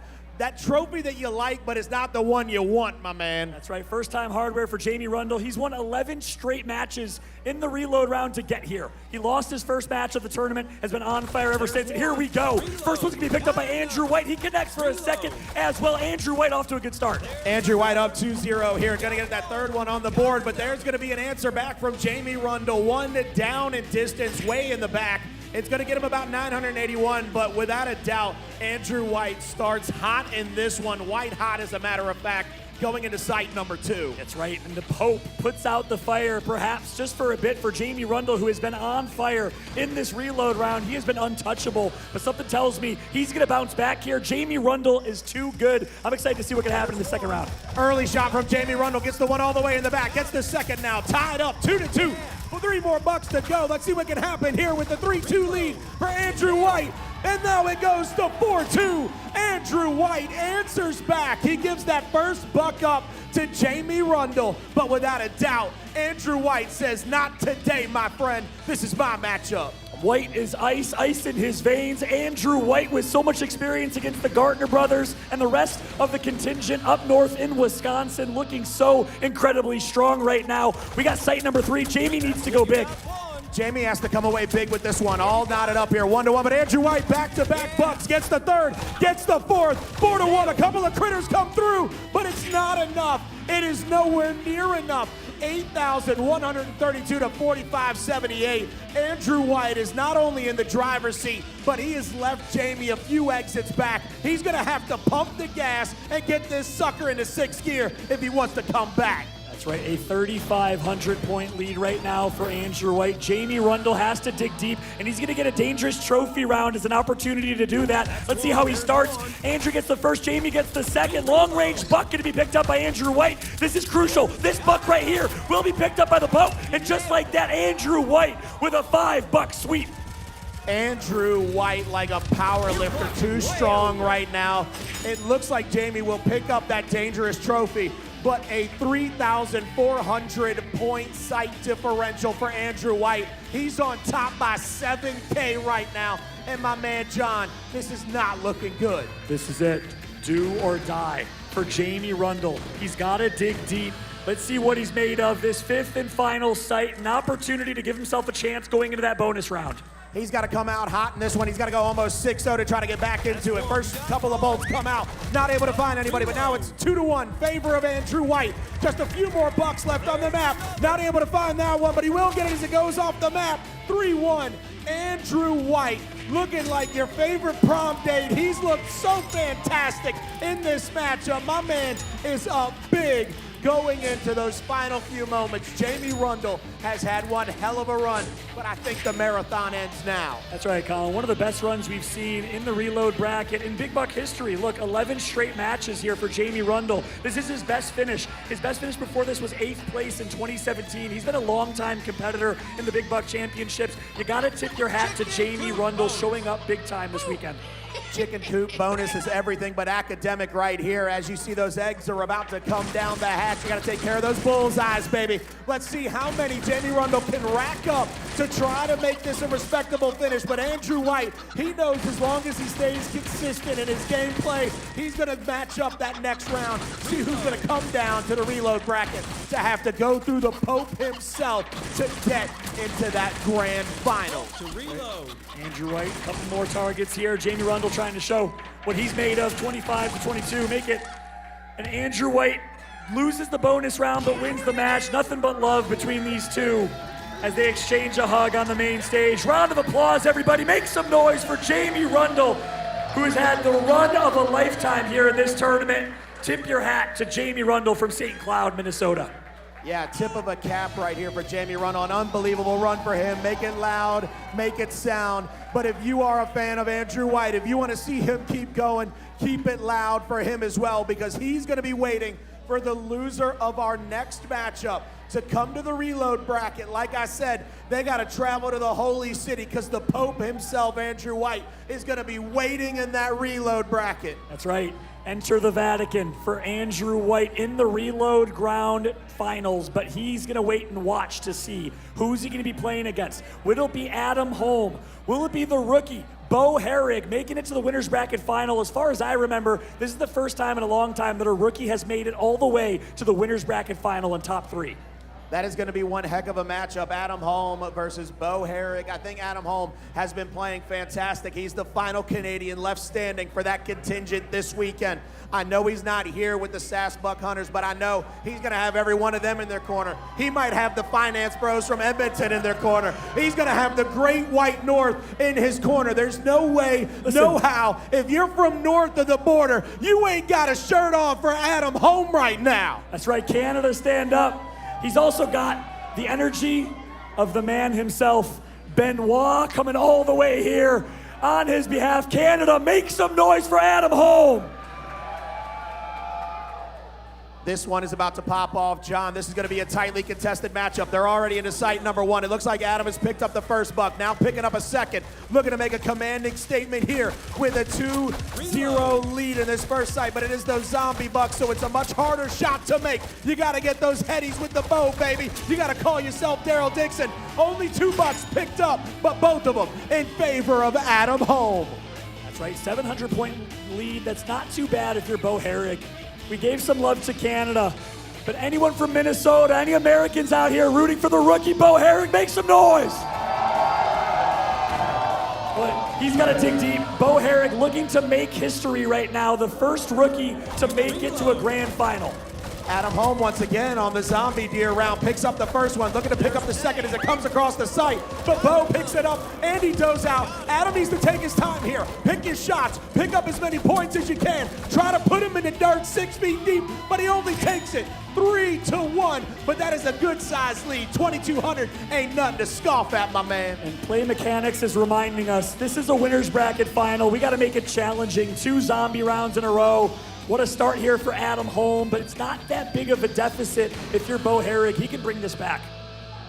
trophy that you like, but it's not the one you want, my man. That's right. First time hardware for Jamie Rundle. He's won 11 straight matches in the reload round to get here. He lost his first match of the tournament, has been on fire ever since. And here we go. First one's going to be picked up by Andrew White. He connects for a second as well. Andrew White off to a good start. Andrew White up 2-0 here. Going to get that 3rd one on the board, but there's going to be an answer back from Jamie Rundle. 1 down in distance, way in the back. It's going to get him about 981, but without a doubt, Andrew White starts hot in this one. White hot, as a matter of fact, going into sight number 2. That's right, and the Pope puts out the fire, perhaps just for a bit, for Jamie Rundle, who has been on fire in this reload round. He has been untouchable, but something tells me he's going to bounce back here. Jamie Rundle is too good. I'm excited to see what can happen in the second round. Early shot from Jamie Rundle, gets the one all the way in the back, gets the second now, tied up 2-2. Well, 3 more bucks to go. Let's see what can happen here with the 3-2 lead for Andrew White. And now it goes to 4-2. Andrew White answers back. He gives that first buck up to Jamie Rundle. But without a doubt, Andrew White says, not today, my friend. This is my matchup. White is ice in his veins. Andrew White with so much experience against the Gartner brothers and the rest of the contingent up north in Wisconsin, looking so incredibly strong right now. We got sight number 3. Jamie needs to go big. Jamie has to come away big with this one. All knotted up here, 1-1, but Andrew White back-to-back bucks, gets the 3rd, gets the 4th, 4-1. A couple of critters come through, but it's not enough. It is nowhere near enough. 8,132 to 45.78. Andrew White is not only in the driver's seat, but he has left Jamie a few exits back. He's gonna have to pump the gas and get this sucker into 6th gear if he wants to come back. That's right, a 3,500-point lead right now for Andrew White. Jamie Rundle has to dig deep, and he's going to get a dangerous trophy round as an opportunity to do that. Let's see how he starts. Andrew gets the first, Jamie gets the second. Long-range buck going to be picked up by Andrew White. This is crucial. This buck right here will be picked up by the Pope, and just like that, Andrew White with a 5-buck sweep. Andrew White like a power lifter, too strong right now. It looks like Jamie will pick up that dangerous trophy, but a 3,400 point sight differential for Andrew White. He's on top by 7K right now. And my man John, this is not looking good. This is it, do or die for Jamie Rundle. He's got to dig deep. Let's see what he's made of. This 5th and final sight, an opportunity to give himself a chance going into that bonus round. He's got to come out hot in this one. He's got to go almost 6-0 to try to get back into it. First couple of bolts come out, not able to find anybody, but now it's 2-1, favor of Andrew White. Just a few more bucks left on the map. Not able to find that one, but he will get it as it goes off the map. 3-1, Andrew White, looking like your favorite prom date. He's looked so fantastic in this matchup. My man is up big going into those final few moments. Jamie Rundle has had one hell of a run, but I think the marathon ends now. That's right, Colin. One of the best runs we've seen in the reload bracket in Big Buck history. Look, 11 straight matches here for Jamie Rundle. This is his best finish. His best finish before this was 8th place in 2017. He's been a long-time competitor in the Big Buck Championships. You gotta tip your hat to Jamie Rundle showing up big time this weekend. Chicken coop bonus is everything but academic right here. As you see, those eggs are about to come down the hatch. You got to take care of those bullseyes, baby. Let's see how many Jamie Rundle can rack up to try to make this a respectable finish. But Andrew White, he knows as long as he stays consistent in his gameplay, he's going to match up that next round. See who's going to come down to the reload bracket to have to go through the Pope himself to get into that grand final. To reload. Andrew White, a couple more targets here. Jamie Rundle trying to show what he's made of, 25 to 22, make it. And Andrew White loses the bonus round but wins the match. Nothing but love between these two as they exchange a hug on the main stage. Round of applause, everybody. Make some noise for Jamie Rundle, who has had the run of a lifetime here in this tournament. Tip your hat to Jamie Rundle from St. Cloud, Minnesota. Yeah, tip of a cap right here for Jamie Rundle. An unbelievable run for him. Make it loud, make it sound. But if you are a fan of Andrew White, if you want to see him keep going, keep it loud for him as well, because he's going to be waiting for the loser of our next matchup to come to the reload bracket. Like I said, they got to travel to the Holy City because the Pope himself, Andrew White, is going to be waiting in that reload bracket. That's right. Enter the Vatican for Andrew White in the reload ground finals, but he's going to wait and watch to see who's he going to be playing against. Will it be Adam Holm? Will it be the rookie Bo Herrig making it to the winner's bracket final? As far as I remember, this is the first time in a long time that a rookie has made it all the way to the winner's bracket final in top 3. That is going to be one heck of a matchup. Adam Holm versus Bo Herrig. I think Adam Holm has been playing fantastic. He's the final Canadian left standing for that contingent this weekend. I know he's not here with the SAS Buck Hunters, but I know he's going to have every one of them in their corner. He might have the finance bros from Edmonton in their corner. He's going to have the Great White North in his corner. There's no way, no how. If you're from north of the border, you ain't got a shirt on for Adam Holm right now. That's right, Canada, stand up. He's also got the energy of the man himself, Benoit, coming all the way here on his behalf. Canada, make some noise for Adam Holm. This one is about to pop off, John. This is going to be a tightly contested matchup. They're already into sight number 1. It looks like Adam has picked up the first buck, now picking up a second. Looking to make a commanding statement here with a 2-0 lead in this first sight, but it is those zombie bucks, so it's a much harder shot to make. You got to get those headies with the bow, baby. You got to call yourself Daryl Dixon. Only 2 bucks picked up, but both of them in favor of Adam Holm. That's right, 700-point lead. That's not too bad if you're Bo Herrig. We gave some love to Canada, but anyone from Minnesota, any Americans out here rooting for the rookie Bo Herrig, make some noise. But he's got to dig deep. Bo Herrig looking to make history right now, the first rookie to make it to a grand final. Adam Holm once again on the zombie deer round, picks up the first one, looking to pick up the second as it comes across the site, but Bo picks it up and he goes out. Adam needs to take his time here, pick his shots, pick up as many points as you can, try to put him in the dirt 6 feet deep, but he only takes it 3-1, but that is a good size lead. 2,200 ain't nothing to scoff at, my man. And Play Mechanics is reminding us this is a winner's bracket final. We got to make it challenging. 2 zombie rounds in a row. What a start here for Adam Holm, but it's not that big of a deficit if you're Bo Herrig. He can bring this back.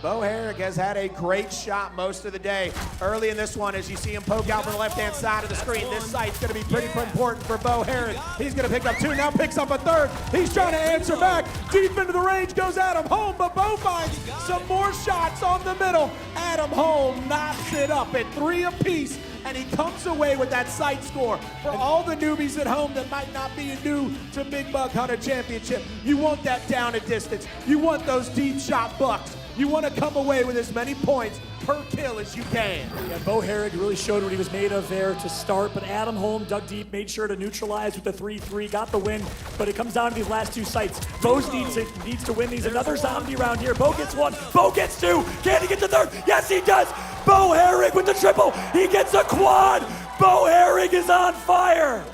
Bo Herrig has had a great shot most of the day. Early in this one, as you see him poke out from the left-hand side of the screen, this site's going to be pretty important for Bo Herrig. He's going to pick up 2, now picks up a 3rd. He's trying to answer back. Deep into the range goes Adam Holm, but Bo finds some more shots on the middle. Adam Holm knocks it up at 3 apiece, and he comes away with that site score. For all the newbies at home that might not be new to Big Buck Hunter Championship, you want that down at distance. You want those deep shot bucks. You want to come away with as many points per kill as you can. Yeah, Bo Herrig really showed what he was made of there to start, but Adam Holm dug deep, made sure to neutralize with the 3-3, got the win, but it comes down to these last 2 sites. Bo needs to win these. Another zombie round here. Bo gets 1, Bo gets 2. Can he get the 3rd? Yes, he does. Bo Herrig with the triple. He gets a quad. Bo Herrig is on fire.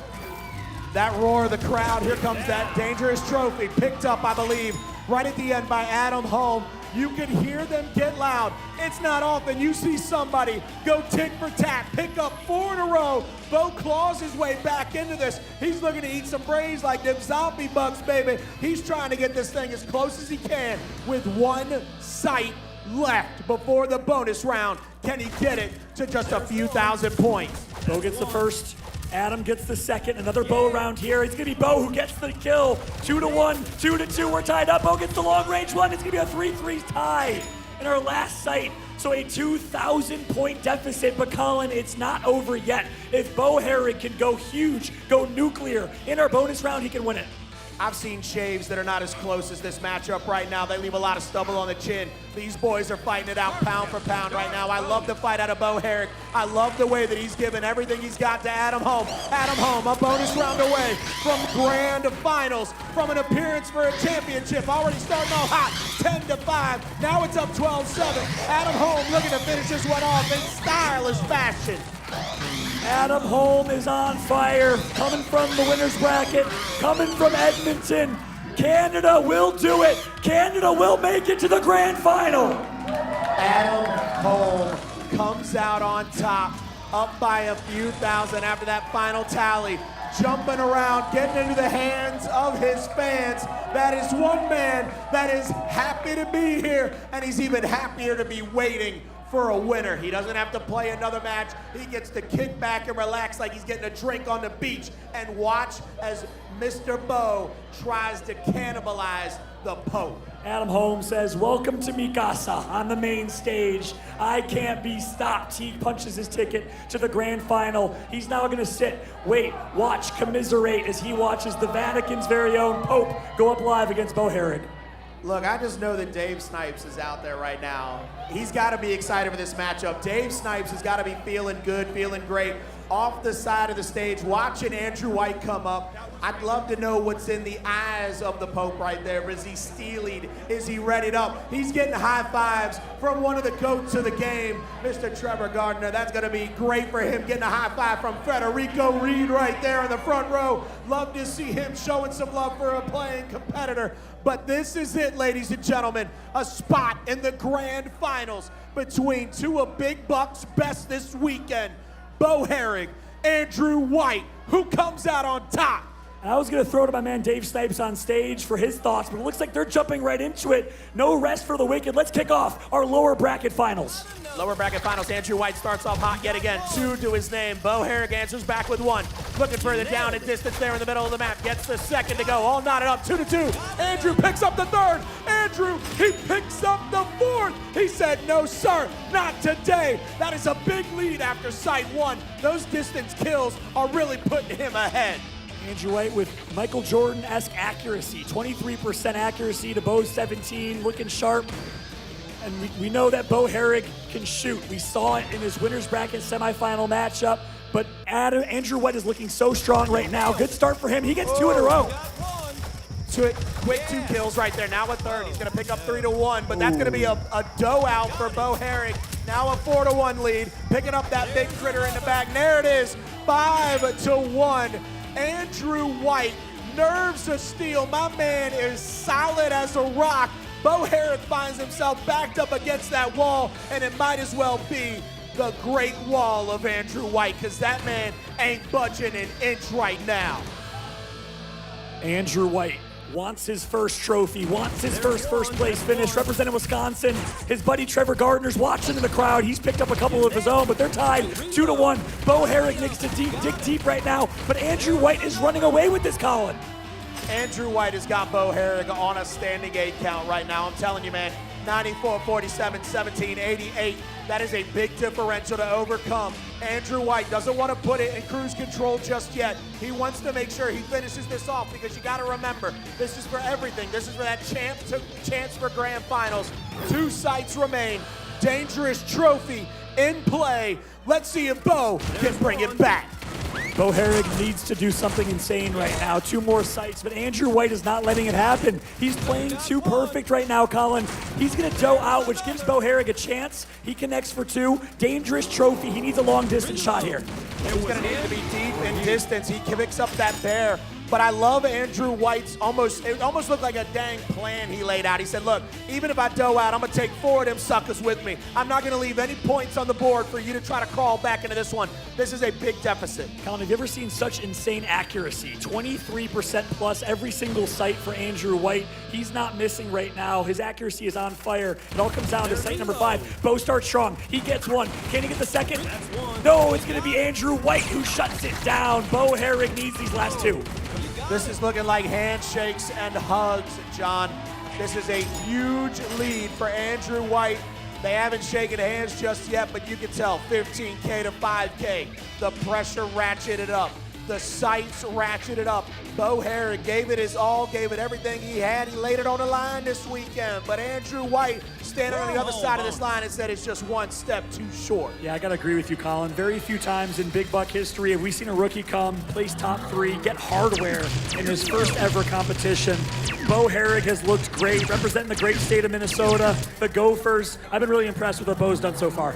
That roar of the crowd. Here comes that dangerous trophy, picked up, I believe, right at the end by Adam Holm. You can hear them get loud. It's not often you see somebody go tick for tat, pick up 4 in a row. Bo claws his way back into this. He's looking to eat some brains like them zombie bucks, baby. He's trying to get this thing as close as he can with 1 sight left before the bonus round. Can he get it to just a few thousand points? Bo gets the first. Adam gets the second. Another Bo round here. It's going to be Bo who gets the kill. 2-1, 2-2. We're tied up. Bo gets the long range one. It's going to be a 3-3 tie in our last sight. So a 2,000 point deficit, but Colin, it's not over yet. If Bo Herrig can go huge, go nuclear in our bonus round, he can win it. I've seen shaves that are not as close as this matchup right now. They leave a lot of stubble on the chin. These boys are fighting it out pound for pound right now. I love the fight out of Bo Herrig. I love the way that he's given everything he's got to Adam Holm. Adam Holm, a bonus round away from grand finals, from an appearance for a championship. Already starting off hot, 10-5. Now it's up 12-7. Adam Holm looking to finish this one off in stylish fashion. Adam Holm is on fire, coming from the winner's bracket, coming from Edmonton. Canada will do it. Canada will make it to the grand final. Adam Holm comes out on top, up by a few thousand after that final tally, jumping around, getting into the hands of his fans. That is one man that is happy to be here, and he's even happier to be waiting for a winner. He doesn't have to play another match. He gets to kick back and relax like he's getting a drink on the beach and watch as Mr. Bo tries to cannibalize the Pope. Adam Holm says, welcome to Mikasa on the main stage. I can't be stopped. He punches his ticket to the grand final. He's now going to sit, wait, watch, commiserate as he watches the Vatican's very own Pope go up live against Bo Herrig. Look, I just know that Dave Snipes is out there right now. He's got to be excited for this matchup. Dave Snipes has got to be feeling good, feeling great. Off the side of the stage, watching Andrew White come up. I'd love to know what's in the eyes of the Pope right there. Is he steely? Is he readied up? He's getting high fives from one of the goats of the game, Mr. Trevor Gardner. That's going to be great for him, getting a high five from Federico Reed right there in the front row. Love to see him showing some love for a playing competitor. But this is it, ladies and gentlemen, a spot in the grand finals between 2 of Big Buck's best this weekend. Bo Herrig, Andrew White, who comes out on top? I was going to throw to my man Dave Snipes on stage for his thoughts, but it looks like they're jumping right into it. No rest for the wicked. Let's kick off our lower bracket finals. Lower bracket finals, Andrew White starts off hot yet again. 2 to his name. Bo Herrig answers back with 1. Looking for the down and distance there in the middle of the map. Gets the second to go. All knotted up, 2-2. Andrew picks up the 3rd. Andrew, he picks up the 4th. He said, no, sir, not today. That is a big lead after sight 1. Those distance kills are really putting him ahead. Andrew White with Michael Jordan-esque accuracy. 23% accuracy to Bo's 17, looking sharp. And we know that Bo Herrig can shoot. We saw it in his winner's bracket semifinal matchup. But Andrew White is looking so strong right now. Good start for him. He gets 2 in a row. quick 2 kills right there. Now a third. He's going to pick up 3-1, but that's going to be a dough out for Bo Herrig. Now a 4-1 lead, picking up that big critter in the back. And there it is, 5-1. Andrew White, nerves of steel. My man is solid as a rock. Bo Herrig finds himself backed up against that wall, and it might as well be the great wall of Andrew White, because that man ain't budging an inch right now. Andrew White wants his first trophy, wants his first place finish, representing Wisconsin. His buddy Trevor Gardner's watching in the crowd. He's picked up a couple of his own, but they're tied 2-1. Bo Herrig needs to dig deep right now, but Andrew White is running away with this, Colin. Andrew White has got Bo Herrig on a standing 8 count right now. I'm telling you, man, 94, 47, 17, 88. That is a big differential to overcome. Andrew White doesn't want to put it in cruise control just yet. He wants to make sure he finishes this off, because you got to remember, this is for everything. This is for that chance for grand finals. 2 sites remain. Dangerous trophy in play. Let's see if Bo can bring it back. Bo Herrig needs to do something insane right now. 2 more sites, but Andrew White is not letting it happen. He's playing too perfect right now, Colin. He's going to dough out, which gives Bo Herrig a chance. He connects for 2. Dangerous trophy. He needs a long distance shot here. He's going to need to be deep in distance. He picks up that bear. But I love Andrew White's it almost looked like a dang plan he laid out. He said, look, even if I dough out, I'm going to take 4 of them suckers with me. I'm not going to leave any points on the board for you to try to crawl back into this one. This is a big deficit. Colin, have you ever seen such insane accuracy? 23% plus every single site for Andrew White. He's not missing right now. His accuracy is on fire. It all comes down to site number 5. Bo starts strong. He gets 1. Can he get the second? No, it's going to be Andrew White who shuts it down. Bo Herrig needs these last 2. This is looking like handshakes and hugs, John. This is a huge lead for Andrew White. They haven't shaken hands just yet, but you can tell 15K to 5K. The pressure ratcheted up. The sights ratcheted up. Bo Herrig gave it his all, gave it everything he had. He laid it on the line this weekend. But Andrew White standing on the other side of this line and said it's just 1 step too short. Yeah, I got to agree with you, Colin. Very few times in Big Buck history have we seen a rookie come, place top 3, get hardware in his first ever competition. Bo Herrig has looked great, representing the great state of Minnesota, the Gophers. I've been really impressed with what Bo's done so far.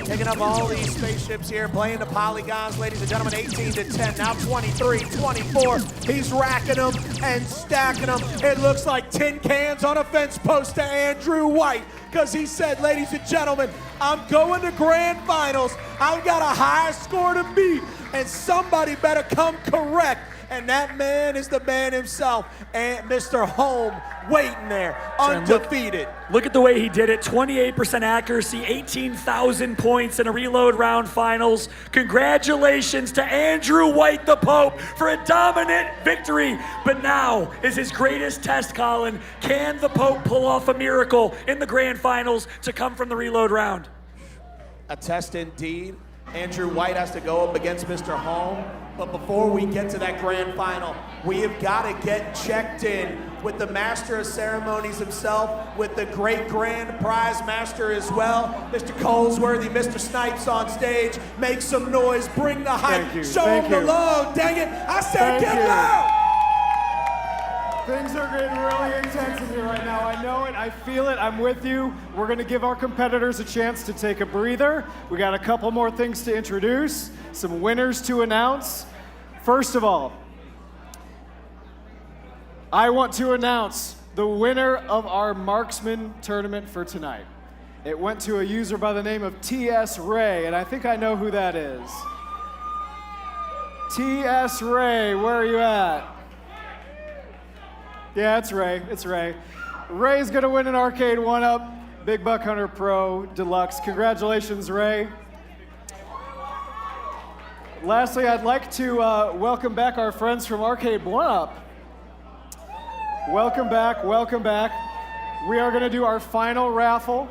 Picking up all these spaceships here, playing the polygons, ladies and gentlemen, 18 to 10, now 23, 24. He's racking them and stacking them. It looks like tin cans on a fence post to Andrew White, because he said, ladies and gentlemen, I'm going to grand finals. I've got a high score to beat, and somebody better come correct. And that man is the man himself, and Mr. Home waiting there, undefeated. Look at the way he did it. 28% accuracy, 18,000 points in a reload round finals. Congratulations to Andrew White, the Pope, for a dominant victory. But now is his greatest test, Colin. Can the Pope pull off a miracle in the grand finals to come from the reload round? A test indeed. Andrew White has to go up against Mr. Home. But before we get to that grand final, we have got to get checked in with the master of ceremonies himself, with the great grand prize master as well, Mr. Colesworthy, Mr. Snipes on stage. Make some noise, bring the hype, show him the love. Dang it, I said get loud! Things are getting really intense in here right now. I know it, I feel it, I'm with you. We're gonna give our competitors a chance to take a breather. We got a couple more things to introduce, some winners to announce. First of all, I want to announce the winner of our marksman tournament for tonight. It went to a user by the name of T.S. Ray, and I think I know who that is. T.S. Ray, where are you at? Yeah, it's Ray, it's Ray. Ray's gonna win an Arcade 1-Up Big Buck Hunter Pro Deluxe. Congratulations, Ray. Lastly, I'd like to welcome back our friends from Arcade 1-Up. Welcome back, welcome back. We are gonna do our final raffle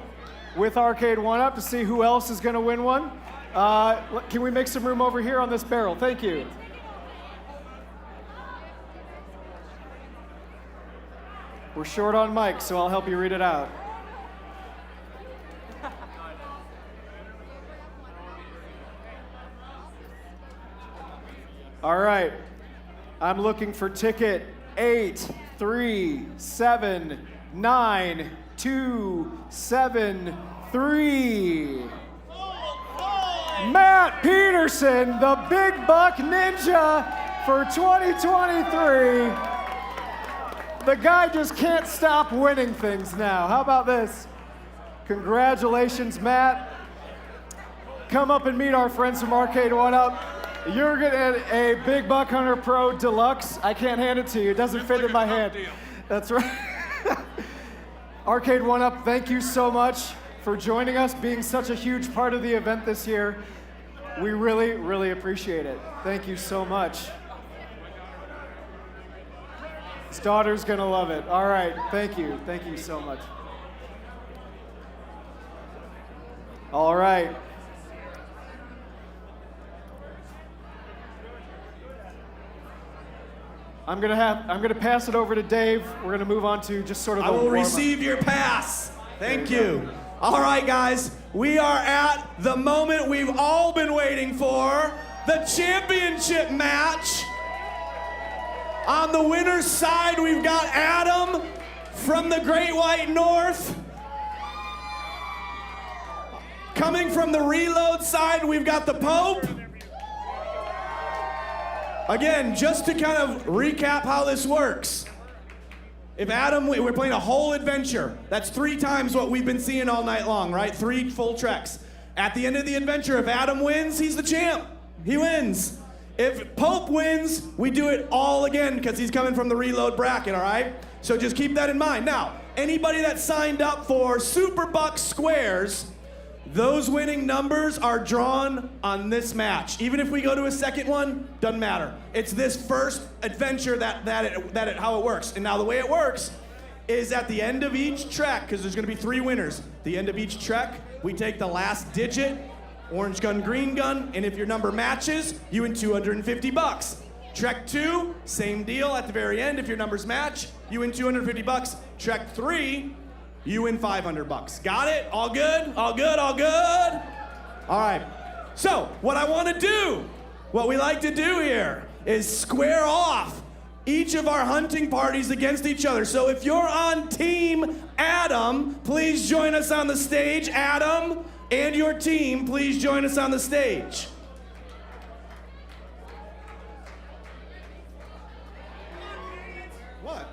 with Arcade 1-Up to see who else is gonna win one. Can we make some room over here on this barrel? Thank you. We're short on mics, so I'll help you read it out. All right. I'm looking for ticket 837923. Matt Peterson, the Big Buck Ninja for 2023. The guy just can't stop winning things now. How about this? Congratulations, Matt. Come up and meet our friends from Arcade 1UP. You're gonna get a Big Buck Hunter Pro Deluxe. I can't hand it to you. It doesn't fit in my hand. That's right. Arcade 1UP, thank you so much for joining us, being such a huge part of the event this year. We really, really appreciate it. Thank you so much. His daughter's gonna love it. All right, thank you. Thank you so much. All right. I'm gonna pass it over to Dave. We're gonna move on to just sort of the I will warm-up. receive your pass. Thank you. All right, guys, we are at the moment we've all been waiting for, the championship match. On the winner's side, we've got Adam from the Great White North. Coming from the reload side, we've got the Pope. Again, just to kind of recap how this works. If Adam, we're playing a whole adventure. That's 3 times what we've been seeing all night long, right? 3 full treks. At the end of the adventure, if Adam wins, he's the champ. He wins. If Pope wins, we do it all again because he's coming from the reload bracket, all right? So just keep that in mind. Now, anybody that signed up for Super Buck Squares, those winning numbers are drawn on this match. Even if we go to a second one, doesn't matter. It's this first adventure how it works. And now the way it works is at the end of each trek, because there's gonna be 3 winners. The end of each trek, we take the last digit, orange gun, green gun, and if your number matches, you win $250. Trek 2, same deal at the very end. If your numbers match, you win $250. Trek 3, you win $500. Got it? All good? All good? All good? All right. So, what I want to do, what we like to do here is square off each of our hunting parties against each other. So if you're on Team Adam, please join us on the stage. Adam and your team, please join us on the stage. What?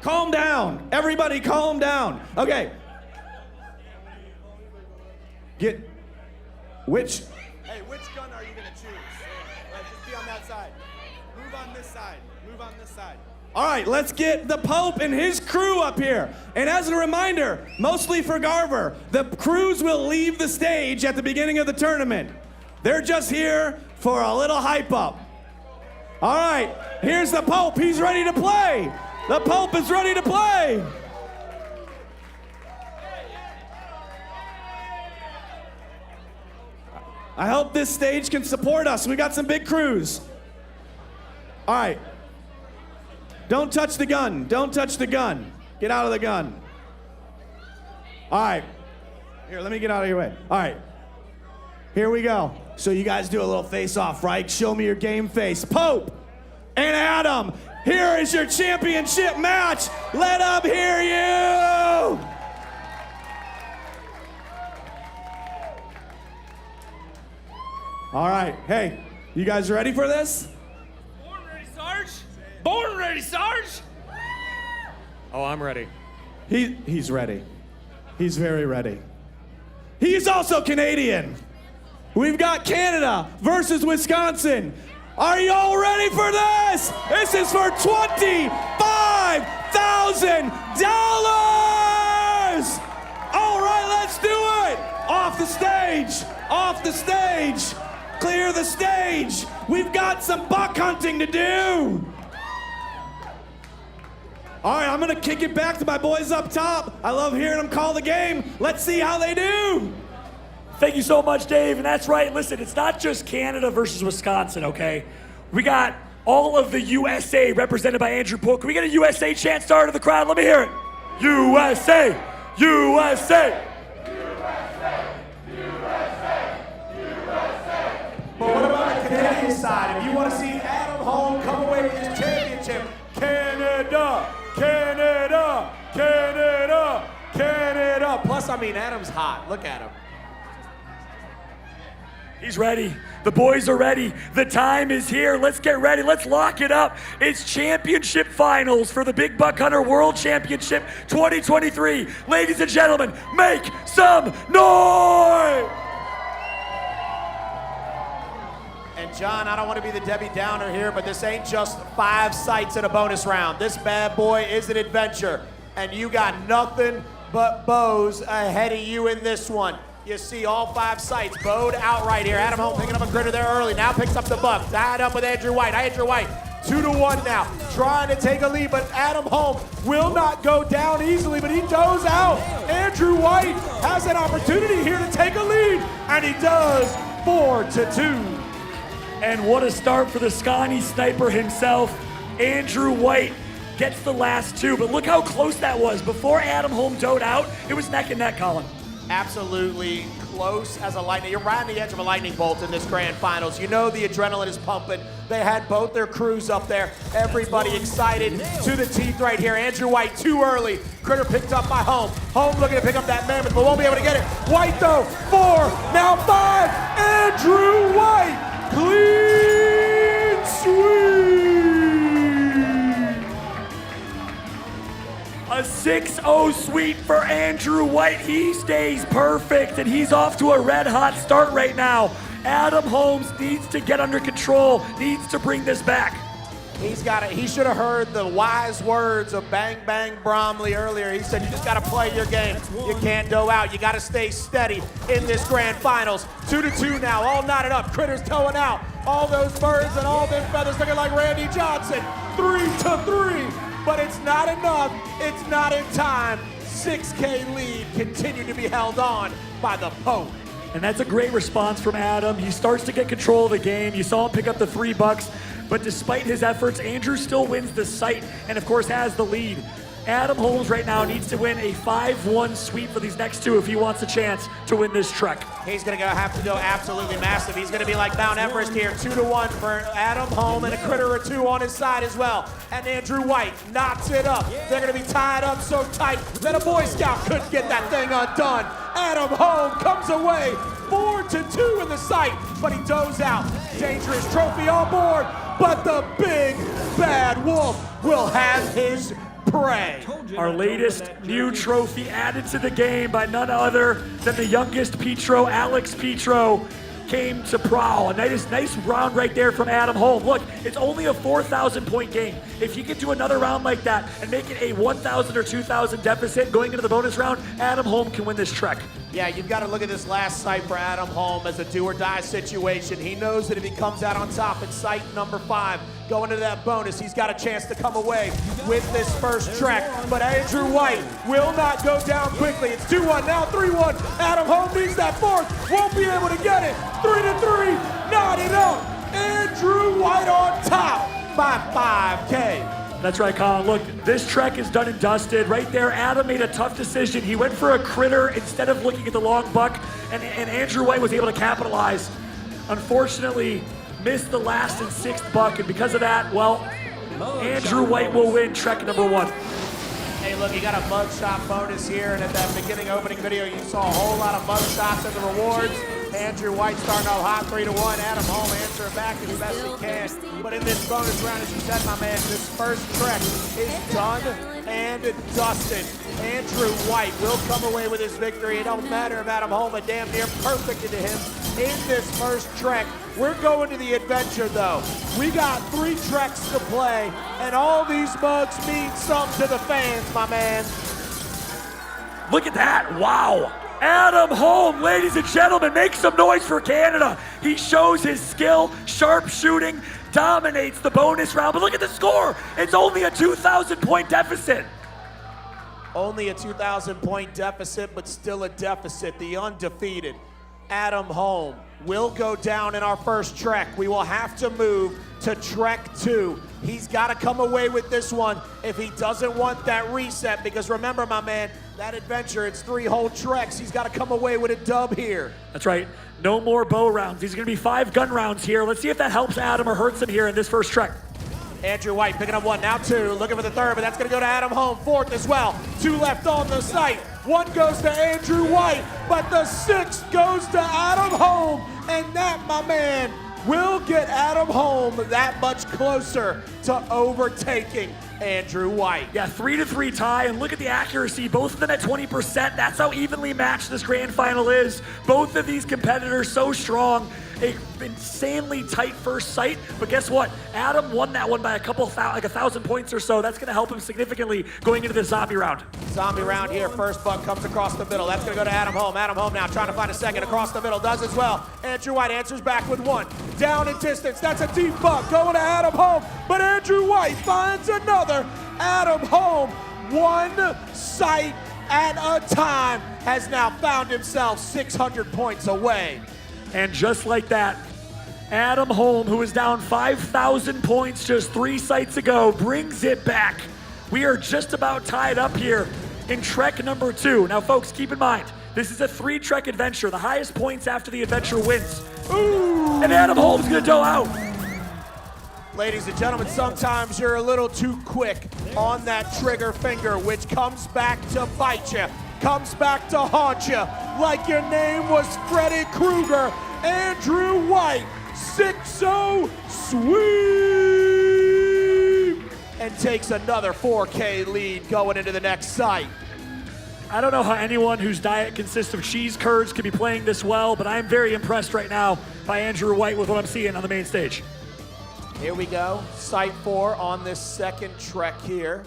Calm down. Everybody calm down. Okay. Which gun are you going to choose? Just be on that side. Move on this side. Move on this side. All right, let's get the Pope and his crew up here. And as a reminder, mostly for Garver, the crews will leave the stage at the beginning of the tournament. They're just here for a little hype up. All right, here's the Pope. He's ready to play. The Pope is ready to play. I hope this stage can support us. We got some big crews. All right. Don't touch the gun. Don't touch the gun. Get out of the gun. All right. Here, let me get out of your way. All right. Here we go. So you guys do a little face-off, right? Show me your game face. Pope and Adam, here is your championship match. Let them hear you. All right. Hey, you guys ready for this? Born ready, Sarge. Born ready, Sarge. Oh, I'm ready. He's ready. He's very ready. He's also Canadian. We've got Canada versus Wisconsin. Are you all ready for this? This is for $25,000. All right, let's do it. Off the stage. Off the stage. Clear the stage. We've got some buck hunting to do. All right, I'm gonna kick it back to my boys up top. I love hearing them call the game. Let's see how they do. Thank you so much, Dave. And that's right. Listen, it's not just Canada versus Wisconsin, okay? We got all of the USA represented by Andrew Poole. Can we get a USA chant started to the crowd? Let me hear it. USA, USA. But what about the Canadian side? If you want to see Adam Holm come away with his championship, Canada, Canada, Canada, Canada. Plus, I mean, Adam's hot. Look at him. He's ready. The boys are ready. The time is here. Let's get ready. Let's lock it up. It's championship finals for the Big Buck Hunter World Championship 2023. Ladies and gentlemen, make some noise! And John, I don't want to be the Debbie Downer here, but this ain't just 5 sights in a bonus round. This bad boy is an adventure, and you got nothing but bows ahead of you in this one. You see all 5 sights bowed out right here. Adam Holm picking up a critter there early. Now picks up the buck. Tied up with Andrew White. Andrew White 2-1 now. Trying to take a lead, but Adam Holm will not go down easily, but he does out. Andrew White has an opportunity here to take a lead, and he does 4-2. And what a start for the Scotty sniper himself. Andrew White gets the last 2, but look how close that was. Before Adam Holm dove out, it was neck and neck, Colin. Absolutely close as a lightning. You're right on the edge of a lightning bolt in this grand finals. You know the adrenaline is pumping. They had both their crews up there. Everybody excited to the teeth right here. Andrew White too early. Critter picked up by Holm. Holm looking to pick up that mammoth, but won't be able to get it. White though, 4, now 5. Andrew White, clean sweep. A 6-0 sweep for Andrew White. He stays perfect, and he's off to a red-hot start right now. Adam Holmes needs to get under control, needs to bring this back. He should have heard the wise words of Bang Bang Bromley earlier. He said, you just got to play your game. You can't go out. You got to stay steady in this grand finals. 2-2 now, all knotted up. Critters towing out. All those birds and all them feathers looking like Randy Johnson. 3-3. But it's not enough. It's not in time. 6K lead continued to be held on by the Pope. And that's a great response from Adam. He starts to get control of the game. You saw him pick up the $3, but despite his efforts, Andrew still wins the sight and of course has the lead. Adam Holmes right now needs to win a 5-1 sweep for these next 2 if he wants a chance to win this trek. He's going to have to go absolutely massive. He's going to be like Mount Everest here, 2-1 for Adam Holm and a critter or 2 on his side as well. And Andrew White knocks it up. They're going to be tied up so tight that a Boy Scout couldn't get that thing undone. Adam Holm comes away 4-2 in the sight, but he does out. Dangerous trophy on board, but the big bad wolf will have his prey. Our latest new trophy added to the game by none other than the youngest Petro, Alex Petro, came to prowl. A nice round right there from Adam Holm. Look, it's only a 4,000 point game. If he can do another round like that and make it a 1,000 or 2,000 deficit going into the bonus round, Adam Holm can win this trek. Yeah, you've got to look at this last sight for Adam Holm as a do or die situation. He knows that if he comes out on top in sight number 5, going into that bonus, he's got a chance to come away with this first trek. But Andrew White will not go down quickly. It's 2-1, now 3-1. Adam Holm needs that 4th, won't be able to get it. 3-3, knotted up. Andrew White on top by 5K. That's right, Colin. Look, this trek is done and dusted. Right there, Adam made a tough decision. He went for a critter instead of looking at the long buck, and Andrew White was able to capitalize. Unfortunately, missed the last and 6th buck, and because of that, well, Andrew White will win trek number 1. Hey, look, you got a mugshot bonus here, and at that beginning opening video, you saw a whole lot of mugshots in the rewards. Andrew White starting off hot 3-1. Adam Holm answering back as best he can. But in this bonus round, as you said, my man, this first trek is done and dusted. Andrew White will come away with his victory. It don't matter if Adam Holm had damn near perfected to him in this first trek. We're going to the adventure, though. We got 3 treks to play, and all these mugs mean something to the fans, my man. Look at that. Wow. Adam Holm, ladies and gentlemen, make some noise for Canada. He shows his skill, sharp shooting, dominates the bonus round. But look at the score. It's only a 2,000 point deficit. Only a 2,000 point deficit, but still a deficit. The undefeated Adam Holm will go down in our first trek. We will have to move to Trek 2. He's got to come away with this one if he doesn't want that reset, because remember, my man, that adventure, it's 3 whole treks. He's got to come away with a dub here. That's right. No more bow rounds. These are going to be 5 gun rounds here. Let's see if that helps Adam or hurts him here in this first trek. Andrew White picking up 1, now 2, looking for the 3rd, but that's going to go to Adam Home. 4th as well. 2 left on the site. 1 goes to Andrew White, but the 6th goes to Adam Home, and that, my man, will get Adam Home that much closer to overtaking Andrew White. Yeah, 3-3 tie, and look at the accuracy. Both of them at 20%. That's how evenly matched this grand final is. Both of these competitors so strong. A insanely tight first sight, but guess what? Adam won that one by like 1,000 points or so. That's going to help him significantly going into the zombie round. Zombie round here. First buck comes across the middle. That's going to go to Adam Home. Adam Home now trying to find a second across the middle. Does as well. Andrew White answers back with 1. Down in distance. That's a deep buck going to Adam Home, but Andrew White finds another. Adam Home, 1 sight at a time, has now found himself 600 points away. And just like that, Adam Home, who was down 5,000 points just 3 sights ago, brings it back. We are just about tied up here in trek number 2. Now, folks, keep in mind, this is a 3-trek adventure. The highest points after the adventure wins. Ooh. And Adam Home's gonna dough out. Ladies and gentlemen, sometimes you're a little too quick on that trigger finger, which comes back to bite you, comes back to haunt you, like your name was Freddy Krueger. Andrew White, 6-0 sweep, and takes another 4K lead going into the next site. I don't know how anyone whose diet consists of cheese curds could be playing this well, but I'm very impressed right now by Andrew White with what I'm seeing on the main stage. Here we go, site 4 on this second trek here.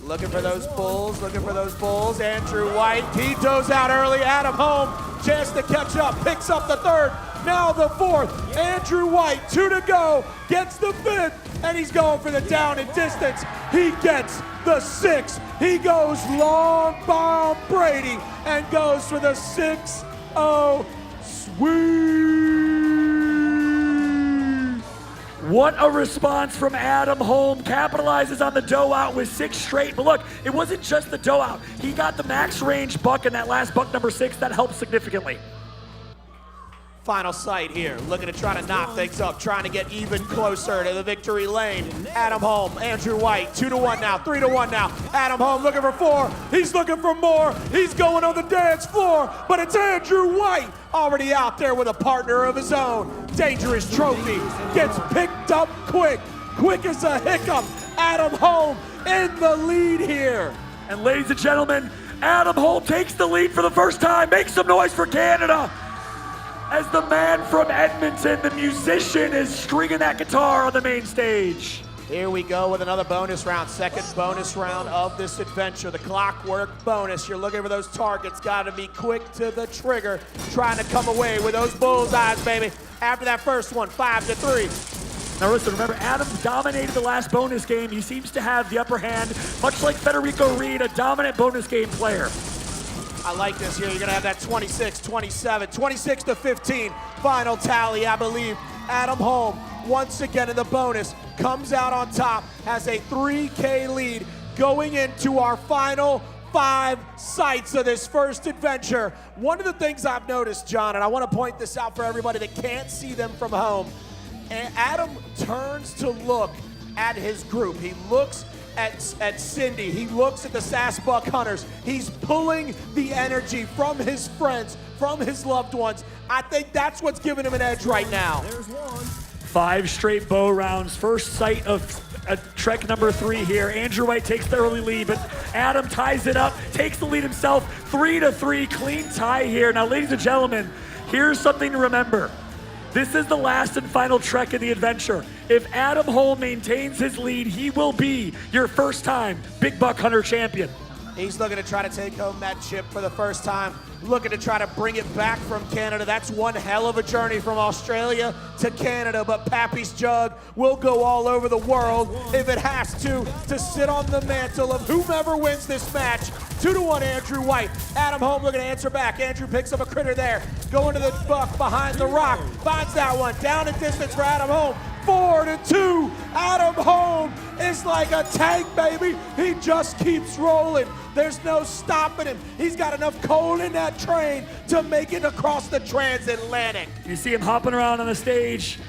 Looking for those bulls, looking for those bulls. Andrew White, he does out early. Adam Home, chance to catch up, picks up the 3rd, now the 4th. Andrew White, 2 to go, gets the 5th, and he's going for the down and distance. He gets the 6th. He goes long bomb Brady and goes for the 6-0 sweep. What a response from Adam Home. Capitalizes on the dough out with 6 straight. But look, it wasn't just the dough out. He got the max range buck in that last buck number 6. That helped significantly. Final sight here, looking to try to knot things up, trying to get even closer to the victory lane. Adam Home, Andrew White, 2-1 now, 3-1 now. Adam Home looking for 4, he's looking for more, he's going on the dance floor, but it's Andrew White already out there with a partner of his own. Dangerous Trophy gets picked up quick as a hiccup. Adam Home in the lead here. And ladies and gentlemen, Adam Home takes the lead for the first time. Make some noise for Canada. As the man from Edmonton, the musician, is stringing that guitar on the main stage. Here we go with another bonus round, second bonus round of this adventure, the clockwork bonus. You're looking for those targets, gotta be quick to the trigger, trying to come away with those bullseyes, baby. After that first one, 5-3. Now listen, remember, Adam dominated the last bonus game. He seems to have the upper hand, much like Federico Reed, a dominant bonus game player. I like this here. You're going to have that 26, 27, 26-15 final tally, I believe. Adam Home, once again in the bonus, comes out on top, has a 3K lead going into our final 5 sites of this first adventure. One of the things I've noticed, John, and I want to point this out for everybody that can't see them from home, and Adam turns to look at his group. He looks at Cindy, he looks at the Sass Buck Hunters. He's pulling the energy from his friends, from his loved ones. I think that's what's giving him an edge right now. There's 5 straight bow rounds. First sight of trek number 3 here. Andrew White takes the early lead, but Adam ties it up, takes the lead himself. 3-3, clean tie here. Now, ladies and gentlemen, here's something to remember. This is the last and final trek in the adventure. If Adam Home maintains his lead, he will be your first-time Big Buck Hunter champion. He's looking to try to take home that chip for the first time, looking to try to bring it back from Canada. That's one hell of a journey from Australia to Canada, but Pappy's Jug will go all over the world if it has to sit on the mantle of whomever wins this match. 2-1 Andrew White. Adam Home looking to answer back. Andrew picks up a critter there. going to the buck behind the rock, finds that one, down and distance for Adam Holm. 4-2, Adam Holm is like a tank, baby. He just keeps rolling. There's no stopping him. He's got enough coal in that train to make it across the transatlantic. You see him hopping around on the stage,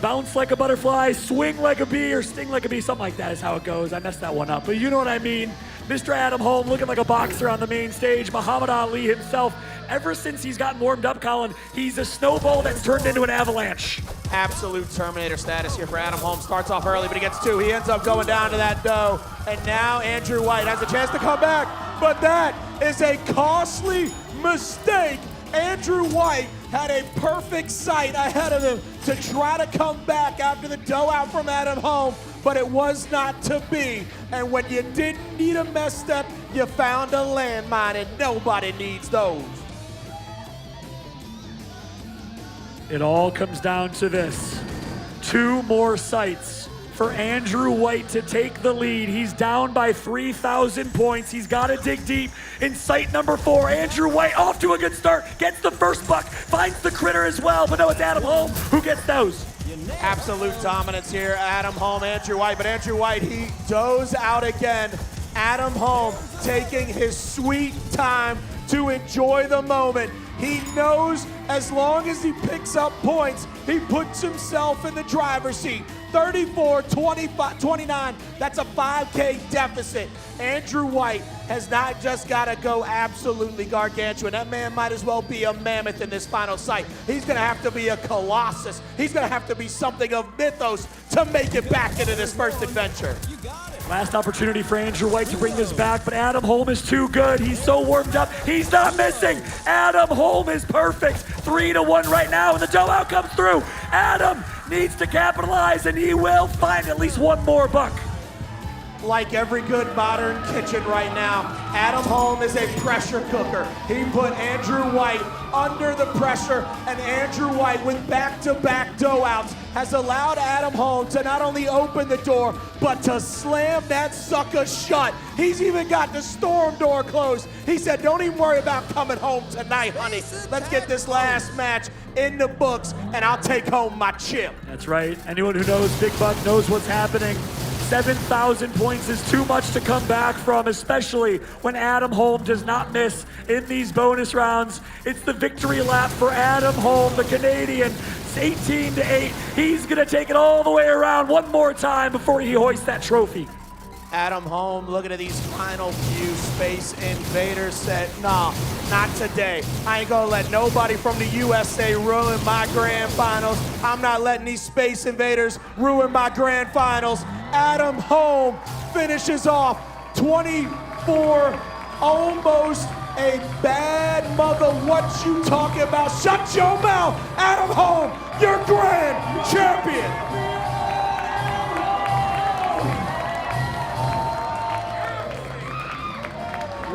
bounce like a butterfly, swing like a bee, or sting like a bee, something like that is how it goes. I messed that one up, but you know what I mean. Mr. Adam Holm looking like a boxer on the main stage. Muhammad Ali himself. Ever since he's gotten warmed up, Colin, he's a snowball that's turned into an avalanche. Absolute Terminator status here for Adam Holm. Starts off early, but he gets two. He ends up going down to that dough. And now Andrew White has a chance to come back, but that is a costly mistake. Andrew White had a perfect sight ahead of him to try to come back after the dough out from Adam Holm, but it was not to be. And when you didn't need a mess step, you found a landmine, and nobody needs those. It all comes down to this. 2 more sights for Andrew White to take the lead. He's down by 3,000 points. He's got to dig deep in sight number 4. Andrew White off to a good start, gets the first buck, finds the critter as well, but no, it's Adam Holm who gets those. Absolute dominance here, Adam Holm, Andrew White, but Andrew White, he does out again. Adam Holm taking his sweet time to enjoy the moment. He knows as long as he picks up points, he puts himself in the driver's seat. 34-29, that's a 5K deficit. Andrew White has not just got to go absolutely gargantuan. That man might as well be a mammoth in this final sight. He's going to have to be a colossus. He's going to have to be something of mythos to make it back into this first adventure. Last opportunity for Andrew White to bring this back, but Adam Holm is too good. He's so warmed up. He's not missing. Adam Holm is perfect. 3-1 right now, and the dough out comes through. Adam needs to capitalize, and he will find at least one more buck. Like every good modern kitchen right now, Adam Holm is a pressure cooker. He put Andrew White under the pressure, and Andrew White with back-to-back dough outs has allowed Adam Holm to not only open the door, but to slam that sucker shut. He's even got the storm door closed. He said, don't even worry about coming home tonight, honey. Let's get this last match in the books, and I'll take home my chip. That's right. Anyone who knows Big Buck knows what's happening. 7,000 points is too much to come back from, especially when Adam Holm does not miss in these bonus rounds. It's the victory lap for Adam Holm, the Canadian. It's 18-8. He's gonna take it all the way around one more time before he hoists that trophy. Adam Holm looking at these final few Space Invaders said, nah, not today. I ain't gonna let nobody from the USA ruin my grand finals. I'm not letting these Space Invaders ruin my grand finals. Adam Holm finishes off 24, almost a bad mother. What you talking about? Shut your mouth. Adam Holm, your grand champion.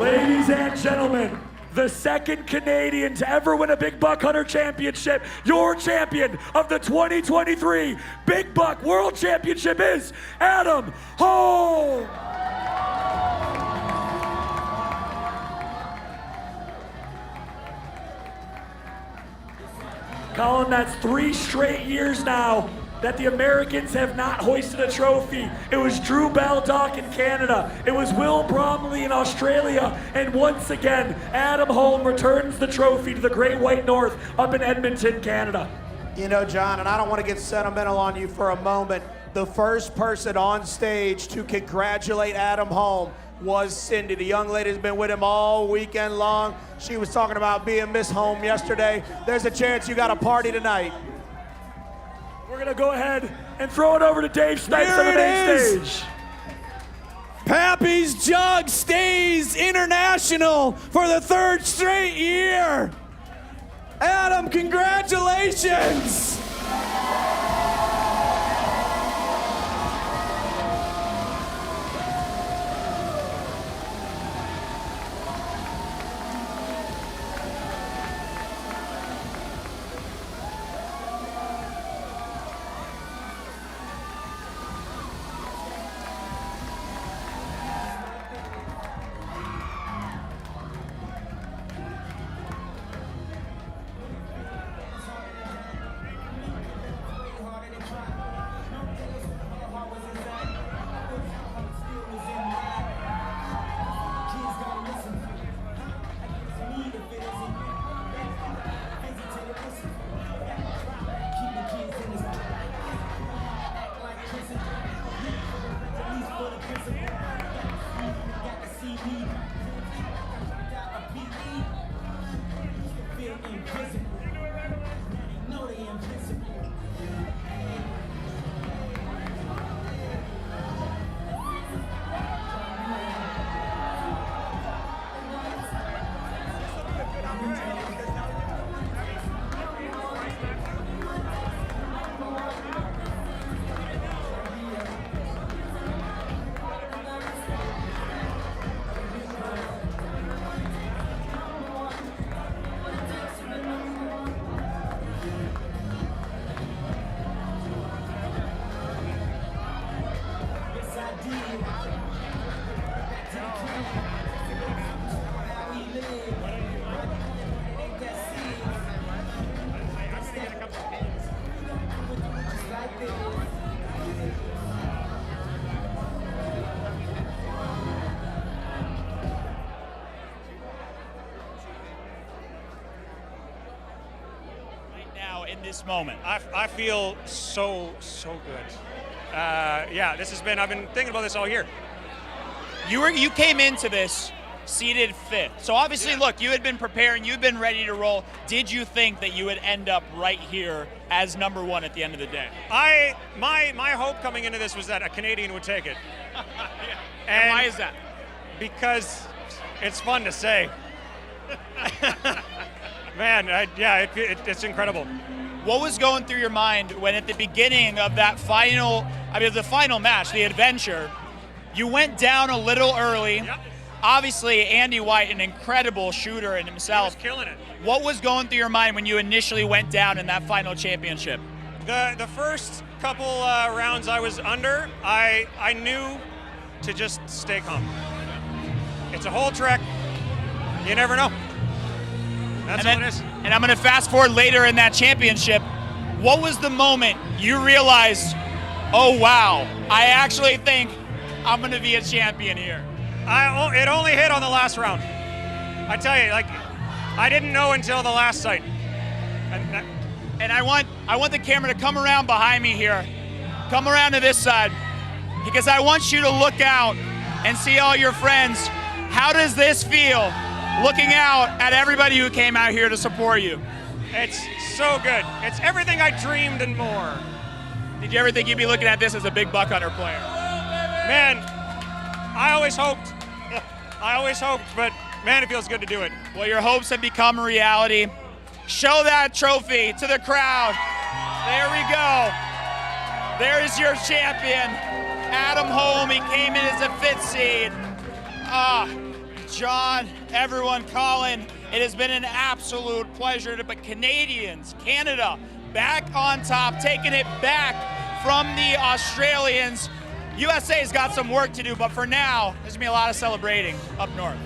Ladies and gentlemen, the second Canadian to ever win a Big Buck Hunter Championship, your champion of the 2023 Big Buck World Championship is Adam Holm. Colin, that's 3 straight years now that the Americans have not hoisted a trophy. It was Drew Baldock in Canada. It was Will Bromley in Australia. And once again, Adam Holm returns the trophy to the Great White North up in Edmonton, Canada. You know, John, and I don't want to get sentimental on you for a moment, the first person on stage to congratulate Adam Holm was Cindy. The young lady has been with him all weekend long. She was talking about being Miss Holm yesterday. There's a chance you got a party tonight. We're gonna go ahead and throw it over to Dave Snipes on the main stage. Pappy's Jug stays international for the 3rd straight year. Adam, congratulations. in this moment? I feel so good. Yeah, I've been thinking about this all year. You came into this seeded 5th. So obviously, look, you had been preparing, you'd been ready to roll. Did you think that you would end up right here as number 1 at the end of the day? My hope coming into this was that a Canadian would take it. And why is that? Because it's fun to say. Man, it's incredible. What was going through your mind when at the beginning of that the final match, the adventure, you went down a little early? Yep. Obviously, Andy White, an incredible shooter in himself. He was killing it. What was going through your mind when you initially went down in that final championship? The first couple rounds I was under, I knew to just stay calm. It's a whole trek. You never know. That's what it is. And I'm going to fast forward later in that championship. What was the moment you realized, oh, wow, I actually think I'm going to be a champion here? It only hit on the last round. I tell you, I didn't know until the last sight. And I want the camera to come around behind me here. Come around to this side. Because I want you to look out and see all your friends. How does this feel, looking out at everybody who came out here to support you? It's so good. It's everything I dreamed and more. Did you ever think you'd be looking at this as a big buck hunter player? Man, I always hoped, but man, it feels good to do it. Well, your hopes have become a reality. Show that trophy to the crowd. There we go. There's your champion, Adam Holm. He came in as a 5th seed. John, everyone, Colin, it has been an absolute pleasure but Canada, back on top, taking it back from the Australians. USA's got some work to do, but for now, there's gonna be a lot of celebrating up north.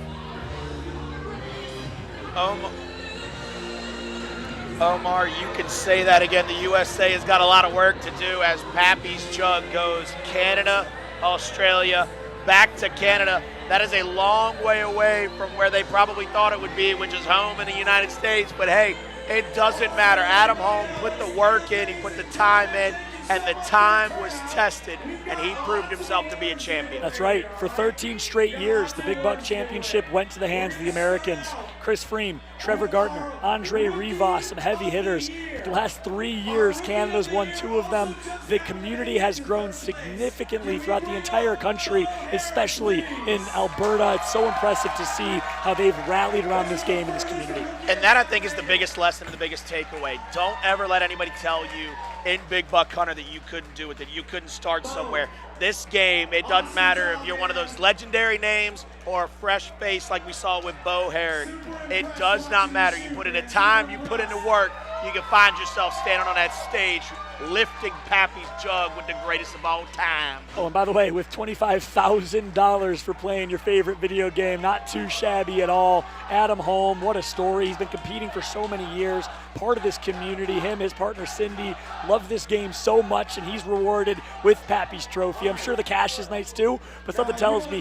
Omar, you can say that again. The USA has got a lot of work to do as Pappy's Jug goes Canada, Australia, back to Canada. That is a long way away from where they probably thought it would be, which is home in the United States. But hey, it doesn't matter. Adam Holm put the work in, he put the time in, and the time was tested, and he proved himself to be a champion. That's right. For 13 straight years, the Big Buck Championship went to the hands of the Americans. Chris Freem, Trevor Gardner, Andre Rivas, some heavy hitters. The last 3 years, Canada's won 2 of them. The community has grown significantly throughout the entire country, especially in Alberta. It's so impressive to see how they've rallied around this game in this community. And that, I think, is the biggest lesson and the biggest takeaway. Don't ever let anybody tell you in Big Buck Hunter that you couldn't do it, that you couldn't start somewhere. This game, it doesn't matter if you're one of those legendary names or a fresh face like we saw with Bo Herrick. It does not matter. You put in the time, you put in the work, you can find yourself standing on that stage lifting Pappy's Jug with the greatest of all time. Oh, and by the way, with $25,000 for playing your favorite video game, not too shabby at all. Adam Holm, what a story. He's been competing for so many years, part of this community. Him, his partner Cindy, love this game so much, and he's rewarded with Pappy's trophy. I'm sure the cash is nice too, but something tells me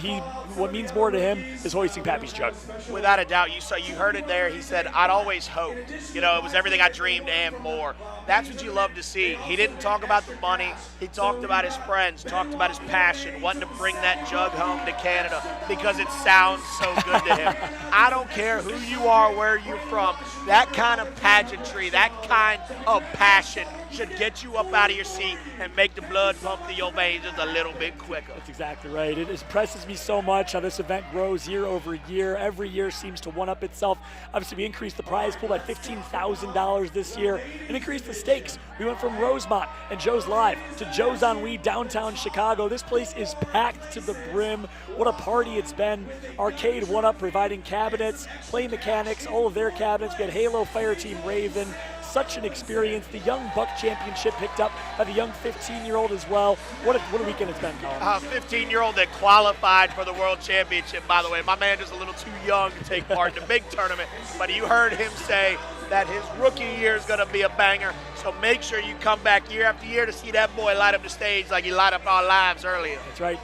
what means more to him is hoisting Pappy's Jug. Without a doubt, you heard it there. He said, I'd always hoped. It was everything I dreamed and more. That's what you love to see. He didn't talk about the money. He talked about his friends, talked about his passion, wanting to bring that jug home to Canada because it sounds so good to him. I don't care who you are, where you're from. That kind of pageantry, that kind of passion should get you up out of your seat and make the blood pump through your veins just a little bit quicker. That's exactly right. It impresses me so much how this event grows year over year. Every year seems to one-up itself. Obviously, we increased the prize pool by $15,000 this year and increased the stakes. We went from Rosemont and Joe's Live to Joe's on Weed downtown Chicago. This place is packed to the brim. What a party it's been. Arcade one-up providing cabinets, play mechanics, all of their cabinets. We had Halo Fire Team Raven. Such an experience. The Young Buck Championship picked up by the young 15-year-old as well. What a weekend it's been, Colin. 15-year-old that qualified for the World Championship, by the way. My man is a little too young to take part in the big tournament, but you heard him say that his rookie year is going to be a banger. So make sure you come back year after year to see that boy light up the stage like he light up our lives earlier. That's right.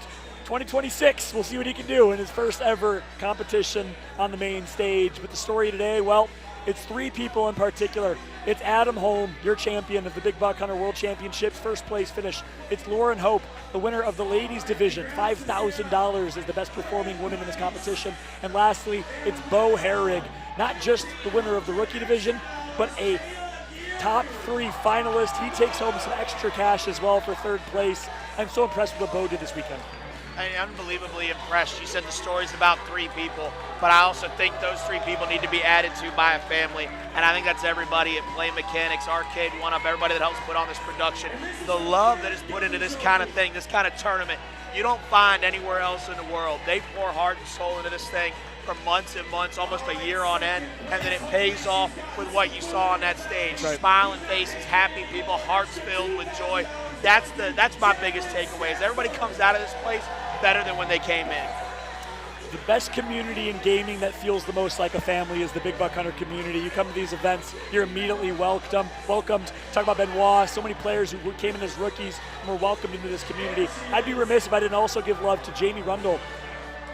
2026, we'll see what he can do in his first ever competition on the main stage. But the story today, well, It's 3 people in particular. It's Adam Holm, your champion of the Big Buck Hunter World Championships, first place finish. It's Lauren Hope, the winner of the ladies division, $5,000 as the best performing woman in this competition. And lastly, it's Bo Herrig, not just the winner of the rookie division, but a top 3 finalist. He takes home some extra cash as well for 3rd place. I'm so impressed with what Bo did this weekend. I'm unbelievably impressed. You said the story's about 3 people, but I also think those 3 people need to be added to by a family, and I think that's everybody at Play Mechanics, Arcade 1UP, everybody that helps put on this production. The love that is put into this kind of thing, this kind of tournament, you don't find anywhere else in the world. They pour heart and soul into this thing for months and months, almost a year on end, and then it pays off with what you saw on that stage. Right. Smiling faces, happy people, hearts filled with joy. That's my biggest takeaway, is everybody comes out of this place better than when they came in. The best community in gaming that feels the most like a family is the Big Buck Hunter community. You come to these events, you're immediately welcomed. Talk about Benoit, so many players who came in as rookies and were welcomed into this community. I'd be remiss if I didn't also give love to Jamie Rundle.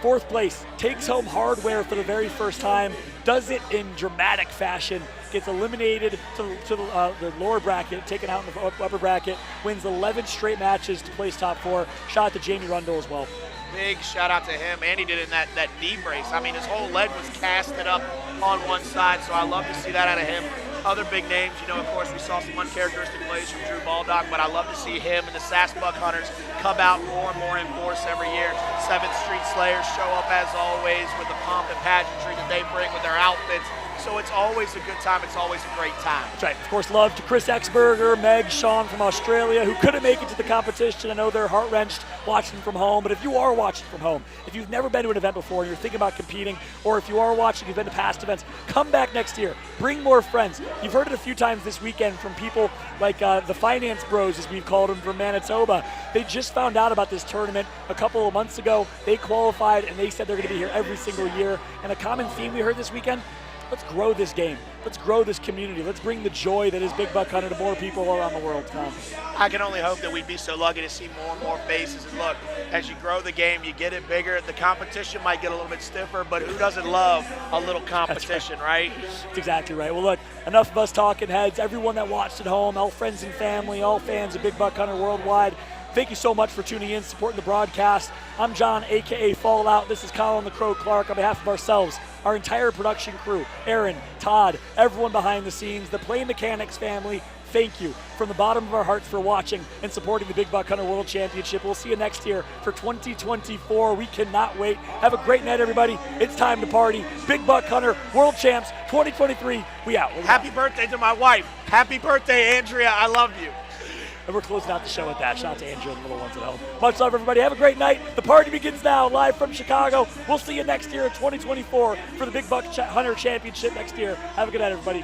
4th place, takes home hardware for the very first time, does it in dramatic fashion, gets eliminated to the lower bracket, taken out in the upper bracket, wins 11 straight matches to place top 4. Shout out to Jamie Rundle as well. Big shout out to him, and he did it in that knee brace. I mean, his whole leg was casted up on one side, so I love to see that out of him. Other big names, of course, we saw some uncharacteristic plays from Drew Baldock, but I love to see him and the Sass Buck Hunters come out more and more in force every year. 7th Street Slayers show up as always with the pomp and pageantry that they bring with their outfits. So it's always a good time. It's always a great time. That's right. Of course, love to Chris Exberger, Meg, Sean from Australia, who couldn't make it to the competition. I know they're heart-wrenched watching from home, but if you are watching from home, if you've never been to an event before and you're thinking about competing, or if you are watching, you've been to past events, come back next year. Bring more friends. You've heard it a few times this weekend from people like the Finance Bros, as we've called them, from Manitoba. They just found out about this tournament a couple of months ago. They qualified, and they said they're going to be here every single year. And a common theme we heard this weekend, let's grow this game. Let's grow this community. Let's bring the joy that is Big Buck Hunter to more people around the world, Tom. I can only hope that we'd be so lucky to see more and more faces. And look, as you grow the game, you get it bigger. The competition might get a little bit stiffer, but who doesn't love a little competition, right? That's exactly right. Well, look, enough of us talking heads. Everyone that watched at home, all friends and family, all fans of Big Buck Hunter worldwide, thank you so much for tuning in, supporting the broadcast. I'm John, a.k.a. Fallout. This is Colin the Crow Clark. On behalf of ourselves, our entire production crew, Aaron, Todd, everyone behind the scenes, the Play Mechanics family, thank you from the bottom of our hearts for watching and supporting the Big Buck Hunter World Championship. We'll see you next year for 2024. We cannot wait. Have a great night, everybody. It's time to party. Big Buck Hunter World Champs 2023. We out. Happy birthday to my wife. Happy birthday, Andrea. I love you. And we're closing out the show with that. Shout out to Andrew and the little ones at home. Much love, everybody. Have a great night. The party begins now, live from Chicago. We'll see you next year in 2024 for the Big Buck Hunter Championship next year. Have a good night, everybody.